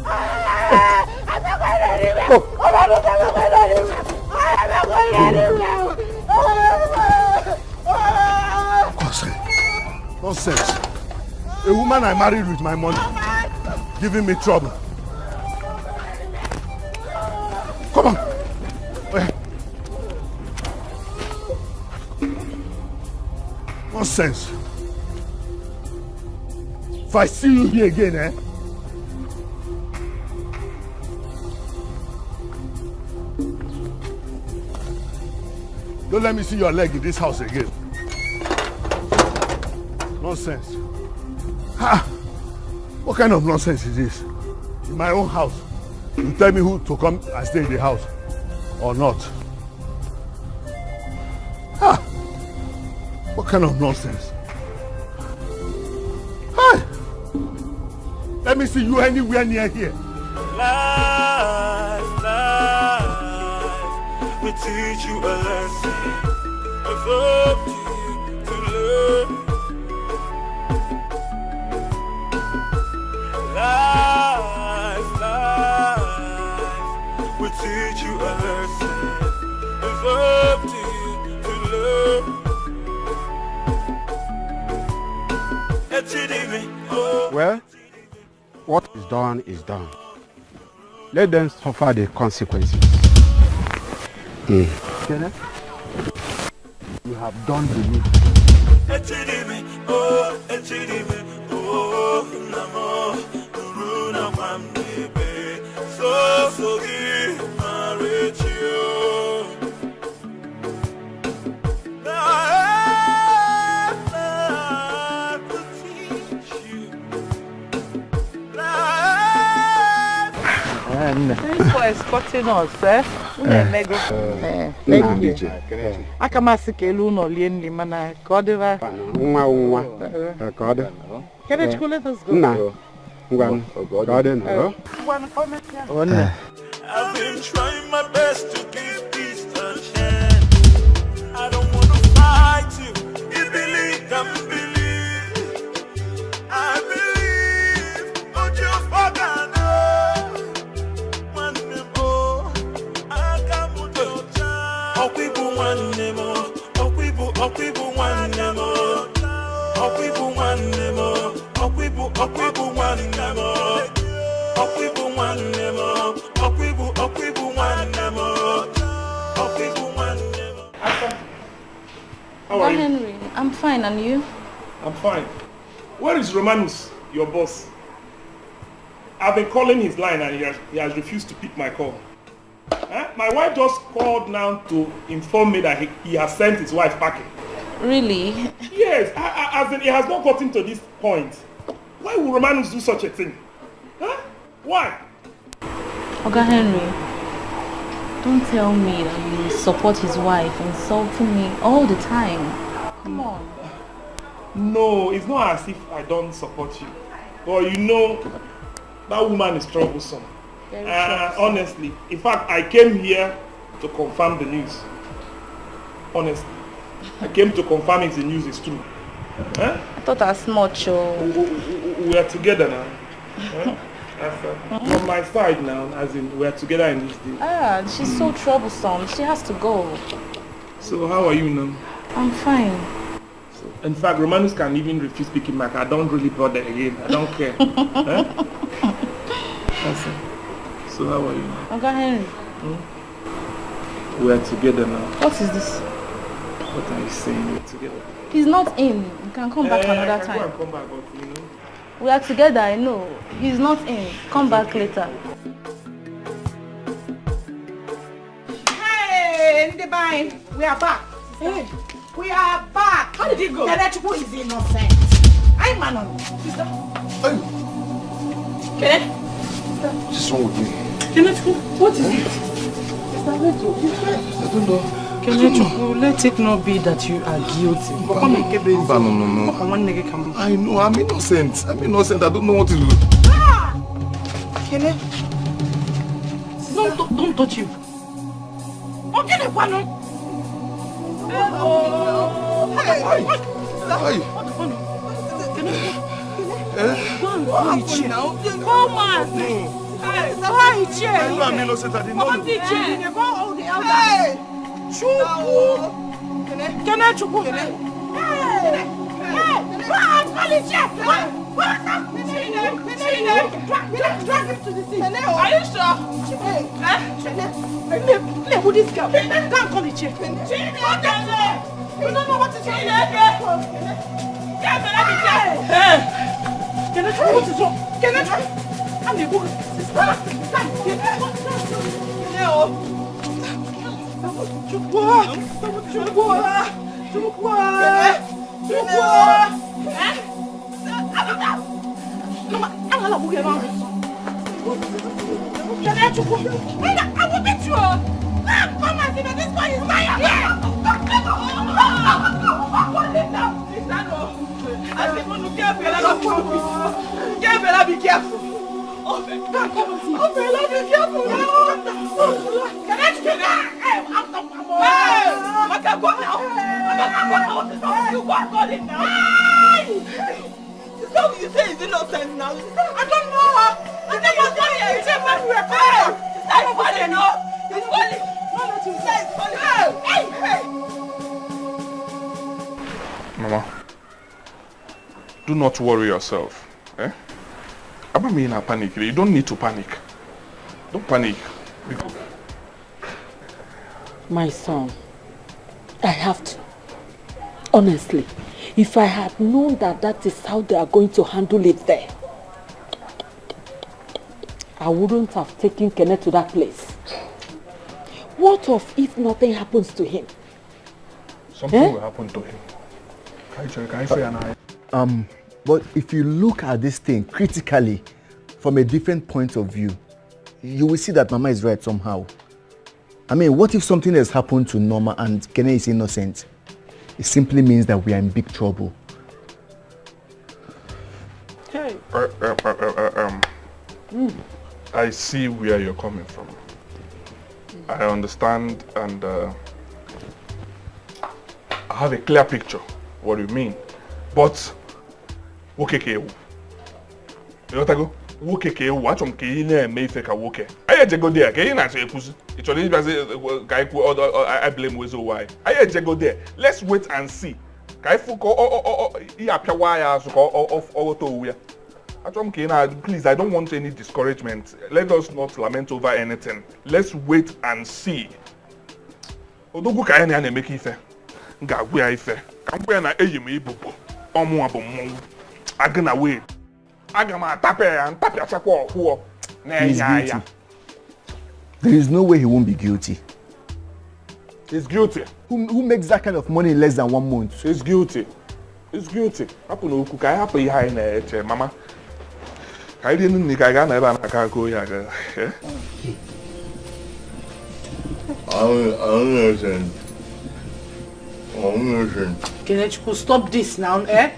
I'm not going anywhere. I'm not going anywhere. Nonsense. A woman I married with my money, giving me trouble. Come on. Nonsense. If I see you here again, don't let me see your leg in this house again. Nonsense. What kind of nonsense is this? In my own house, you tell me who to come and stay in the house or not. What kind of nonsense? Let me see you anywhere near here. Life will teach you a lesson. It's up to you to learn. Life teach you a lesson. It's up to you to learn. Well, what is done is done. Let them suffer the consequences. Kenneth, you have done the needful. So give marriage you. Thanks for escorting us, eh? Thank you. Akamasi kelu no lienli mana kodeva. Kenneth, let us go. I've been trying my best to give peace a chance. I don't want to fight you. You believe, don't believe. I believe, but your father knows. One more, I come with your child. Oh, people one more. Oh, people one more. Oh, people one more. Oh, people one more. Okwibu one nemo, okwibu one nemo, okwibu one nemo. How are you? Henry, I'm fine, and you? I'm fine. Where is Romanus, your boss? I've been calling his line and he has refused to pick my call. My wife just called now to inform me that he has sent his wife packing. Really? Yes, as in he has not gotten to this point. Why would Romanus do such a thing? Huh? Why? Oga Henry, don't tell me that you support his wife, insulting me all the time. Come on. No, it's not as if I don't support you. But you know, that woman is troublesome. Honestly, in fact, I came here to confirm the news. Honestly. I came to confirm if the news is true. Huh? I thought as much. We are together now. Huh? From my side now, as in we are together in this deal. She's so troublesome. She has to go. So how are you now? I'm fine. So, in fact, Romanus can even refuse picking back. I don't really bother again. I don't care. Huh? So how are you now? Oga Henry. We are together now. What is this? What are you saying? We're together. He's not in. You can come back another time. I can go and come back, but you know. We are together, I know. He's not in. Come back later. Hey, Ndebine, we are back. Hey, we are back. How did it go? Kenneth is innocent. I'm Manon. Sister. Hey. Kenneth? What's wrong with me? Kenneth, what is it? Sister, I don't know. Kenneth, let it not be that you are guilty. No. I know, I'm innocent. I don't know what to do. Kenneth? Don't touch him. Oh, Kenneth, what? I'm innocent. I didn't know. Chuku! Kenneth Chuku! Hey! Drag him to the sea! Are you sure? Hey, who this girl? Go and call the chief! You don't know what to say! Kenneth, what is wrong? Kenneth! I'm the book! I will beat you! Come and see that this boy is mine! Be careful! Be careful! You say it's innocent now. I don't know. I think it's funny. It's funny. We're fine. It's funny enough. Do not worry yourself. Eh? I don't mean a panic. You don't need to panic. Don't panic. My son, I have to. Honestly, if I had known that that is how they are going to handle it there, I wouldn't have taken Kenneth to that place. What if nothing happens to him? Something will happen to him. But if you look at this thing critically from a different point of view, you will see that Mama is right somehow. I mean, what if something has happened to Norma and Kenneth is innocent? It simply means that we are in big trouble. Hey. I see where you're coming from. I understand, and I have a clear picture what you mean. But woke you know go woke watch on kine me fake a woke. I go there. Can you say pussy? It only guy I blame with why. I go there. Let's wait and see. Guy fuko he appear why of to we. Please, I don't want any discouragement. Let us not lament over anything. Let's wait and see. Odogu ka na make ife. Nga gwe ife. Ka mpo na eyim ibubu. Omu abom. Agna wait. Agama tape and tape achakwa ohuo. He's guilty. There is no way he won't be guilty. He's guilty. Who makes that kind of money in less than 1 month? He's guilty. He's guilty. Happen oku ka happen ihe na eche mama. I didn't think I got never go yaga. Kenneth, stop this now, eh?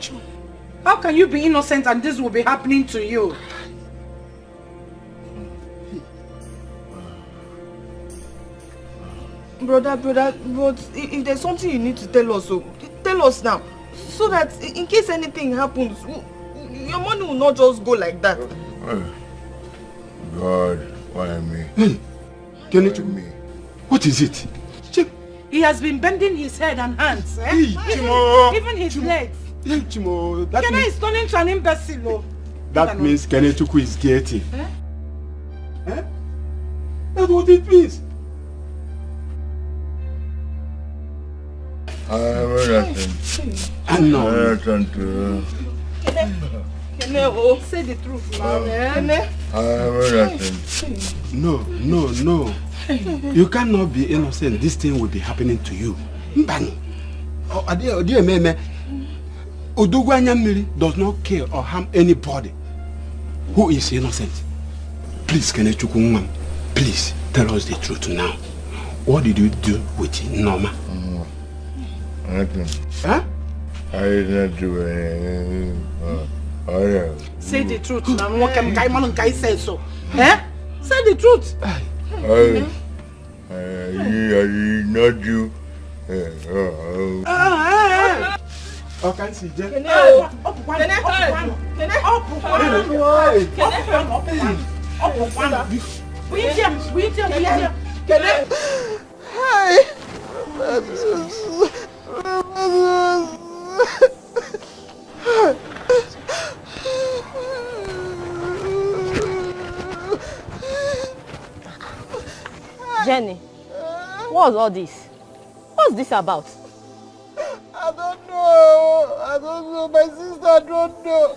How can you be innocent and this will be happening to you? Brother, but if there's something you need to tell us, so tell us now. So that in case anything happens, your money will not just go like that. God, why me? Hey, Kenneth, what is it? He has been bending his head and hands, eh? Hey, even his legs. Hey, Chimo, Kenneth is turning to an imbecile. Oh. That means Kenneth is guilty. Eh? Eh? That's what it means. I know. Kenneth, say the truth now. No. You cannot be innocent. This thing will be happening to you. Odogwanyamiri does not kill or harm anybody who is innocent. Please, Kenneth, please tell us the truth now. What did you do with Norma? Nothing. Huh? I did not do anything. Say the truth now. What can I say so? Eh? Say the truth. I did not do. Okay, see, Jenny, what's all this? What's this about? I don't know. My sister don't know.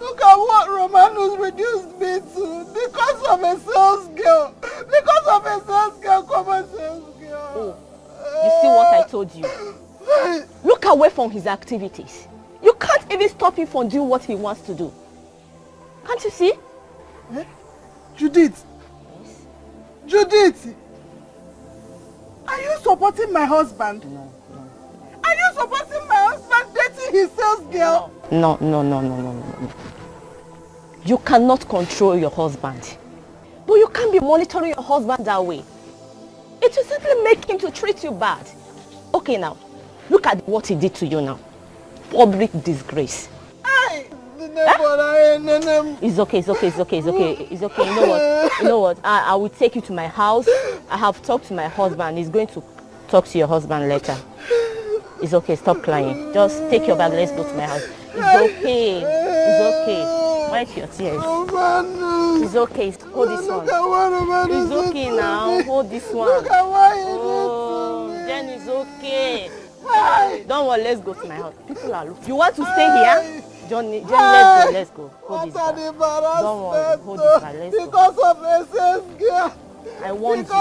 Look at what Romanus reduced me to because of a sales girl. Common sales girl. Oh, you see what I told you? Look away from his activities. You can't even stop him from doing what he wants to do. Can't you see? Eh? Judith! Judith! Are you supporting my husband? No. Are you supporting my husband dating his sales girl? No. You cannot control your husband. But you can't be monitoring your husband that way. It will simply make him to treat you bad. Okay now, look at what he did to you now. Public disgrace. It's okay. You know what? I will take you to my house. I have talked to my husband. He's going to talk to your husband later. It's okay, stop crying. Just take your bag, let's go to my house. okay. It's okay. Wipe your tears. It's okay. Hold this one. It's okay now. Hold this one. Oh, then it's okay. Don't worry, let's go to my house. People are looking. You want to stay here? Johnny, let's go. Hold this bag. Don't worry, hold this bag. Let's go. Because of SS girl. I warned you. I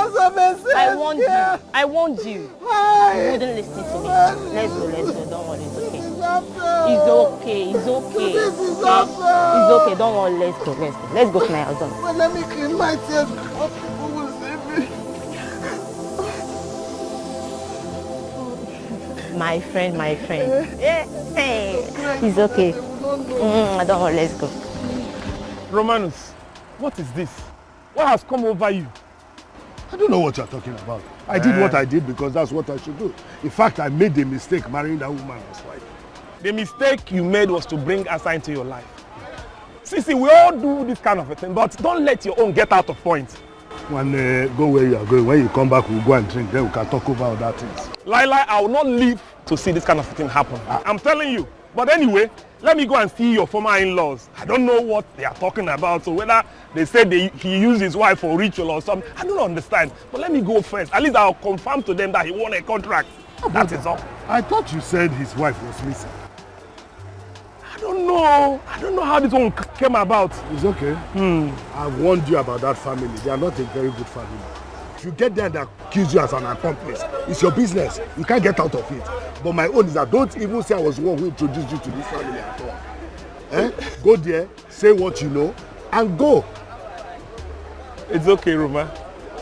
warned you. I warned you. You wouldn't listen to me. Let's go. Don't worry, it's okay. It's okay. It's okay. It's okay. Don't worry, let's go. Let's go to my house. Well, let me clean my tears before people will see me. My friend. Hey. It's okay. Don't worry, let's go. Romanus, what is this? What has come over you? I don't know what you're talking about. I did what I did because that's what I should do. In fact, I made the mistake marrying that woman as wife. The mistake you made was to bring Asa into your life. See, we all do this kind of a thing, but don't let your own get out of point. When go where you are going, when you come back, we'll go and drink, then we can talk about other things. Lila, I will not live to see this kind of thing happen. I'm telling you. But anyway, let me go and see your former in-laws. I don't know what they are talking about. So whether they said he used his wife for ritual or something, I don't understand. But let me go first. At least I'll confirm to them that he won a contract. That is all. I thought you said his wife was missing. I don't know how this one came about. It's okay. I've warned you about that family. They are not a very good family. If you get there and accuse you as an accomplice, it's your business. You can't get out of it. But my own is that don't even say I was the one who introduced you to this family at all. Go there, say what you know, and go. It's okay, Roma.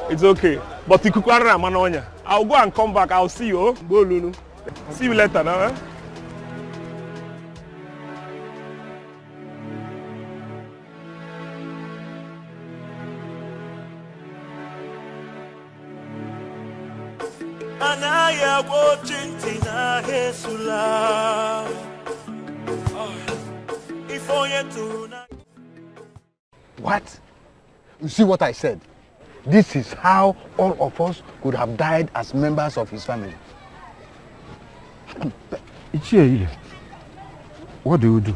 It's okay. But I'll go and come back. I'll see you. Go, Lulu. See you later now. Anaya watching Tina Hesula. If I to What? You see what I said? This is how all of us could have died as members of his family. What do you do?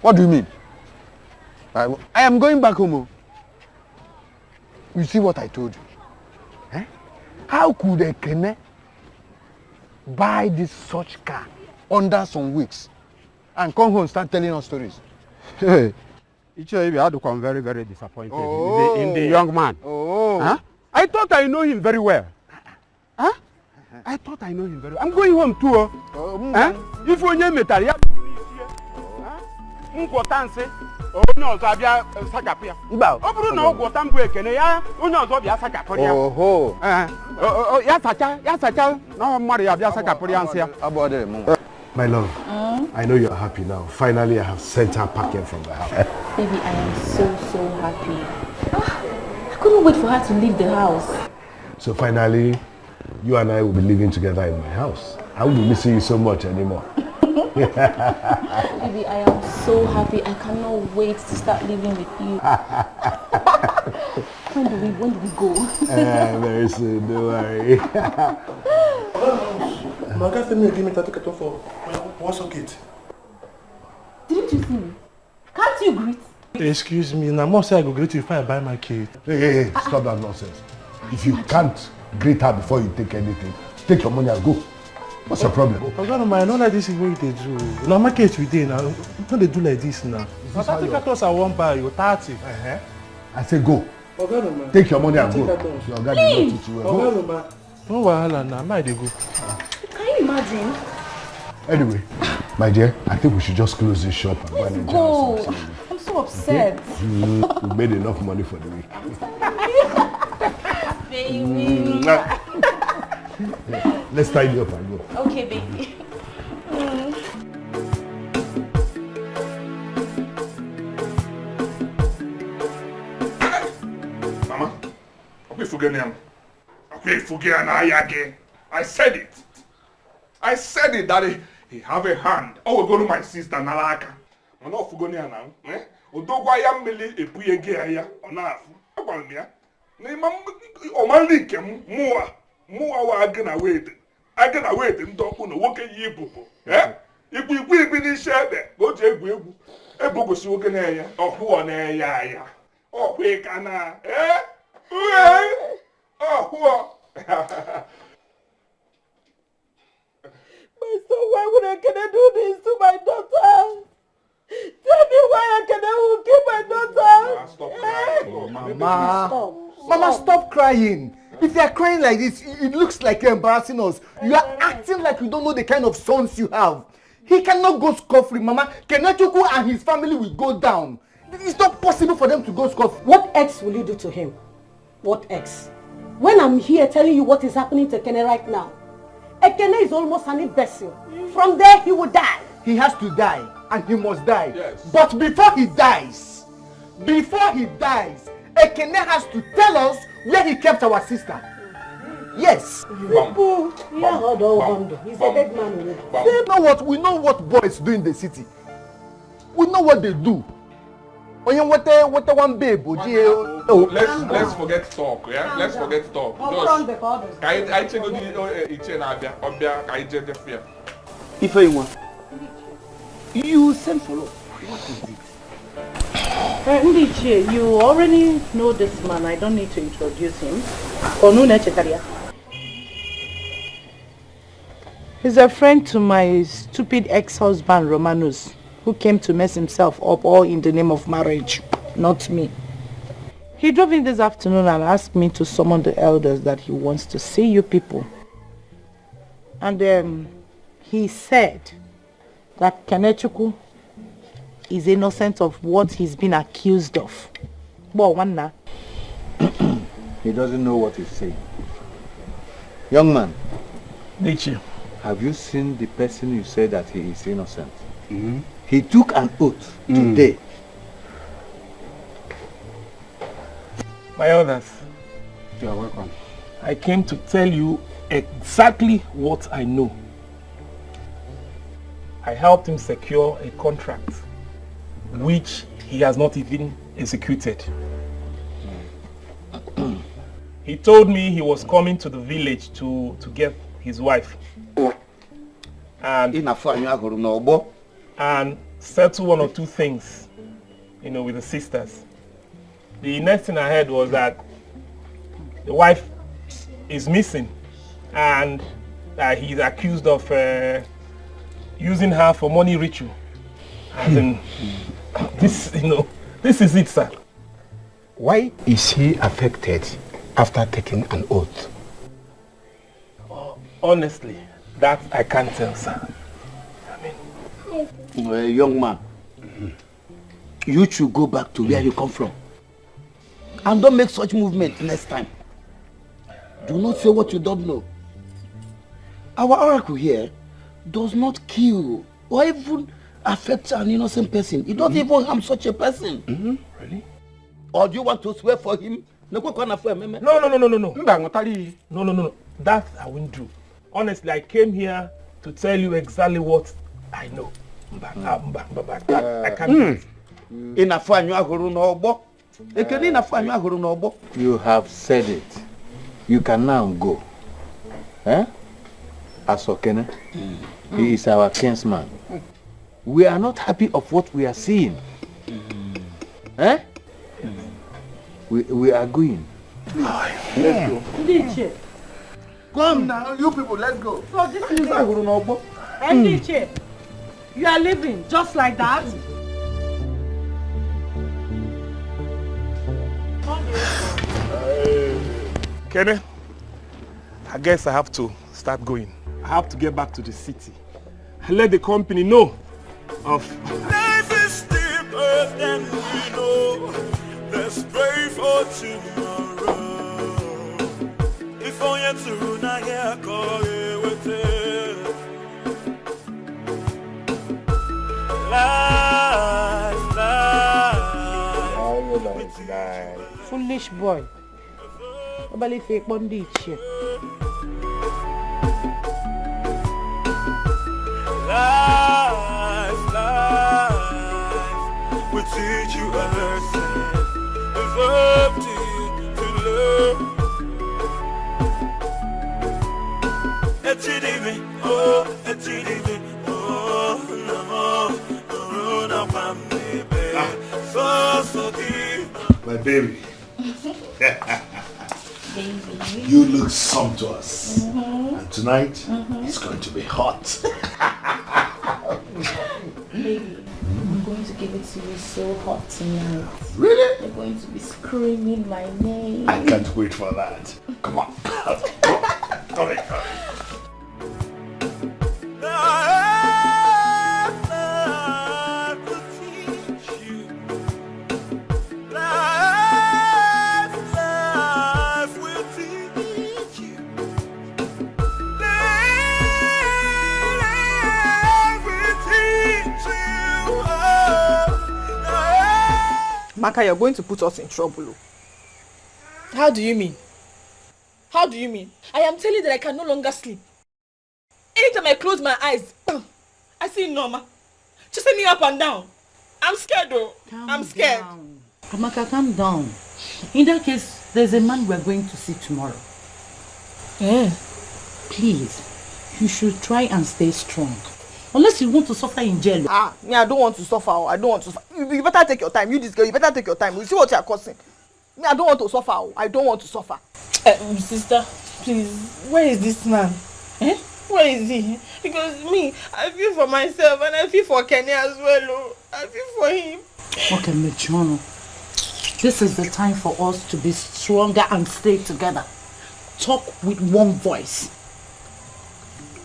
What do you mean? I am going back home. You see what I told you? How could a Kene buy this such car under some weeks and come home and start telling us stories? Hey, I had to come very, very disappointed in the young man. Huh? I thought I know him very well. Huh? I thought I know him very well. I'm going home too. Huh? If you name it, My love, I know you're happy now. Finally, I have sent her packing from the house. Baby, I am so happy. I couldn't wait for her to leave the house. So finally, you and I will be living together in my house. I won't be missing you so much anymore. Baby, I am so happy. I cannot wait to start living with you. When do we go? Very soon, don't worry. Didn't you see me? Can't you greet? Excuse me, now must say I go greet you if I buy my cake. Hey, stop that nonsense. If you can't greet her before you take anything, take your money and go. What's your problem? I don't like this way they do. Now market we did now. Don't they do like this now? I think I thought I won't buy you 30. I say go. Take your money and go. Your guy did not teach you well. No wahala now, might they go. Can you imagine? Anyway, my dear, I think we should just close this shop and go and enjoy ourselves. I'm so upset. Okay? We made enough money for the week. Baby. Let's tidy up and go. Okay, baby. Mama, I said it. I said it that he have a hand. Oh, we go to my sister Nalaka. I'm not Fugonia now. Odogwa ya mili epuye ge ya onafu. Agwa mi ya. Na imam o man link muwa wa agna wait. Agna wait ndo ku no woke yi bubu. Ikwi n'isi ede ka o ji egwu ebogosi nwoke na-enye ọhụọ na-enye aya ọhụ ịka na ọhụọ. My son, why would Ekene do this to my daughter? Tell me why Ekene will kill my daughter. Stop crying. Mama. Mama, stop crying. If you are crying like this, it looks like you're embarrassing us. You are acting like you don't know the kind of sons you have. He cannot go scot-free, Mama. Kenechukwu and his family will go down. It's not possible for them to go scot-free. What else will you do to him? What else? When I'm here telling you what is happening to Ekene right now, Ekene is almost an imbecile. From there, he will die. He has to die, and he must die. Yes. But before he dies, Ekene has to tell us where he kept our sister. Yes. He's a dead man. You know what? We know what boys do in the city. We know what they do. What one babe? Let's forget talk, yeah? Let's forget talk. I check on the If I want, you send for love. What is it? Ndiche, you already know this man. I don't need to introduce him. He's a friend to my stupid ex-husband Romanus, who came to mess himself up all in the name of marriage, not me. He drove in this afternoon and asked me to summon the elders that he wants to see you people. And he said that Kenechukwu is innocent of what he's been accused of. He doesn't know what he's saying. Young man, Nichi, have you seen the person you say that he is innocent? Mm-hmm. He took an oath today. My elders, you are welcome. I came to tell you exactly what I know. I helped him secure a contract which he has not even executed. He told me he was coming to the village to get his wife and settle one or two things, with the sisters. The next thing I heard was that the wife is missing and he's accused of using her for money ritual. As in, this is it, sir. Why is he affected after taking an oath? Honestly, that I can't tell, sir. Young man, you should go back to where you come from. And don't make such movement next time. Do not say what you don't know. Our oracle here does not kill or even affect an innocent person. It doesn't even harm such a person. Really? Or do you want to swear for him? No. No. That I won't do. Honestly, I came here to tell you exactly what I know. I can't do it. You have said it. You can now go. Asokene, he is our kinsman. We are not happy of what we are seeing. We are going. Let's go. Come now, you people, let's go. So this is Ndiche, you are leaving just like that? Kenny, I guess I have to start going. I have to get back to the city and let the company know of... Life is deeper than we know. Let's pray for tomorrow. If only to not hear call you with it. Life. Foolish boy. Nobody fake Ndiche. Life will teach you a lesson. It's up to you to learn. A GDB, oh, My baby. Baby. You look sumptuous. And tonight, it's going to be hot. Baby, I'm going to give it to you so hot tonight. Really? You're going to be screaming my name. I can't wait for that. Come on. Come on. Maka, you're going to put us in trouble. How do you mean? How do you mean? I am telling you that I can no longer sleep. Anytime I close my eyes, I see Norma. Just send me up and down. I'm scared though. I'm scared. Amaka, calm down. In that case, there's a man we're going to see tomorrow. Please, you should try and stay strong. Unless you want to suffer in jail. Me, I don't want to suffer. I don't want to suffer. You better take your time. You this girl, you better take your time. You see what you are causing. Me, I don't want to suffer. I don't want to suffer. Sister, please, where is this man? Where is he? Because me, I feel for myself and I feel for Kenny as well. I feel for him. Okay, Mejono. This is the time for us to be stronger and stay together. Talk with one voice.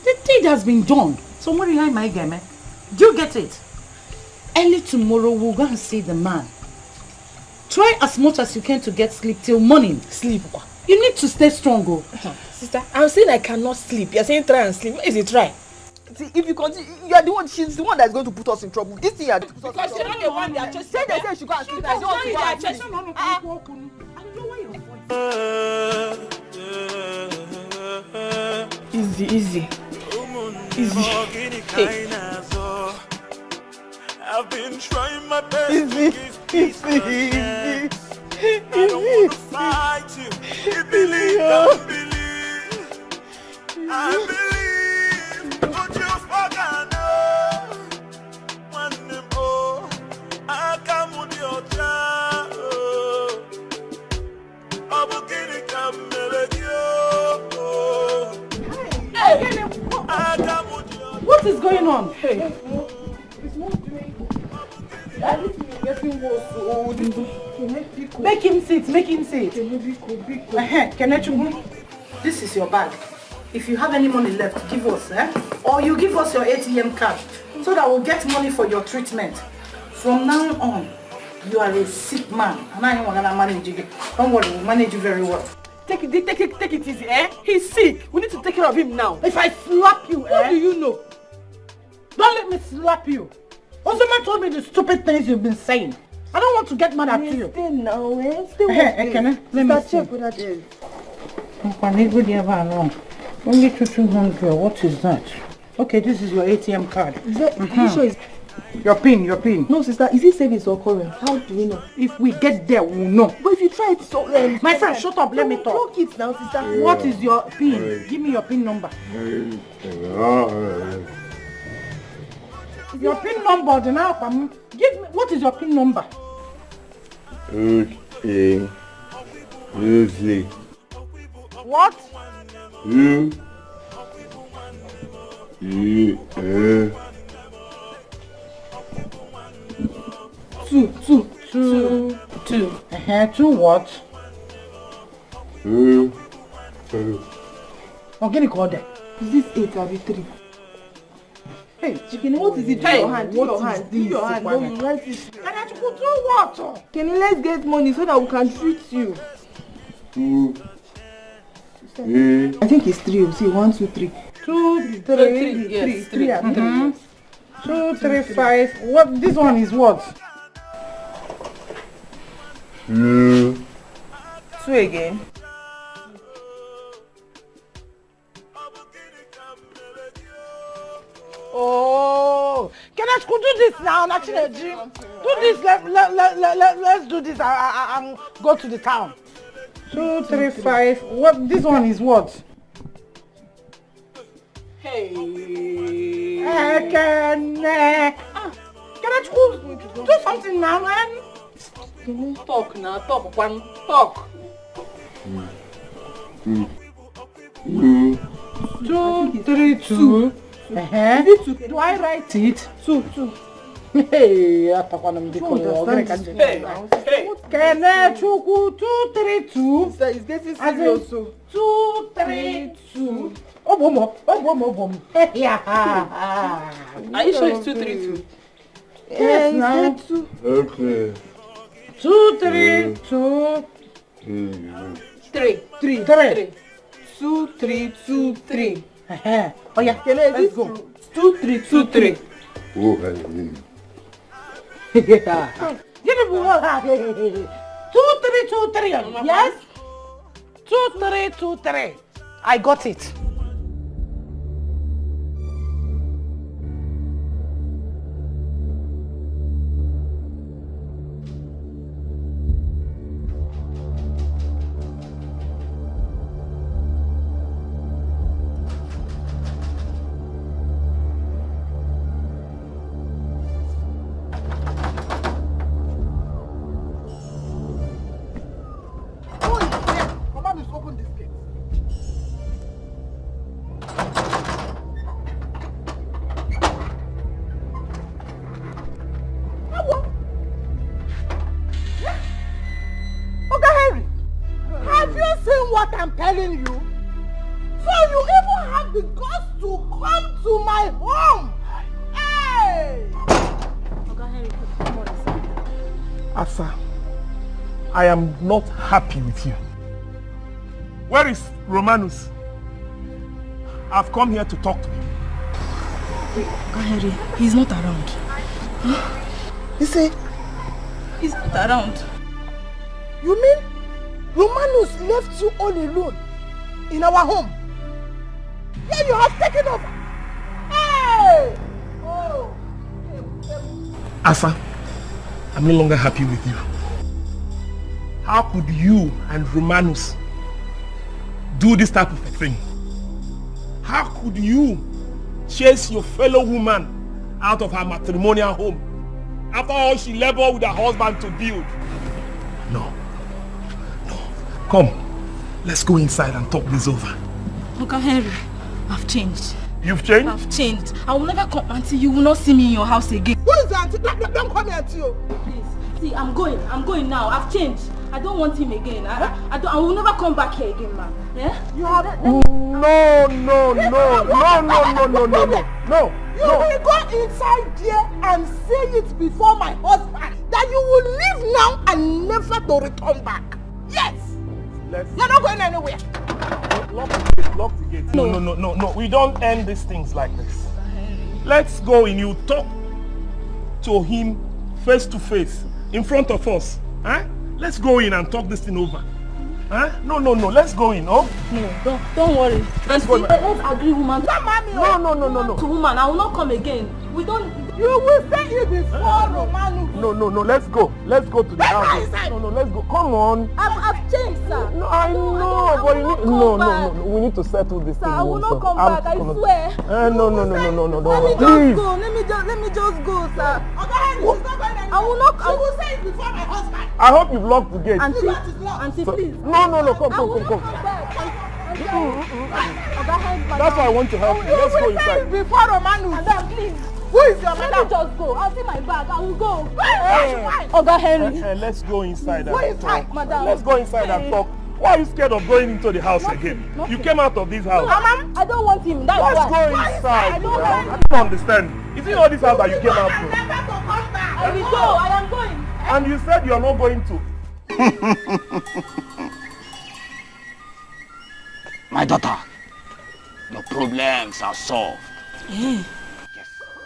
The deed has been done. So what do you like, my game? Do you get it? Early tomorrow, we'll go and see the man. Try as much as you can to get sleep till morning. Sleep? You need to stay strong, oh. Sister, I'm saying I cannot sleep. You're saying try and sleep. What is it try? See, if you continue, you are the one. She's the one that's going to put us in trouble. This thing you are going to put us in trouble. Because you're not the one that just say they say she go and sleep. I don't want to go and sleep. Easy. Hey. I've been trying my best to give peace a chance. I don't want to fight you. You believe, don't believe. I believe, but you fucking know. One name, oh, I come with your child. I'm beginning to come with you. What is going on? Hey. Make him sit. Kenechukwu, this is your bag. If you have any money left, give us, or you give us your ATM card so that we'll get money for your treatment. From now on, you are a sick man. And I don't want to manage you. Don't worry, we'll manage you very well. Take it easy, He's sick. We need to take care of him now. If I slap you, what do you know? Don't let me slap you. Osama told me the stupid things you've been saying. I don't want to get mad at you. Stay now, Let me see. Only 200. What is that? Okay, this is your ATM card. Is that, you sure it's... Your pin. No, sister, is it savings or current? How do you know? If we get there, we'll know. But if you try it so... My friend, shut up. Let me talk. Talk it now, sister. Yeah. What is your pin? Give me your pin number. Your pin number, then give me, what is your pin number? What? Two. Two what? Okay, call that. Is this 8 or 3? Hey, chicken, what is it? Do your hand. No, you write it. And I should do what? Can you let's get money so that we can treat you? 2, I think it's 3. See, 1, 2, 3. 2, 3. Yes, 3 and 3. 2, 3, 5. What? This one is what? 2 again. Oh, Kenneth, could do this now, Nachineji. Do this. Let's do this. I'm go to the town. 2, 3, 5. What? This one is what? Hey. Kenneth, do something now, man. Talk now, talk one, talk. 2, 3, 2. Do I write it? 2. Hey, I talk on them because hey. Kenechukwu 2, 3, 2. It's getting serious. 2, 3, 2. Obomo. Yeah. Are you sure it's 2, 3, 2? Yes, now. 2. Okay. 2, 3, 2. 3. 2, 3, 2, 3. Oh yeah, let's go. 2, 3, 2, 3. Oh, hey. Give me 2, 3, 2, 3. Yes? 2, 3, 2, 3. I got it. Telling you, so you even have the guts to come to my home. Hey! Asa, I am not happy with you. Where is Romanus? I've come here to talk to him. Henry, he's not around. You see? He's not around. You mean Romanus left you all alone in our home? Yeah, you have taken over. Hey! Oh. Asa, I'm no longer happy with you. How could you and Romanus do this type of a thing? How could you chase your fellow woman out of her matrimonial home after all she labored with her husband to build? No. Come, let's go inside and talk this over. Uncle Henry, I've changed. You've changed? I've changed. I will never come until you will not see me in your house again. Who is the auntie? Don't come here, auntie. Please, see, I'm going now. I've changed. I don't want him again. I will never come back here again, ma'am. Yeah? You have... No. You will go inside there and say it before my husband that you will leave now and never to return back. Yes! You're not going anywhere. Lock the gate. No. We don't end these things like this. Let's go and you talk to him face to face in front of us. Huh? Let's go in and talk this thing over. Huh? No. Let's go in. Oh? No, don't worry. Let's agree, woman. No. To woman, I will not come again. We don't. You will say it before Romanus. No. Let's go. Let's go to the house. No. Let's go. Come on. I've changed, sir. No, I know, but you need. No. We need to settle this thing. Sir, I will not come back. I swear. No. Let me just go, sir. I will not. You will say it before my husband. I hope you've locked the gate. Auntie, please. No. Come. That's why I want to help you. Let's go inside. Before Romanus. Madam, please. Who is your madam? Let me just go. I'll see my bag. I will go. Oga Henry. Let's go inside and talk. Madam. Let's go inside and talk. Why are you scared of going into the house again? You came out of this house. Mama, I don't want him. That's Let's go inside. I don't understand. Is it all this house that you came out from? I will go. I am going. And you said you are not going to. My daughter, your problems are solved. Yeah.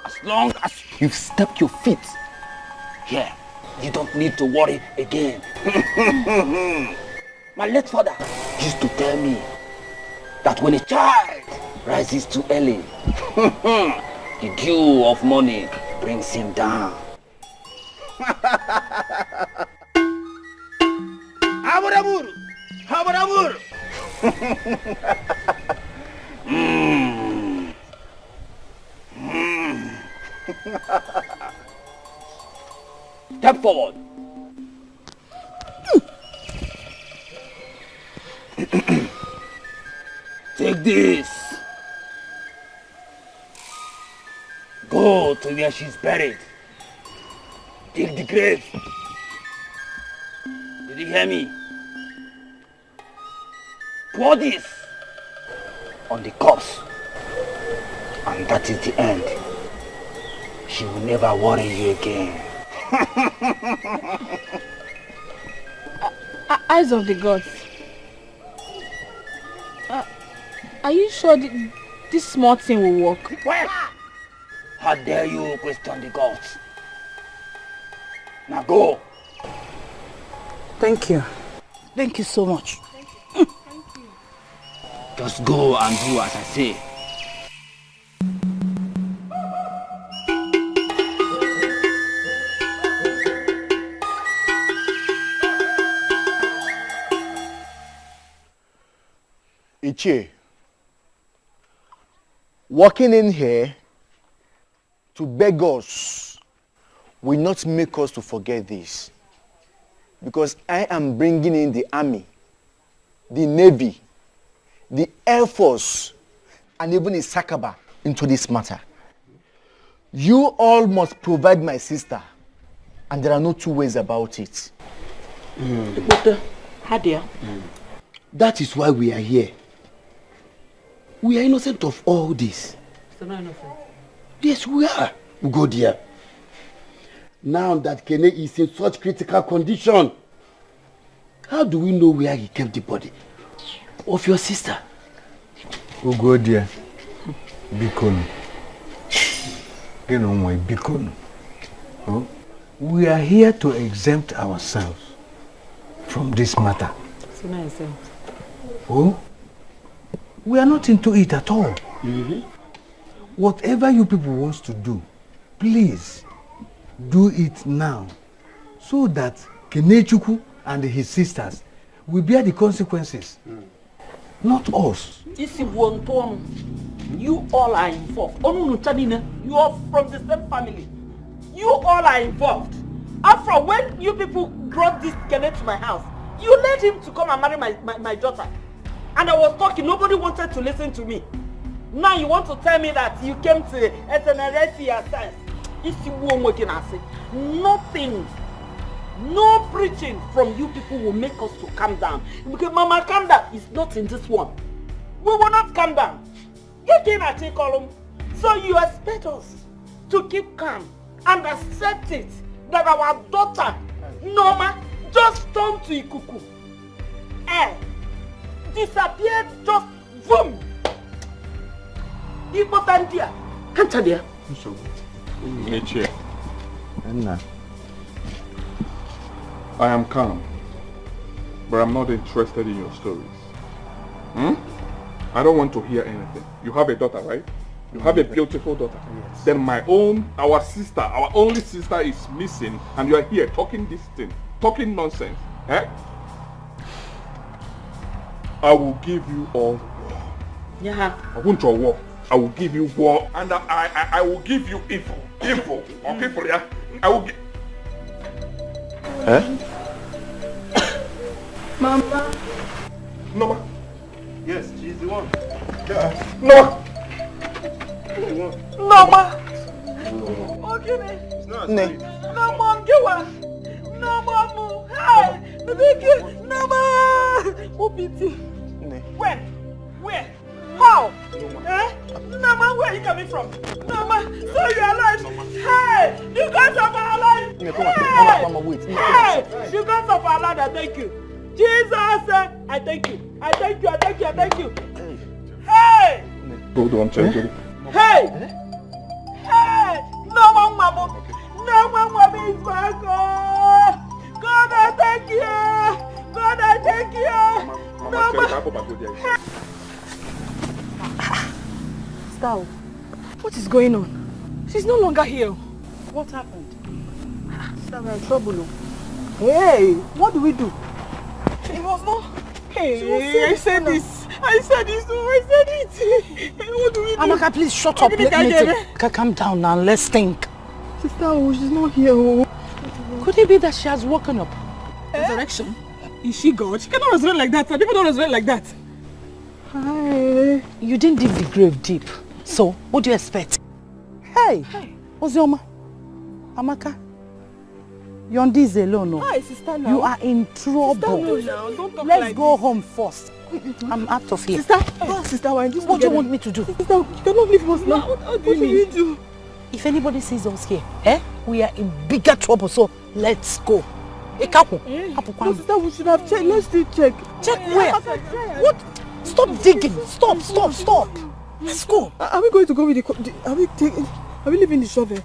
As long as you've stepped your feet here, you don't need to worry again. My late father used to tell me that when a child rises too early, the dew of money brings him down. Aburabur! Step forward. this. Go to where she's buried. Dig the grave. Did you hear me? Pour this on the corpse. And that is the end. She will never worry you again. Eyes of the gods. Are you sure this small thing will work? Well, how dare you question the gods? Now go. Thank you. Thank you so much. Just go and do as I say. Ichie, walking in here to beg us will not make us to forget this. Because I am bringing in the army, the navy, the air force, and even the Sakaba into this matter. You all must provide my sister, and there are no two ways about it. But, Hadia, that is why we are here. We are innocent of all this. So not innocent. Yes, we are. We go there. Now that Kene is in such critical condition, how do we know where he kept the body of your sister? We go there. Bikon. You know my Bikon. We are here to exempt ourselves from this matter. So not innocent. Oh? We are not into it at all. Whatever you people want to do, please do it now, so that Kenechukwu and his sisters will bear the consequences. Not us. You all are involved. You are from the same family. You all are involved. After when you people brought this Kenneth to my house, you led him to come and marry my daughter. And I was talking, nobody wanted to listen to me. Now you want to tell me that you came to SNRS yourself. Nothing, no preaching from you people will make us to calm down. Because Mama, calm down. It's not in this one. We will not calm down. So you expect us to keep calm and accept it that our daughter, Norma, just turned to Ikuku. Disappeared just boom. Ibotandia. Kantadia. Nichie. I am calm, but I'm not interested in your stories. I don't want to hear anything. You have a daughter, right? You have a beautiful daughter. Yes. Then our sister, our only sister is missing, and you are here talking this thing, talking nonsense. I will give you all war. Yeah. I want your war. I will give you war, and I will give you evil. Evil. Okay, for ya. I will give. Mama. Norma. Yes, she's the one. Norma. Norma. Okay, it's not asleep. Norma, give her. Norma, hey, baby, Norma. Oh, pity. When? Where? How? Norma, where are you coming from? Norma, so you are alive. Hey, you guys are alive. Hey, Mama, wait. Hey, you guys are alive. I thank you. Jesus, I thank you. I thank you. I thank you. I thank you. Hey. Hold on, check it. Hey. Hey. No one, Mama. No one, Mama is back. Oh. God, I thank you. God, I thank you. Mama. Star, what is going on? She's no longer here. What happened? Star, we're in trouble. Hey, what do we do? It was not. Hey, I said this. I said this. Oh, I said it. What do we do? Amaka, please shut up. Calm down now. Let's think. Sister, oh, she's not here. Oh. Could it be that she has woken up? Resurrection? Is she God? She cannot resurrect like that. People don't resurrect like that. Hi. You didn't dig the grave deep. So, what do you expect? Hey, Ozioma, Amaka, you're on this alone. No? Hi, sister. Now. You are in trouble. Sister, no, now. Don't talk Let's like go this. home first. I'm out of here. Sister, go, sister. What do you want me to do? Sister, you cannot leave us now. What do you do? If anybody sees us here, we are in bigger trouble. So let's go. A couple. No, sister, we should have checked. Let's still check. Check where? What? Stop digging. Stop. Let's go. Are we going to go with the? Are we leaving the shovel?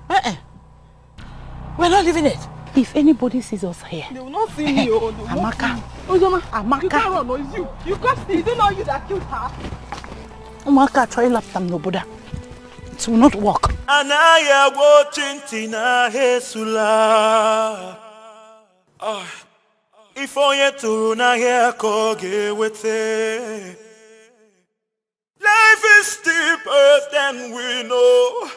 We're not leaving it. If anybody sees us here, they will not see me. Amaka. Amaka. You can't run, no, it's you. You can't see. Is it not you that killed her? Amaka, try lap them, no Buddha. It will not work. Anaya watching Tina Hesula. If only to na here koge wete. Life is deeper than we know.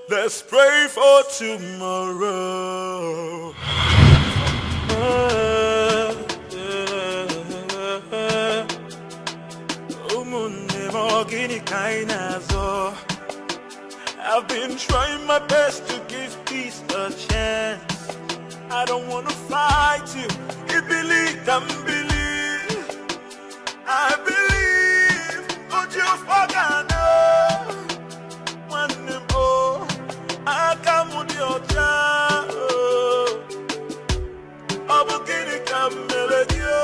Let's pray for tomorrow. I've been trying my best to give peace a chance. I don't wanna fight you. You believe, don't believe. I believe, but you forgot. One more, I come with your child. I'm gonna come with you.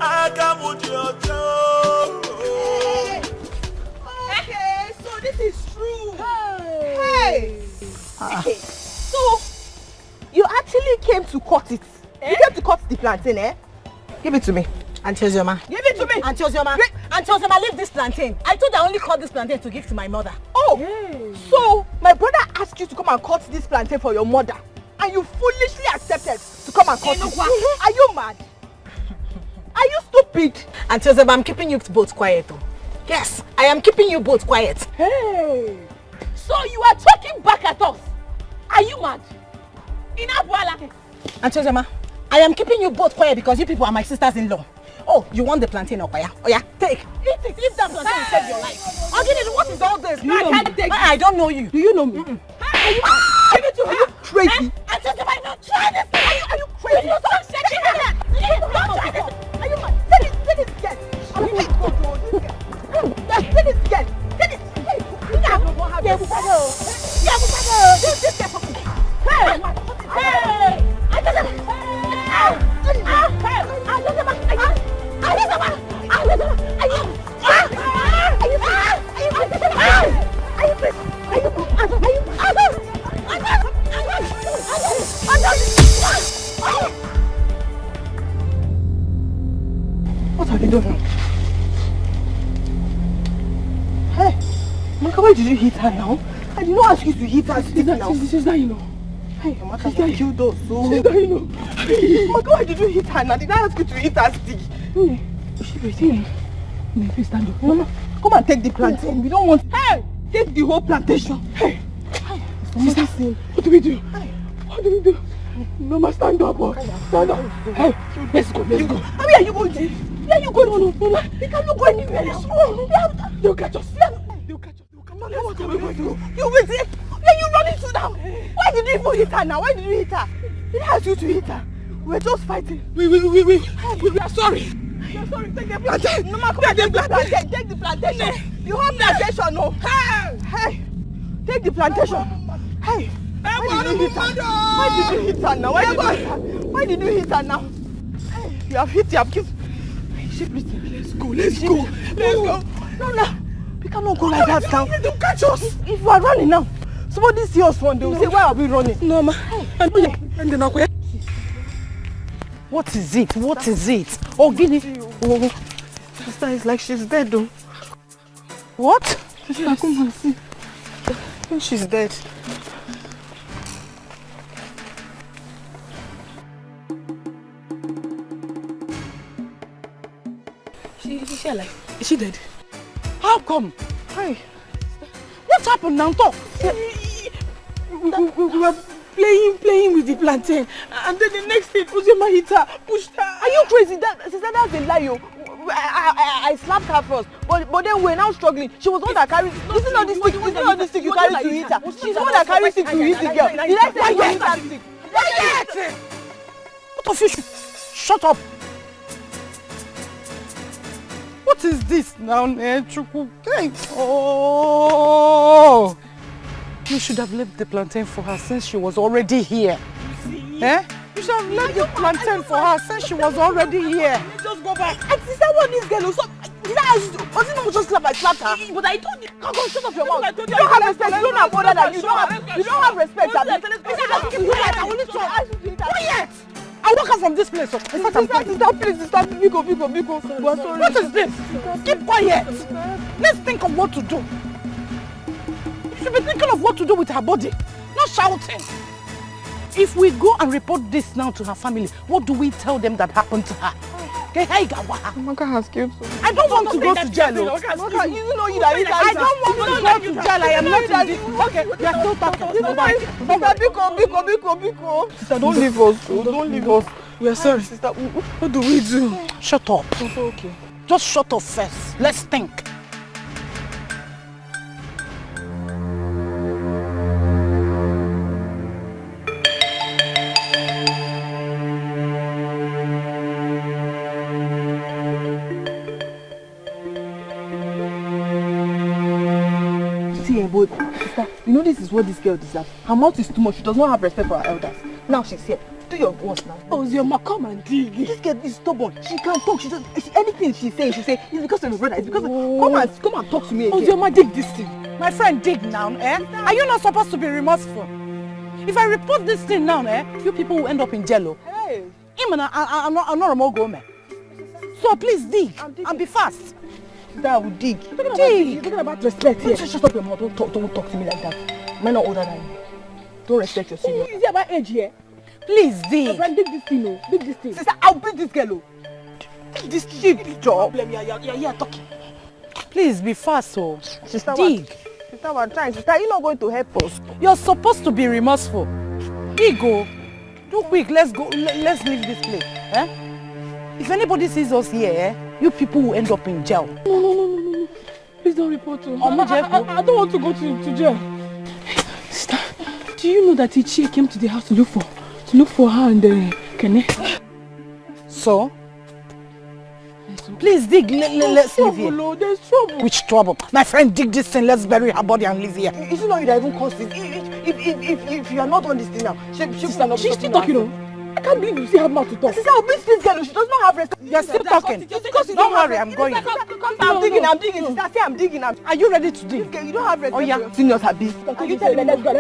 I come with your child. Okay, so this is true. Hey. Okay, so you actually came to cut it. You came to cut the plantain, eh? Give it to me. Auntie Ozioma. Give it to me. Auntie Ozioma. Auntie Ozioma, leave this plantain. I told I only cut this plantain to give to my mother. Oh, so my brother asked you to come and cut this plantain for your mother, and you foolishly accepted to come and cut it. Are you mad? Are you stupid? Auntie Ozioma, I'm keeping you both quiet. Though. Yes, I am keeping you both quiet. Hey, so you are talking back at us? Are you mad? Auntie Ozioma, I am keeping you both quiet because you people are my sisters-in-law. Oh, you want the plantain, Okoya? Oh yeah, take. Eat it. If that plantain will save your life. Ogini, what is all this? I don't know you. Do you know me? Are you mad? Give it to her. Are you crazy? Auntie Ozioma, I'm not trying this. Are you crazy? Don't shake it. Don't try this. Are you mad? Take it again. I mean, let's go to this girl. Yes, take it again. Take it. What have you done? Hey, Maka, why did you hit her now? I did not ask you to hit her now. Sister, you know. Hey, Maka, sister killed us. Sister, you know. Maka, why did you hit her now? Did I ask you to hit her stick? She breathing. Please stand up. Mama, come and take the plantain. We don't want. Hey, take the whole plantation. Hey, sister, what do we do? What do we do? Mama, stand up. Stand up. Hey, let's go. Where are you going? Where are you going? No. We cannot go anywhere now. They'll catch us. They'll catch us. Come on, what are we going to do? You will see. Where are you running to now? Why did you even hit her now? Why did you hit her? Did I ask you to hit her? We're just fighting. We are sorry. We are sorry. Take the plantation. No, come on, take the plantation. Take the plantation. The whole plantation, no. Hey, take the plantation. Hey, why did you hit her? Why did you hit her now? Why did you hit her now? Hey, you have hit her. She breathing. Let's go. No. We cannot go like that now. Don't catch us. If we are running now, somebody see us one day, will say, why are we running? No, ma. What is it? Oh, Guinea. Sister, it's like she's dead though. What? Sister, come and see. She's dead. Is she alive? Is she dead? How come? Hi. What happened now? Talk. We were playing with the plantain, and then the next thing, Ozioma hit her, pushed her. Are you crazy? That's a lie. I slapped her first, but then we're now struggling. She was the one that carried. This is not this stick you carry to eat her. She's the one that carries it to eat the girl. Did I say you eat that stick? Quiet! What of you should shut up? What is this now, Chuku? Oh! You should have left the plantain for her since she was already here. Eh? You should have left the plantain for her since she was already here. Just go back. And sister, what this girl? So, did I ask you? Was it not just slap? I slapped her. But I told you. Come on, shut up your mouth. You don't have respect. You don't have mother than you. You don't have respect. Quiet! I walk out from this place. In fact, I'm sister, please, sister, Biko. What is this? Keep quiet. Let's think of what to do. You should be thinking of what to do with her body, not shouting. If we go and report this now to her family, what do we tell them that happened to her? Amaka has killed someone. I don't want to go to jail. You know I don't want to go to jail. I am not in this. Okay, we are still talking. Biko. Sister, don't leave us. Don't leave us. We are sorry. Sister, what do we do? Shut up. Okay. Just shut up first. Let's think. But sister, you know this is what this girl deserves. Her mouth is too much. She does not have respect for her elders. Now she's here. Do your worst now. Oh, your come and dig. This girl is stubborn. She can't talk. Anything she says, she say it's because of your brother. It's because come and talk to me again. Oh, your dig this thing. My friend, dig now, eh? Are you not supposed to be remorseful? If I report this thing now, eh, you people will end up in jail. Hey. I'm not a mogul, man. So please dig and be fast. That will dig. Dig. You're talking about respect here. Shut up your mouth. Don't talk to me like that. I'm not older than you. Don't respect your senior. Is it about age here? Please dig. Friend, dig this thing, oh. Dig this thing. Sister, I'll beat this girl, oh. Dig this cheap job. You're talking. Please be fast, oh. Sister, dig. Sister, we're trying. Sister, you're not going to help us. You're supposed to be remorseful. Dig, oh. Do quick. Let's go. Let's leave this place. Eh? If anybody sees us here, eh, you people will end up in jail. No. Please don't report to her. I don't want to go to jail. Sister, do you know that Ichie came to the house to look for her and Kene? So? Please dig. Let's leave here. There's trouble. Which trouble? My friend, dig this thing. Let's bury her body and leave here. Is it not you that even caused it? If you are not on this thing now, she's still talking. I can't believe you still have mouth to talk. Sister, I'll beat this girl. She does not have respect. You're still talking. Don't worry, I'm going. I'm digging. Sister, say I'm digging. Are you ready to dig? You don't have respect. Oh, yeah. Seniors have been. Let's go.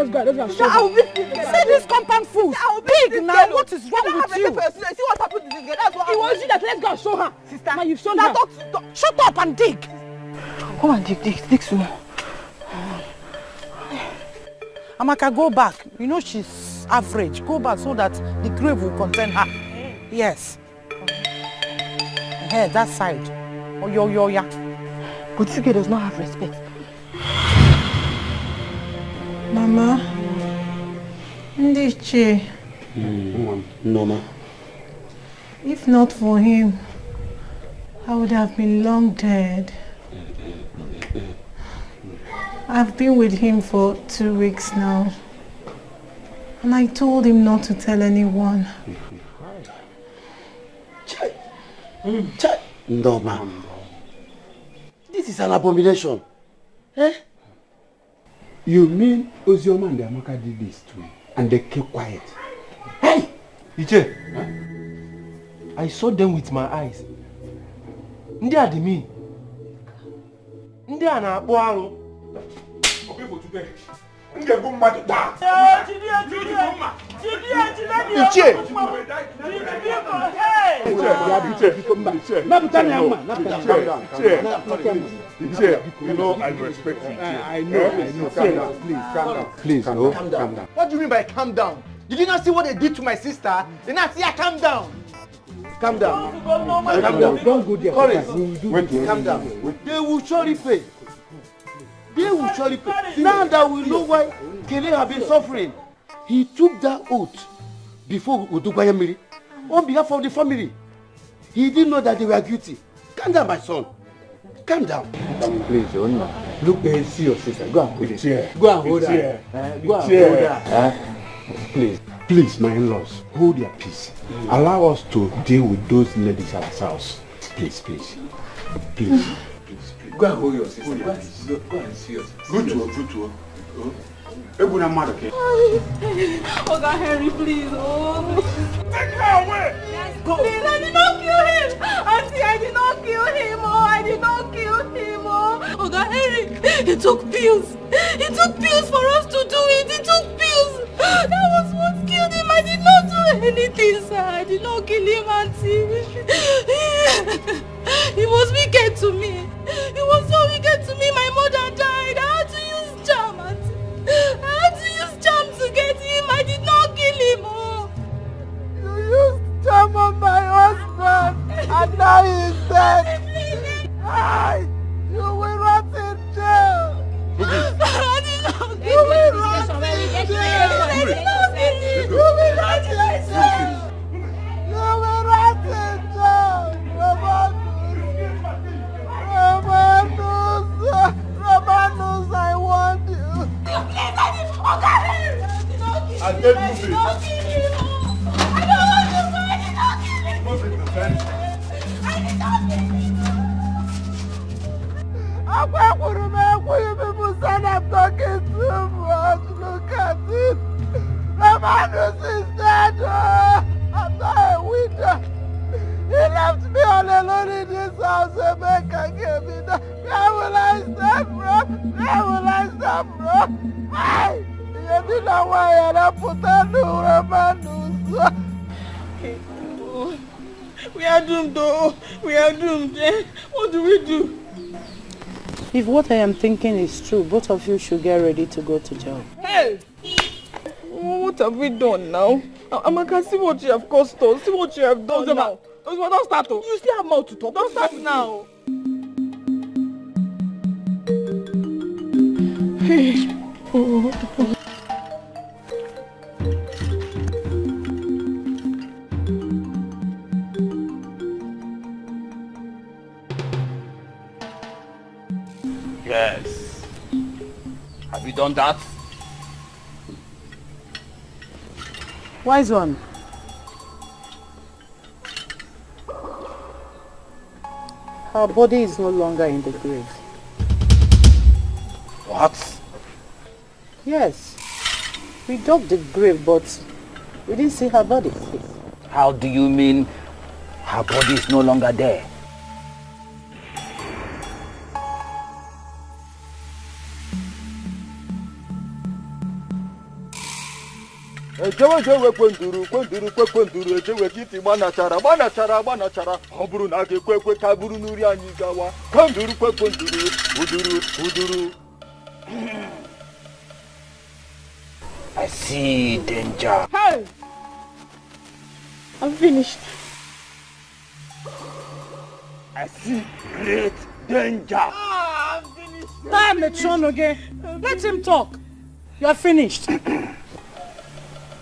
Sister, I'll beat this girl. See this compound fool. Dig now. What is wrong with you? See what happened to this girl. That's what it was you that let's go and show her. Sister, now you've shown her. Shut up and dig. Come on, dig soon. Amaka, go back. You know she's average. Go back so that the grave will contain her. Yes. Here, that side. Oh, yeah. But this girl does not have respect. Mama. Ndiche. No, ma. If not for him, I would have been long dead. I've been with him for 2 weeks now. And I told him not to tell anyone. No, ma. This is an abomination. Eh? You mean Ozioma and Amaka did this too? And they kept quiet? Hey! Iche! Huh? I saw them with my eyes. Ndị a dị mean. Ndị a na-akpụ arụ. Iche! You know I respect you. I know. Please, calm down. What do you mean by calm down? Did you not see what they did to my sister? They not see her calm down. Calm down. Don't go there. Calm down. They will surely pay. Now that we know why Kele have been suffering, he took that oath before Udugbayamiri on behalf of the family. He didn't know that they were guilty. Calm down, my son. Calm down. Please, Onna. Look, see your sister. Go and hold her. Go and hold her. Go and hold her. Please. Please, my in-laws, hold your peace. Allow us to deal with those ladies ourselves. Please, please. Please. Go and hold your sister. Go and see your sister. Good to her. Oga Henry, please. Oh. Take her away! Please, I did not kill him! Auntie, I did not kill him! Oh, I did not kill him! Oh, Oga Henry, he took pills! He took pills for us to do it! He took pills! That was what killed him! I did not do anything, sir! I did not kill him, Auntie! He was wicked to me! He was so wicked to me! My mother died! I had to use jam, Auntie! I had to use jam to get him! I did not kill him! Oh! You used jam on my husband, and now he's dead. Hi! You will rot in jail. I did not kill him! You will rot in jail. You will rot in jail. You will rot in jail. Romanus, I want you. Please, I did not kill him! I did not kill him! I did not kill him! I don't want to go! I did not kill him! Move it, the fence. I did not kill him! People said I'm talking too much. Look at it. Romanus is dead. I'm not a widow. He left me all alone in this house and Emeka gave me that. Where will I stand from? Where will I stand from? Hey! You didn't know why I put on new Romanus. We are doomed though. We are doomed. What do we do? If what I am thinking is true, both of you should get ready to go to jail. Hey! What have we done now? Amaka, see what you have caused us. See what you have done now. Don't start. You still have mouth to talk. Don't start now. Yes. Have you done that? Wise one. Her body is no longer in the grave. What? Yes. We dug the grave, but we didn't see her body. How do you mean her body is no longer there? Echewe kwenduru echewe kiti gbanachara ọ bụrụ na aka ekwe ka buru n'uri anyị gawa kwenduru uduru. I see danger. Hey! I'm finished. I see great danger. I'm finished. Damn it, Sean, okay? Let him talk. You are finished.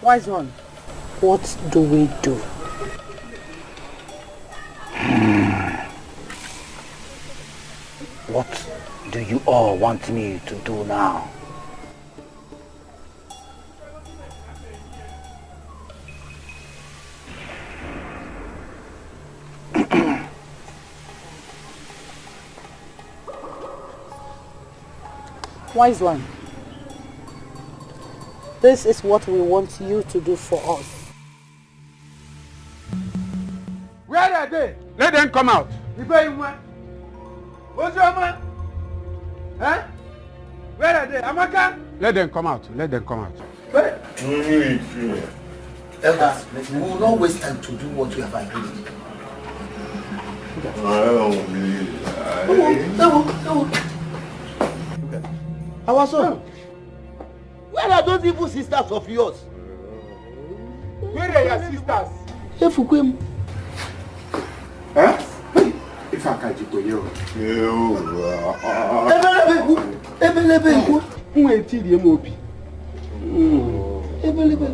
Wise one, what do we do? What do you all want me to do now? Wise one, this is what we want you to do for us. Where are they? Let them come out. What's your man? Huh? Where are they? Amaka? Let them come out. Let them come out. Elders, we will not waste time to do what we have agreed. I don't believe that. Our son, where are those evil sisters of yours? Where are your sisters? Efukwem. Huh? If I can't go, you. Ebelebe. Who ain't the MOP? Ebelebe.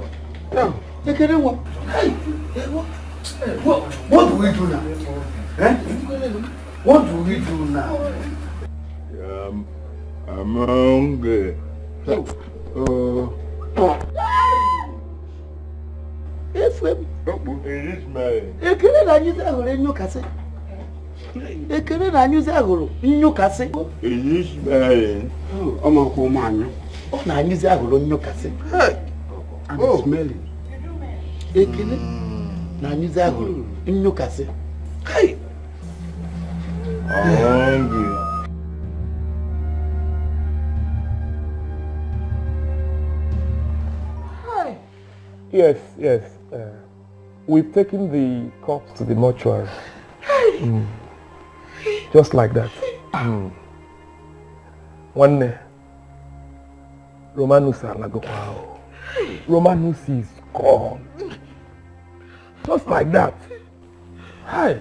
No. Take it away. What do we do now? What do we do now? I'm hungry. Efrem. Ekele na nyuze agoro nyukase. Ekele na nyuze agoro nyukase. Is this mine? Omo ko manyo. O na nyuze agoro nyukase. I'm smelling. Ekele na nyuze agoro nyukase. Hey. I'm hungry. Yes. We've taken the corpse to the mortuary. Just like that. One day, Romanus Alagokwao. Romanus is gone. Just like that. Hi.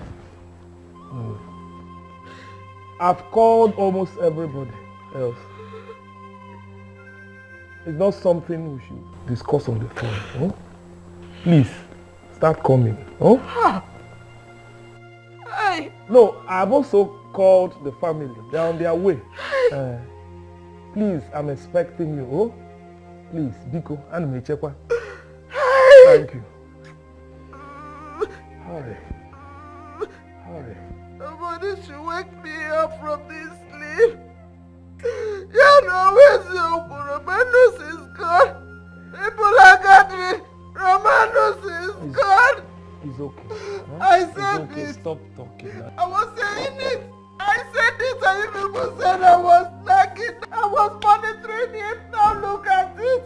I've called almost everybody else. It's not something we should discuss on the phone. Huh? Please, start coming. Huh? No, I've also called the family. They're on their way. Please, I'm expecting you. Oh? Please, Biko, and Mechekwa. Thank you. Hurry. Somebody should wake me up from this sleep. You know where's your Romanus is gone. People are gathering. Romanus is gone. It's okay. Huh? I It's said okay. it. Stop talking. I was saying it. I said it and you people said I was nagging. I was monitoring it. Now look at it.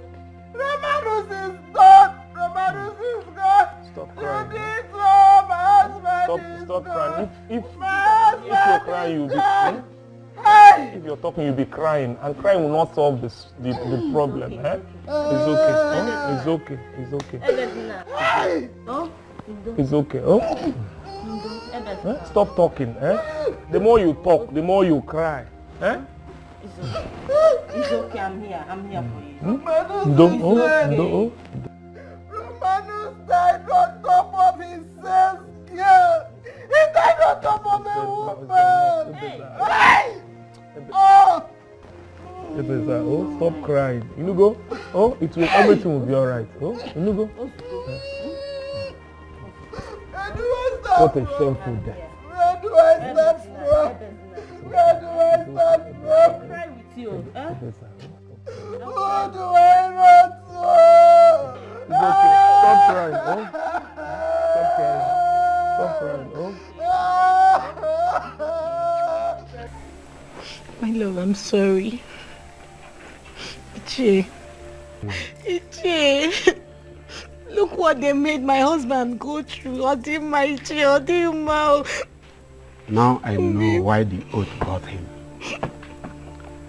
Romanus is gone. Romanus is gone. Stop crying. You did so. My husband is Stop crying. If My you're crying, you'll be gone. If you're talking, you'll be crying, and crying will not solve the problem. Eh? It's okay. Huh? It's okay. It's okay. It's okay. Oh? Eh? Stop talking. Eh? The more you talk, the more you cry. Eh? It's okay. I'm here for you. Romanus died on top of his self. Yeah. He died on top of a woman. Hey! Oh! Stop crying. You go. Oh, everything will be alright. Oh, you go. What a shameful death. Where do I start from? Where do I start from? Cry with you. Who do I run to? It's okay. Stop crying. Oh. Stop crying. Oh. My love, I'm sorry. Ichi. Look what they made my husband go through. Now I know why the oath got him.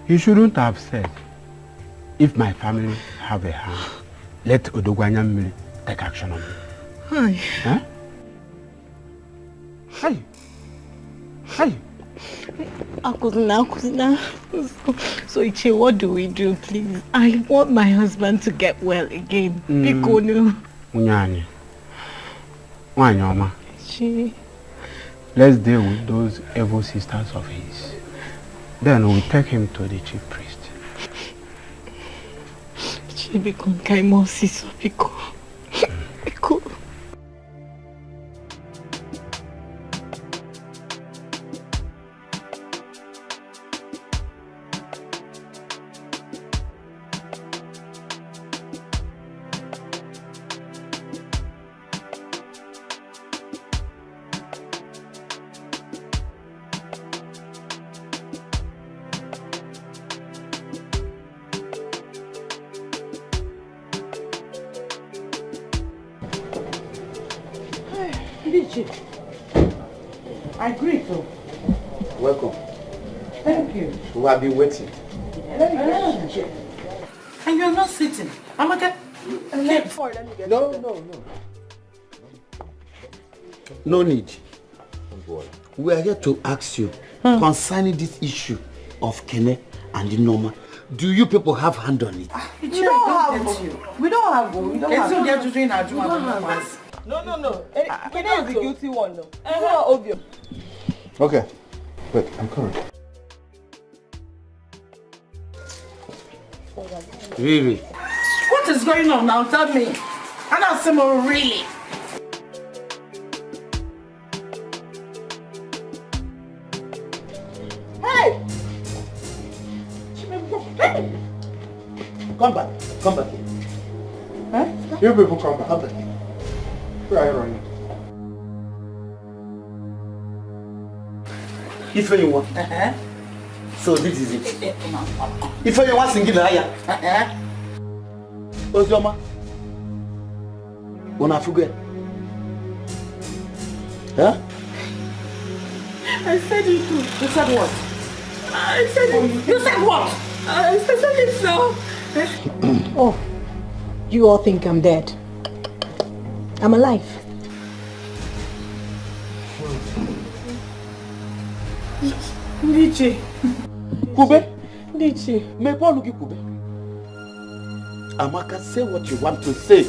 He shouldn't have said, if my family have a hand, let Odogwanya take action on me. Hi. Huh? Hey. Akuzina. So Ichi, what do we do, please? I want my husband to get well again. Bikonu. Unyani. Wanyoma. Ichi. Let's deal with those evil sisters of his. Then we'll take him to the chief priest. Ichi, Bikon Kaimo Siso, Biko. Biko. I agree to. Welcome. Thank you. We have been waiting. And you're not sitting. I'm okay. No. No need. We are here to ask you concerning this issue of Kene and the Norma. Do you people have hand on it? We don't have. We don't have. No. Kene is the guilty one, though. It's not obvious. Okay. Wait, I'm coming. Really? What is going on now? Tell me. And I'll say more really. Hey! Come back. Come back. Huh? You people come back. Come back. Where are you running? If you want. So this is it. If you want singing higher. Ozioma. Una fugue. Huh? I said it too. You said what? I said it. You said what? I said it now. Oh, you all think I'm dead. I'm alive. DJ. Kube? DJ. Me Paul look Kube. Amaka, say what you want to say.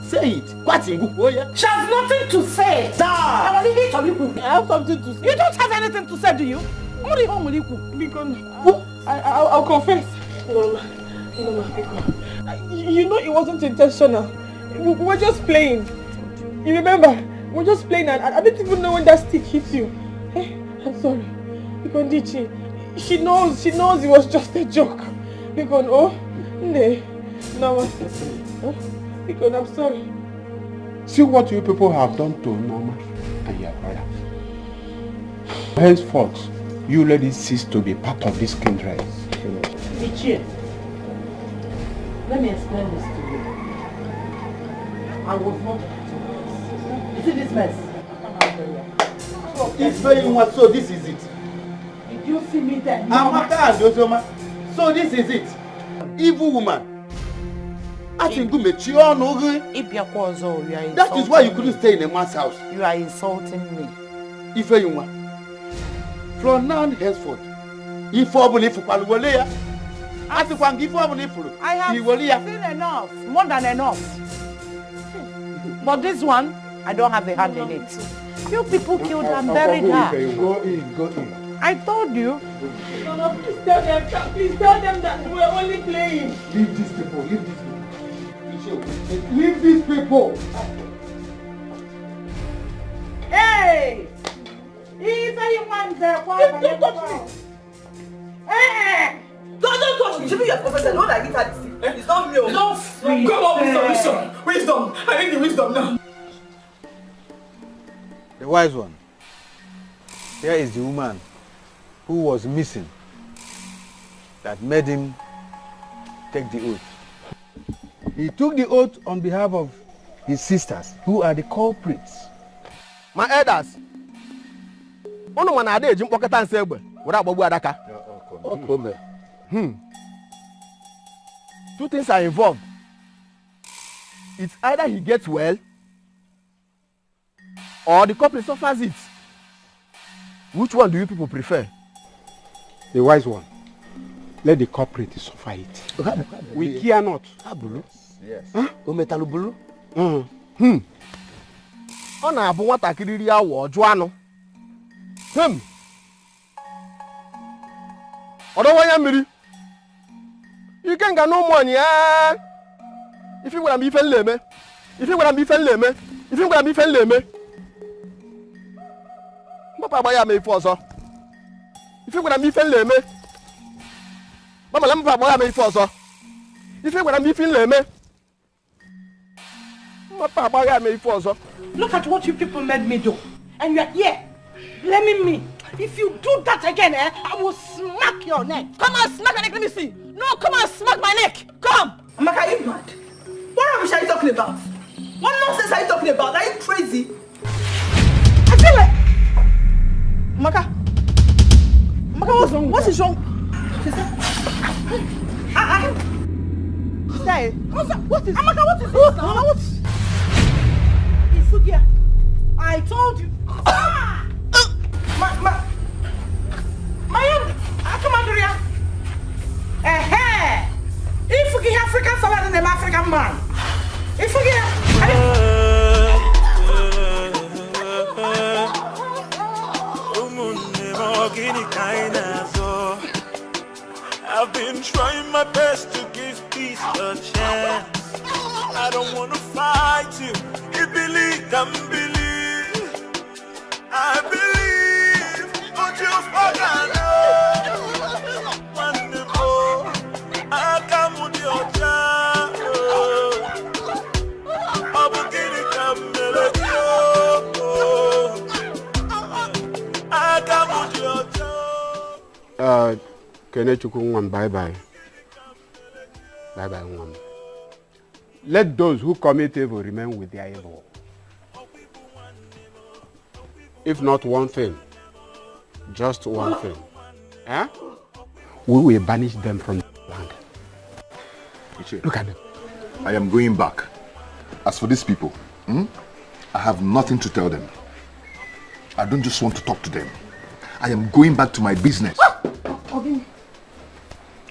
Say it. What's in good? She has nothing to say. I have something to say. You don't have anything to say, do you? Only home will you because I'll confess. No, you know it wasn't intentional. We were just playing. You remember? We were just playing and I didn't even know when that stick hit you. Hey, I'm sorry. Because Dichi, she knows it was just a joke. Because no, because I'm sorry. See what you people have done to Norma and your brother. Henceforth, you let it cease to be part of this kindred. Dichi, let me explain this to you. I was not. You see this mess? It's very much so. This is it. Did you see me there? Amaka and Ozioma. So this is it. Evil woman. That is why you couldn't stay in a man's house. You are insulting me. If you want. From now henceforth. If I have seen enough. More than enough. But this one, I don't have a hand in it. You people killed her and buried her. Go in. I told you. No, please tell them that we're only playing. Leave these people. Leave these people. Hey! Don't touch me. Hey! Don't touch me. Jimmy, you're professor. Don't like it. It's not me. No, come on with wisdom. I need the wisdom now. The wise one. Here is the woman who was missing that made him take the oath. He took the oath on behalf of his sisters, who are the culprits. My elders. One man ade jim pocket and say, "What about Adaka?" Two things are involved. It's either he gets well, or the couple suffers it. Which one do you people prefer? The wise one. Let the culprit suffer it. We care not. Yes. Ometalubulu. Ọ na-abụ nwatakịrị iri awọ ọjụ anụ. Ọdọwanya mmiri. Ike nga na ụmụ anyị ife gwara m ife nleme. Papa agba ya ma ife ọzọ. Ife gwara m ife nleme. Mama la mpa agba ya ma ife ọzọ. Ife gwara m ife nleme. Look at what you people made me do. And you are here, blaming me. If you do that again, I will smack your neck. Come on, smack my neck, let me see. No, come on, smack my neck. Come. Amaka, are you mad? What rubbish are you talking about? What nonsense are you talking about? Are you crazy? I feel like... Amaka, what's wrong? What is wrong? Say, what is... Amaka, what is this now? What is... Isugia, I told you. Come on, Doria. If you get African salad and an African man. If you get... You believe, can believe. I believe. Don't you forget. One more. I come with your child. I'm beginning to melody. I come with your child. Kenechukwu Nwam, bye-bye. Bye-bye, Nwam. Let those who commit evil remain with their evil. If not one thing, just one thing. Eh? We will banish them from the land. Look at them. I am going back. As for these people, I have nothing to tell them. I don't just want to talk to them. I am going back to my business.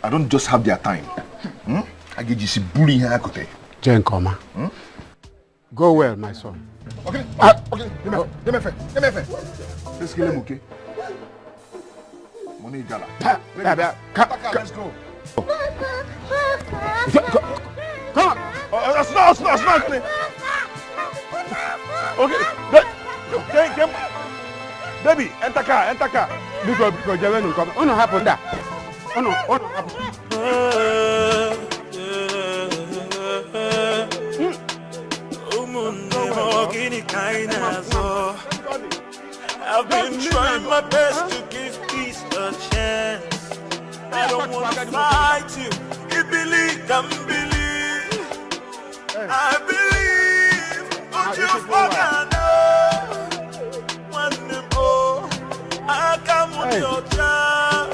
I don't just have their time. I get you see bullying here. Jen Koma. Go well, my son. Okay, okay. Give me a fair. Let's kill him, okay? Money gala. Let's go. Come on. That's not. Okay. Baby, enter car. Because Javen will come. Oh no, happen that. Oh no, happen. I've been trying my best to give peace a chance. I don't want to fight you. You believe, can believe. I believe. Don't you forget. One more. I come with your child.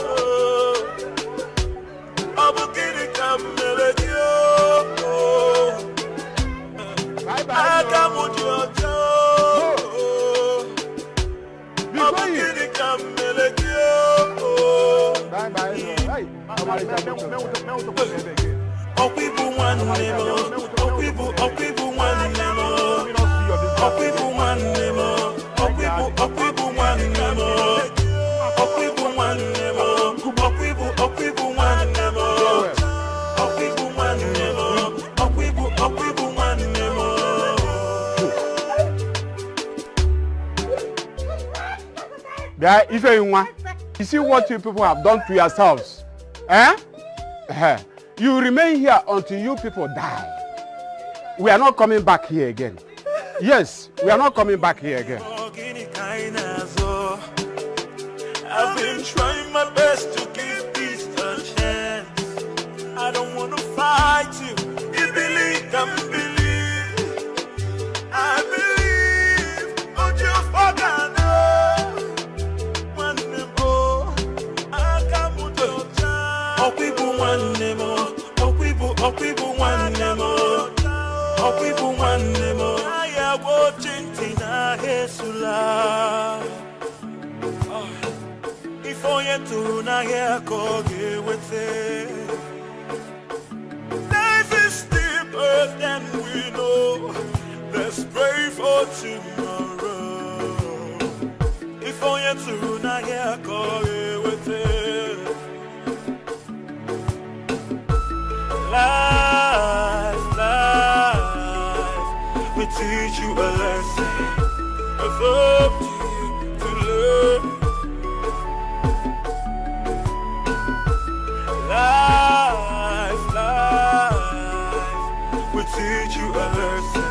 I'm beginning to melody. I come with your child. I'm beginning to melody. Oh, people want them. Oh, people want them. Oh, people want them. Oh, people want them. Oh, people want them. Oh, people want them. Oh, people want them. Oh, people want them. Yeah, if you see what you people have done to yourselves. You remain here until you people die. We are not coming back here again. Yes, we are not coming back here again. I've been trying my best to give peace a chance. I don't want to fight you. You believe, can believe. I believe. Don't you forget. One more. I come with your child. Oh, people want them. Oh, people want them. Oh, people want them. I am watching Tina Hesula. Before you to na here call you with it. Life is deeper than we know. Let's pray for tomorrow. Before you to na here call you with it. Life will teach you a lesson. It's up to you to learn. Life will teach you a lesson.